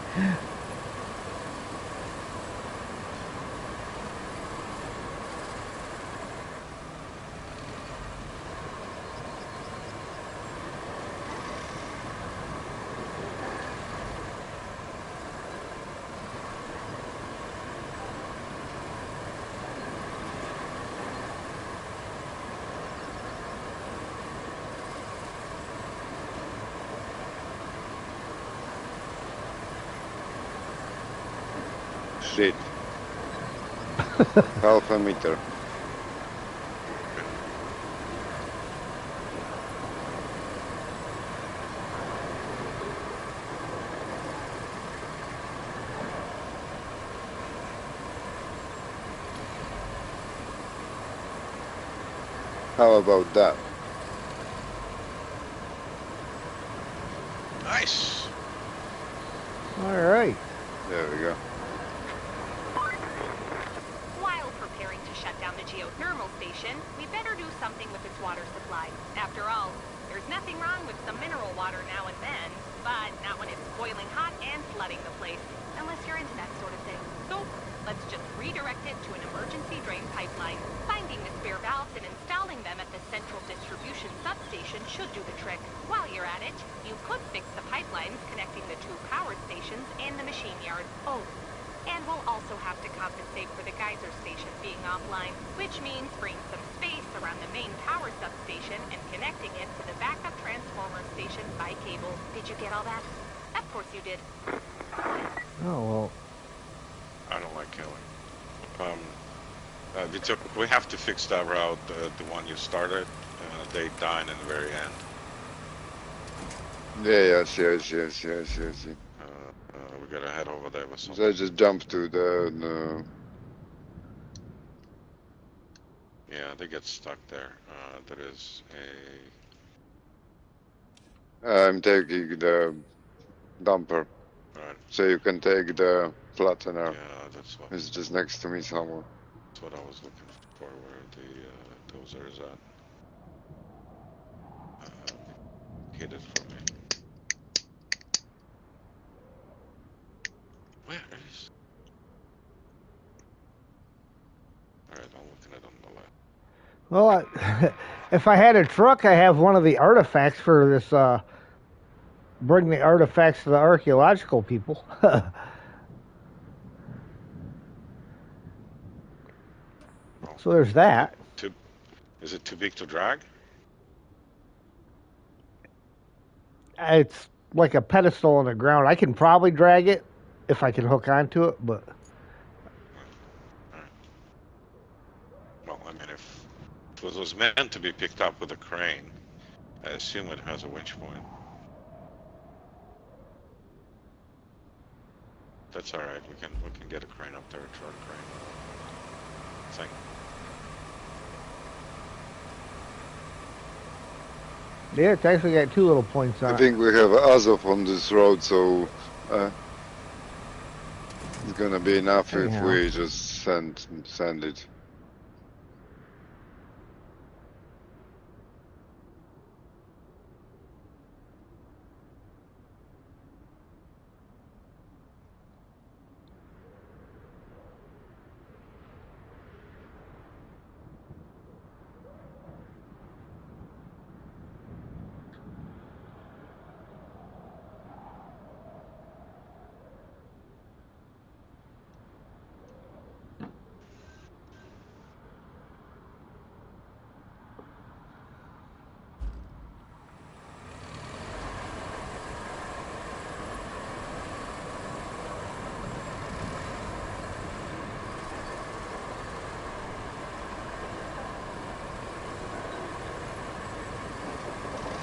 Shit. Half a meter. How about that? Nice. All right. There we go. While preparing to shut down the geothermal station, we better do something with its water supply. After all, there's nothing wrong with some mineral water now and then, but not when it's boiling hot and flooding the place, unless you're into that sort of thing. So, let's just redirect it to an emergency drain pipeline. Finding the spare valves and installing them at the central distribution substation should do the trick. While you're at it, you could fix the pipelines connecting the two power stations and the machine yard. Oh, and we'll also have to compensate for the geyser station being offline, which means freeing some space around the main power substation and connecting it to the backup transformer station by cable. Did you get all that? Of course you did. Oh, well. I don't like killing. We have to fix that route, the one you started. They died in the very end. Yeah, yes. We gotta head over there with some. So I just jumped to the Yeah, they get stuck there. There is a. I'm taking the dumper. Right. So you can take the flattener. Yeah, that's what. It's just next to me somewhere. That's what I was looking for. Where the dozer is at. Hid it from me. Where is? Alright, I'm looking at it on the left. Well, if I had a truck, I have one of the artifacts for this, bring the artifacts to the archaeological people. So there's that. Is it too big to drag? It's like a pedestal on the ground. I can probably drag it if I can hook onto it, but... Well, I mean, if it was meant to be picked up with a crane, I assume it has a winch point. That's all right. We can get a crane up there, a truck crane. Thing. Yeah, it's actually got 2 little points on I it. think we have Azov on this road, so it's gonna be enough if Anyhow. we just send it.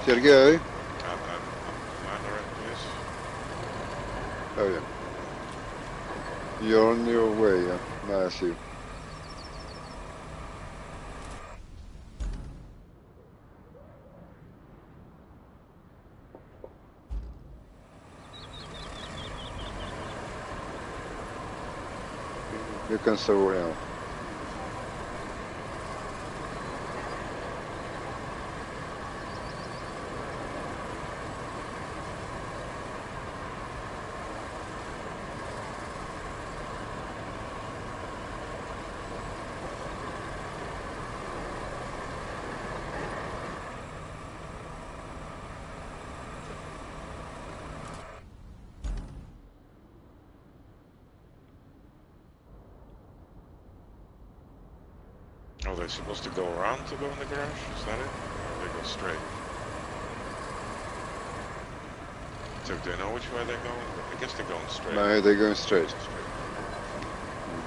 Sergey? I'm on the right place. Oh yeah. You're on your way, yeah. No, I see. You can stay around. Oh, they're supposed to go around to go in the garage? Is that it? Or they go straight? So do you know which way they're going? I guess they're going straight. No, they're going straight.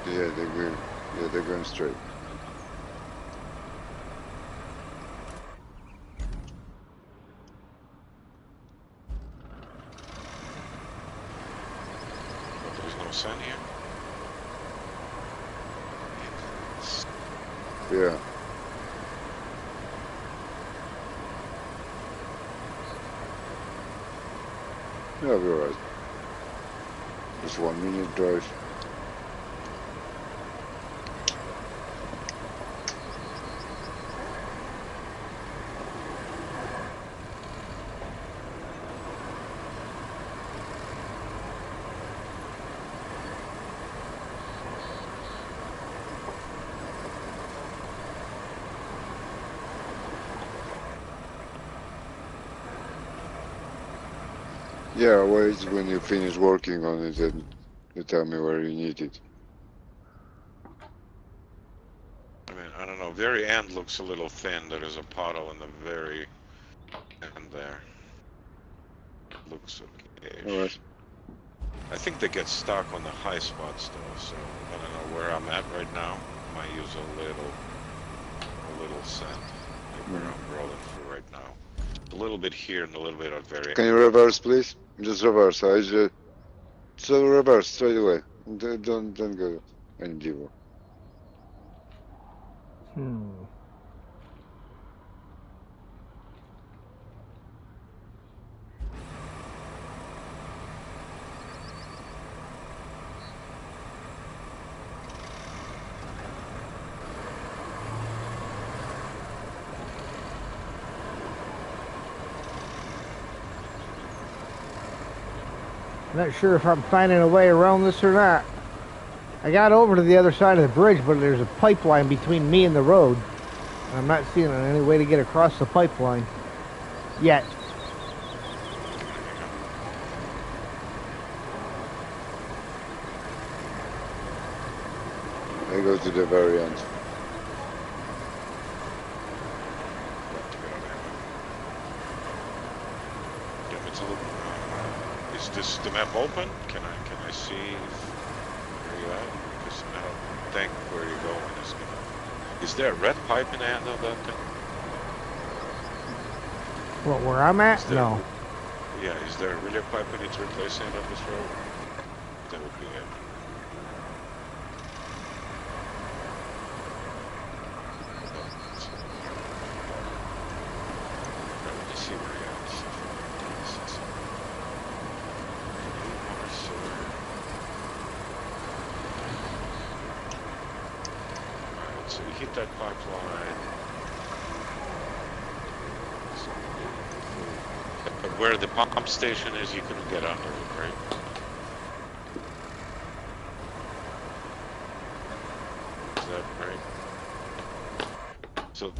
Yeah, they're going straight. But there's no sun here. Yeah. Yeah, we're right. Just 1 minute drive. Yeah, wait when you finish working on it and you tell me where you need it. I mean, I don't know. Very end looks a little thin. There is a puddle in the very end there. Looks okay. Alright. I think they get stuck on the high spots though, so I don't know where I'm at right now. Might use a little sand. Like where I'm rolling through right now. A little bit here and a little bit at very Can you reverse, please? Just reverse. So reverse straight away. Don't go any deeper. I'm not sure if I'm finding a way around this or not. I got over to the other side of the bridge, but there's a pipeline between me and the road. And I'm not seeing any way to get across the pipeline yet. I go to the very end. Is this the map open? Can I see where you're at? Because I don't think where you're going is gonna. Is there a red pipe in the end of that thing? What, where I'm at? There, No. Yeah, is there really a pipe we need to replace the end of this road? That would be it. Let me see hit that pipeline. But where the pump station is, you couldn't get under it, right? Is that right?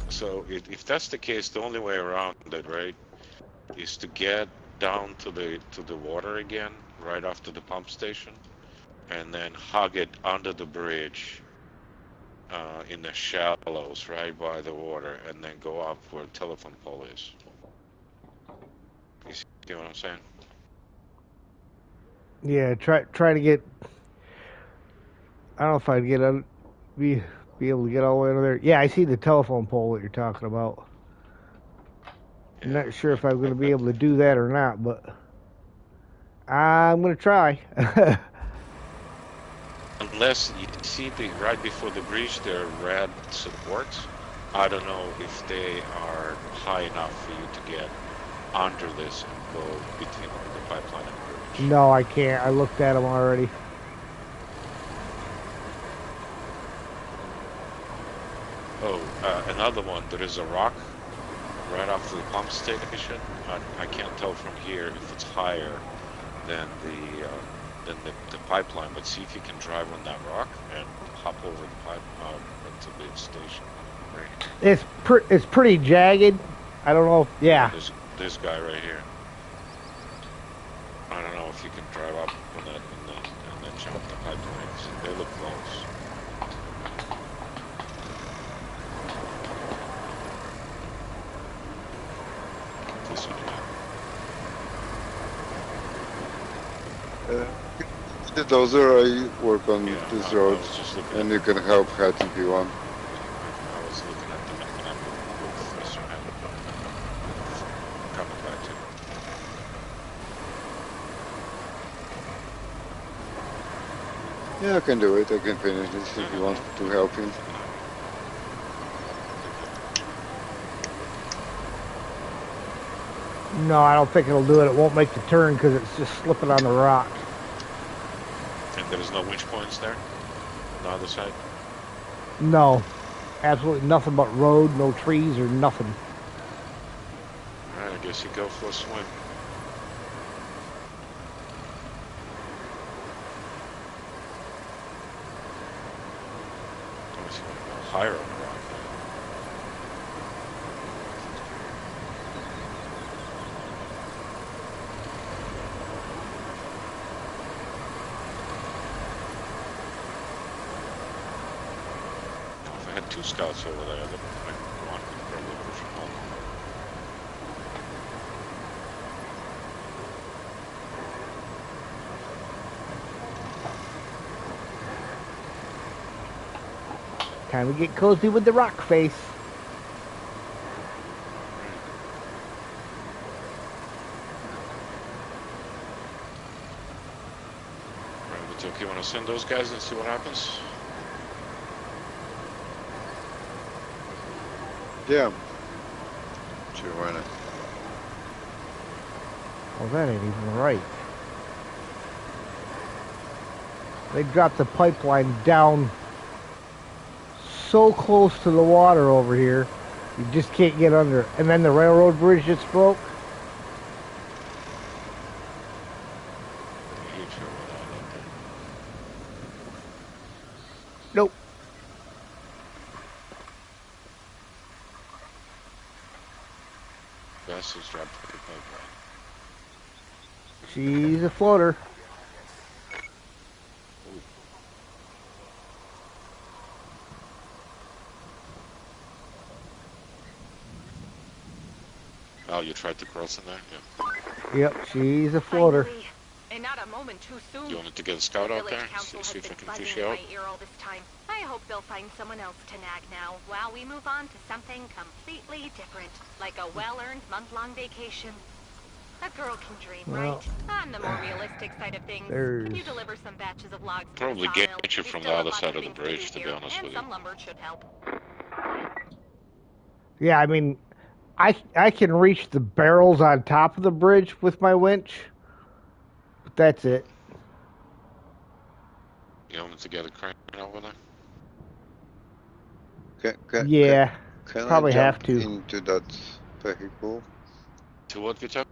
So if that's the case, the only way around it, right, is to get down to the water again, right after the pump station, and then hug it under the bridge in the shallows, right by the water, and then go up where the telephone pole is. You see what I'm saying? Yeah, try to get. I don't know if I'd get be able to get all the way under there. Yeah, I see the telephone pole that you're talking about. Yeah. I'm not sure if I'm going to be able to do that or not, but I'm going to try. Unless you see right before the bridge, there are red supports. I don't know if they are high enough for you to get under this and go between the pipeline and the bridge. No, I can't. I looked at them already. Oh, another one. There is a rock right after the pump station. I can't tell from here if it's higher than the pipeline, but see if you can drive on that rock and hop over the pipe into the station. Right. It's pretty jagged. I don't know. Yeah. There's this guy right here. I don't know if you can drive up on that and then jump the pipelines. They look close. This one again. The dozer, I work on this road, and you can help Hat if you want. I was looking at the map with Mr. Hat. Coming back to Yeah, I can do it. I can finish this if you want to help him. No, I don't think it'll do it. It won't make the turn because it's just slipping on the rock. And there's no winch points there? On the other side? No. Absolutely nothing but road, no trees or nothing. Alright, I guess you go for a swim. I was going to go higher on the rock. If I had two scouts over there, then one could probably push them home. Time to get cozy with the rock face. Right, but okay, want to send those guys and see what happens? Yeah. Sure, why not? Well, that ain't even right. They dropped the pipeline down so close to the water over here, you just can't get under it. And then the railroad bridge just broke. Nope. Vessels dropped the pipeline. She's a floater. Oh, you tried to cross in there? Yeah. Yep, she's a floater. Finally, and not a moment too soon. You wanted to get a scout out there? Council See has if I been can buzzing fish in you out? my ear all this time. I hope they'll find someone else to nag now, while we move on to something completely different, like a well-earned month-long vacation. A girl can dream, Well, right? On the more realistic side of things, there's- can you deliver some batches of logs to Probably the get sawmill? you We from still the have other lots side of the things to bridge, do to be here, honest and with you. some lumber should help. Yeah, I mean, I can reach the barrels on top of the bridge with my winch, but that's it. You wanted to get a crane over there? Yeah, can I probably have jump to. into that vehicle? To what, Vichak?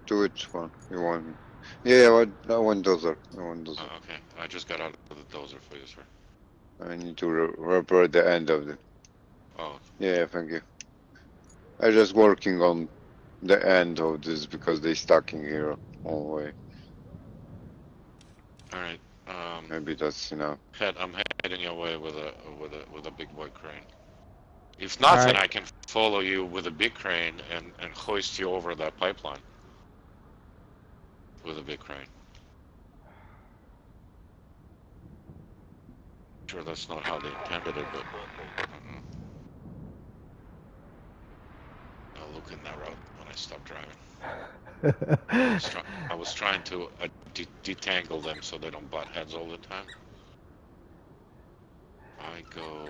To which one you want me? Yeah, I want dozer. I want dozer. Oh, okay. I just got out of the dozer for you, sir. I need to repair the end of the. Oh, Yeah, thank you. I'm just working on the end of this because they stuck in here all the way. all right. Maybe that's enough. I'm heading your way with a big boy crane. If All nothing, right. I can follow you with a big crane and hoist you over that pipeline with a big crane. Sure, that's not how they intended it, but I'll look in that route when I stop driving. I was trying to detangle them so they don't butt heads all the time. I go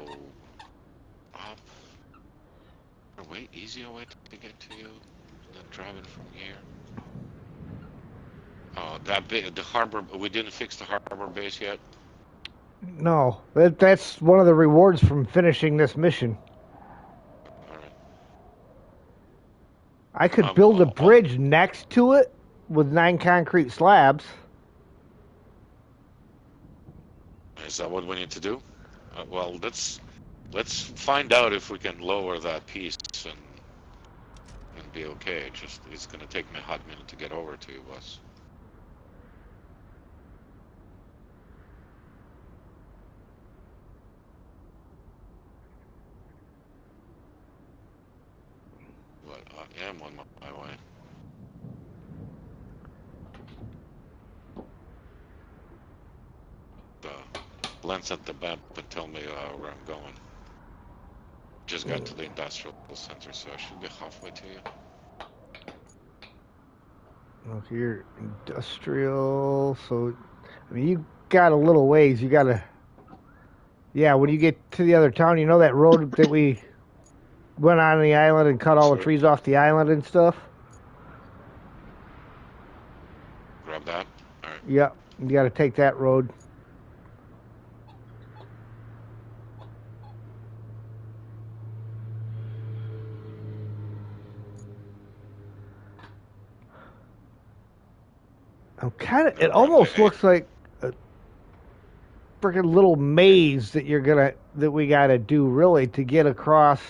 up. Wait, easier way to get to you than driving from here. Oh, the harbor. We didn't fix the harbor base yet. No, that's one of the rewards from finishing this mission. All right. I could build a bridge next to it with 9 concrete slabs. Is that what we need to do? Well, let's find out if we can lower that piece and be okay. It's gonna take me a hot minute to get over to you, boss. But I am on my way. Glance at the map and tell me where I'm going. Just got to the industrial center, so I should be halfway to you. Okay, you're industrial, so I mean you got a little ways. You gotta, yeah. When you get to the other town, you know that road that we went on the island and cut all the trees off the island and stuff. Grab that. All right. Yep, you got to take that road. I'm kind of. It almost looks like a freaking little maze that we gotta do really to get across.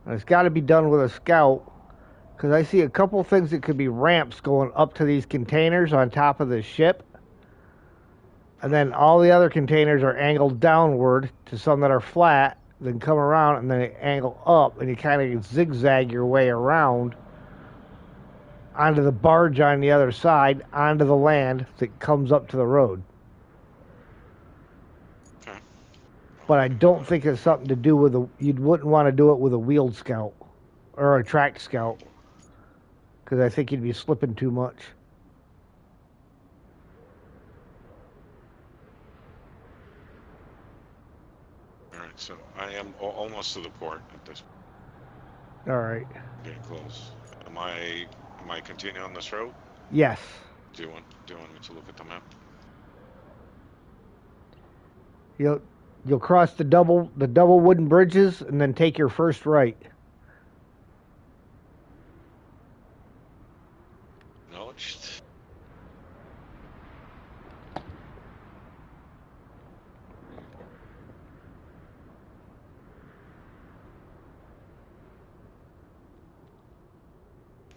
And it's got to be done with a scout because I see a couple things that could be ramps going up to these containers on top of the ship, and then all the other containers are angled downward to some that are flat. Then come around and then they angle up, and you kind of zigzag your way around onto the barge on the other side, onto the land that comes up to the road. Okay. But I don't think it's something to do with you wouldn't want to do it with a wheeled scout or a tracked scout because I think you'd be slipping too much. All right, so I am almost to the port at this point. All right. Getting close. Am I continuing on this road? Yes. Do you want me to look at the map? You'll cross the double wooden bridges and then take your first right. Acknowledged.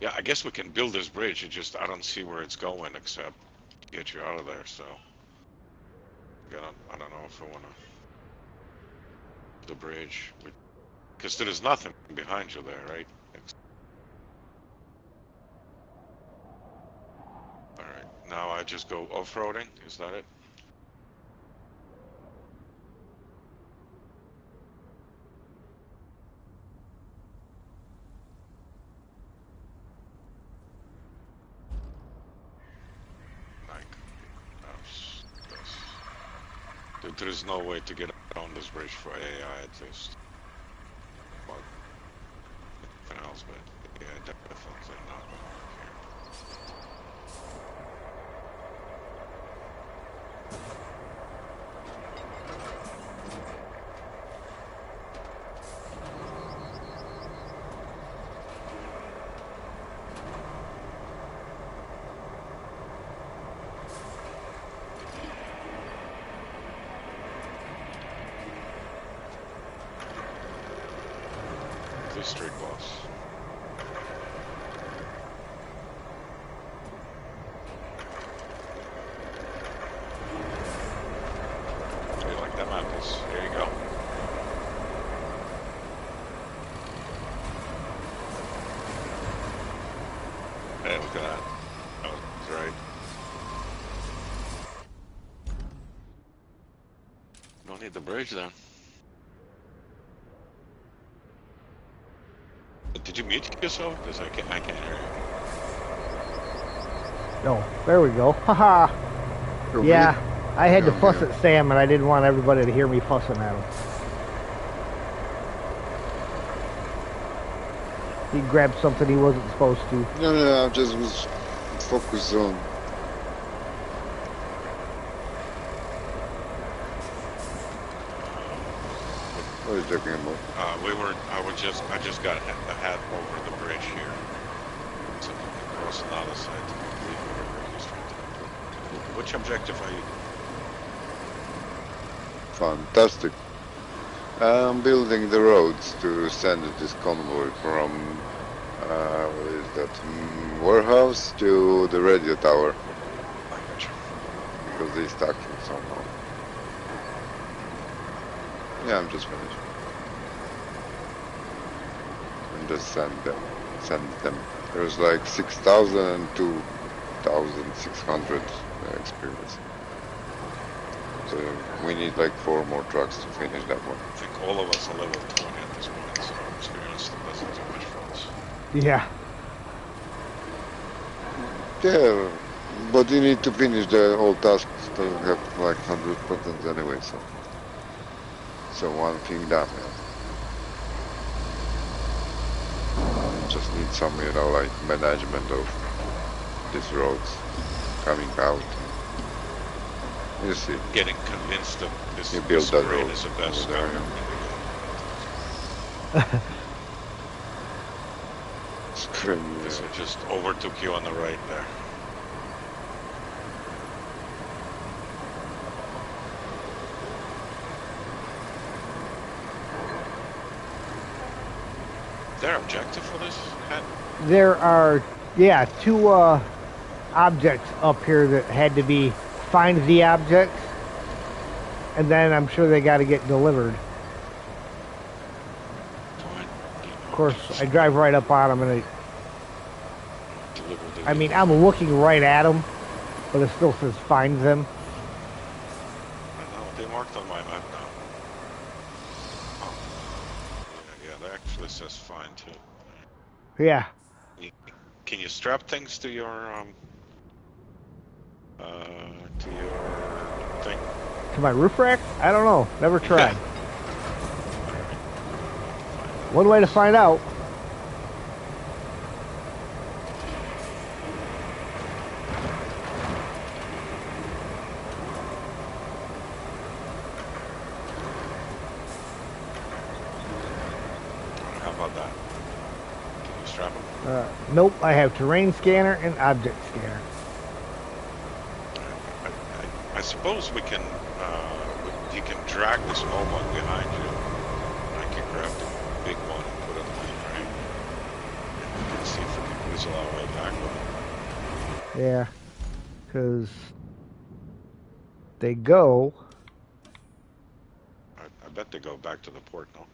Yeah, I guess we can build this bridge. I don't see where it's going except get you out of there. So I don't know if I want to the bridge because there is nothing behind you there, right? All right, now I just go off-roading. Is that it? There is no way to get on this bridge for AI at least. Well, anything else, but yeah, definitely not street boss. You like them apples? There you go. Hey, look at that. That was right. Don't need the bridge then. Did you mute yourself? Because I can't hear you. No, there we go. Haha. Who, Yeah, me? I had to Yeah, fuss yeah. at Sam, and I didn't want everybody to hear me fussing at him. He grabbed something he wasn't supposed to. No, I just was focused on. What are you talking about? I just got a hat over the bridge here. So we can cross another side to complete whatever he's trying to complete. Which objective are you? Fantastic. I'm building the roads to send this convoy from, what is that, warehouse to the radio tower. I got you. Because they stuck it somehow. Yeah, I'm just finished. And just send them. There's like 6,000 and 2,600 experience. So we need like 4 more trucks to finish that one. I think all of us are level 20 at this point, so experience doesn't do much for us. Yeah. Yeah, but you need to finish the whole task. Doesn't have like 100 buttons anyway, so one thing done. Just need some, like management of these roads coming out. You see. Getting convinced that this You build that brain road is the best over there, ever. Scream, Because I just overtook you on the right there. Is there objective for this hat? There are, yeah, 2 objects up here that had to be find the objects, and then I'm sure they got to get delivered. Fine. Of course, I drive right up on them, and Deliver the I mean, I'm looking right at them, but it still says find them. I know, they marked on my map now. Oh. Yeah, that actually says fine too. Yeah. Can you strap things to your thing? To my roof rack? I don't know. Never tried. One way to find out. How about that? Can you strap them? Nope, I have terrain scanner and object scanner. I suppose we can, you can drag the small one behind you. I can grab the big one and put it on the frame. And we can see if we can weasel our way back with it. Yeah, because they go. I bet they go back to the port now.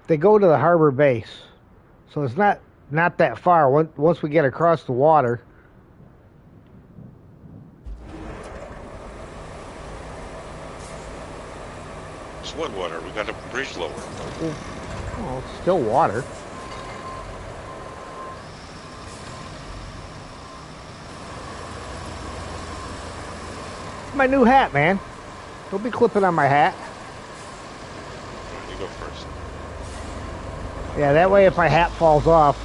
They go to the harbor base, so it's not that far. Once we get across the water. It's what water? We got a bridge lower. Oh, it's still water. My new hat, man. Don't be clipping on my hat. You go first. Yeah, that way if my hat falls off,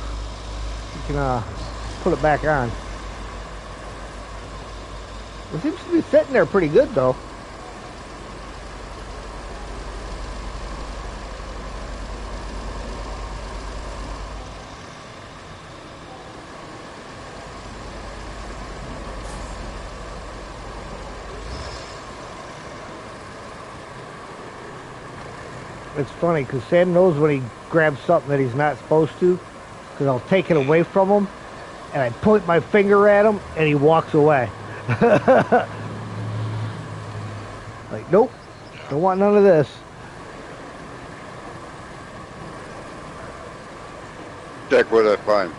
you can put it back on. It seems to be sitting there pretty good, though. It's funny because Sam knows when he grabs something that he's not supposed to, because I'll take it away from him, and I point my finger at him, and he walks away. Like, nope, don't want none of this. Check what I find.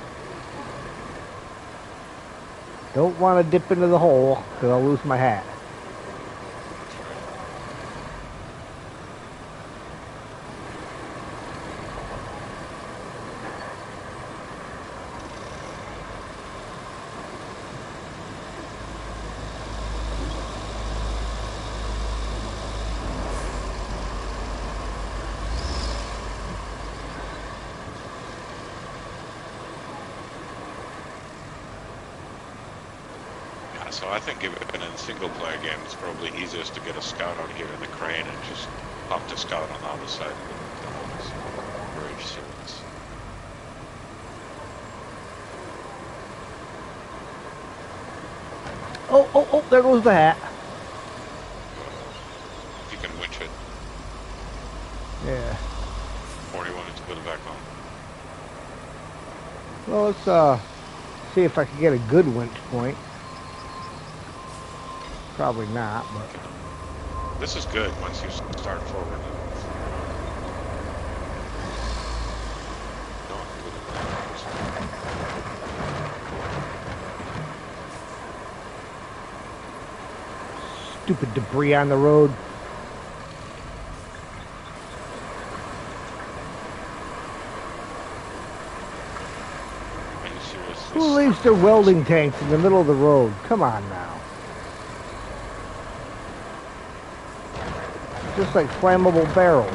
Don't want to dip into the hole, because I'll lose my hat. So I think even in a single-player game, it's probably easiest to get a scout out here in the crane and just pump the scout on the other side of the bridge. So it's... Oh, there goes the hat. If you can winch it. Yeah. 41 to put it back on. Well, let's see if I can get a good winch point. Probably not, but... This is good once you start forward. Stupid debris on the road. Who leaves their welding tanks in the middle of the road? Come on now. Just like flammable barrels.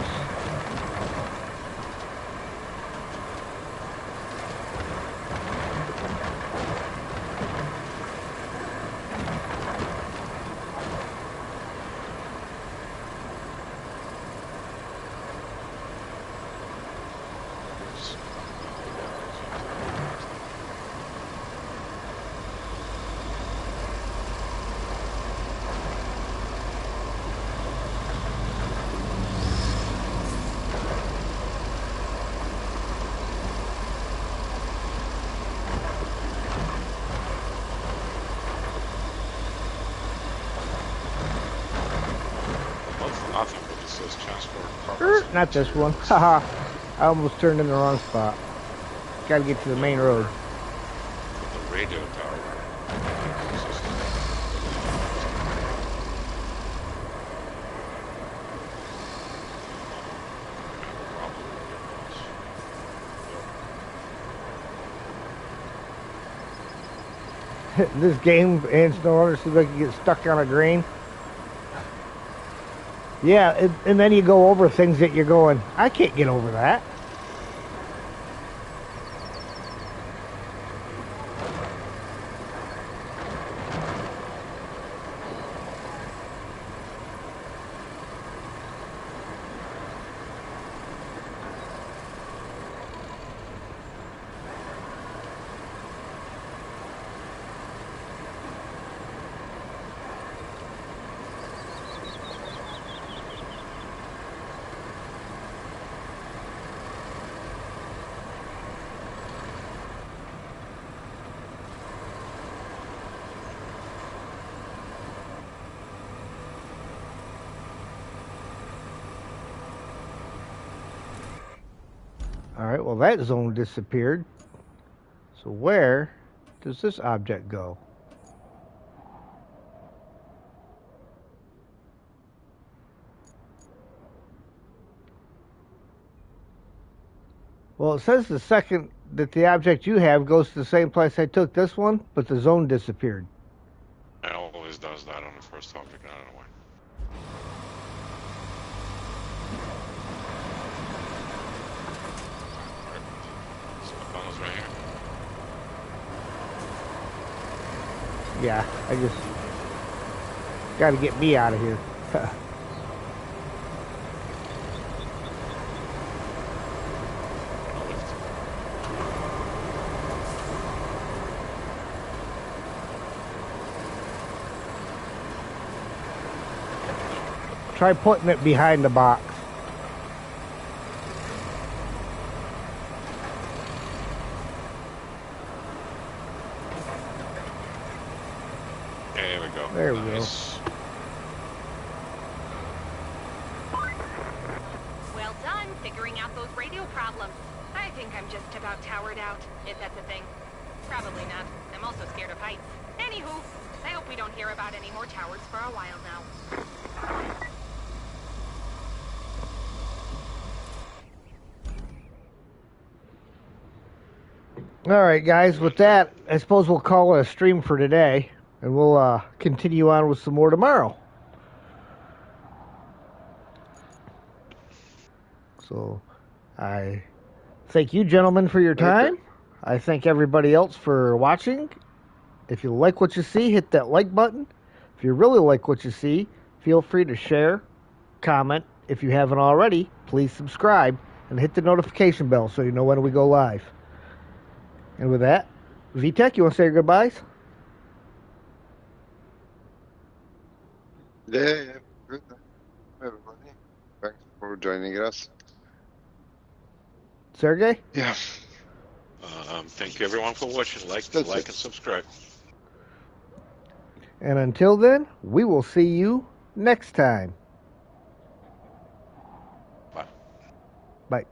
Not this one. Haha. I almost turned in the wrong spot. Gotta get to the main road. The radio tower. This game ends no longer seems like you get stuck on a drain. Yeah, and then you go over things that you're going, I can't get over that. Alright, well that zone disappeared. So where does this object go? Well, it says the second that the object you have goes to the same place I took this one, but the zone disappeared. It always does that on the first object, I don't know why. Right here. Yeah, I just gotta get me out of here. Try putting it behind the box. There we go. There we Nice. Well done figuring out those radio problems. I think I'm just about towered out, if that's a thing. Probably not. I'm also scared of heights. Anywho, I hope we don't hear about any more towers for a while now. All right, guys. With that, I suppose we'll call it a stream for today, and we'll continue on with some more tomorrow. So, I thank you, gentlemen, for your time. Okay. I thank everybody else for watching. If you like what you see, hit that like button. If you really like what you see, feel free to share, comment. If you haven't already, please subscribe and hit the notification bell so you know when we go live. And with that, VTech, you want to say your goodbyes? Yeah. Good. Everybody. Thanks for joining us. Sergey? Yeah. Thank you everyone for watching. Like That's and it. subscribe. And until then, we will see you next time. Bye. Bye.